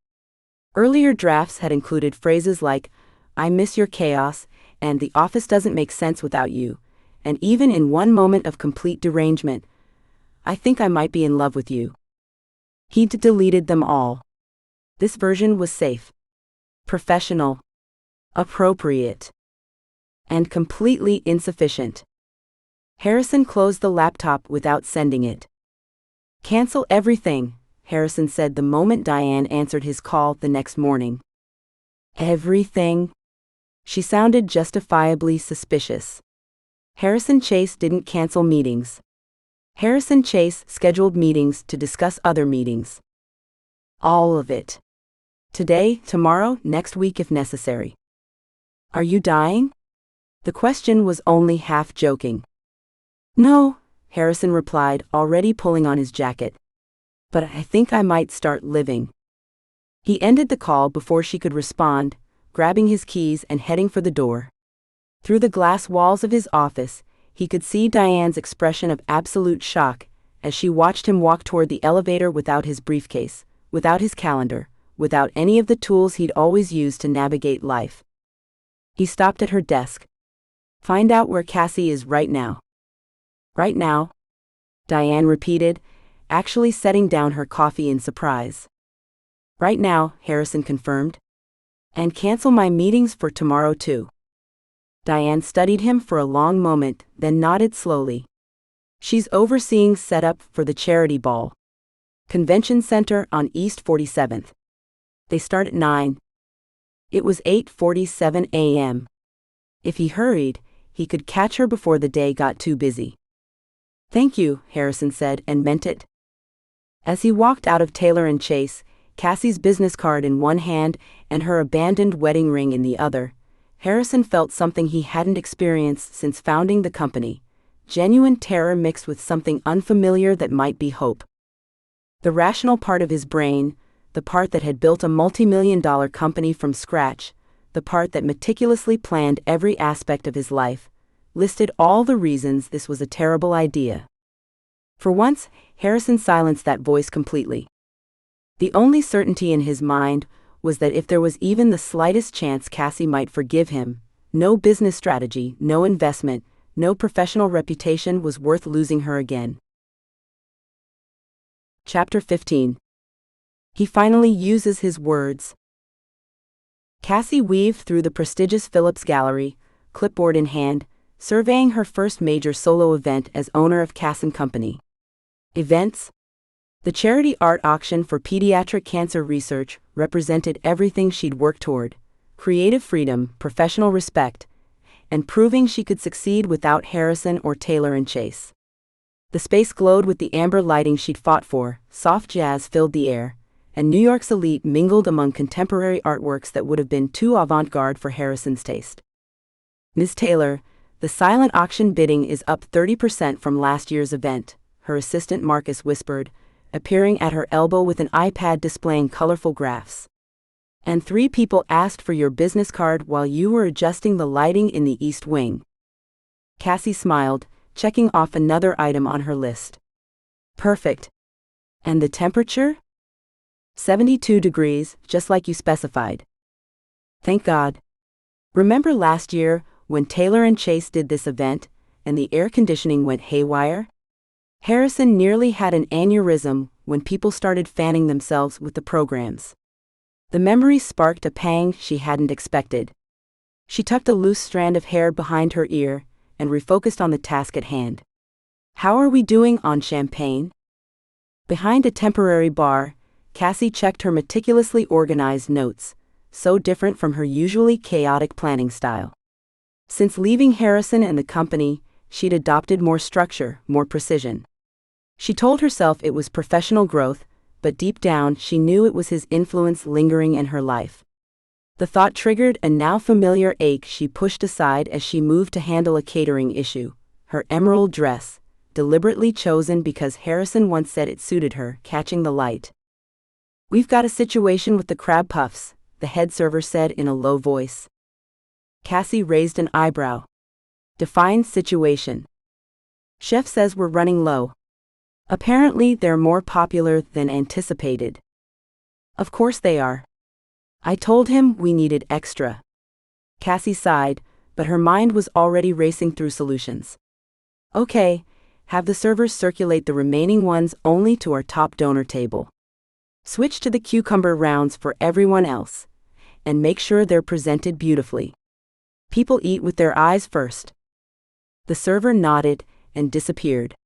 Earlier drafts had included phrases like, "I miss your chaos," and "The office doesn't make sense without you," and even in one moment of complete derangement, "I think I might be in love with you." He'd deleted them all. This version was safe, professional, appropriate, and completely insufficient. Harrison closed the laptop without sending it. "Cancel everything," Harrison said the moment Diane answered his call the next morning. "Everything?" She sounded justifiably suspicious. Harrison Chase didn't cancel meetings. Harrison Chase scheduled meetings to discuss other meetings. All of it. Today, tomorrow, next week if necessary. "Are you dying?" The question was only half joking. "No," Harrison replied, already pulling on his jacket. "But I think I might start living." He ended the call before she could respond, grabbing his keys and heading for the door. Through the glass walls of his office, he could see Diane's expression of absolute shock as she watched him walk toward the elevator without his briefcase, without his calendar, without any of the tools he'd always used to navigate life. He stopped at her desk. "Find out where Cassie is right now." "Right now?" Diane repeated, actually setting down her coffee in surprise. "Right now," Harrison confirmed. "And cancel my meetings for tomorrow too." Diane studied him for a long moment, then nodded slowly. "She's overseeing setup for the charity ball. Convention Center on East 47th. They start at 9. It was 8:47 a.m. If he hurried, he could catch her before the day got too busy. "Thank you," Harrison said, and meant it. As he walked out of Taylor & Chase, Cassie's business card in one hand and her abandoned wedding ring in the other, Harrison felt something he hadn't experienced since founding the company, genuine terror mixed with something unfamiliar that might be hope. The rational part of his brain, the part that had built a multi-million-dollar company from scratch, the part that meticulously planned every aspect of his life, listed all the reasons this was a terrible idea. For once, Harrison silenced that voice completely. The only certainty in his mind was that if there was even the slightest chance Cassie might forgive him, no business strategy, no investment, no professional reputation was worth losing her again. Chapter 15. He finally uses his words. Cassie weaved through the prestigious Phillips Gallery, clipboard in hand, surveying her first major solo event as owner of Cass & Company. Events? The charity art auction for pediatric cancer research represented everything she'd worked toward: creative freedom, professional respect, and proving she could succeed without Harrison or Taylor & Chase. The space glowed with the amber lighting she'd fought for, soft jazz filled the air, and New York's elite mingled among contemporary artworks that would have been too avant-garde for Harrison's taste. "Ms. Taylor, the silent auction bidding is up 30% from last year's event," her assistant Marcus whispered, appearing at her elbow with an iPad displaying colorful graphs. "And 3 people asked for your business card while you were adjusting the lighting in the East Wing." Cassie smiled, checking off another item on her list. "Perfect. And the temperature?" 72 degrees, just like you specified." "Thank God. Remember last year when Taylor & Chase did this event, and the air conditioning went haywire? Harrison nearly had an aneurysm when people started fanning themselves with the programs." The memory sparked a pang she hadn't expected. She tucked a loose strand of hair behind her ear and refocused on the task at hand. How are we doing on champagne? Behind a temporary bar, Cassie checked her meticulously organized notes, so different from her usually chaotic planning style. Since leaving Harrison and the company, she'd adopted more structure, more precision. She told herself it was professional growth, but deep down she knew it was his influence lingering in her life. The thought triggered a now familiar ache she pushed aside as she moved to handle a catering issue. Her emerald dress, deliberately chosen because Harrison once said it suited her, catching the light. "We've got a situation with the crab puffs," the head server said in a low voice. Cassie raised an eyebrow. "Define situation." "Chef says we're running low. Apparently they're more popular than anticipated." "Of course they are. I told him we needed extra." Cassie sighed, but her mind was already racing through solutions. "Okay, have the servers circulate the remaining ones only to our top donor table. Switch to the cucumber rounds for everyone else, and make sure they're presented beautifully. People eat with their eyes first." The server nodded and disappeared.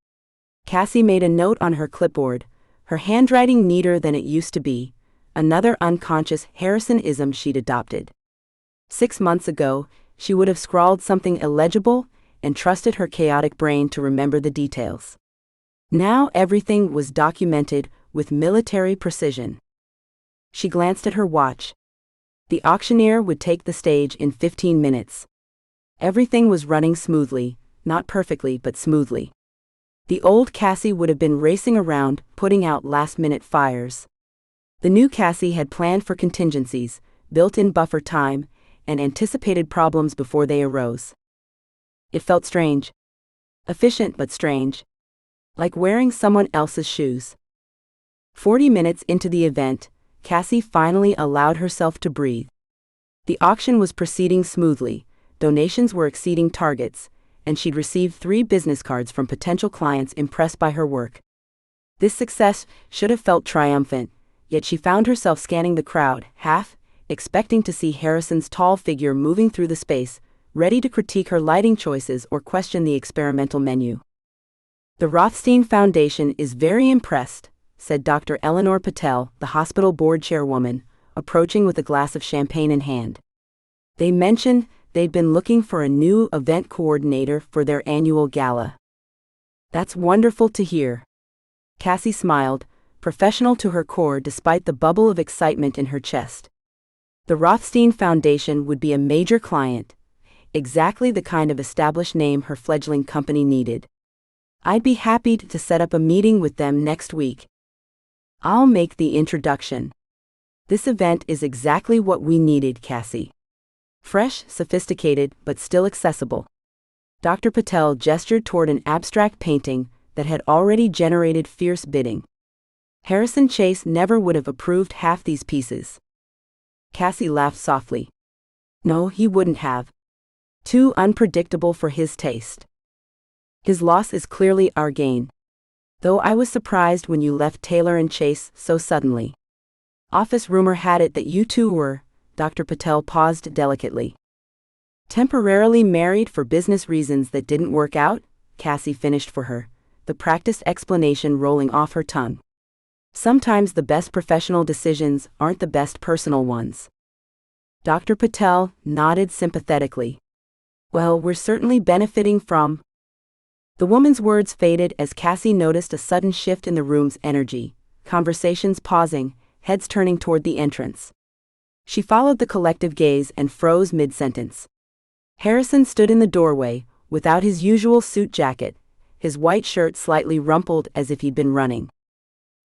Cassie made a note on her clipboard, her handwriting neater than it used to be, another unconscious Harrison-ism she'd adopted. 6 months ago, she would have scrawled something illegible and trusted her chaotic brain to remember the details. Now everything was documented with military precision. She glanced at her watch. The auctioneer would take the stage in 15 minutes. Everything was running smoothly, not perfectly but smoothly. The old Cassie would have been racing around, putting out last-minute fires. The new Cassie had planned for contingencies, built-in buffer time, and anticipated problems before they arose. It felt strange. Efficient but strange. Like wearing someone else's shoes. 40 minutes into the event, Cassie finally allowed herself to breathe. The auction was proceeding smoothly, donations were exceeding targets, and she'd received 3 business cards from potential clients impressed by her work. This success should have felt triumphant, yet she found herself scanning the crowd, half expecting to see Harrison's tall figure moving through the space, ready to critique her lighting choices or question the experimental menu. "The Rothstein Foundation is very impressed," said Dr. Eleanor Patel, the hospital board chairwoman, approaching with a glass of champagne in hand. "They mentioned they'd been looking for a new event coordinator for their annual gala." "That's wonderful to hear." Cassie smiled, professional to her core despite the bubble of excitement in her chest. The Rothstein Foundation would be a major client, exactly the kind of established name her fledgling company needed. "I'd be happy to set up a meeting with them next week." "I'll make the introduction. This event is exactly what we needed, Cassie. Fresh, sophisticated, but still accessible." Dr. Patel gestured toward an abstract painting that had already generated fierce bidding. "Harrison Chase never would have approved half these pieces." Cassie laughed softly. "No, he wouldn't have. Too unpredictable for his taste. His loss is clearly our gain. Though I was surprised when you left Taylor and Chase so suddenly. Office rumor had it that you two were," Dr. Patel paused delicately. "Temporarily married for business reasons that didn't work out," Cassie finished for her, the practiced explanation rolling off her tongue. "Sometimes the best professional decisions aren't the best personal ones." Dr. Patel nodded sympathetically. "Well, we're certainly benefiting from..." The woman's words faded as Cassie noticed a sudden shift in the room's energy, conversations pausing, heads turning toward the entrance. She followed the collective gaze and froze mid-sentence. Harrison stood in the doorway, without his usual suit jacket, his white shirt slightly rumpled as if he'd been running.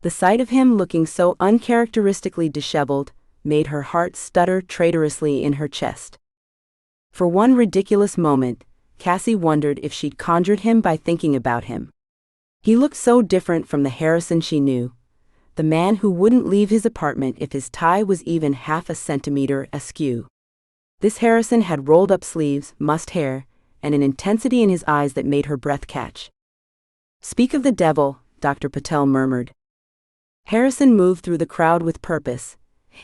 The sight of him looking so uncharacteristically disheveled made her heart stutter traitorously in her chest. For one ridiculous moment, Cassie wondered if she'd conjured him by thinking about him. He looked so different from the Harrison she knew, the man who wouldn't leave his apartment if his tie was even half a centimeter askew. This Harrison had rolled-up sleeves, mussed hair, and an intensity in his eyes that made her breath catch. "Speak of the devil," Dr. Patel murmured. Harrison moved through the crowd with purpose,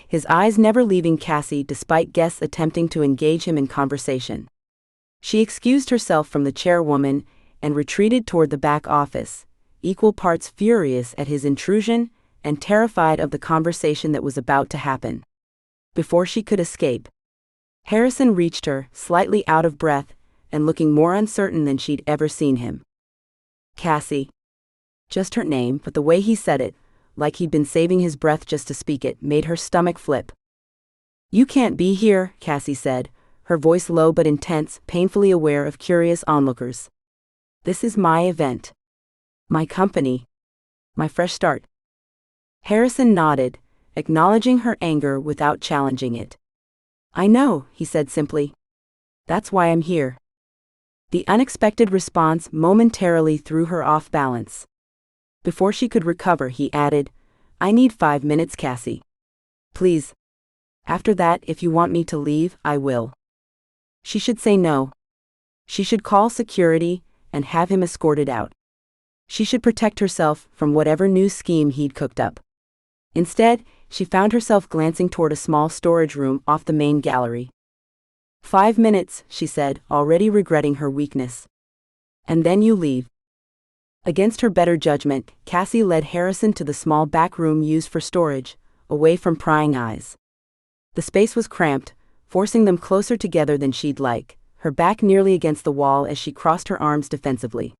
his eyes never leaving Cassie despite guests attempting to engage him in conversation. She excused herself from the chairwoman and retreated toward the back office, equal parts furious at his intrusion and terrified of the conversation that was about to happen. Before she could escape, Harrison reached her, slightly out of breath and looking more uncertain than she'd ever seen him. Cassie. Just her name, but the way he said it, like he'd been saving his breath just to speak it, made her stomach flip. "You can't be here," Cassie said, her voice low but intense, painfully aware of curious onlookers. "This is my event. My company. My fresh start." Harrison nodded, acknowledging her anger without challenging it. "I know," he said simply. "That's why I'm here." The unexpected response momentarily threw her off balance. Before she could recover, he added, "I need 5 minutes, Cassie. Please. After that, if you want me to leave, I will." She should say no. She should call security and have him escorted out. She should protect herself from whatever new scheme he'd cooked up. Instead, she found herself glancing toward a small storage room off the main gallery. 5 minutes, she said, already regretting her weakness. "And then you leave." Against her better judgment, Cassie led Harrison to the small back room used for storage, away from prying eyes. The space was cramped, forcing them closer together than she'd like, her back nearly against the wall as she crossed her arms defensively.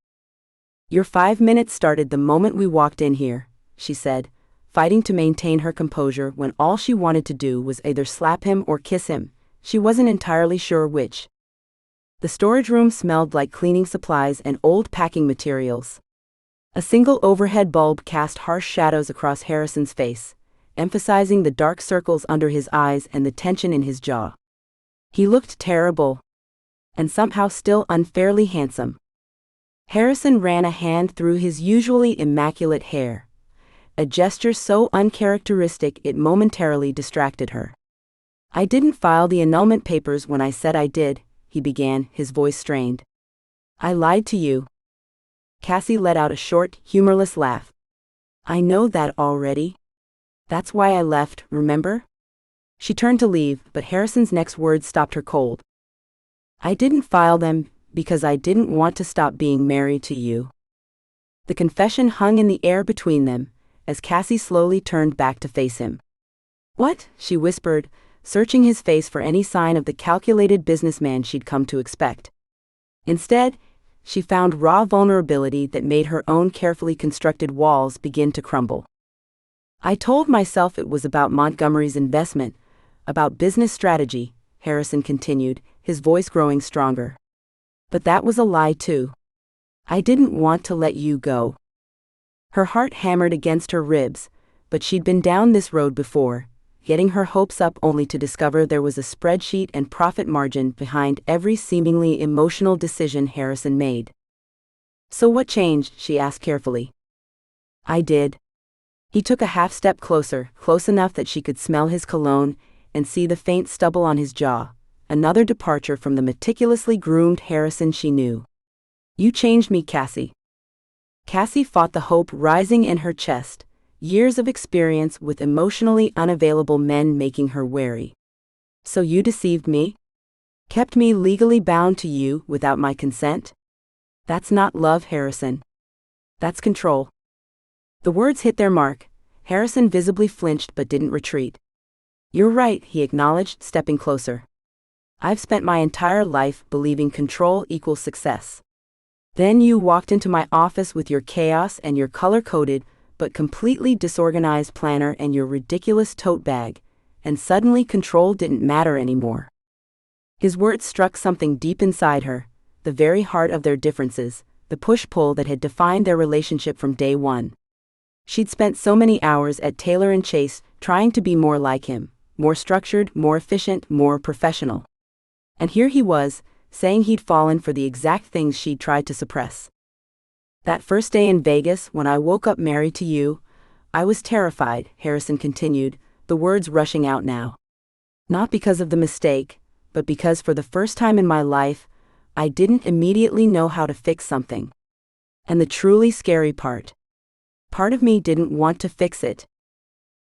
"Your 5 minutes started the moment we walked in here," she said, fighting to maintain her composure when all she wanted to do was either slap him or kiss him. She wasn't entirely sure which. The storage room smelled like cleaning supplies and old packing materials. A single overhead bulb cast harsh shadows across Harrison's face, emphasizing the dark circles under his eyes and the tension in his jaw. He looked terrible. And somehow still unfairly handsome. Harrison ran a hand through his usually immaculate hair, a gesture so uncharacteristic it momentarily distracted her. "I didn't file the annulment papers when I said I did," he began, his voice strained. "I lied to you." Cassie let out a short, humorless laugh. "I know that already. That's why I left, remember?" She turned to leave, but Harrison's next words stopped her cold. "I didn't file them because I didn't want to stop being married to you." The confession hung in the air between them, as Cassie slowly turned back to face him. "What?" she whispered, searching his face for any sign of the calculated businessman she'd come to expect. Instead, she found raw vulnerability that made her own carefully constructed walls begin to crumble. "I told myself it was about Montgomery's investment, about business strategy," Harrison continued, his voice growing stronger. "But that was a lie too. I didn't want to let you go." Her heart hammered against her ribs, but she'd been down this road before, getting her hopes up only to discover there was a spreadsheet and profit margin behind every seemingly emotional decision Harrison made. "So what changed?" she asked carefully. "I did." He took a half step closer, close enough that she could smell his cologne and see the faint stubble on his jaw, another departure from the meticulously groomed Harrison she knew. "You changed me, Cassie." Cassie fought the hope rising in her chest, years of experience with emotionally unavailable men making her wary. "So you deceived me? Kept me legally bound to you without my consent? That's not love, Harrison. That's control." The words hit their mark. Harrison visibly flinched but didn't retreat. "You're right," he acknowledged, stepping closer. "I've spent my entire life believing control equals success. Then you walked into my office with your chaos and your color-coded, but completely disorganized planner and your ridiculous tote bag, and suddenly control didn't matter anymore." His words struck something deep inside her, the very heart of their differences, the push-pull that had defined their relationship from day one. She'd spent so many hours at Taylor & Chase trying to be more like him, more structured, more efficient, more professional. And here he was, saying he'd fallen for the exact things she'd tried to suppress. "That first day in Vegas, when I woke up married to you, I was terrified," Harrison continued, the words rushing out now. "Not because of the mistake, but because for the first time in my life, I didn't immediately know how to fix something. And the truly scary part of me didn't want to fix it."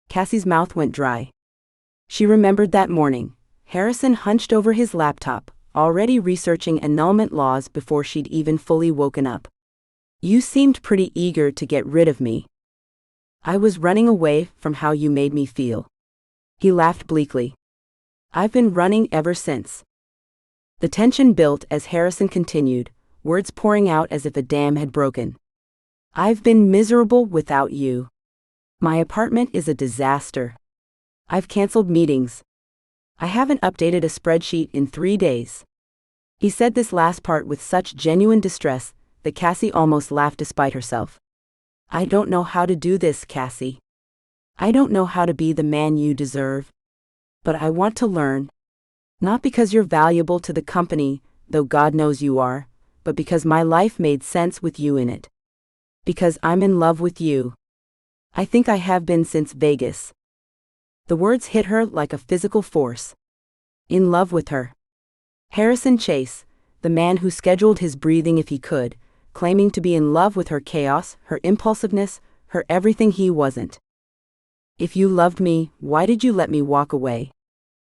Cassie's mouth went dry. She remembered that morning. Harrison hunched over his laptop, already researching annulment laws before she'd even fully woken up. "You seemed pretty eager to get rid of me." "I was running away from how you made me feel." He laughed bleakly. "I've been running ever since." The tension built as Harrison continued, words pouring out as if a dam had broken. "I've been miserable without you. My apartment is a disaster. I've canceled meetings. I haven't updated a spreadsheet in 3 days." He said this last part with such genuine distress that Cassie almost laughed despite herself. "I don't know how to do this, Cassie. I don't know how to be the man you deserve. But I want to learn. Not because you're valuable to the company, though God knows you are, but because my life made sense with you in it. Because I'm in love with you. I think I have been since Vegas." The words hit her like a physical force. In love with her. Harrison Chase, the man who scheduled his breathing if he could, claiming to be in love with her chaos, her impulsiveness, her everything he wasn't. "If you loved me, why did you let me walk away?"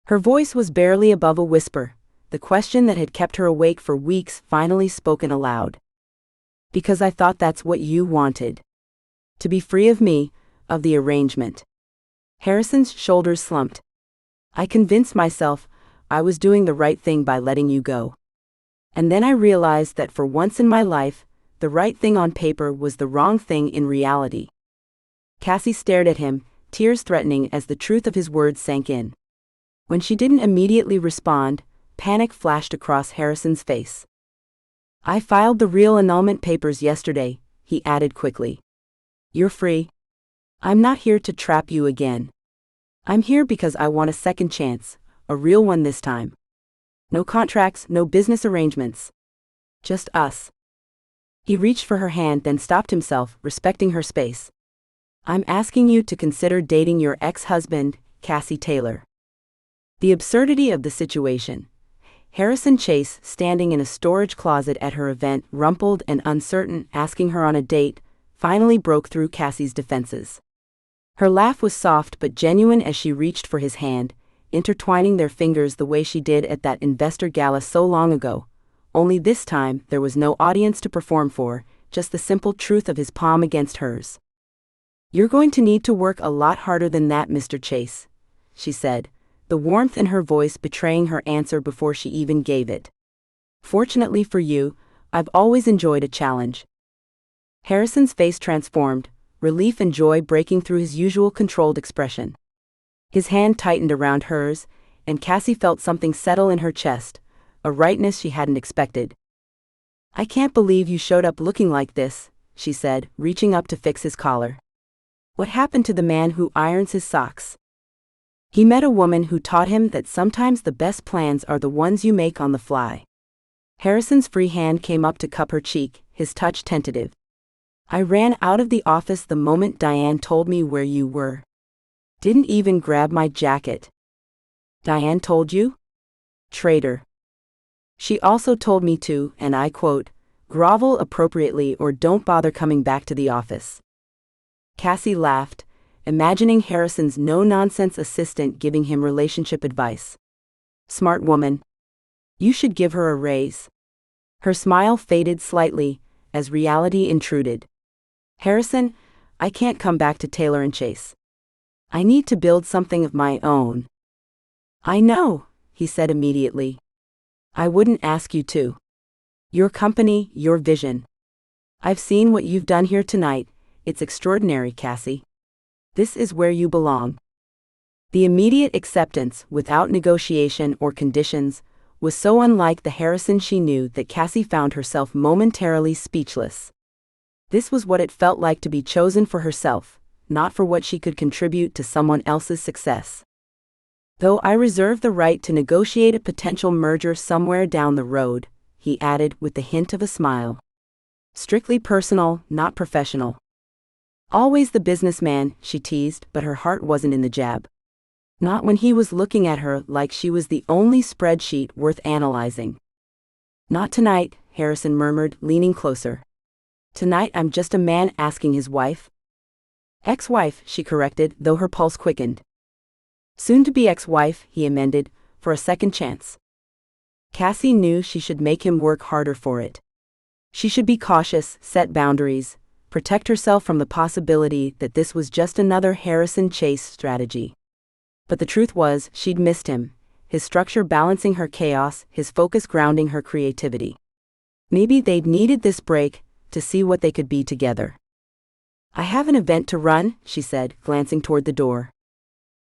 Her voice was barely above a whisper, the question that had kept her awake for weeks finally spoken aloud. "Because I thought that's what you wanted. To be free of me, of the arrangement." Harrison's shoulders slumped. "I convinced myself I was doing the right thing by letting you go. And then I realized that for once in my life, the right thing on paper was the wrong thing in reality." Cassie stared at him, tears threatening as the truth of his words sank in. When she didn't immediately respond, panic flashed across Harrison's face. "I filed the real annulment papers yesterday," he added quickly. "You're free. I'm not here to trap you again. I'm here because I want a second chance, a real one this time. No contracts, no business arrangements. Just us." He reached for her hand then stopped himself, respecting her space. "I'm asking you to consider dating your ex-husband, Cassie Taylor." The absurdity of the situation. Harrison Chase, standing in a storage closet at her event, rumpled and uncertain, asking her on a date, finally broke through Cassie's defenses. Her laugh was soft but genuine as she reached for his hand, intertwining their fingers the way she did at that investor gala so long ago. Only this time, there was no audience to perform for, just the simple truth of his palm against hers. "You're going to need to work a lot harder than that, Mr. Chase," she said, the warmth in her voice betraying her answer before she even gave it. "Fortunately for you, I've always enjoyed a challenge." Harrison's face transformed, relief and joy breaking through his usual controlled expression. His hand tightened around hers, and Cassie felt something settle in her chest, a rightness she hadn't expected. "I can't believe you showed up looking like this," she said, reaching up to fix his collar. "What happened to the man who irons his socks?" He met a woman who taught him that sometimes the best plans are the ones you make on the fly. Harrison's free hand came up to cup her cheek, his touch tentative. "I ran out of the office the moment Diane told me where you were. Didn't even grab my jacket." "Diane told you?" "Traitor. She also told me to, and I quote, grovel appropriately or don't bother coming back to the office." Cassie laughed, imagining Harrison's no-nonsense assistant giving him relationship advice. "Smart woman. You should give her a raise." Her smile faded slightly as reality intruded. "Harrison, I can't come back to Taylor & Chase. I need to build something of my own." "I know," he said immediately. "I wouldn't ask you to. Your company, your vision. I've seen what you've done here tonight. It's extraordinary, Cassie. This is where you belong." The immediate acceptance, without negotiation or conditions, was so unlike the Harrison she knew that Cassie found herself momentarily speechless. This was what it felt like to be chosen for herself, not for what she could contribute to someone else's success. "Though I reserve the right to negotiate a potential merger somewhere down the road," he added with the hint of a smile. "Strictly personal, not professional." Always the businessman, she teased, but her heart wasn't in the jab. Not when he was looking at her like she was the only spreadsheet worth analyzing. "Not tonight," Harrison murmured, leaning closer. "Tonight I'm just a man asking his wife." "Ex-wife," she corrected, though her pulse quickened. Soon-to-be ex-wife, he amended, for a second chance. Cassie knew she should make him work harder for it. She should be cautious, set boundaries, protect herself from the possibility that this was just another Harrison Chase strategy. But the truth was, she'd missed him, his structure balancing her chaos, his focus grounding her creativity. Maybe they'd needed this break to see what they could be together. "I have an event to run," she said, glancing toward the door.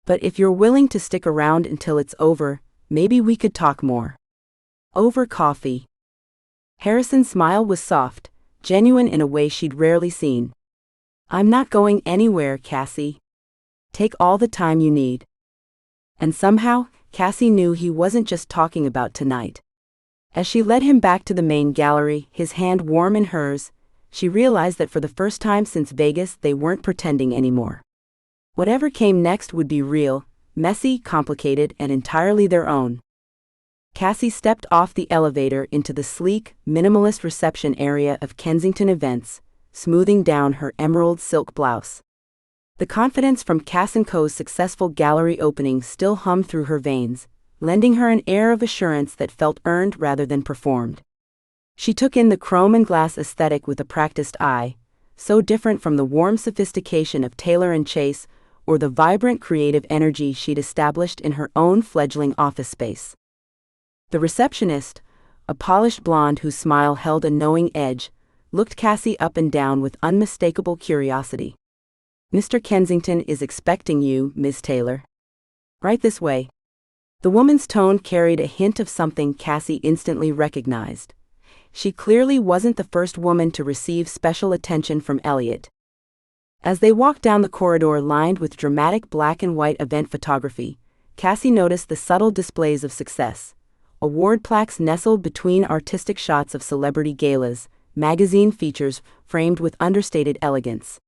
"But if you're willing to stick around until it's over, maybe we could talk more." Over coffee. Harrison's smile was soft, genuine in a way she'd rarely seen. "I'm not going anywhere, Cassie. Take all the time you need." And somehow, Cassie knew he wasn't just talking about tonight. As she led him back to the main gallery, his hand warm in hers, she realized that for the first time since Vegas they weren't pretending anymore. Whatever came next would be real, messy, complicated, and entirely their own. Cassie stepped off the elevator into the sleek, minimalist reception area of Kensington Events, smoothing down her emerald silk blouse. The confidence from Cass & Co.'s successful gallery opening still hummed through her veins, lending her an air of assurance that felt earned rather than performed. She took in the chrome and glass aesthetic with a practiced eye, so different from the warm sophistication of Taylor & Chase or the vibrant creative energy she'd established in her own fledgling office space. The receptionist, a polished blonde whose smile held a knowing edge, looked Cassie up and down with unmistakable curiosity. "Mr. Kensington is expecting you, Miss Taylor. Right this way." The woman's tone carried a hint of something Cassie instantly recognized. She clearly wasn't the first woman to receive special attention from Elliot. As they walked down the corridor lined with dramatic black and white event photography, Cassie noticed the subtle displays of success. Award plaques nestled between artistic shots of celebrity galas, magazine features framed with understated elegance.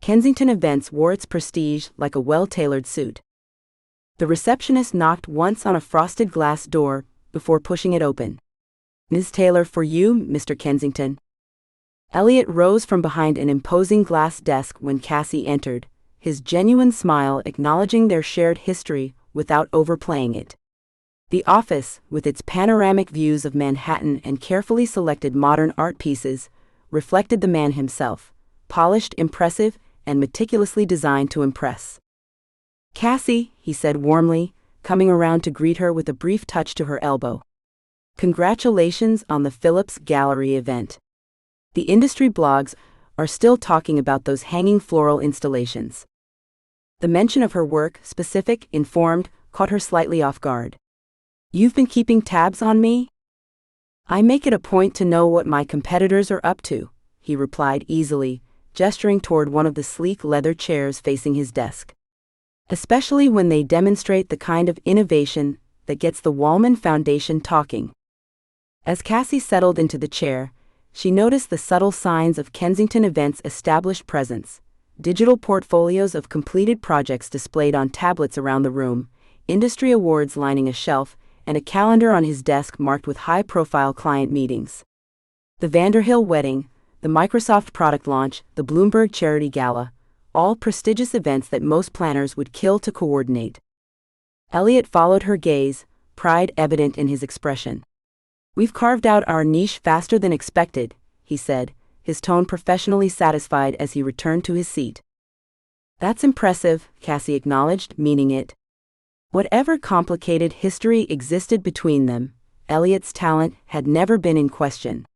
Kensington Events wore its prestige like a well-tailored suit. The receptionist knocked once on a frosted glass door before pushing it open. "Ms. Taylor, for you, Mr. Kensington." Elliot rose from behind an imposing glass desk when Cassie entered, his genuine smile acknowledging their shared history without overplaying it. The office, with its panoramic views of Manhattan and carefully selected modern art pieces, reflected the man himself, polished, impressive, and meticulously designed to impress. "Cassie," he said warmly, coming around to greet her with a brief touch to her elbow. "Congratulations on the Phillips Gallery event. The industry blogs are still talking about those hanging floral installations." The mention of her work, specific, informed, caught her slightly off guard. "You've been keeping tabs on me?" "I make it a point to know what my competitors are up to," he replied easily, gesturing toward one of the sleek leather chairs facing his desk. "Especially when they demonstrate the kind of innovation that gets the Wallman Foundation talking." As Cassie settled into the chair, she noticed the subtle signs of Kensington Events' established presence: digital portfolios of completed projects displayed on tablets around the room, industry awards lining a shelf, and a calendar on his desk marked with high-profile client meetings. The Vanderhill wedding, the Microsoft product launch, the Bloomberg charity gala, all prestigious events that most planners would kill to coordinate. Elliot followed her gaze, pride evident in his expression. "We've carved out our niche faster than expected," he said, his tone professionally satisfied as he returned to his seat. "That's impressive," Cassie acknowledged, meaning it. Whatever complicated history existed between them, Elliot's talent had never been in question.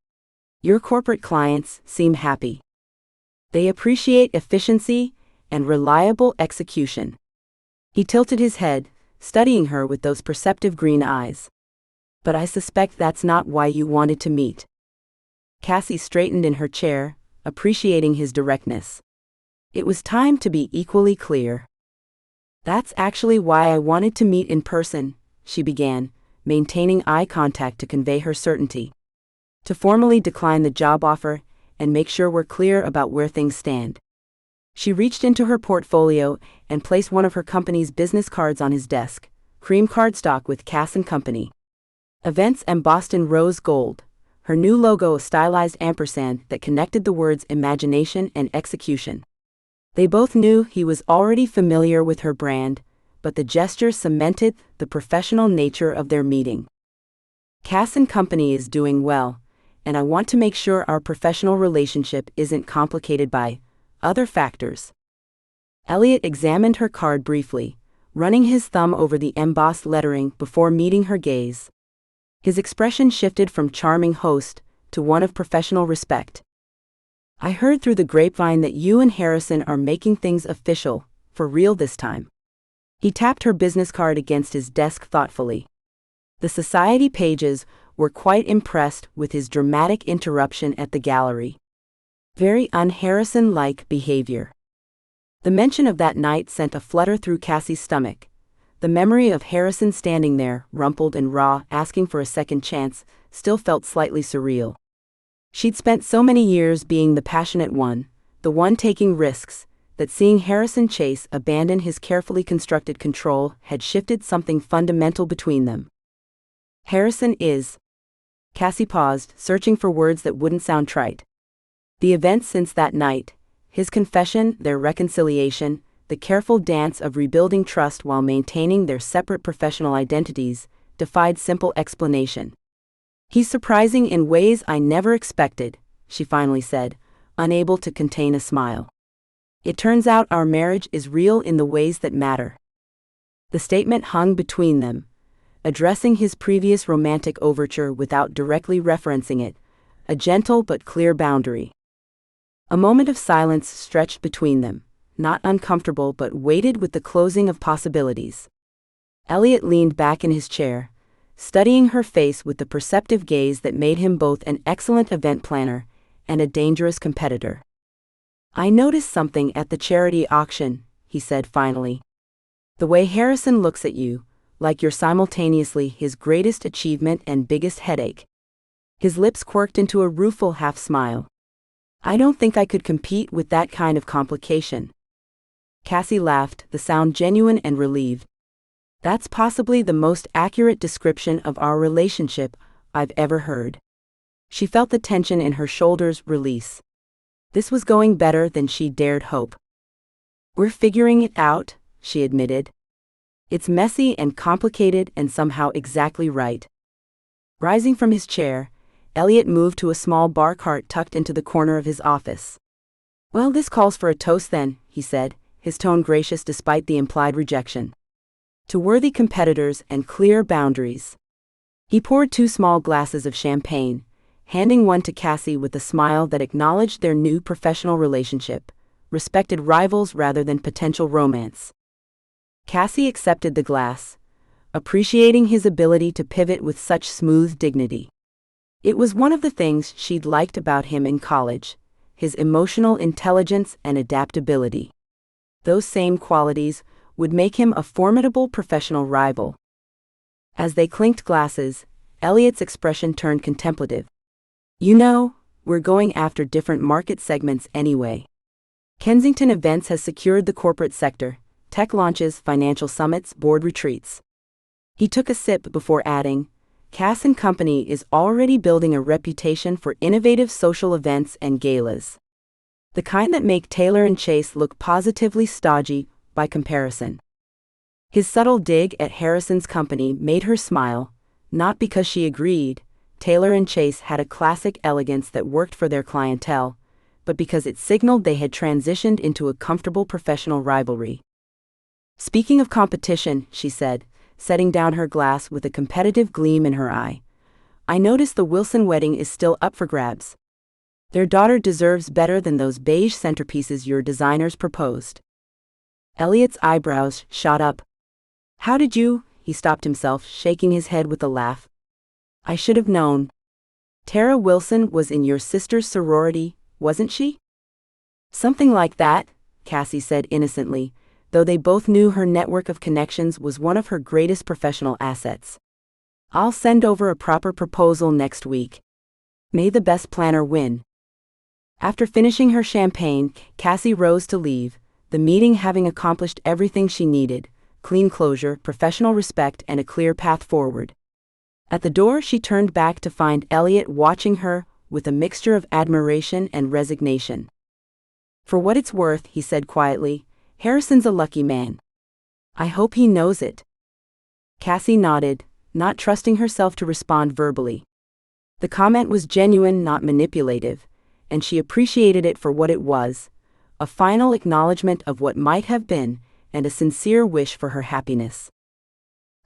"Your corporate clients seem happy. They appreciate efficiency and reliable execution." He tilted his head, studying her with those perceptive green eyes. "But I suspect that's not why you wanted to meet." Cassie straightened in her chair, appreciating his directness. It was time to be equally clear. "That's actually why I wanted to meet in person," she began, maintaining eye contact to convey her certainty. "To formally decline the job offer and make sure we're clear about where things stand." She reached into her portfolio and placed one of her company's business cards on his desk, cream cardstock with Cass & Company. Events and Boston Rose Gold, her new logo a stylized ampersand that connected the words imagination and execution. They both knew he was already familiar with her brand, but the gesture cemented the professional nature of their meeting. Cass and Company is doing well, and I want to make sure our professional relationship isn't complicated by other factors. Elliot examined her card briefly, running his thumb over the embossed lettering before meeting her gaze. His expression shifted from charming host to one of professional respect. I heard through the grapevine that you and Harrison are making things official, for real this time. He tapped her business card against his desk thoughtfully. The society pages were quite impressed with his dramatic interruption at the gallery. Very un-Harrison-like behavior. The mention of that night sent a flutter through Cassie's stomach. The memory of Harrison standing there, rumpled and raw, asking for a second chance, still felt slightly surreal. She'd spent so many years being the passionate one, the one taking risks, that seeing Harrison Chase abandon his carefully constructed control had shifted something fundamental between them. Harrison is. Cassie paused, searching for words that wouldn't sound trite. The events since that night, his confession, their reconciliation, the careful dance of rebuilding trust while maintaining their separate professional identities, defied simple explanation. He's surprising in ways I never expected, she finally said, unable to contain a smile. It turns out our marriage is real in the ways that matter. The statement hung between them, addressing his previous romantic overture without directly referencing it, a gentle but clear boundary. A moment of silence stretched between them, not uncomfortable but weighted with the closing of possibilities. Elliot leaned back in his chair, studying her face with the perceptive gaze that made him both an excellent event planner and a dangerous competitor. I noticed something at the charity auction, he said finally. The way Harrison looks at you, like you're simultaneously his greatest achievement and biggest headache. His lips quirked into a rueful half-smile. I don't think I could compete with that kind of complication. Cassie laughed, the sound genuine and relieved. That's possibly the most accurate description of our relationship I've ever heard. She felt the tension in her shoulders release. This was going better than she dared hope. We're figuring it out, she admitted. It's messy and complicated and somehow exactly right. Rising from his chair, Elliot moved to a small bar cart tucked into the corner of his office. Well, this calls for a toast then, he said, his tone gracious despite the implied rejection. To worthy competitors and clear boundaries. He poured 2 small glasses of champagne, handing one to Cassie with a smile that acknowledged their new professional relationship, respected rivals rather than potential romance. Cassie accepted the glass, appreciating his ability to pivot with such smooth dignity. It was one of the things she'd liked about him in college, his emotional intelligence and adaptability. Those same qualities would make him a formidable professional rival. As they clinked glasses, Elliot's expression turned contemplative. You know, we're going after different market segments anyway. Kensington Events has secured the corporate sector, tech launches, financial summits, board retreats. He took a sip before adding, Cass and Company is already building a reputation for innovative social events and galas. The kind that make Taylor and Chase look positively stodgy by comparison. His subtle dig at Harrison's company made her smile, not because she agreed, Taylor and Chase had a classic elegance that worked for their clientele, but because it signaled they had transitioned into a comfortable professional rivalry. Speaking of competition, she said, setting down her glass with a competitive gleam in her eye, I noticed the Wilson wedding is still up for grabs. Their daughter deserves better than those beige centerpieces your designers proposed. Elliot's eyebrows shot up. How did you? He stopped himself, shaking his head with a laugh. I should have known. Tara Wilson was in your sister's sorority, wasn't she? Something like that, Cassie said innocently, though they both knew her network of connections was one of her greatest professional assets. I'll send over a proper proposal next week. May the best planner win. After finishing her champagne, Cassie rose to leave, the meeting having accomplished everything she needed, clean closure, professional respect, and a clear path forward. At the door she turned back to find Elliot watching her with a mixture of admiration and resignation. For what it's worth, he said quietly, Harrison's a lucky man. I hope he knows it. Cassie nodded, not trusting herself to respond verbally. The comment was genuine, not manipulative, and she appreciated it for what it was, a final acknowledgement of what might have been, and a sincere wish for her happiness.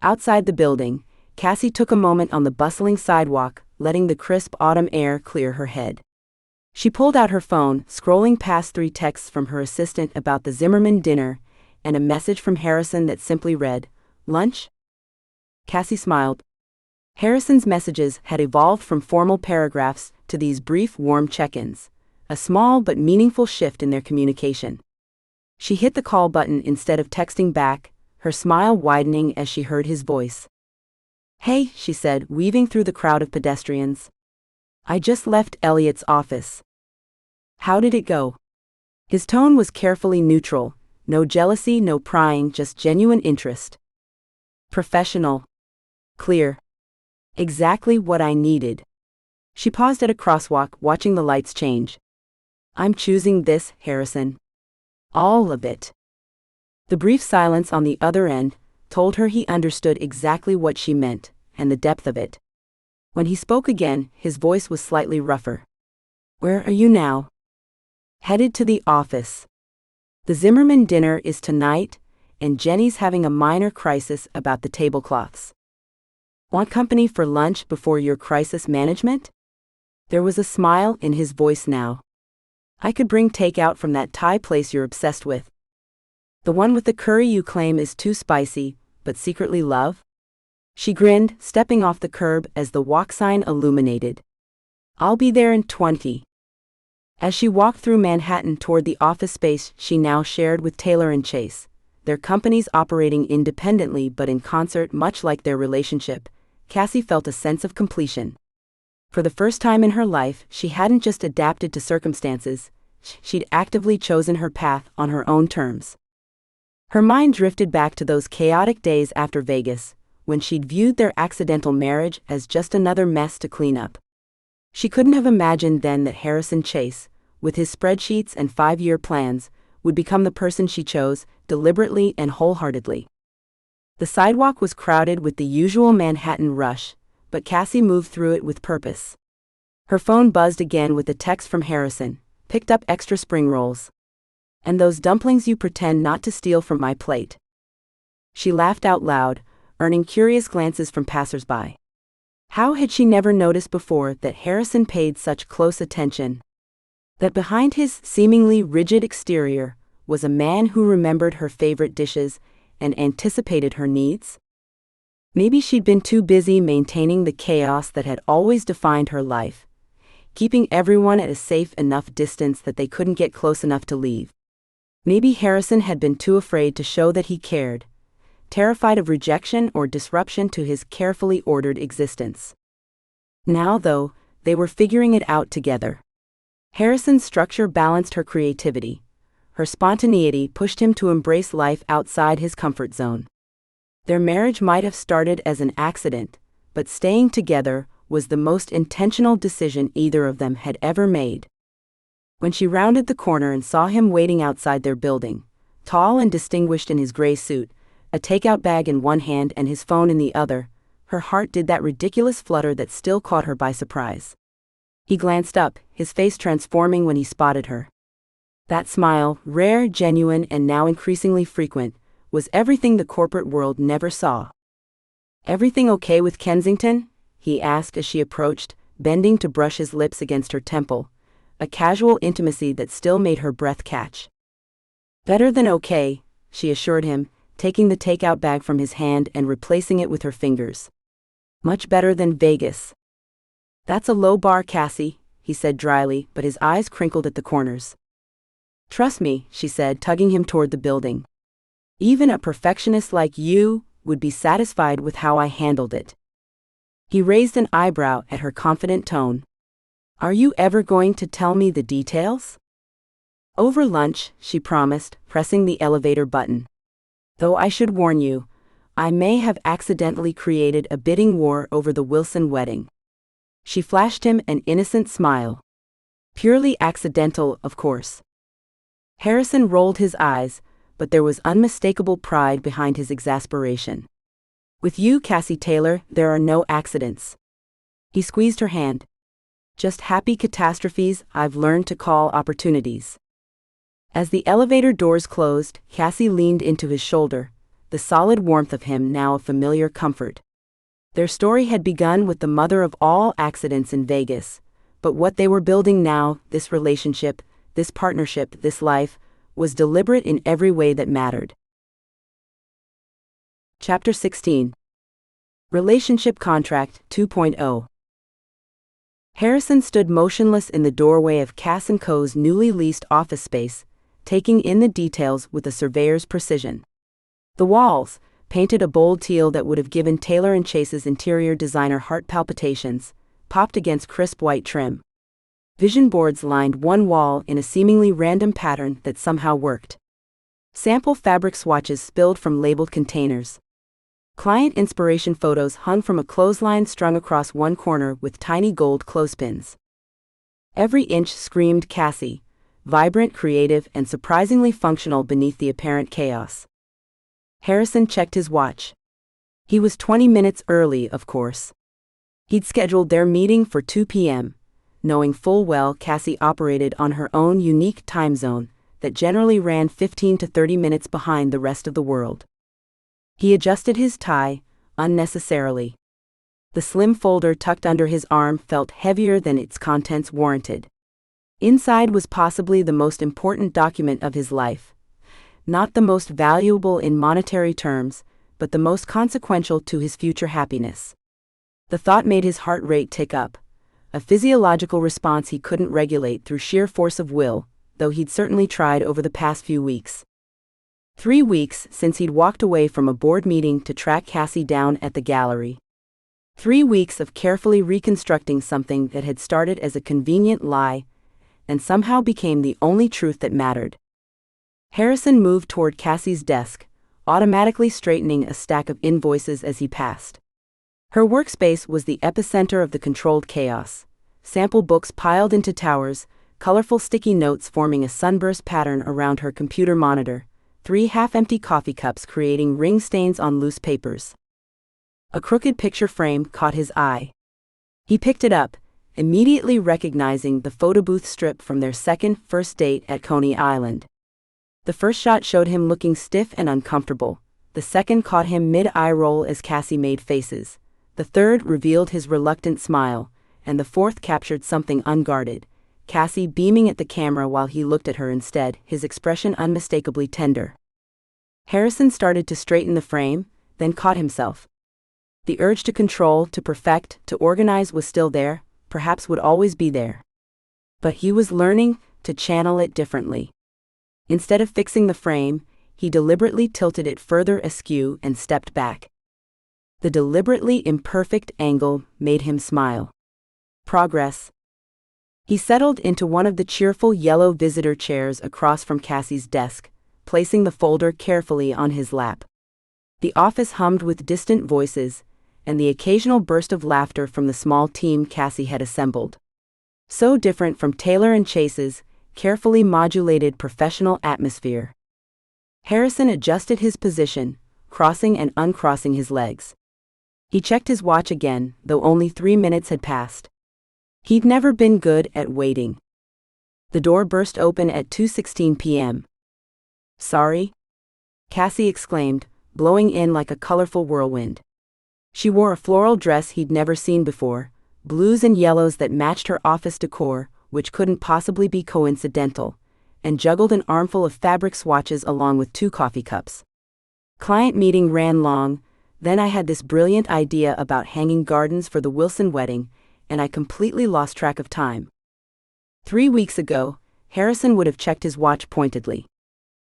Outside the building, Cassie took a moment on the bustling sidewalk, letting the crisp autumn air clear her head. She pulled out her phone, scrolling past 3 texts from her assistant about the Zimmerman dinner, and a message from Harrison that simply read, "Lunch?" Cassie smiled. Harrison's messages had evolved from formal paragraphs to these brief, warm check-ins, a small but meaningful shift in their communication. She hit the call button instead of texting back, her smile widening as she heard his voice. "Hey," she said, weaving through the crowd of pedestrians. "I just left Elliot's office. How did it go?" His tone was carefully neutral, no jealousy, no prying, just genuine interest. Professional. Clear. Exactly what I needed. She paused at a crosswalk, watching the lights change. "I'm choosing this, Harrison. All of it." The brief silence on the other end told her he understood exactly what she meant, and the depth of it. When he spoke again, his voice was slightly rougher. "Where are you now?" "Headed to the office. The Zimmerman dinner is tonight, and Jenny's having a minor crisis about the tablecloths. Want company for lunch before your crisis management?" There was a smile in his voice now. "I could bring takeout from that Thai place you're obsessed with. The one with the curry you claim is too spicy, but secretly love?" She grinned, stepping off the curb as the walk sign illuminated. "I'll be there in 20. As she walked through Manhattan toward the office space she now shared with Taylor and Chase, their companies operating independently but in concert, much like their relationship, Cassie felt a sense of completion. For the first time in her life, she hadn't just adapted to circumstances, she'd actively chosen her path on her own terms. Her mind drifted back to those chaotic days after Vegas, when she'd viewed their accidental marriage as just another mess to clean up. She couldn't have imagined then that Harrison Chase, with his spreadsheets and 5-year plans, would become the person she chose, deliberately and wholeheartedly. The sidewalk was crowded with the usual Manhattan rush, but Cassie moved through it with purpose. Her phone buzzed again with a text from Harrison, "Picked up extra spring rolls. And those dumplings you pretend not to steal from my plate." She laughed out loud, earning curious glances from passers-by. How had she never noticed before that Harrison paid such close attention? That behind his seemingly rigid exterior was a man who remembered her favorite dishes and anticipated her needs? Maybe she'd been too busy maintaining the chaos that had always defined her life, keeping everyone at a safe enough distance that they couldn't get close enough to leave. Maybe Harrison had been too afraid to show that he cared, terrified of rejection or disruption to his carefully ordered existence. Now, though, they were figuring it out together. Harrison's structure balanced her creativity. Her spontaneity pushed him to embrace life outside his comfort zone. Their marriage might have started as an accident, but staying together was the most intentional decision either of them had ever made. When she rounded the corner and saw him waiting outside their building, tall and distinguished in his gray suit, a takeout bag in one hand and his phone in the other, her heart did that ridiculous flutter that still caught her by surprise. He glanced up, his face transforming when he spotted her. That smile, rare, genuine, and now increasingly frequent, was everything the corporate world never saw. "Everything okay with Kensington?" he asked as she approached, bending to brush his lips against her temple, a casual intimacy that still made her breath catch. "Better than okay," she assured him, taking the takeout bag from his hand and replacing it with her fingers. "Much better than Vegas." "That's a low bar, Cassie," he said dryly, but his eyes crinkled at the corners. "Trust me," she said, tugging him toward the building. "Even a perfectionist like you would be satisfied with how I handled it." He raised an eyebrow at her confident tone. "Are you ever going to tell me the details?" "Over lunch," she promised, pressing the elevator button. "Though I should warn you, I may have accidentally created a bidding war over the Wilson wedding." She flashed him an innocent smile. "Purely accidental, of course." Harrison rolled his eyes, but there was unmistakable pride behind his exasperation. "With you, Cassie Taylor, there are no accidents." He squeezed her hand. "Just happy catastrophes I've learned to call opportunities." As the elevator doors closed, Cassie leaned into his shoulder, the solid warmth of him now a familiar comfort. Their story had begun with the mother of all accidents in Vegas, but what they were building now, this relationship, this partnership, this life, was deliberate in every way that mattered. Chapter 16. Relationship Contract 2.0. Harrison stood motionless in the doorway of Cass & Co.'s newly leased office space, taking in the details with a surveyor's precision. The walls, painted a bold teal that would have given Taylor & Chase's interior designer heart palpitations, popped against crisp white trim. Vision boards lined one wall in a seemingly random pattern that somehow worked. Sample fabric swatches spilled from labeled containers. Client inspiration photos hung from a clothesline strung across one corner with tiny gold clothespins. Every inch screamed Cassie, vibrant, creative, and surprisingly functional beneath the apparent chaos. Harrison checked his watch. He was 20 minutes early, of course. He'd scheduled their meeting for 2 p.m., knowing full well Cassie operated on her own unique time zone that generally ran 15 to 30 minutes behind the rest of the world. He adjusted his tie, unnecessarily. The slim folder tucked under his arm felt heavier than its contents warranted. Inside was possibly the most important document of his life. Not the most valuable in monetary terms, but the most consequential to his future happiness. The thought made his heart rate tick up, a physiological response he couldn't regulate through sheer force of will, though he'd certainly tried over the past few weeks. 3 weeks since he'd walked away from a board meeting to track Cassie down at the gallery. 3 weeks of carefully reconstructing something that had started as a convenient lie and somehow became the only truth that mattered. Harrison moved toward Cassie's desk, automatically straightening a stack of invoices as he passed. Her workspace was the epicenter of the controlled chaos. Sample books piled into towers, colorful sticky notes forming a sunburst pattern around her computer monitor, 3 half-empty coffee cups creating ring stains on loose papers. A crooked picture frame caught his eye. He picked it up, immediately recognizing the photo booth strip from their first date at Coney Island. The first shot showed him looking stiff and uncomfortable. The second caught him mid-eye roll as Cassie made faces. The third revealed his reluctant smile, and the fourth captured something unguarded, Cassie beaming at the camera while he looked at her instead, his expression unmistakably tender. Harrison started to straighten the frame, then caught himself. The urge to control, to perfect, to organize was still there, perhaps would always be there. But he was learning to channel it differently. Instead of fixing the frame, he deliberately tilted it further askew and stepped back. The deliberately imperfect angle made him smile. Progress. He settled into one of the cheerful yellow visitor chairs across from Cassie's desk, placing the folder carefully on his lap. The office hummed with distant voices, and the occasional burst of laughter from the small team Cassie had assembled. So different from Taylor & Chase's carefully modulated professional atmosphere. Harrison adjusted his position, crossing and uncrossing his legs. He checked his watch again, though only 3 minutes had passed. He'd never been good at waiting. The door burst open at 2:16 p.m. "Sorry?" Cassie exclaimed, blowing in like a colorful whirlwind. She wore a floral dress he'd never seen before, blues and yellows that matched her office decor, which couldn't possibly be coincidental, and juggled an armful of fabric swatches along with 2 coffee cups. "Client meeting ran long, then I had this brilliant idea about hanging gardens for the Wilson wedding, and I completely lost track of time." 3 weeks ago, Harrison would have checked his watch pointedly.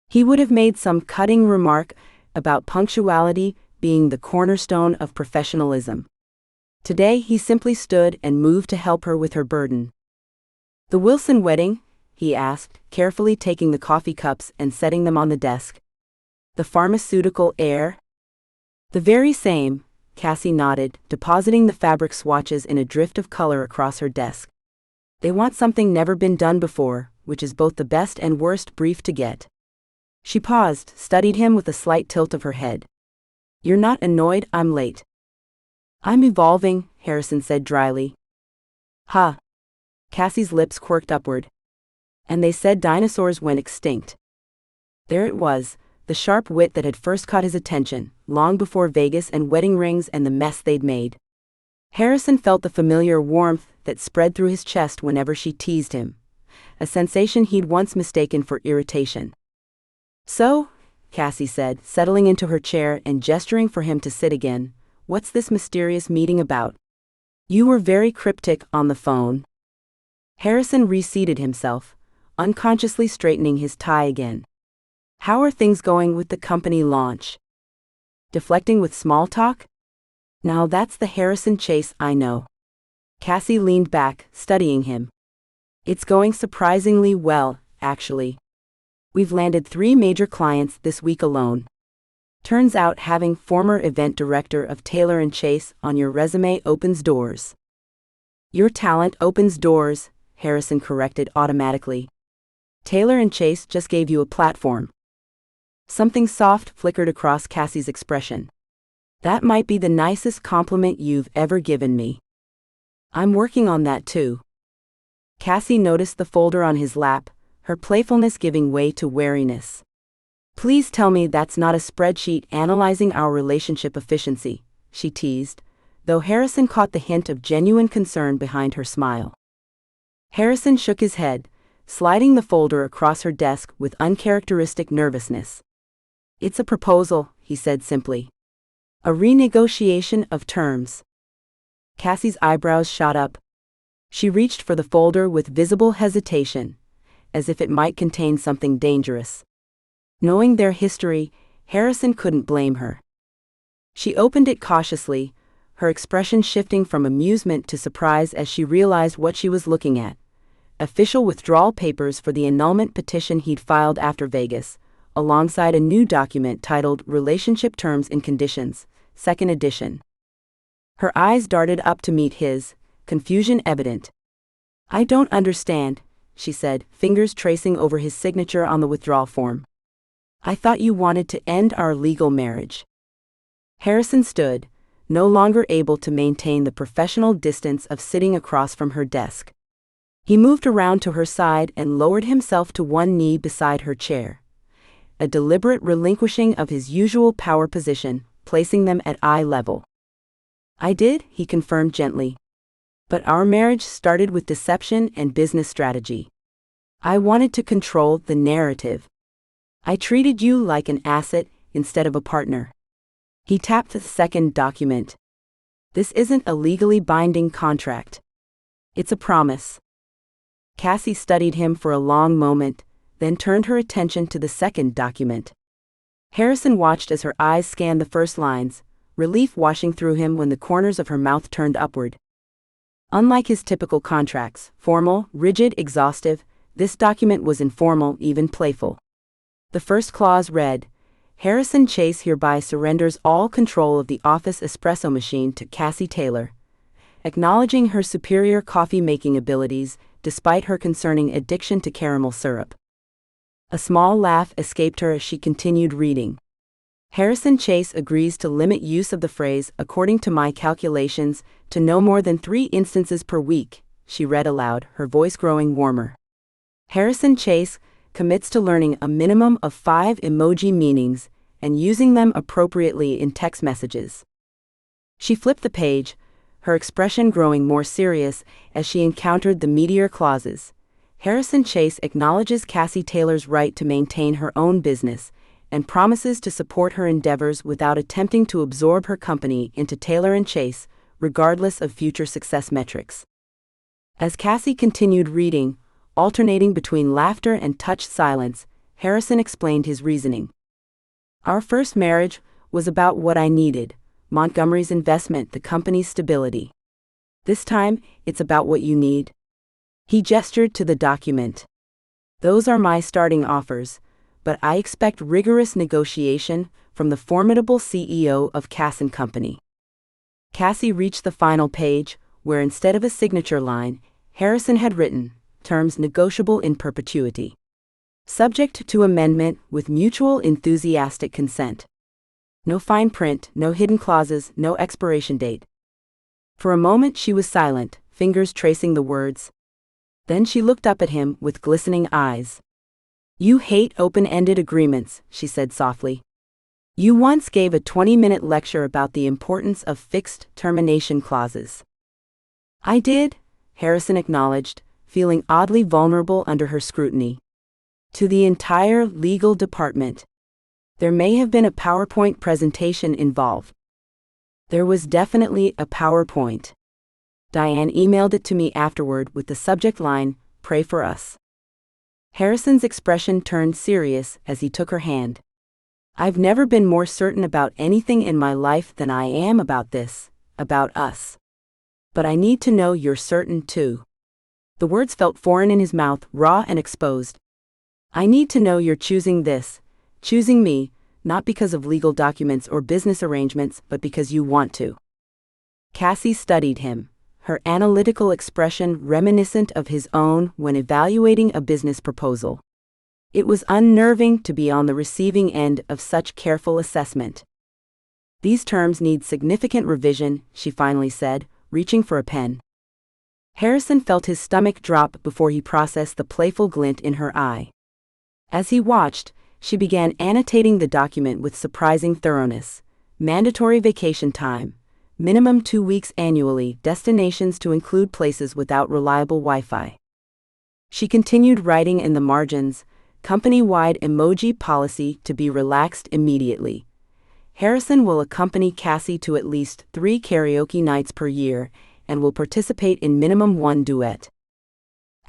He would have made some cutting remark about punctuality being the cornerstone of professionalism. Today he simply stood and moved to help her with her burden. "The Wilson wedding?" he asked, carefully taking the coffee cups and setting them on the desk. "The pharmaceutical heir?" "The very same," Cassie nodded, depositing the fabric swatches in a drift of color across her desk. "They want something never been done before, which is both the best and worst brief to get." She paused, studied him with a slight tilt of her head. You're not annoyed I'm late? I'm evolving, Harrison said dryly. Ha! Cassie's lips quirked upward. And they said dinosaurs went extinct. There it was, the sharp wit that had first caught his attention, long before Vegas and wedding rings and the mess they'd made. Harrison felt the familiar warmth that spread through his chest whenever she teased him, a sensation he'd once mistaken for irritation. So, Cassie said, settling into her chair and gesturing for him to sit again, what's this mysterious meeting about? You were very cryptic on the phone. Harrison reseated himself, unconsciously straightening his tie again. How are things going with the company launch? Deflecting with small talk? Now that's the Harrison Chase I know. Cassie leaned back, studying him. It's going surprisingly well, actually. We've landed 3 major clients this week alone. Turns out having former event director of Taylor & Chase on your resume opens doors. Your talent opens doors, Harrison corrected automatically. Taylor & Chase just gave you a platform. Something soft flickered across Cassie's expression. That might be the nicest compliment you've ever given me. I'm working on that too. Cassie noticed the folder on his lap, her playfulness giving way to wariness. Please tell me that's not a spreadsheet analyzing our relationship efficiency, she teased, though Harrison caught the hint of genuine concern behind her smile. Harrison shook his head, sliding the folder across her desk with uncharacteristic nervousness. It's a proposal, he said simply. A renegotiation of terms. Cassie's eyebrows shot up. She reached for the folder with visible hesitation, as if it might contain something dangerous. Knowing their history, Harrison couldn't blame her. She opened it cautiously, her expression shifting from amusement to surprise as she realized what she was looking at. Official withdrawal papers for the annulment petition he'd filed after Vegas, alongside a new document titled Relationship Terms and Conditions, 2nd edition. Her eyes darted up to meet his, confusion evident. I don't understand, she said, fingers tracing over his signature on the withdrawal form. I thought you wanted to end our legal marriage. Harrison stood, no longer able to maintain the professional distance of sitting across from her desk. He moved around to her side and lowered himself to one knee beside her chair, a deliberate relinquishing of his usual power position, placing them at eye level. I did, he confirmed gently. But our marriage started with deception and business strategy. I wanted to control the narrative. I treated you like an asset instead of a partner. He tapped the 2nd document. This isn't a legally binding contract. It's a promise. Cassie studied him for a long moment, then turned her attention to the 2nd document. Harrison watched as her eyes scanned the first lines, relief washing through him when the corners of her mouth turned upward. Unlike his typical contracts, formal, rigid, exhaustive, this document was informal, even playful. The first clause read, Harrison Chase hereby surrenders all control of the office espresso machine to Cassie Taylor, acknowledging her superior coffee-making abilities despite her concerning addiction to caramel syrup. A small laugh escaped her as she continued reading. Harrison Chase agrees to limit use of the phrase, according to my calculations, to no more than 3 instances per week, she read aloud, her voice growing warmer. Harrison Chase commits to learning a minimum of 5 emoji meanings and using them appropriately in text messages. She flipped the page, her expression growing more serious as she encountered the meatier clauses. Harrison Chase acknowledges Cassie Taylor's right to maintain her own business and promises to support her endeavors without attempting to absorb her company into Taylor & Chase, regardless of future success metrics. As Cassie continued reading, alternating between laughter and touched silence, Harrison explained his reasoning. Our first marriage was about what I needed, Montgomery's investment, the company's stability. This time, it's about what you need. He gestured to the document. Those are my starting offers, but I expect rigorous negotiation from the formidable CEO of Cass & Company. Cassie reached the final page, where instead of a signature line, Harrison had written, terms negotiable in perpetuity. Subject to amendment with mutual enthusiastic consent. No fine print, no hidden clauses, no expiration date. For a moment she was silent, fingers tracing the words. Then she looked up at him with glistening eyes. "You hate open-ended agreements," she said softly. "You once gave a 20-minute lecture about the importance of fixed termination clauses." "I did," Harrison acknowledged, feeling oddly vulnerable under her scrutiny. "To the entire legal department. There may have been a PowerPoint presentation involved." There was definitely a PowerPoint. Diane emailed it to me afterward with the subject line, "Pray for us." Harrison's expression turned serious as he took her hand. "I've never been more certain about anything in my life than I am about this, about us. But I need to know you're certain too." The words felt foreign in his mouth, raw and exposed. "I need to know you're choosing this, choosing me, not because of legal documents or business arrangements, but because you want to." Cassie studied him, her analytical expression reminiscent of his own when evaluating a business proposal. It was unnerving to be on the receiving end of such careful assessment. "These terms need significant revision," she finally said, reaching for a pen. Harrison felt his stomach drop before he processed the playful glint in her eye. As he watched, she began annotating the document with surprising thoroughness. Mandatory vacation time. Minimum 2 weeks annually, destinations to include places without reliable Wi-Fi. She continued writing in the margins, company-wide emoji policy to be relaxed immediately. Harrison will accompany Cassie to at least 3 karaoke nights per year and will participate in minimum 1 duet.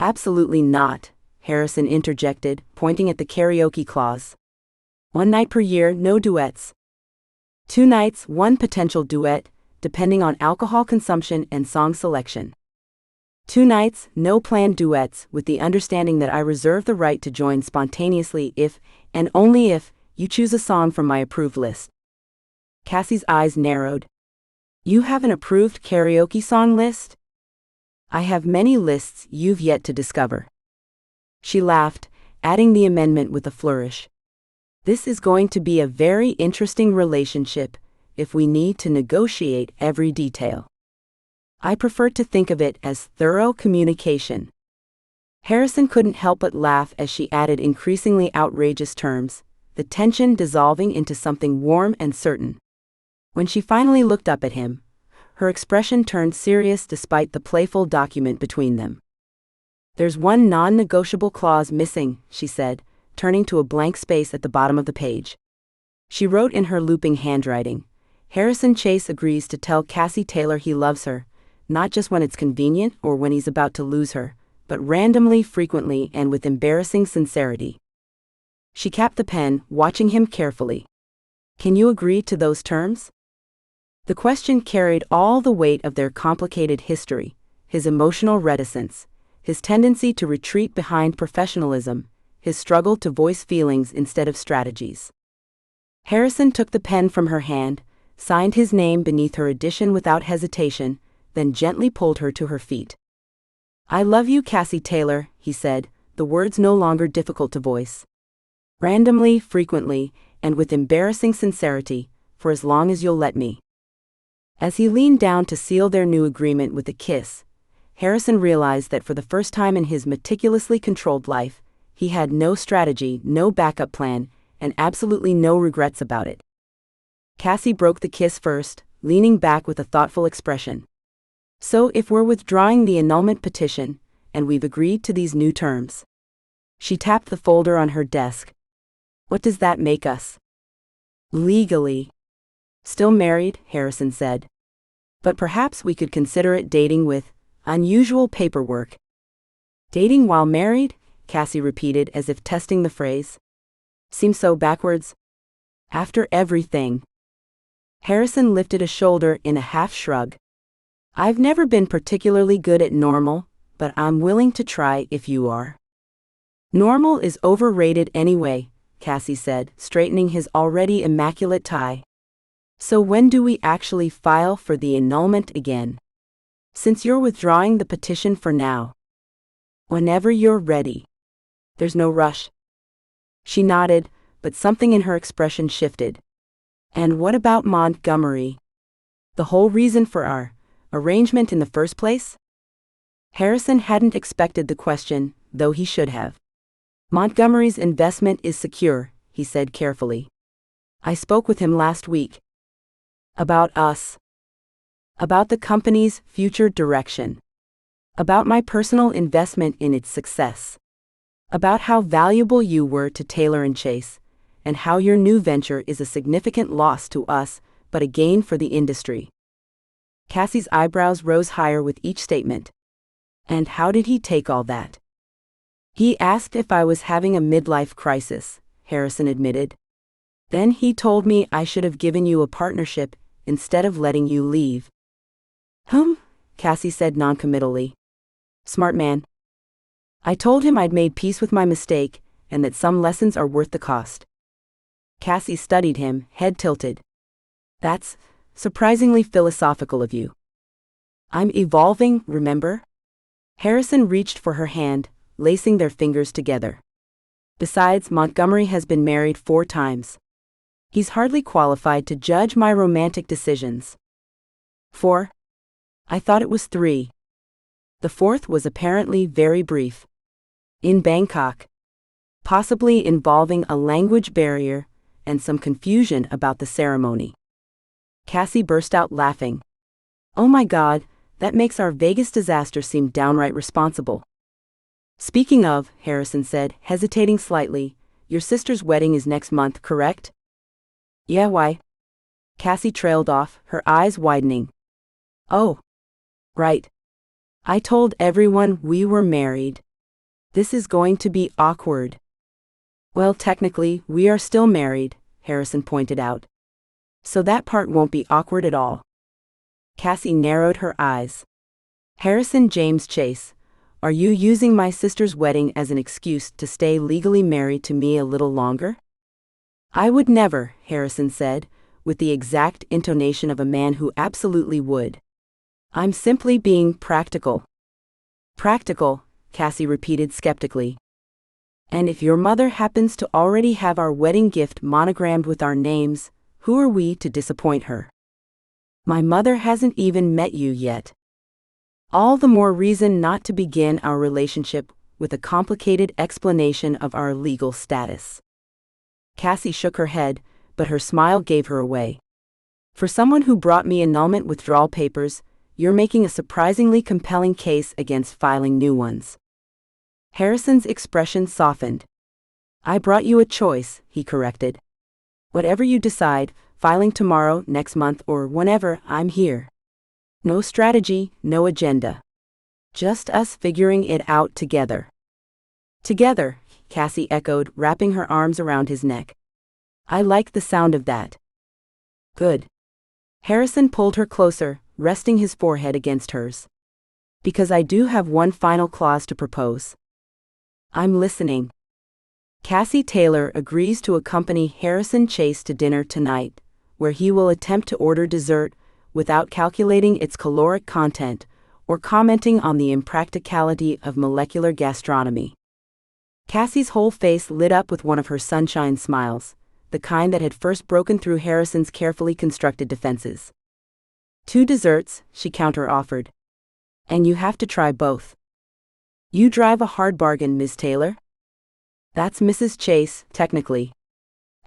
"Absolutely not," Harrison interjected, pointing at the karaoke clause. "1 night per year, no duets. 2 nights, 1 potential duet, depending on alcohol consumption and song selection. 2 nights, no planned duets, with the understanding that I reserve the right to join spontaneously if, and only if, you choose a song from my approved list." Cassie's eyes narrowed. "You have an approved karaoke song list?" "I have many lists you've yet to discover." She laughed, adding the amendment with a flourish. "This is going to be a very interesting relationship, if we need to negotiate every detail. I prefer to think of it as thorough communication." Harrison couldn't help but laugh as she added increasingly outrageous terms, the tension dissolving into something warm and certain. When she finally looked up at him, her expression turned serious despite the playful document between them. "There's one non-negotiable clause missing," she said, turning to a blank space at the bottom of the page. She wrote in her looping handwriting, "Harrison Chase agrees to tell Cassie Taylor he loves her, not just when it's convenient or when he's about to lose her, but randomly, frequently, and with embarrassing sincerity." She capped the pen, watching him carefully. "Can you agree to those terms?" The question carried all the weight of their complicated history, his emotional reticence, his tendency to retreat behind professionalism, his struggle to voice feelings instead of strategies. Harrison took the pen from her hand, signed his name beneath her addition without hesitation, then gently pulled her to her feet. "I love you, Cassie Taylor," he said, the words no longer difficult to voice. "Randomly, frequently, and with embarrassing sincerity, for as long as you'll let me." As he leaned down to seal their new agreement with a kiss, Harrison realized that for the first time in his meticulously controlled life, he had no strategy, no backup plan, and absolutely no regrets about it. Cassie broke the kiss first, leaning back with a thoughtful expression. "So if we're withdrawing the annulment petition, and we've agreed to these new terms." She tapped the folder on her desk. "What does that make us?" "Legally." "Still married," Harrison said. "But perhaps we could consider it dating with unusual paperwork." "Dating while married?" Cassie repeated as if testing the phrase. "Seems so backwards." "After everything." Harrison lifted a shoulder in a half shrug. "I've never been particularly good at normal, but I'm willing to try if you are." "Normal is overrated anyway," Cassie said, straightening his already immaculate tie. "So when do we actually file for the annulment again? Since you're withdrawing the petition for now." "Whenever you're ready. There's no rush." She nodded, but something in her expression shifted. And what about Montgomery? The whole reason for our arrangement in the first place? Harrison hadn't expected the question, though he should have. Montgomery's investment is secure, he said carefully. I spoke with him last week. About us. About the company's future direction. About my personal investment in its success. About how valuable you were to Taylor and Chase, and how your new venture is a significant loss to us, but a gain for the industry. Cassie's eyebrows rose higher with each statement. And how did he take all that? He asked if I was having a midlife crisis, Harrison admitted. Then he told me I should have given you a partnership instead of letting you leave. Cassie said noncommittally. Smart man. I told him I'd made peace with my mistake, and that some lessons are worth the cost. Cassie studied him, head tilted. That's surprisingly philosophical of you. I'm evolving, remember? Harrison reached for her hand, lacing their fingers together. Besides, Montgomery has been married 4 times. He's hardly qualified to judge my romantic decisions. 4? I thought it was 3. The 4th was apparently very brief. In Bangkok. Possibly involving a language barrier and some confusion about the ceremony. Cassie burst out laughing. Oh my God, that makes our Vegas disaster seem downright responsible. Speaking of, Harrison said, hesitating slightly, your sister's wedding is next month, correct? Yeah, why? Cassie trailed off, her eyes widening. Oh. Right. I told everyone we were married. This is going to be awkward. Well, technically, we are still married, Harrison pointed out. So that part won't be awkward at all. Cassie narrowed her eyes. Harrison James Chase, are you using my sister's wedding as an excuse to stay legally married to me a little longer? I would never, Harrison said, with the exact intonation of a man who absolutely would. I'm simply being practical. Practical, Cassie repeated skeptically. And if your mother happens to already have our wedding gift monogrammed with our names, who are we to disappoint her? My mother hasn't even met you yet. All the more reason not to begin our relationship with a complicated explanation of our legal status. Cassie shook her head, but her smile gave her away. For someone who brought me annulment withdrawal papers, you're making a surprisingly compelling case against filing new ones. Harrison's expression softened. I brought you a choice, he corrected. Whatever you decide, filing tomorrow, next month, or whenever, I'm here. No strategy, no agenda. Just us figuring it out together. Together, Cassie echoed, wrapping her arms around his neck. I like the sound of that. Good. Harrison pulled her closer, resting his forehead against hers. Because I do have one final clause to propose. I'm listening. Cassie Taylor agrees to accompany Harrison Chase to dinner tonight, where he will attempt to order dessert without calculating its caloric content or commenting on the impracticality of molecular gastronomy. Cassie's whole face lit up with one of her sunshine smiles, the kind that had first broken through Harrison's carefully constructed defenses. 2 desserts, she counter-offered. And you have to try both. You drive a hard bargain, Ms. Taylor. That's Mrs. Chase, technically.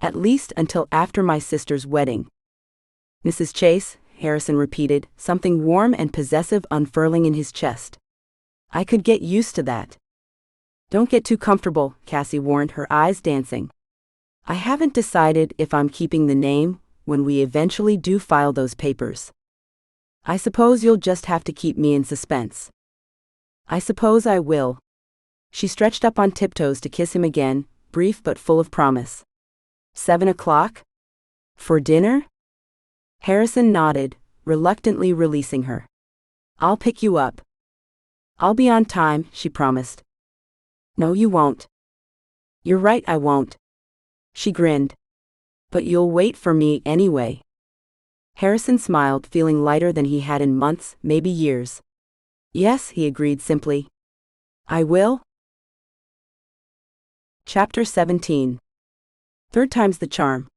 At least until after my sister's wedding. Mrs. Chase, Harrison repeated, something warm and possessive unfurling in his chest. I could get used to that. Don't get too comfortable, Cassie warned, her eyes dancing. I haven't decided if I'm keeping the name when we eventually do file those papers. I suppose you'll just have to keep me in suspense. I suppose I will. She stretched up on tiptoes to kiss him again, brief but full of promise. 7 o'clock? For dinner? Harrison nodded, reluctantly releasing her. I'll pick you up. I'll be on time, she promised. No, you won't. You're right, I won't. She grinned. But you'll wait for me anyway. Harrison smiled, feeling lighter than he had in months, maybe years. Yes, he agreed simply. I will. Chapter 17. Third time's the charm.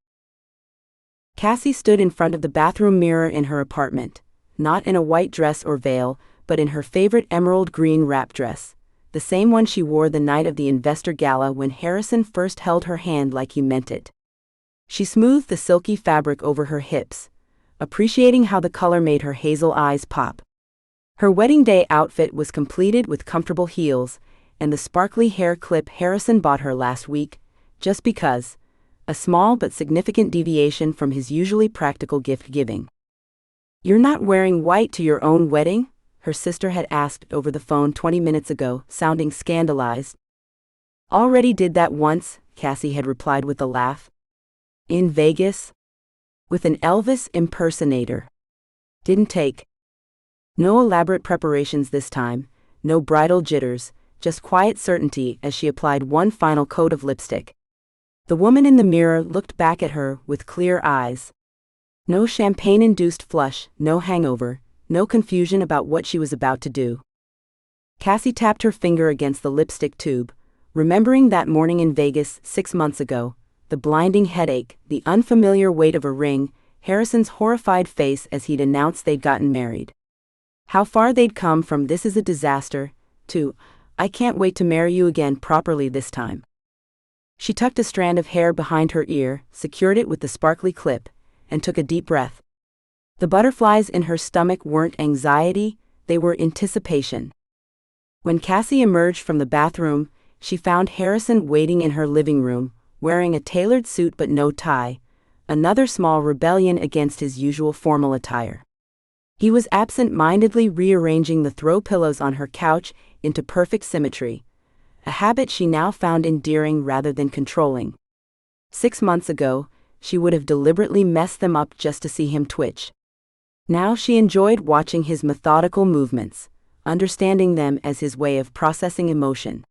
Cassie stood in front of the bathroom mirror in her apartment, not in a white dress or veil, but in her favorite emerald green wrap dress, the same one she wore the night of the investor gala when Harrison first held her hand like he meant it. She smoothed the silky fabric over her hips, appreciating how the color made her hazel eyes pop. Her wedding day outfit was completed with comfortable heels and the sparkly hair clip Harrison bought her last week, just because, a small but significant deviation from his usually practical gift-giving. "You're not wearing white to your own wedding?" her sister had asked over the phone 20 minutes ago, sounding scandalized. "Already did that once," Cassie had replied with a laugh. "In Vegas? With an Elvis impersonator. Didn't take. No elaborate preparations this time, no bridal jitters, just quiet certainty as she applied one final coat of lipstick. The woman in the mirror looked back at her with clear eyes. No champagne-induced flush, no hangover, no confusion about what she was about to do. Cassie tapped her finger against the lipstick tube, remembering that morning in Vegas 6 months ago, the blinding headache, the unfamiliar weight of a ring, Harrison's horrified face as he'd announced they'd gotten married. How far they'd come from "this is a disaster" to "I can't wait to marry you again properly this time." She tucked a strand of hair behind her ear, secured it with the sparkly clip, and took a deep breath. The butterflies in her stomach weren't anxiety, they were anticipation. When Cassie emerged from the bathroom, she found Harrison waiting in her living room, wearing a tailored suit but no tie, another small rebellion against his usual formal attire. He was absent-mindedly rearranging the throw pillows on her couch into perfect symmetry, a habit she now found endearing rather than controlling. 6 months ago, she would have deliberately messed them up just to see him twitch. Now she enjoyed watching his methodical movements, understanding them as his way of processing emotion.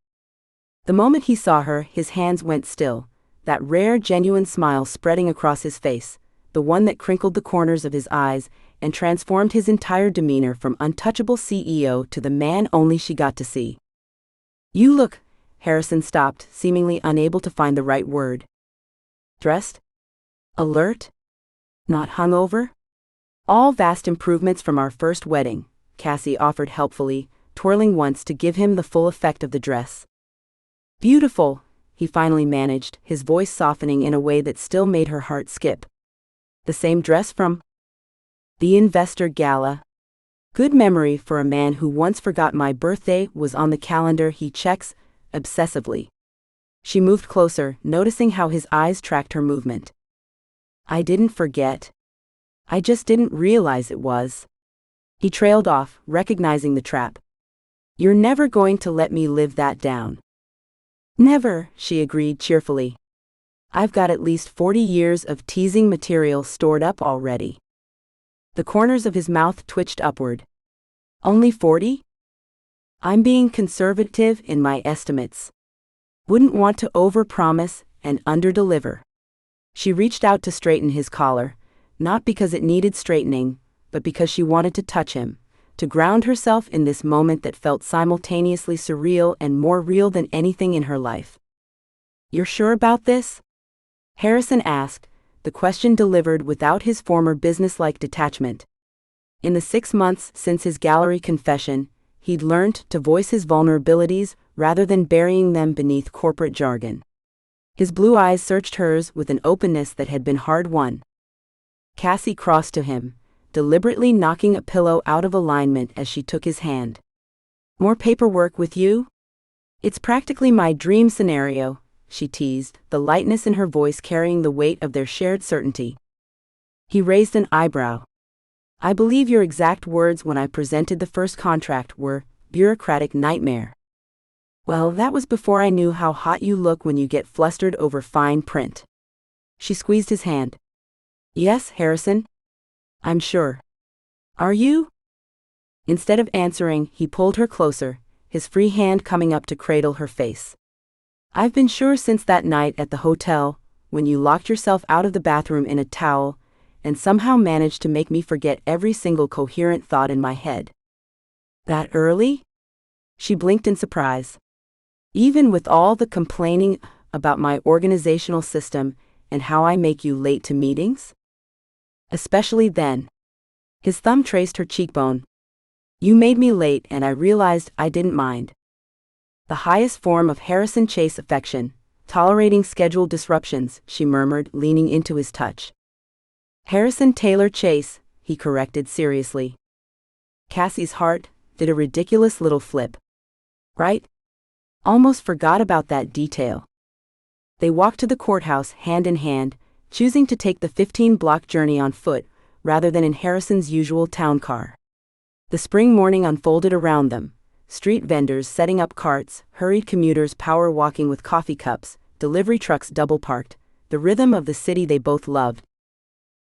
The moment he saw her, his hands went still, that rare genuine smile spreading across his face, the one that crinkled the corners of his eyes and transformed his entire demeanor from untouchable CEO to the man only she got to see. "You look," Harrison stopped, seemingly unable to find the right word. "Dressed? Alert? Not hungover?" "All vast improvements from our first wedding," Cassie offered helpfully, twirling once to give him the full effect of the dress. "Beautiful," he finally managed, his voice softening in a way that still made her heart skip. "The same dress from the investor gala?" "Good memory for a man who once forgot my birthday was on the calendar," he checks, obsessively. She moved closer, noticing how his eyes tracked her movement. "I didn't forget. I just didn't realize it was." He trailed off, recognizing the trap. "You're never going to let me live that down." "Never," she agreed cheerfully. "I've got at least 40 years of teasing material stored up already." The corners of his mouth twitched upward. "Only 40? I'm being conservative in my estimates. Wouldn't want to overpromise and underdeliver." She reached out to straighten his collar, not because it needed straightening, but because she wanted to touch him, to ground herself in this moment that felt simultaneously surreal and more real than anything in her life. "You're sure about this?" Harrison asked, the question delivered without his former businesslike detachment. In the 6 months since his gallery confession, he'd learned to voice his vulnerabilities rather than burying them beneath corporate jargon. His blue eyes searched hers with an openness that had been hard-won. Cassie crossed to him, deliberately knocking a pillow out of alignment as she took his hand. "More paperwork with you? It's practically my dream scenario," she teased, the lightness in her voice carrying the weight of their shared certainty. He raised an eyebrow. "I believe your exact words when I presented the first contract were, 'bureaucratic nightmare.'" "Well, that was before I knew how hot you look when you get flustered over fine print." She squeezed his hand. "Yes, Harrison? I'm sure. Are you?" Instead of answering, he pulled her closer, his free hand coming up to cradle her face. "I've been sure since that night at the hotel, when you locked yourself out of the bathroom in a towel, and somehow managed to make me forget every single coherent thought in my head." "That early?" She blinked in surprise. "Even with all the complaining about my organizational system and how I make you late to meetings? Especially then. His thumb traced her cheekbone. You made me late and I realized I didn't mind. The highest form of Harrison Chase affection, tolerating scheduled disruptions, she murmured, leaning into his touch. Harrison Taylor Chase, he corrected seriously. Cassie's heart did a ridiculous little flip. Right? Almost forgot about that detail. They walked to the courthouse hand in hand, choosing to take the 15-block journey on foot, rather than in Harrison's usual town car. The spring morning unfolded around them. Street vendors setting up carts, hurried commuters power walking with coffee cups, delivery trucks double parked, the rhythm of the city they both loved.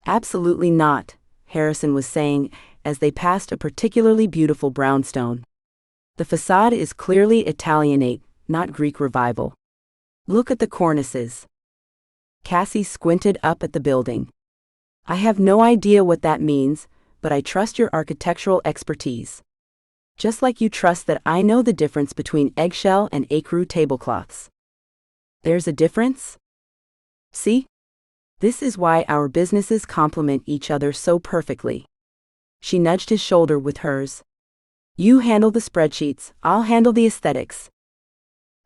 Absolutely not, Harrison was saying, as they passed a particularly beautiful brownstone. The facade is clearly Italianate, not Greek Revival. Look at the cornices. Cassie squinted up at the building. I have no idea what that means, but I trust your architectural expertise. Just like you trust that I know the difference between eggshell and ecru tablecloths. There's a difference? See? This is why our businesses complement each other so perfectly. She nudged his shoulder with hers. You handle the spreadsheets, I'll handle the aesthetics.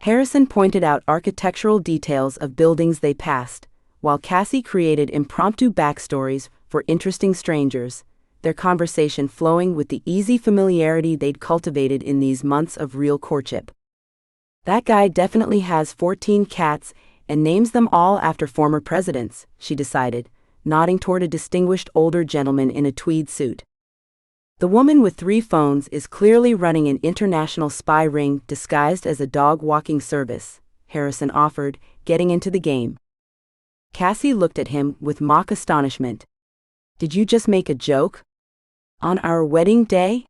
Harrison pointed out architectural details of buildings they passed, while Cassie created impromptu backstories for interesting strangers, their conversation flowing with the easy familiarity they'd cultivated in these months of real courtship. That guy definitely has 14 cats and names them all after former presidents, she decided, nodding toward a distinguished older gentleman in a tweed suit. The woman with 3 phones is clearly running an international spy ring disguised as a dog walking service, Harrison offered, getting into the game. Cassie looked at him with mock astonishment. Did you just make a joke? On our wedding day?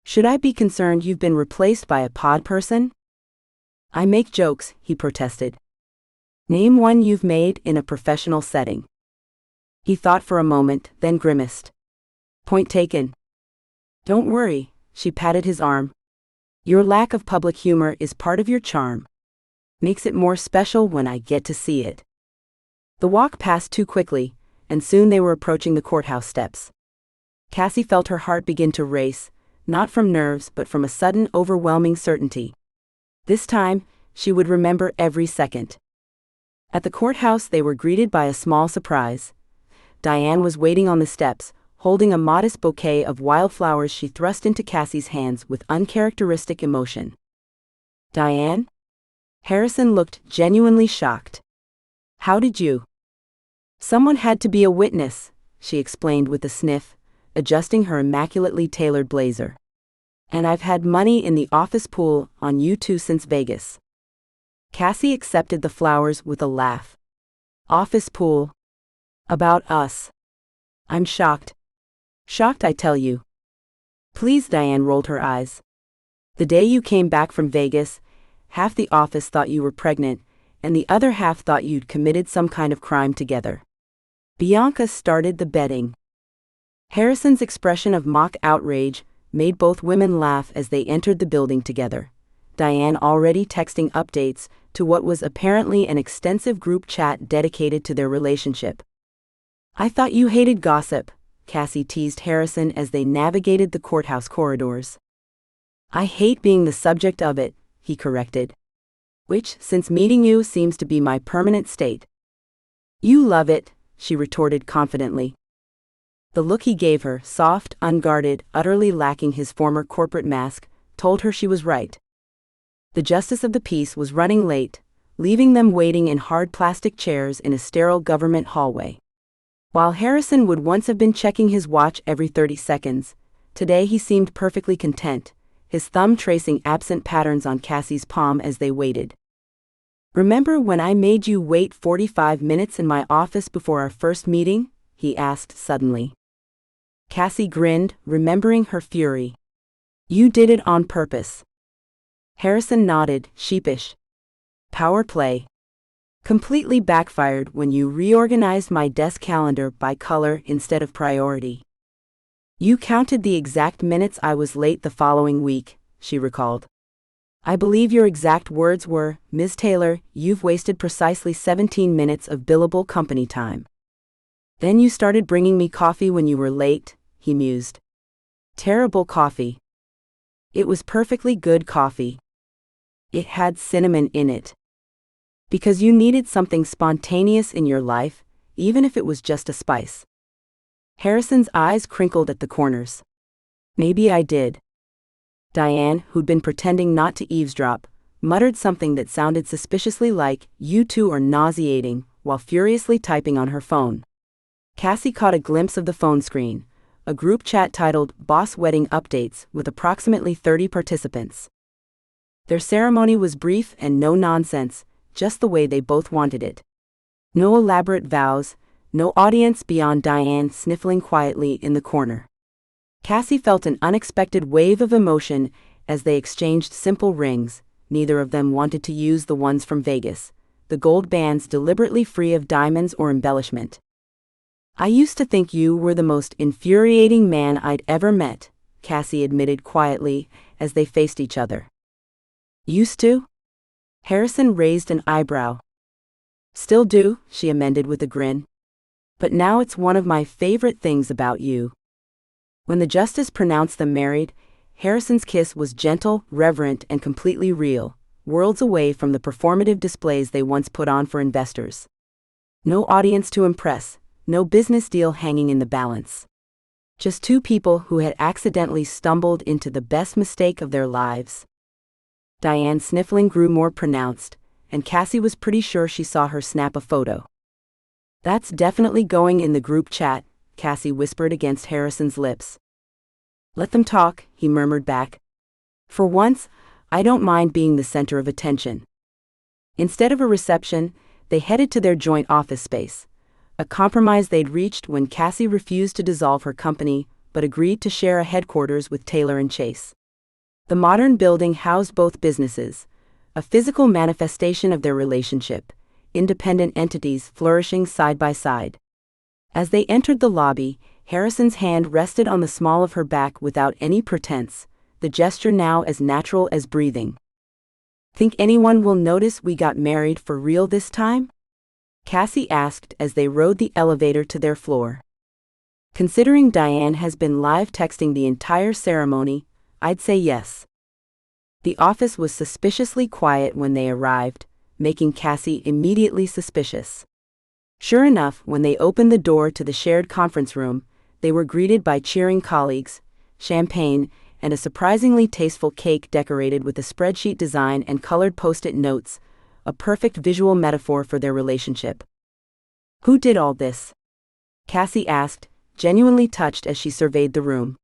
Should I be concerned you've been replaced by a pod person? I make jokes, he protested. Name one you've made in a professional setting. He thought for a moment, then grimaced. Point taken. Don't worry, she patted his arm. Your lack of public humor is part of your charm. Makes it more special when I get to see it. The walk passed too quickly, and soon they were approaching the courthouse steps. Cassie felt her heart begin to race, not from nerves but from a sudden overwhelming certainty. This time, she would remember every second. At the courthouse they were greeted by a small surprise. Diane was waiting on the steps, holding a modest bouquet of wildflowers she thrust into Cassie's hands with uncharacteristic emotion. Diane? Harrison looked genuinely shocked. How did you? Someone had to be a witness, she explained with a sniff, adjusting her immaculately tailored blazer. And I've had money in the office pool on you two since Vegas. Cassie accepted the flowers with a laugh. Office pool. About us. I'm shocked. Shocked, I tell you. Please, Diane rolled her eyes. The day you came back from Vegas, half the office thought you were pregnant, and the other half thought you'd committed some kind of crime together. Bianca started the betting. Harrison's expression of mock outrage made both women laugh as they entered the building together, Diane already texting updates to what was apparently an extensive group chat dedicated to their relationship. I thought you hated gossip, Cassie teased Harrison as they navigated the courthouse corridors. I hate being the subject of it, he corrected. Which, since meeting you, seems to be my permanent state. You love it, she retorted confidently. The look he gave her, soft, unguarded, utterly lacking his former corporate mask, told her she was right. The justice of the peace was running late, leaving them waiting in hard plastic chairs in a sterile government hallway. While Harrison would once have been checking his watch every 30 seconds, today he seemed perfectly content, his thumb tracing absent patterns on Cassie's palm as they waited. Remember when I made you wait 45 minutes in my office before our first meeting? He asked suddenly. Cassie grinned, remembering her fury. You did it on purpose. Harrison nodded, sheepish. Power play. Completely backfired when you reorganized my desk calendar by color instead of priority. You counted the exact minutes I was late the following week, she recalled. I believe your exact words were, "Ms. Taylor, you've wasted precisely 17 minutes of billable company time." Then you started bringing me coffee when you were late, he mused. Terrible coffee. It was perfectly good coffee. It had cinnamon in it. Because you needed something spontaneous in your life, even if it was just a spice. Harrison's eyes crinkled at the corners. Maybe I did. Diane, who'd been pretending not to eavesdrop, muttered something that sounded suspiciously like, "You two are nauseating," while furiously typing on her phone. Cassie caught a glimpse of the phone screen, a group chat titled Boss Wedding Updates with approximately 30 participants. Their ceremony was brief and no nonsense, just the way they both wanted it. No elaborate vows, no audience beyond Diane sniffling quietly in the corner. Cassie felt an unexpected wave of emotion as they exchanged simple rings. Neither of them wanted to use the ones from Vegas, the gold bands deliberately free of diamonds or embellishment. "I used to think you were the most infuriating man I'd ever met," Cassie admitted quietly as they faced each other. "Used to?" Harrison raised an eyebrow. "Still do," she amended with a grin. "But now it's one of my favorite things about you." When the justice pronounced them married, Harrison's kiss was gentle, reverent, and completely real, worlds away from the performative displays they once put on for investors. No audience to impress, no business deal hanging in the balance. Just two people who had accidentally stumbled into the best mistake of their lives. Diane's sniffling grew more pronounced, and Cassie was pretty sure she saw her snap a photo. "That's definitely going in the group chat," Cassie whispered against Harrison's lips. "Let them talk," he murmured back. "For once, I don't mind being the center of attention." Instead of a reception, they headed to their joint office space, a compromise they'd reached when Cassie refused to dissolve her company but agreed to share a headquarters with Taylor and Chase. The modern building housed both businesses, a physical manifestation of their relationship, independent entities flourishing side by side. As they entered the lobby, Harrison's hand rested on the small of her back without any pretense, the gesture now as natural as breathing. "Think anyone will notice we got married for real this time?" Cassie asked as they rode the elevator to their floor. "Considering Diane has been live texting the entire ceremony, I'd say yes." The office was suspiciously quiet when they arrived, making Cassie immediately suspicious. Sure enough, when they opened the door to the shared conference room, they were greeted by cheering colleagues, champagne, and a surprisingly tasteful cake decorated with a spreadsheet design and colored post-it notes, a perfect visual metaphor for their relationship. "Who did all this?" Cassie asked, genuinely touched as she surveyed the room.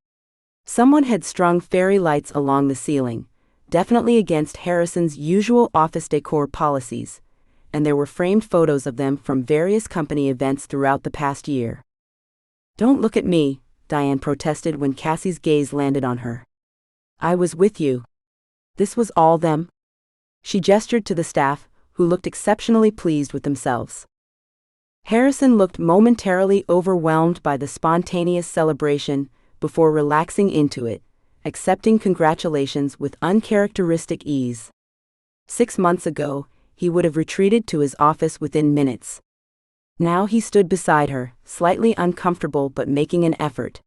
Someone had strung fairy lights along the ceiling, definitely against Harrison's usual office decor policies, and there were framed photos of them from various company events throughout the past year. "Don't look at me," Diane protested when Cassie's gaze landed on her. "I was with you." "This was all them?" She gestured to the staff, who looked exceptionally pleased with themselves. Harrison looked momentarily overwhelmed by the spontaneous celebration before relaxing into it, accepting congratulations with uncharacteristic ease. 6 months ago, he would have retreated to his office within minutes. Now he stood beside her, slightly uncomfortable but making an effort.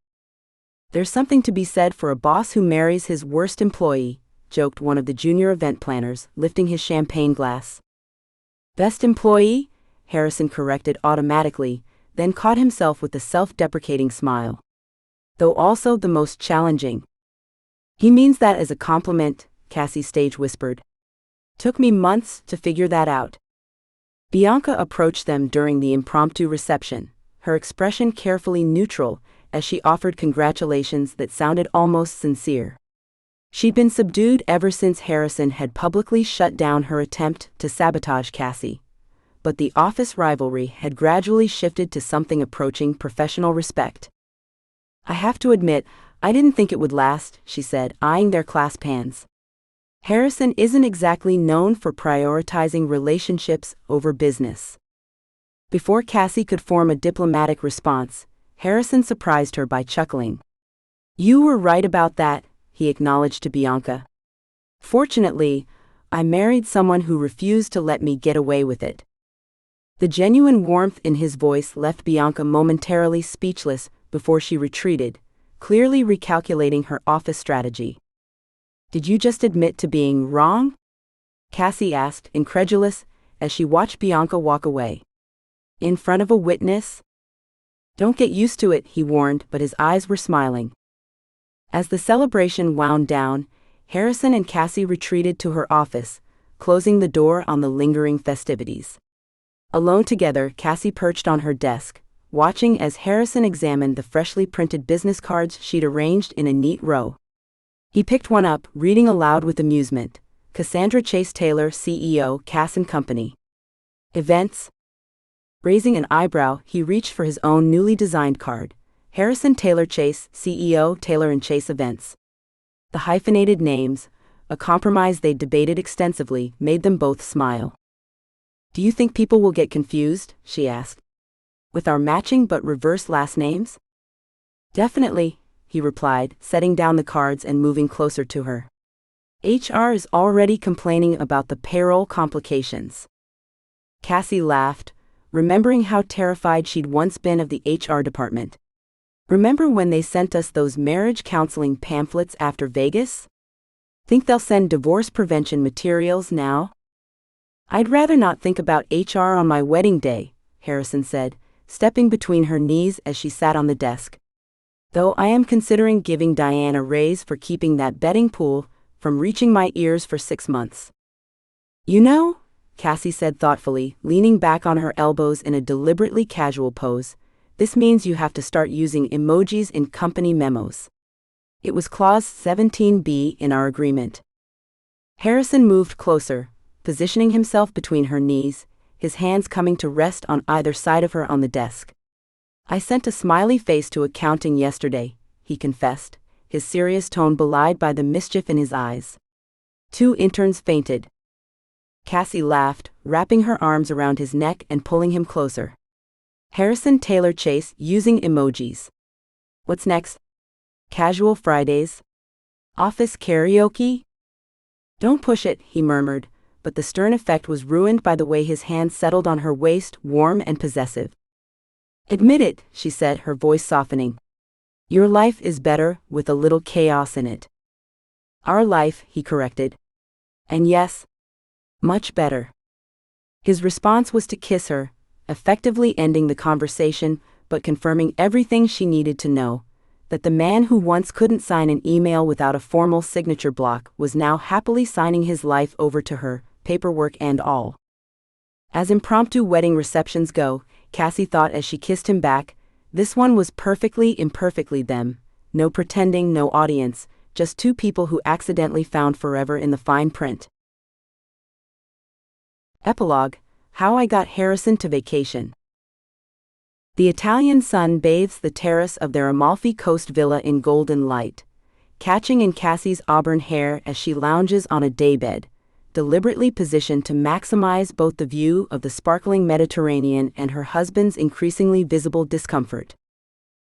"There's something to be said for a boss who marries his worst employee," joked one of the junior event planners, lifting his champagne glass. "Best employee?" Harrison corrected automatically, then caught himself with a self-deprecating smile. "Though also the most challenging." "He means that as a compliment," Cassie stage whispered. "Took me months to figure that out." Bianca approached them during the impromptu reception, her expression carefully neutral as she offered congratulations that sounded almost sincere. She'd been subdued ever since Harrison had publicly shut down her attempt to sabotage Cassie, but the office rivalry had gradually shifted to something approaching professional respect. "I have to admit, I didn't think it would last," she said, eyeing their clasped hands. Harrison isn't exactly known for prioritizing relationships over business. Before Cassie could form a diplomatic response, Harrison surprised her by chuckling. "You were right about that," he acknowledged to Bianca. Fortunately, I married someone who refused to let me get away with it. The genuine warmth in his voice left Bianca momentarily speechless before she retreated, clearly recalculating her office strategy. Did you just admit to being wrong? Cassie asked, incredulous, as she watched Bianca walk away. In front of a witness? Don't get used to it, he warned, but his eyes were smiling. As the celebration wound down, Harrison and Cassie retreated to her office, closing the door on the lingering festivities. Alone together, Cassie perched on her desk, watching as Harrison examined the freshly printed business cards she'd arranged in a neat row. He picked one up, reading aloud with amusement. Cassandra Chase Taylor, CEO, Cass & Company. Events? Raising an eyebrow, he reached for his own newly designed card. Harrison Taylor Chase, CEO, Taylor & Chase Events. The hyphenated names, a compromise they'd debated extensively, made them both smile. Do you think people will get confused? She asked. With our matching but reverse last names? Definitely, he replied, setting down the cards and moving closer to her. HR is already complaining about the payroll complications. Cassie laughed, remembering how terrified she'd once been of the HR department. Remember when they sent us those marriage counseling pamphlets after Vegas? Think they'll send divorce prevention materials now? I'd rather not think about HR on my wedding day, Harrison said, stepping between her knees as she sat on the desk. Though I am considering giving Diane a raise for keeping that betting pool from reaching my ears for 6 months. You know, Cassie said thoughtfully, leaning back on her elbows in a deliberately casual pose, this means you have to start using emojis in company memos. It was Clause 17B in our agreement. Harrison moved closer, positioning himself between her knees, his hands coming to rest on either side of her on the desk. I sent a smiley face to accounting yesterday, he confessed, his serious tone belied by the mischief in his eyes. 2 interns fainted. Cassie laughed, wrapping her arms around his neck and pulling him closer. Harrison Taylor Chase, using emojis. What's next? Casual Fridays? Office karaoke? Don't push it, he murmured, but the stern effect was ruined by the way his hand settled on her waist, warm and possessive. Admit it, she said, her voice softening. Your life is better with a little chaos in it. Our life, he corrected. And yes, much better. His response was to kiss her, effectively ending the conversation, but confirming everything she needed to know, that the man who once couldn't sign an email without a formal signature block was now happily signing his life over to her, paperwork and all. As impromptu wedding receptions go, Cassie thought as she kissed him back, this one was perfectly imperfectly them, no pretending, no audience, just 2 people who accidentally found forever in the fine print. Epilogue, How I Got Harrison to Vacation. The Italian sun bathes the terrace of their Amalfi Coast villa in golden light, catching in Cassie's auburn hair as she lounges on a daybed, deliberately positioned to maximize both the view of the sparkling Mediterranean and her husband's increasingly visible discomfort.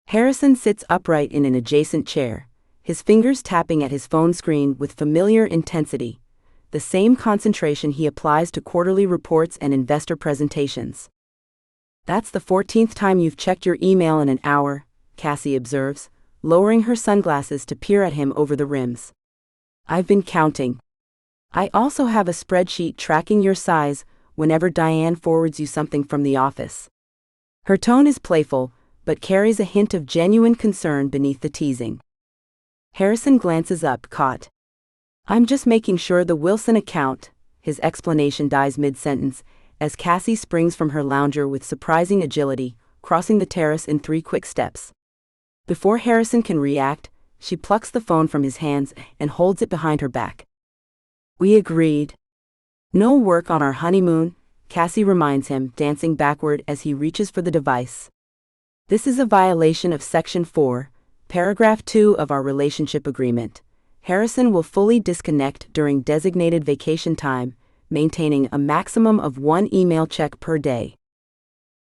Harrison sits upright in an adjacent chair, his fingers tapping at his phone screen with familiar intensity, the same concentration he applies to quarterly reports and investor presentations. That's the 14th time you've checked your email in an hour, Cassie observes, lowering her sunglasses to peer at him over the rims. I've been counting. I also have a spreadsheet tracking your size whenever Diane forwards you something from the office. Her tone is playful, but carries a hint of genuine concern beneath the teasing. Harrison glances up, caught. I'm just making sure the Wilson account, his explanation dies mid-sentence, as Cassie springs from her lounger with surprising agility, crossing the terrace in 3 quick steps. Before Harrison can react, she plucks the phone from his hands and holds it behind her back. We agreed. No work on our honeymoon, Cassie reminds him, dancing backward as he reaches for the device. This is a violation of Section 4, Paragraph 2 of our relationship agreement. Harrison will fully disconnect during designated vacation time, maintaining a maximum of 1 email check per day.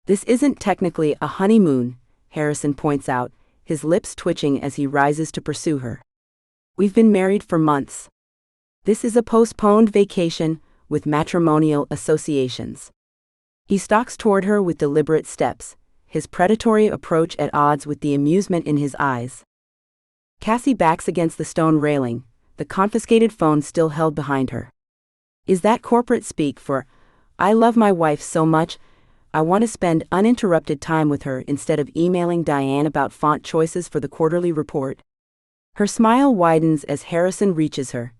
This isn't technically a honeymoon, Harrison points out, his lips twitching as he rises to pursue her. We've been married for months. This is a postponed vacation with matrimonial associations. He stalks toward her with deliberate steps, his predatory approach at odds with the amusement in his eyes. Cassie backs against the stone railing, the confiscated phone still held behind her. Is that corporate speak for, "I love my wife so much, I want to spend uninterrupted time with her instead of emailing Diane about font choices for the quarterly report"? Her smile widens as Harrison reaches her,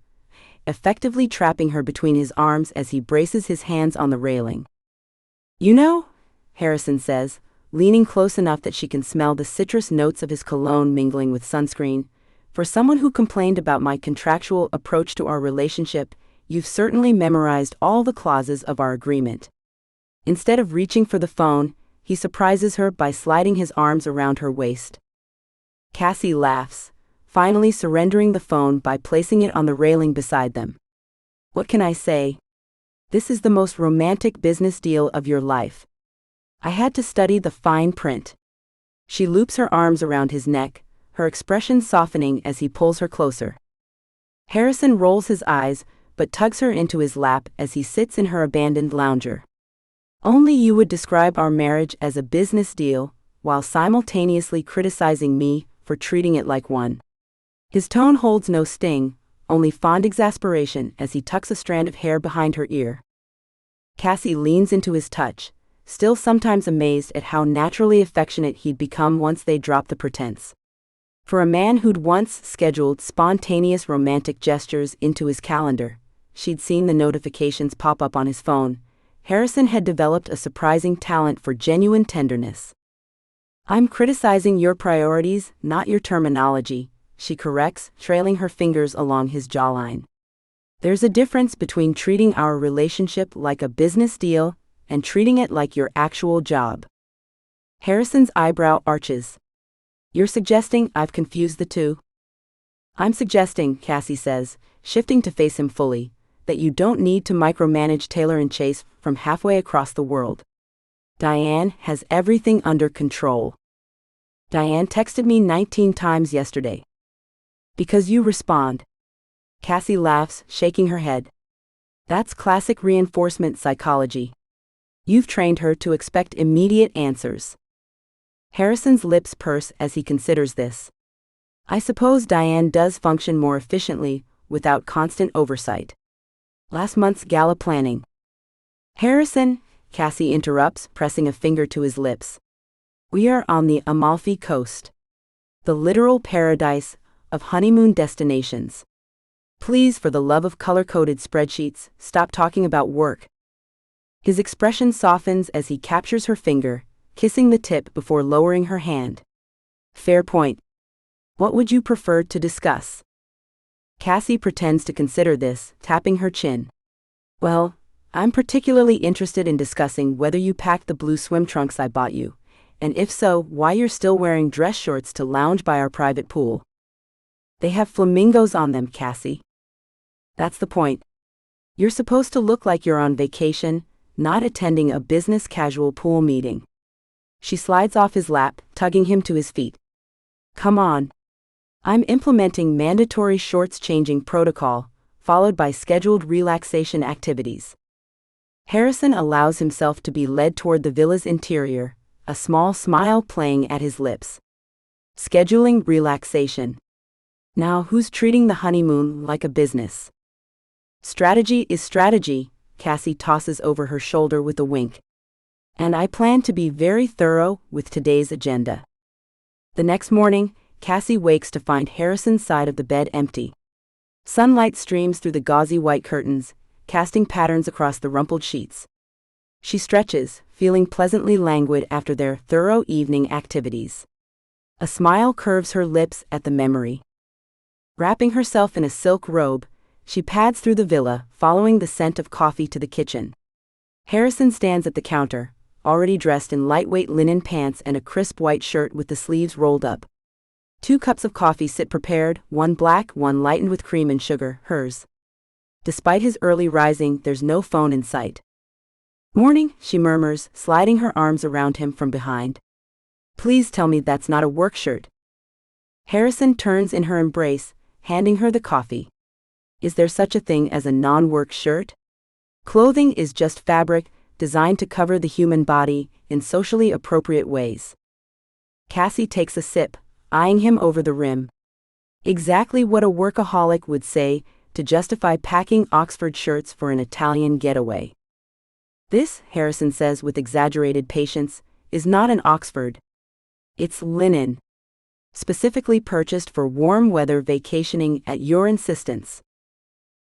effectively trapping her between his arms as he braces his hands on the railing. "You know," Harrison says, leaning close enough that she can smell the citrus notes of his cologne mingling with sunscreen, "for someone who complained about my contractual approach to our relationship, you've certainly memorized all the clauses of our agreement." Instead of reaching for the phone, he surprises her by sliding his arms around her waist. Cassie laughs, finally surrendering the phone by placing it on the railing beside them. "What can I say? This is the most romantic business deal of your life. I had to study the fine print." She loops her arms around his neck, her expression softening as he pulls her closer. Harrison rolls his eyes, but tugs her into his lap as he sits in her abandoned lounger. "Only you would describe our marriage as a business deal, while simultaneously criticizing me for treating it like one." His tone holds no sting, only fond exasperation as he tucks a strand of hair behind her ear. Cassie leans into his touch, still sometimes amazed at how naturally affectionate he'd become once they dropped the pretense. For a man who'd once scheduled spontaneous romantic gestures into his calendar, she'd seen the notifications pop up on his phone, Harrison had developed a surprising talent for genuine tenderness. "I'm criticizing your priorities, not your terminology," she corrects, trailing her fingers along his jawline. "There's a difference between treating our relationship like a business deal and treating it like your actual job." Harrison's eyebrow arches. "You're suggesting I've confused the two?" "I'm suggesting," Cassie says, shifting to face him fully, "that you don't need to micromanage Taylor and Chase from halfway across the world. Diane has everything under control. Diane texted me 19 times yesterday." "Because you respond." Cassie laughs, shaking her head. "That's classic reinforcement psychology. You've trained her to expect immediate answers." Harrison's lips purse as he considers this. "I suppose Diane does function more efficiently, without constant oversight. Last month's gala planning." "Harrison," Cassie interrupts, pressing a finger to his lips. "We are on the Amalfi Coast. The literal paradise of honeymoon destinations. Please, for the love of color-coded spreadsheets, stop talking about work." His expression softens as he captures her finger, kissing the tip before lowering her hand. "Fair point. What would you prefer to discuss?" Cassie pretends to consider this, tapping her chin. "Well, I'm particularly interested in discussing whether you packed the blue swim trunks I bought you, and if so, why you're still wearing dress shorts to lounge by our private pool." "They have flamingos on them, Cassie." "That's the point. You're supposed to look like you're on vacation, not attending a business casual pool meeting." She slides off his lap, tugging him to his feet. "Come on. I'm implementing mandatory shorts changing protocol, followed by scheduled relaxation activities." Harrison allows himself to be led toward the villa's interior, a small smile playing at his lips. Scheduling relaxation. Now who's treating the honeymoon like a business? "Strategy is strategy," Cassie tosses over her shoulder with a wink. "And I plan to be very thorough with today's agenda." The next morning, Cassie wakes to find Harrison's side of the bed empty. Sunlight streams through the gauzy white curtains, casting patterns across the rumpled sheets. She stretches, feeling pleasantly languid after their thorough evening activities. A smile curves her lips at the memory. Wrapping herself in a silk robe, she pads through the villa, following the scent of coffee to the kitchen. Harrison stands at the counter, already dressed in lightweight linen pants and a crisp white shirt with the sleeves rolled up. 2 cups of coffee sit prepared, one black, one lightened with cream and sugar, hers. Despite his early rising, there's no phone in sight. "Morning," she murmurs, sliding her arms around him from behind. "Please tell me that's not a work shirt." Harrison turns in her embrace, handing her the coffee. Is there such a thing as a non-work shirt? Clothing is just fabric, designed to cover the human body in socially appropriate ways. Cassie takes a sip, eyeing him over the rim. Exactly what a workaholic would say to justify packing Oxford shirts for an Italian getaway. This, Harrison says with exaggerated patience, is not an Oxford. It's linen. Specifically purchased for warm weather vacationing at your insistence.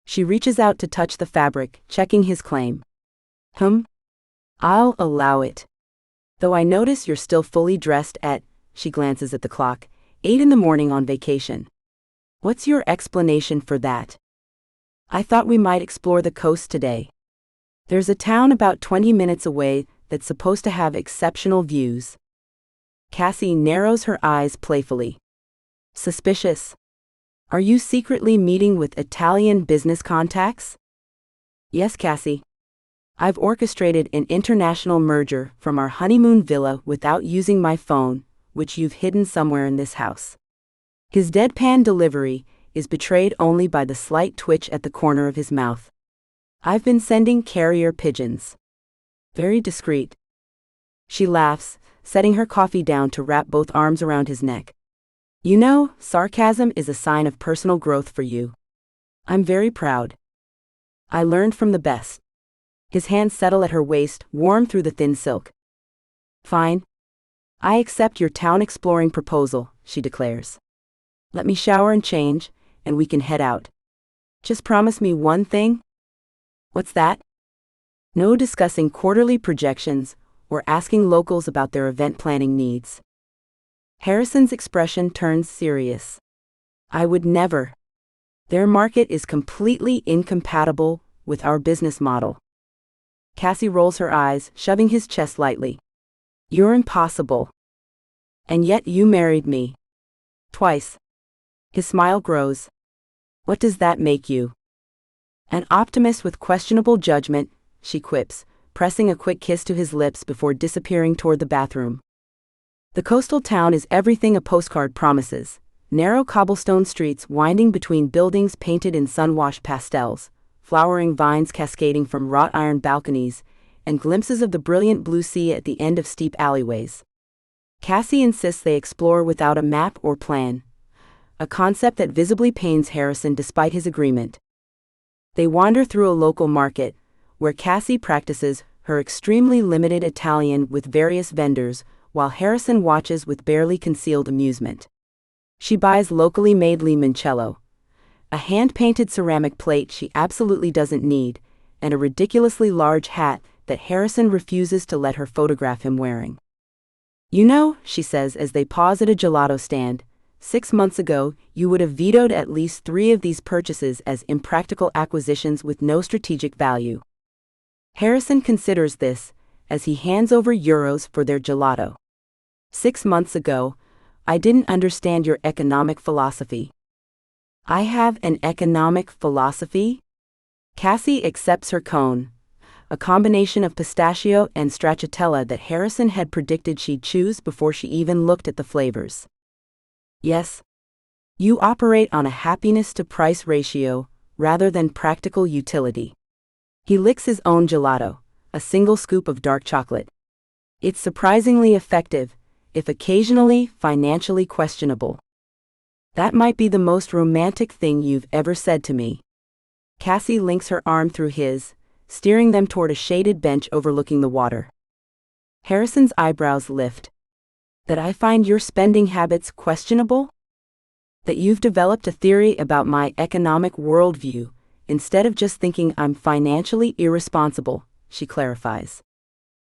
She reaches out to touch the fabric, checking his claim. I'll allow it. Though I notice you're still fully dressed at, she glances at the clock, 8 in the morning on vacation. What's your explanation for that? I thought we might explore the coast today. There's a town about 20 minutes away that's supposed to have exceptional views. Cassie narrows her eyes playfully. Suspicious. Are you secretly meeting with Italian business contacts? Yes, Cassie. I've orchestrated an international merger from our honeymoon villa without using my phone, which you've hidden somewhere in this house. His deadpan delivery is betrayed only by the slight twitch at the corner of his mouth. I've been sending carrier pigeons. Very discreet. She laughs, setting her coffee down to wrap both arms around his neck. You know, sarcasm is a sign of personal growth for you. I'm very proud. I learned from the best. His hands settle at her waist, warm through the thin silk. Fine. I accept your town-exploring proposal, she declares. Let me shower and change, and we can head out. Just promise me one thing? What's that? No discussing quarterly projections or asking locals about their event planning needs. Harrison's expression turns serious. I would never. Their market is completely incompatible with our business model. Cassie rolls her eyes, shoving his chest lightly. You're impossible. And yet you married me. Twice. His smile grows. What does that make you? An optimist with questionable judgment, she quips, pressing a quick kiss to his lips before disappearing toward the bathroom. The coastal town is everything a postcard promises. Narrow cobblestone streets winding between buildings painted in sun-washed pastels, flowering vines cascading from wrought iron balconies, and glimpses of the brilliant blue sea at the end of steep alleyways. Cassie insists they explore without a map or plan, a concept that visibly pains Harrison despite his agreement. They wander through a local market, where Cassie practices her extremely limited Italian with various vendors, while Harrison watches with barely concealed amusement. She buys locally made limoncello, a hand-painted ceramic plate she absolutely doesn't need, and a ridiculously large hat that Harrison refuses to let her photograph him wearing. You know, she says as they pause at a gelato stand, 6 months ago, you would have vetoed at least 3 of these purchases as impractical acquisitions with no strategic value. Harrison considers this, as he hands over euros for their gelato. 6 months ago, I didn't understand your economic philosophy. I have an economic philosophy? Cassie accepts her cone, a combination of pistachio and stracciatella that Harrison had predicted she'd choose before she even looked at the flavors. Yes. You operate on a happiness-to-price ratio, rather than practical utility. He licks his own gelato, a single scoop of dark chocolate. It's surprisingly effective, if occasionally financially questionable. That might be the most romantic thing you've ever said to me. Cassie links her arm through his, steering them toward a shaded bench overlooking the water. Harrison's eyebrows lift. That I find your spending habits questionable? That you've developed a theory about my economic worldview, instead of just thinking I'm financially irresponsible, she clarifies.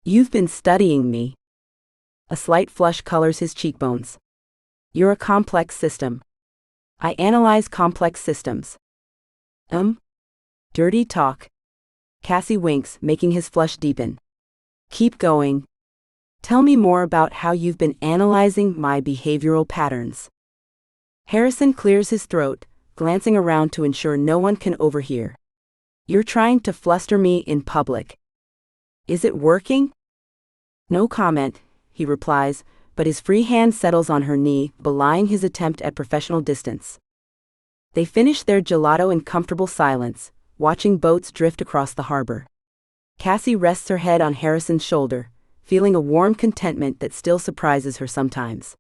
You've been studying me. A slight flush colors his cheekbones. You're a complex system. I analyze complex systems. Dirty talk. Cassie winks, making his flush deepen. Keep going. Tell me more about how you've been analyzing my behavioral patterns. Harrison clears his throat, glancing around to ensure no one can overhear. You're trying to fluster me in public. Is it working? No comment, he replies, but his free hand settles on her knee, belying his attempt at professional distance. They finish their gelato in comfortable silence, watching boats drift across the harbor. Cassie rests her head on Harrison's shoulder, feeling a warm contentment that still surprises her sometimes.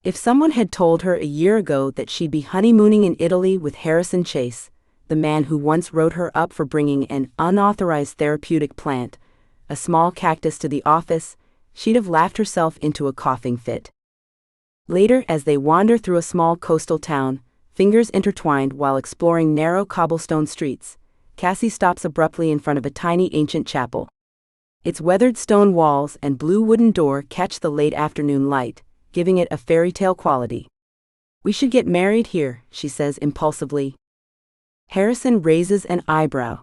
If someone had told her a year ago that she'd be honeymooning in Italy with Harrison Chase, the man who once wrote her up for bringing an unauthorized therapeutic plant, a small cactus, to the office, she'd have laughed herself into a coughing fit. Later, as they wander through a small coastal town, fingers intertwined while exploring narrow cobblestone streets, Cassie stops abruptly in front of a tiny ancient chapel. Its weathered stone walls and blue wooden door catch the late afternoon light, giving it a fairy tale quality. "We should get married here," she says impulsively. Harrison raises an eyebrow.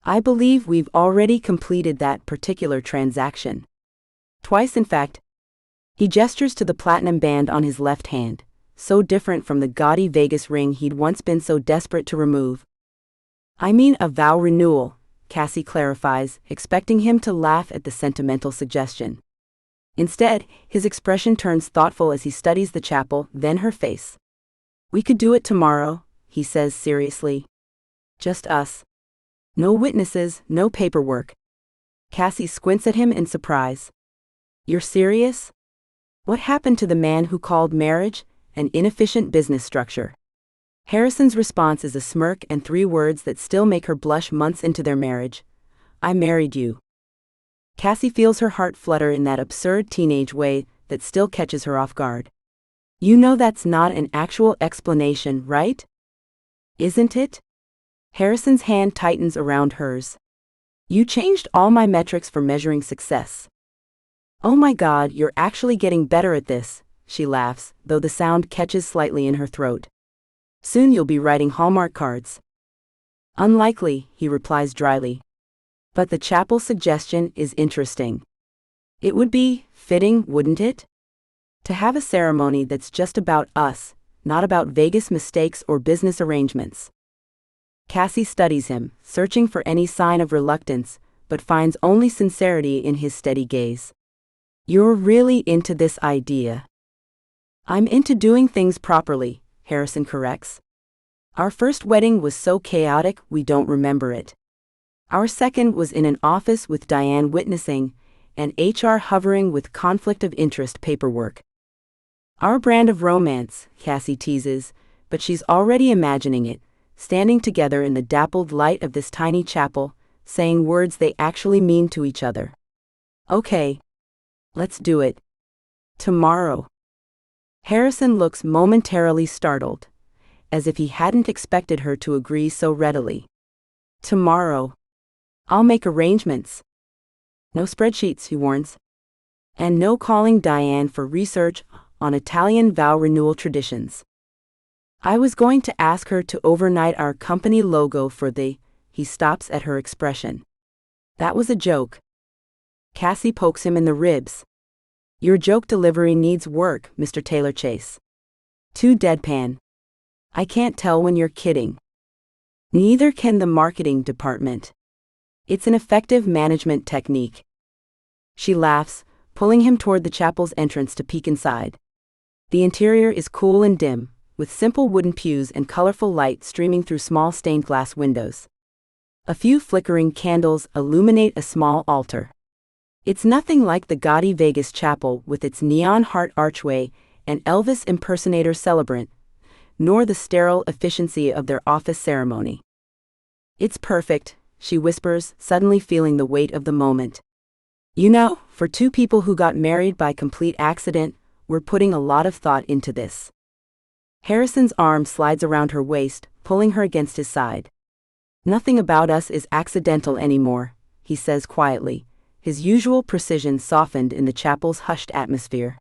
"I believe we've already completed that particular transaction. Twice, in fact." He gestures to the platinum band on his left hand, so different from the gaudy Vegas ring he'd once been so desperate to remove. "I mean a vow renewal," Cassie clarifies, expecting him to laugh at the sentimental suggestion. Instead, his expression turns thoughtful as he studies the chapel, then her face. "We could do it tomorrow," he says seriously. "Just us. No witnesses, no paperwork." Cassie squints at him in surprise. "You're serious? What happened to the man who called marriage an inefficient business structure?" Harrison's response is a smirk and 3 words that still make her blush months into their marriage. "I married you." Cassie feels her heart flutter in that absurd teenage way that still catches her off guard. "You know that's not an actual explanation, right? Isn't it?" Harrison's hand tightens around hers. "You changed all my metrics for measuring success." "Oh my God, you're actually getting better at this," she laughs, though the sound catches slightly in her throat. "Soon you'll be writing Hallmark cards." "Unlikely," he replies dryly. "But the chapel suggestion is interesting. It would be fitting, wouldn't it? To have a ceremony that's just about us, not about Vegas mistakes or business arrangements." Cassie studies him, searching for any sign of reluctance, but finds only sincerity in his steady gaze. "You're really into this idea." "I'm into doing things properly," Harrison corrects. "Our first wedding was so chaotic we don't remember it. Our second was in an office with Diane witnessing, and HR hovering with conflict of interest paperwork. Our brand of romance," Cassie teases, but she's already imagining it, standing together in the dappled light of this tiny chapel, saying words they actually mean to each other. "Okay. Let's do it. Tomorrow." Harrison looks momentarily startled, as if he hadn't expected her to agree so readily. "Tomorrow. I'll make arrangements." "No spreadsheets," he warns. "And no calling Diane for research on Italian vow renewal traditions. I was going to ask her to overnight our company logo for the..." He stops at her expression. "That was a joke." Cassie pokes him in the ribs. "Your joke delivery needs work, Mr. Taylor Chase. Too deadpan. I can't tell when you're kidding. Neither can the marketing department. It's an effective management technique." She laughs, pulling him toward the chapel's entrance to peek inside. The interior is cool and dim, with simple wooden pews and colorful light streaming through small stained glass windows. A few flickering candles illuminate a small altar. It's nothing like the gaudy Vegas chapel with its neon heart archway and Elvis impersonator celebrant, nor the sterile efficiency of their office ceremony. "It's perfect," she whispers, suddenly feeling the weight of the moment. "You know, for 2 people who got married by complete accident, we're putting a lot of thought into this." Harrison's arm slides around her waist, pulling her against his side. "Nothing about us is accidental anymore," he says quietly, his usual precision softened in the chapel's hushed atmosphere.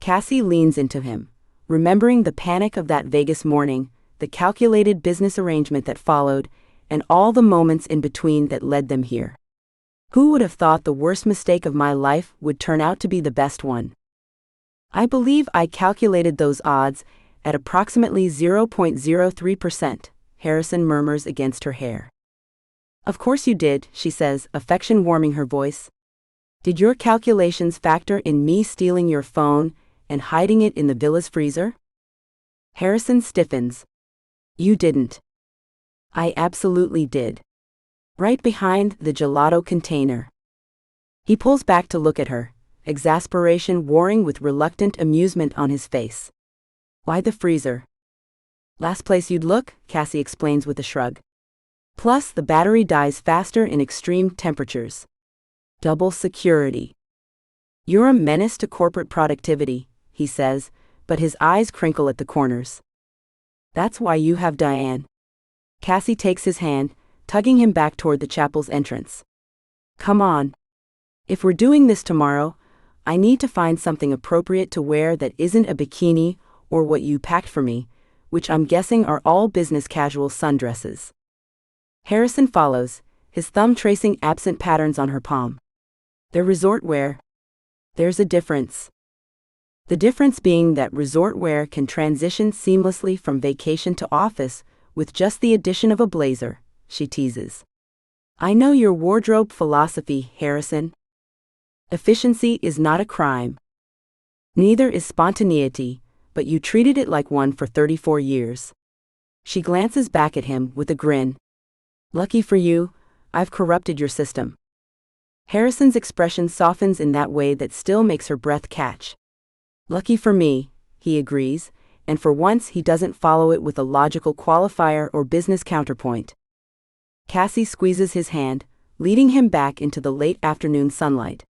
Cassie leans into him, remembering the panic of that Vegas morning, the calculated business arrangement that followed, and all the moments in between that led them here. "Who would have thought the worst mistake of my life would turn out to be the best one? I believe I calculated those odds at approximately 0.03%, Harrison murmurs against her hair. "Of course you did," she says, affection warming her voice. "Did your calculations factor in me stealing your phone and hiding it in the villa's freezer?" Harrison stiffens. You didn't. I absolutely did. Right behind the gelato container. He pulls back to look at her, exasperation warring with reluctant amusement on his face. Why the freezer? Last place you'd look, Cassie explains with a shrug. Plus, the battery dies faster in extreme temperatures. Double security. You're a menace to corporate productivity, he says, but his eyes crinkle at the corners. That's why you have Diane. Cassie takes his hand, tugging him back toward the chapel's entrance. Come on. If we're doing this tomorrow, I need to find something appropriate to wear that isn't a bikini or what you packed for me, which I'm guessing are all business casual sundresses. Harrison follows, his thumb tracing absent patterns on her palm. They're resort wear. There's a difference. The difference being that resort wear can transition seamlessly from vacation to office with just the addition of a blazer, she teases. I know your wardrobe philosophy, Harrison. Efficiency is not a crime. Neither is spontaneity, but you treated it like one for 34 years. She glances back at him with a grin. Lucky for you, I've corrupted your system. Harrison's expression softens in that way that still makes her breath catch. Lucky for me, he agrees, and for once he doesn't follow it with a logical qualifier or business counterpoint. Cassie squeezes his hand, leading him back into the late afternoon sunlight.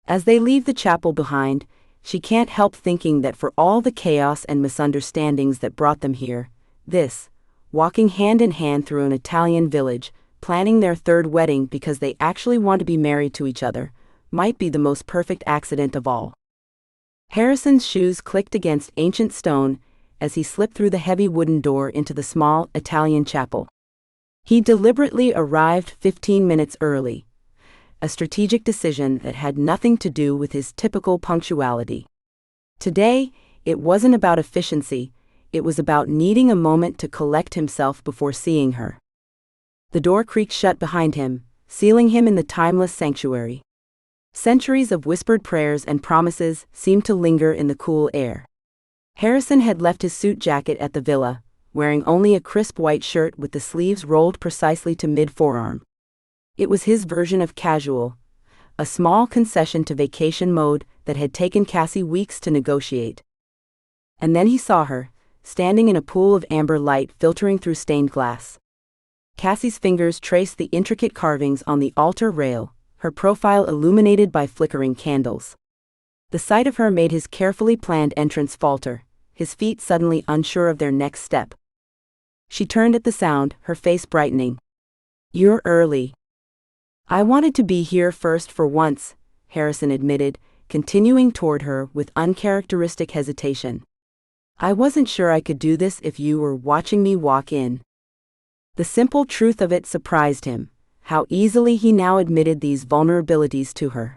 As they leave the chapel behind, she can't help thinking that for all the chaos and misunderstandings that brought them here, this, walking hand in hand through an Italian village, planning their third wedding because they actually want to be married to each other, might be the most perfect accident of all. Harrison's shoes clicked against ancient stone as he slipped through the heavy wooden door into the small Italian chapel. He deliberately arrived 15 minutes early, a strategic decision that had nothing to do with his typical punctuality. Today, it wasn't about efficiency, it was about needing a moment to collect himself before seeing her. The door creaked shut behind him, sealing him in the timeless sanctuary. Centuries of whispered prayers and promises seemed to linger in the cool air. Harrison had left his suit jacket at the villa, wearing only a crisp white shirt with the sleeves rolled precisely to mid-forearm. It was his version of casual, a small concession to vacation mode that had taken Cassie weeks to negotiate. And then he saw her, standing in a pool of amber light filtering through stained glass. Cassie's fingers traced the intricate carvings on the altar rail, her profile illuminated by flickering candles. The sight of her made his carefully planned entrance falter, his feet suddenly unsure of their next step. She turned at the sound, her face brightening. You're early. I wanted to be here first for once, Harrison admitted, continuing toward her with uncharacteristic hesitation. I wasn't sure I could do this if you were watching me walk in. The simple truth of it surprised him, how easily he now admitted these vulnerabilities to her.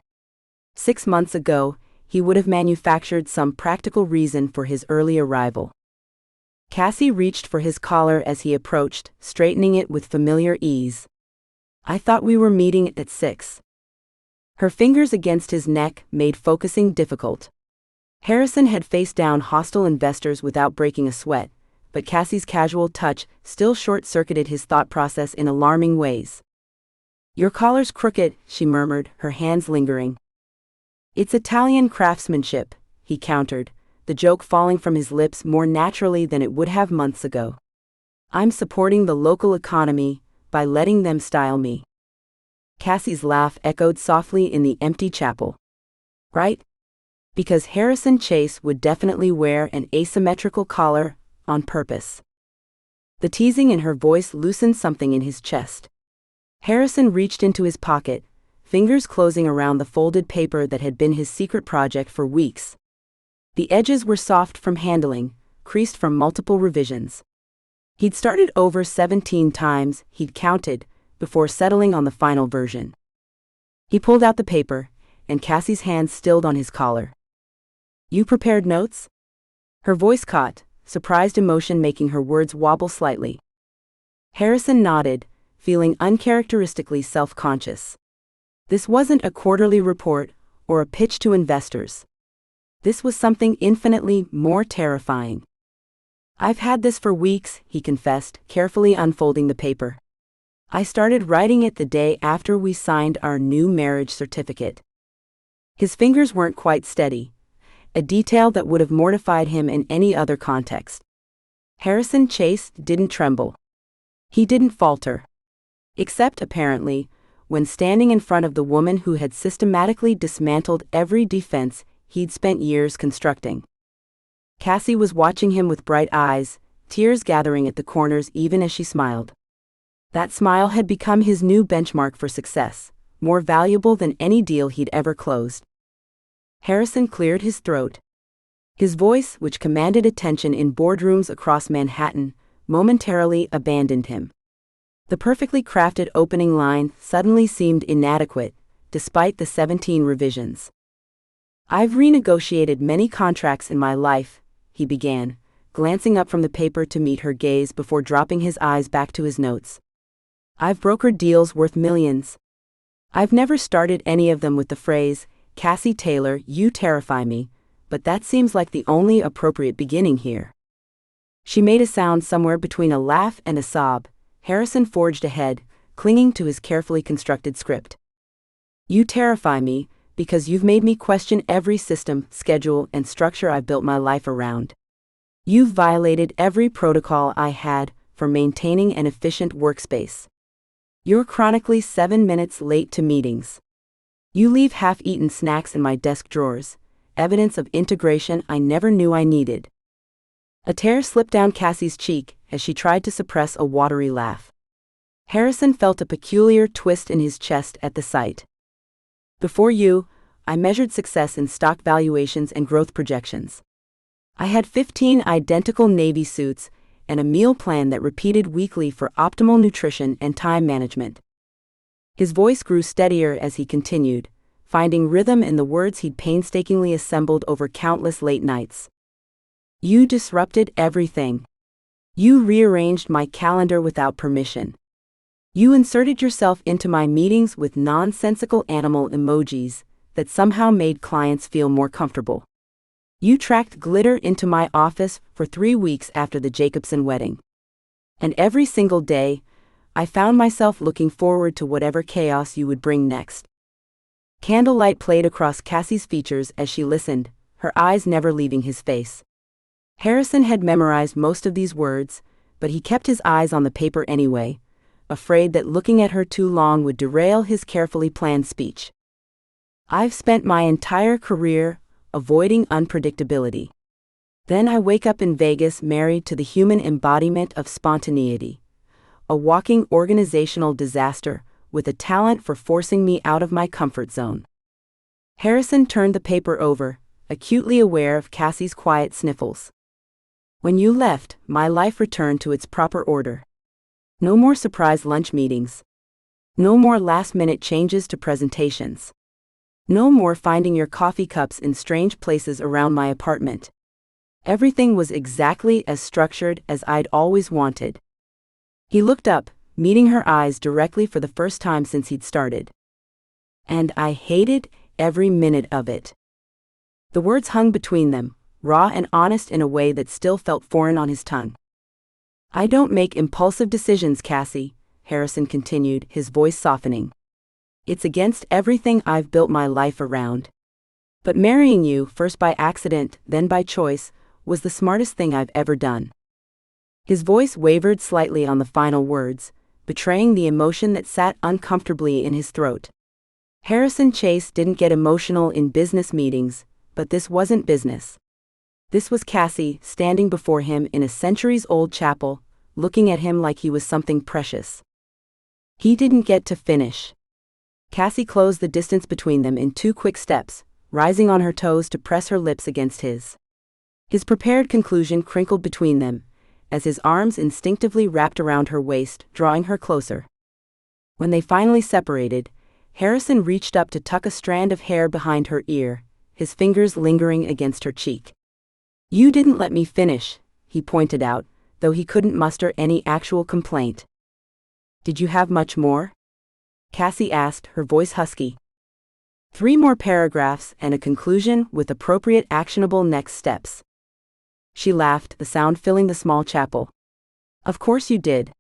6 months ago, he would have manufactured some practical reason for his early arrival. Cassie reached for his collar as he approached, straightening it with familiar ease. I thought we were meeting at 6. Her fingers against his neck made focusing difficult. Harrison had faced down hostile investors without breaking a sweat, but Cassie's casual touch still short-circuited his thought process in alarming ways. Your collar's crooked, she murmured, her hands lingering. It's Italian craftsmanship, he countered, the joke falling from his lips more naturally than it would have months ago. I'm supporting the local economy by letting them style me. Cassie's laugh echoed softly in the empty chapel. Right? Because Harrison Chase would definitely wear an asymmetrical collar on purpose. The teasing in her voice loosened something in his chest. Harrison reached into his pocket, fingers closing around the folded paper that had been his secret project for weeks. The edges were soft from handling, creased from multiple revisions. He'd started over 17 times, he'd counted, before settling on the final version. He pulled out the paper, and Cassie's hand stilled on his collar. You prepared notes? Her voice caught, surprised emotion making her words wobble slightly. Harrison nodded, feeling uncharacteristically self-conscious. This wasn't a quarterly report or a pitch to investors. This was something infinitely more terrifying. "I've had this for weeks," he confessed, carefully unfolding the paper. "I started writing it the day after we signed our new marriage certificate." His fingers weren't quite steady, a detail that would have mortified him in any other context. Harrison Chase didn't tremble. He didn't falter. Except, apparently, when standing in front of the woman who had systematically dismantled every defense he'd spent years constructing. Cassie was watching him with bright eyes, tears gathering at the corners even as she smiled. That smile had become his new benchmark for success, more valuable than any deal he'd ever closed. Harrison cleared his throat. His voice, which commanded attention in boardrooms across Manhattan, momentarily abandoned him. The perfectly crafted opening line suddenly seemed inadequate, despite the 17 revisions. "I've renegotiated many contracts in my life," he began, glancing up from the paper to meet her gaze before dropping his eyes back to his notes. "I've brokered deals worth millions. I've never started any of them with the phrase, 'Cassie Taylor, you terrify me,' but that seems like the only appropriate beginning here." She made a sound somewhere between a laugh and a sob. Harrison forged ahead, clinging to his carefully constructed script. "You terrify me because you've made me question every system, schedule, and structure I've built my life around. You've violated every protocol I had for maintaining an efficient workspace. You're chronically 7 minutes late to meetings. You leave half-eaten snacks in my desk drawers, evidence of integration I never knew I needed." A tear slipped down Cassie's cheek as she tried to suppress a watery laugh. Harrison felt a peculiar twist in his chest at the sight. "Before you, I measured success in stock valuations and growth projections. I had 15 identical Navy suits and a meal plan that repeated weekly for optimal nutrition and time management." His voice grew steadier as he continued, finding rhythm in the words he'd painstakingly assembled over countless late nights. "You disrupted everything. You rearranged my calendar without permission. You inserted yourself into my meetings with nonsensical animal emojis that somehow made clients feel more comfortable. You tracked glitter into my office for 3 weeks after the Jacobson wedding. And every single day, I found myself looking forward to whatever chaos you would bring next." Candlelight played across Cassie's features as she listened, her eyes never leaving his face. Harrison had memorized most of these words, but he kept his eyes on the paper anyway, afraid that looking at her too long would derail his carefully planned speech. "I've spent my entire career avoiding unpredictability. Then I wake up in Vegas married to the human embodiment of spontaneity, a walking organizational disaster with a talent for forcing me out of my comfort zone." Harrison turned the paper over, acutely aware of Cassie's quiet sniffles. "When you left, my life returned to its proper order. No more surprise lunch meetings. No more last-minute changes to presentations. No more finding your coffee cups in strange places around my apartment. Everything was exactly as structured as I'd always wanted." He looked up, meeting her eyes directly for the first time since he'd started. "And I hated every minute of it." The words hung between them, raw and honest in a way that still felt foreign on his tongue. "I don't make impulsive decisions, Cassie," Harrison continued, his voice softening. "It's against everything I've built my life around. But marrying you, first by accident, then by choice, was the smartest thing I've ever done." His voice wavered slightly on the final words, betraying the emotion that sat uncomfortably in his throat. Harrison Chase didn't get emotional in business meetings, but this wasn't business. This was Cassie, standing before him in a centuries-old chapel, looking at him like he was something precious. He didn't get to finish. Cassie closed the distance between them in 2 quick steps, rising on her toes to press her lips against his. His prepared conclusion crinkled between them, as his arms instinctively wrapped around her waist, drawing her closer. When they finally separated, Harrison reached up to tuck a strand of hair behind her ear, his fingers lingering against her cheek. "You didn't let me finish," he pointed out, though he couldn't muster any actual complaint. "Did you have much more?" Cassie asked, her voice husky. 3 more paragraphs and a conclusion with appropriate actionable next steps." She laughed, the sound filling the small chapel. Of course you did.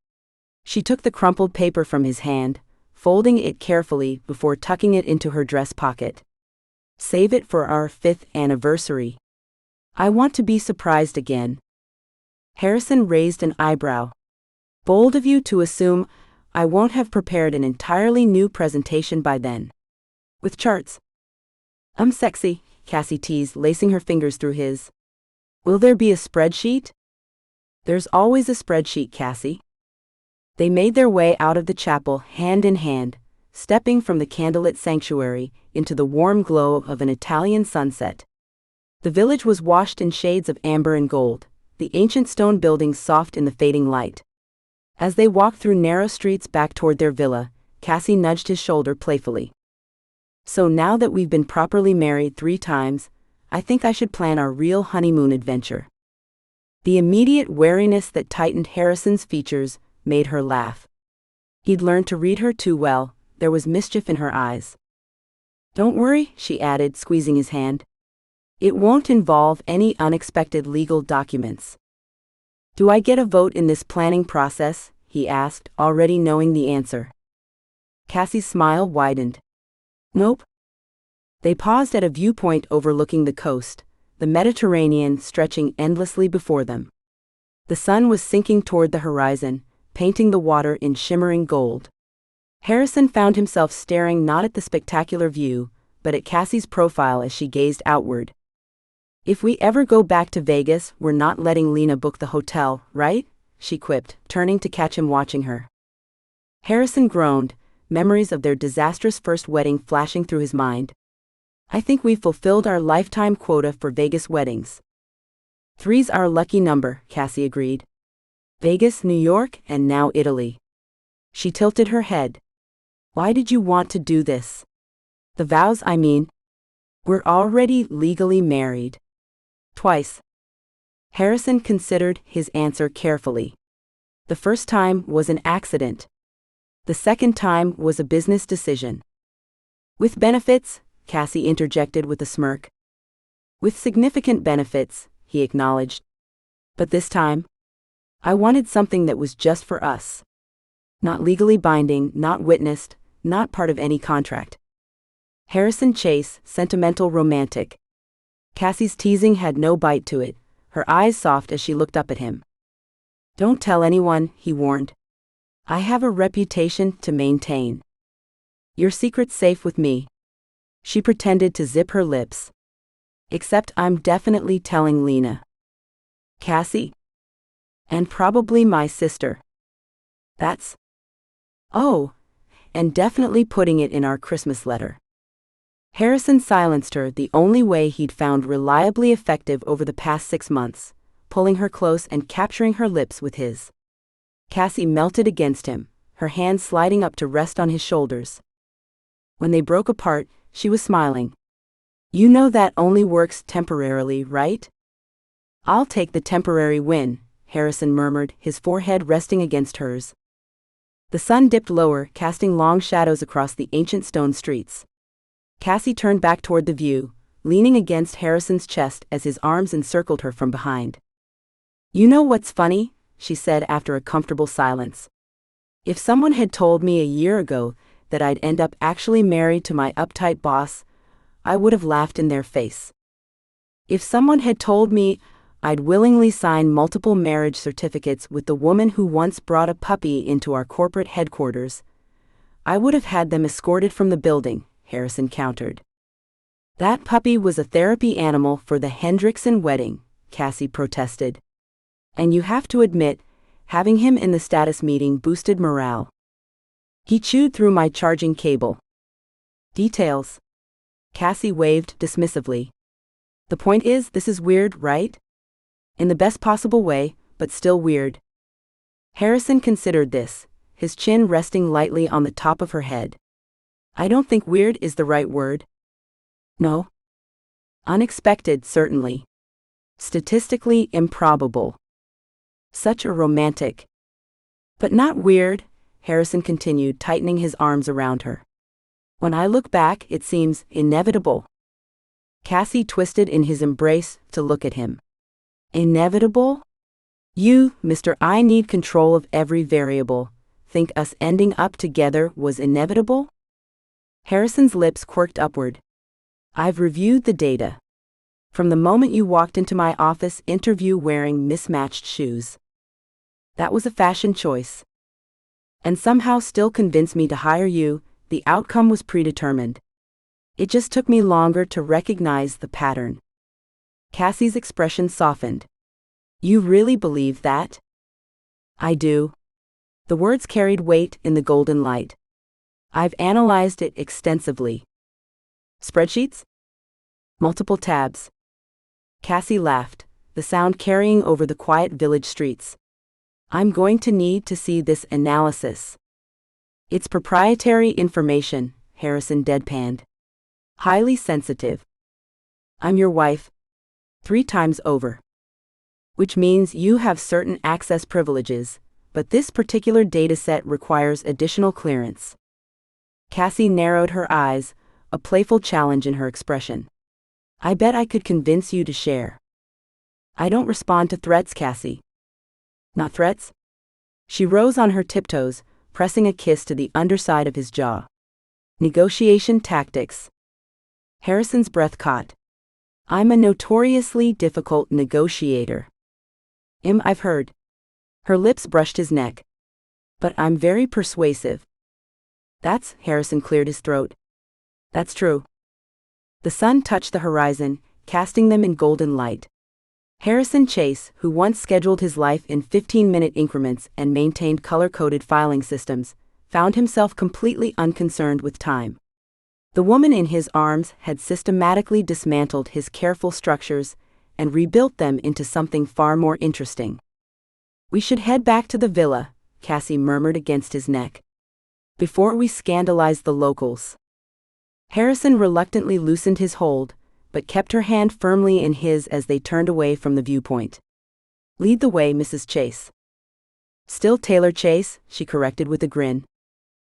She took the crumpled paper from his hand, folding it carefully before tucking it into her dress pocket. Save it for our 5th anniversary. I want to be surprised again. Harrison raised an eyebrow. Bold of you to assume I won't have prepared an entirely new presentation by then. With charts. I'm sexy, Cassie teased, lacing her fingers through his. Will there be a spreadsheet? There's always a spreadsheet, Cassie. They made their way out of the chapel hand in hand, stepping from the candlelit sanctuary into the warm glow of an Italian sunset. The village was washed in shades of amber and gold, the ancient stone buildings soft in the fading light. As they walked through narrow streets back toward their villa, Cassie nudged his shoulder playfully. So now that we've been properly married 3 times, I think I should plan our real honeymoon adventure. The immediate wariness that tightened Harrison's features made her laugh. He'd learned to read her too well, there was mischief in her eyes. Don't worry, she added, squeezing his hand. It won't involve any unexpected legal documents. Do I get a vote in this planning process? He asked, already knowing the answer. Cassie's smile widened. Nope. They paused at a viewpoint overlooking the coast, the Mediterranean stretching endlessly before them. The sun was sinking toward the horizon, painting the water in shimmering gold. Harrison found himself staring not at the spectacular view, but at Cassie's profile as she gazed outward. If we ever go back to Vegas, we're not letting Lena book the hotel, right? She quipped, turning to catch him watching her. Harrison groaned, memories of their disastrous first wedding flashing through his mind. I think we've fulfilled our lifetime quota for Vegas weddings. 3's our lucky number, Cassie agreed. Vegas, New York, and now Italy. She tilted her head. Why did you want to do this? The vows, I mean. We're already legally married. Twice. Harrison considered his answer carefully. The first time was an accident. The second time was a business decision. With benefits, Cassie interjected with a smirk. With significant benefits, he acknowledged. But this time, I wanted something that was just for us. Not legally binding, not witnessed, not part of any contract. Harrison Chase, sentimental romantic. Cassie's teasing had no bite to it, her eyes soft as she looked up at him. Don't tell anyone, he warned. I have a reputation to maintain. Your secret's safe with me. She pretended to zip her lips. Except I'm definitely telling Lena. Cassie? And probably my sister. That's... Oh, and definitely putting it in our Christmas letter. Harrison silenced her the only way he'd found reliably effective over the past 6 months, pulling her close and capturing her lips with his. Cassie melted against him, her hands sliding up to rest on his shoulders. When they broke apart, she was smiling. You know that only works temporarily, right? I'll take the temporary win, Harrison murmured, his forehead resting against hers. The sun dipped lower, casting long shadows across the ancient stone streets. Cassie turned back toward the view, leaning against Harrison's chest as his arms encircled her from behind. You know what's funny? She said after a comfortable silence. If someone had told me a year ago that I'd end up actually married to my uptight boss, I would have laughed in their face. If someone had told me I'd willingly sign multiple marriage certificates with the woman who once brought a puppy into our corporate headquarters, I would have had them escorted from the building, Harrison countered. That puppy was a therapy animal for the Hendrickson wedding, Cassie protested. And you have to admit, having him in the status meeting boosted morale. He chewed through my charging cable. Details. Cassie waved dismissively. The point is, this is weird, right? In the best possible way, but still weird. Harrison considered this, his chin resting lightly on the top of her head. I don't think weird is the right word. No. Unexpected, certainly. Statistically improbable. Such a romantic. But not weird, Harrison continued, tightening his arms around her. When I look back, it seems inevitable. Cassie twisted in his embrace to look at him. Inevitable? You, Mr. I need control of every variable. Think us ending up together was inevitable? Harrison's lips quirked upward. I've reviewed the data. From the moment you walked into my office interview wearing mismatched shoes. That was a fashion choice. And somehow still convinced me to hire you. The outcome was predetermined. It just took me longer to recognize the pattern. Cassie's expression softened. You really believe that? I do. The words carried weight in the golden light. I've analyzed it extensively. Spreadsheets? Multiple tabs. Cassie laughed, the sound carrying over the quiet village streets. I'm going to need to see this analysis. It's proprietary information, Harrison deadpanned. Highly sensitive. I'm your wife. 3 times over. Which means you have certain access privileges, but this particular dataset requires additional clearance. Cassie narrowed her eyes, a playful challenge in her expression. I bet I could convince you to share. I don't respond to threats, Cassie. Not threats? She rose on her tiptoes, pressing a kiss to the underside of his jaw. Negotiation tactics. Harrison's breath caught. I'm a notoriously difficult negotiator. I've heard. Her lips brushed his neck. But I'm very persuasive. Harrison cleared his throat. That's true. The sun touched the horizon, casting them in golden light. Harrison Chase, who once scheduled his life in 15-minute increments and maintained color-coded filing systems, found himself completely unconcerned with time. The woman in his arms had systematically dismantled his careful structures and rebuilt them into something far more interesting. We should head back to the villa, Cassie murmured against his neck. Before we scandalize the locals. Harrison reluctantly loosened his hold, but kept her hand firmly in his as they turned away from the viewpoint. Lead the way, Mrs. Chase. Still Taylor Chase, she corrected with a grin.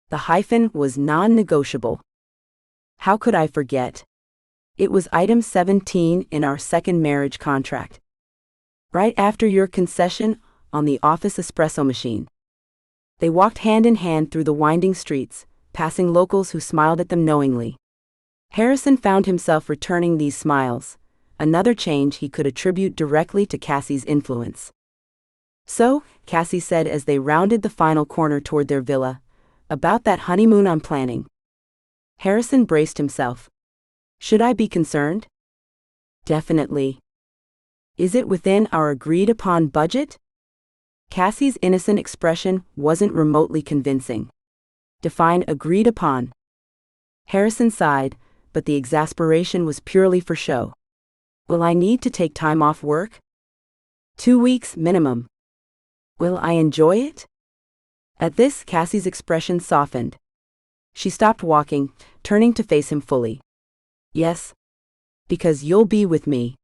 The hyphen was non-negotiable. How could I forget? It was item 17 in our second marriage contract. Right after your concession on the office espresso machine. They walked hand in hand through the winding streets, passing locals who smiled at them knowingly. Harrison found himself returning these smiles, another change he could attribute directly to Cassie's influence. So, Cassie said as they rounded the final corner toward their villa, about that honeymoon I'm planning. Harrison braced himself. Should I be concerned? Definitely. Is it within our agreed-upon budget? Cassie's innocent expression wasn't remotely convincing. Define agreed upon. Harrison sighed, but the exasperation was purely for show. Will I need to take time off work? 2 weeks minimum. Will I enjoy it? At this, Cassie's expression softened. She stopped walking, turning to face him fully. Yes. Because you'll be with me.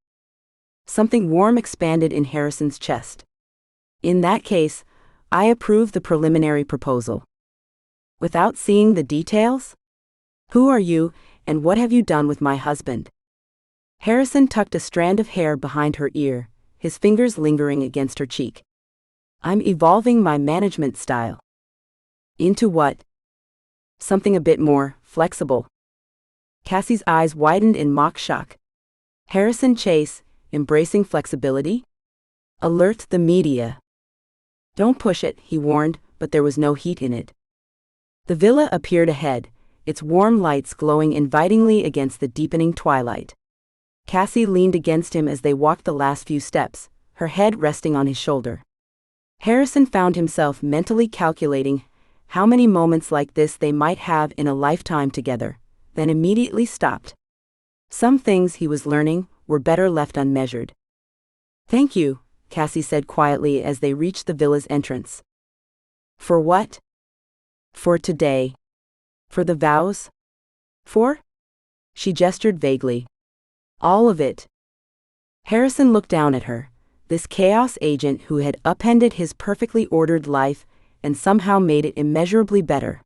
Something warm expanded in Harrison's chest. In that case, I approve the preliminary proposal. Without seeing the details? Who are you, and what have you done with my husband? Harrison tucked a strand of hair behind her ear, his fingers lingering against her cheek. I'm evolving my management style. Into what? Something a bit more flexible. Cassie's eyes widened in mock shock. Harrison Chase, embracing flexibility? Alert the media. Don't push it, he warned, but there was no heat in it. The villa appeared ahead, its warm lights glowing invitingly against the deepening twilight. Cassie leaned against him as they walked the last few steps, her head resting on his shoulder. Harrison found himself mentally calculating how many moments like this they might have in a lifetime together, then immediately stopped. Some things he was learning were better left unmeasured. Thank you, Cassie said quietly as they reached the villa's entrance. For what? For today. For the vows? For? She gestured vaguely. All of it. Harrison looked down at her, this chaos agent who had upended his perfectly ordered life and somehow made it immeasurably better.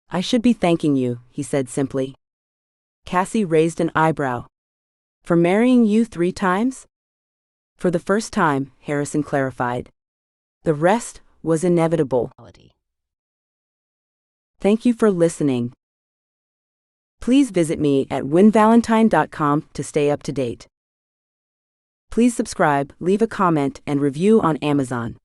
I should be thanking you, he said simply. Cassie raised an eyebrow. For marrying you 3 times? For the first time, Harrison clarified. The rest was inevitable. Thank you for listening. Please visit me at winvalentine.com to stay up to date. Please subscribe, leave a comment, and review on Amazon.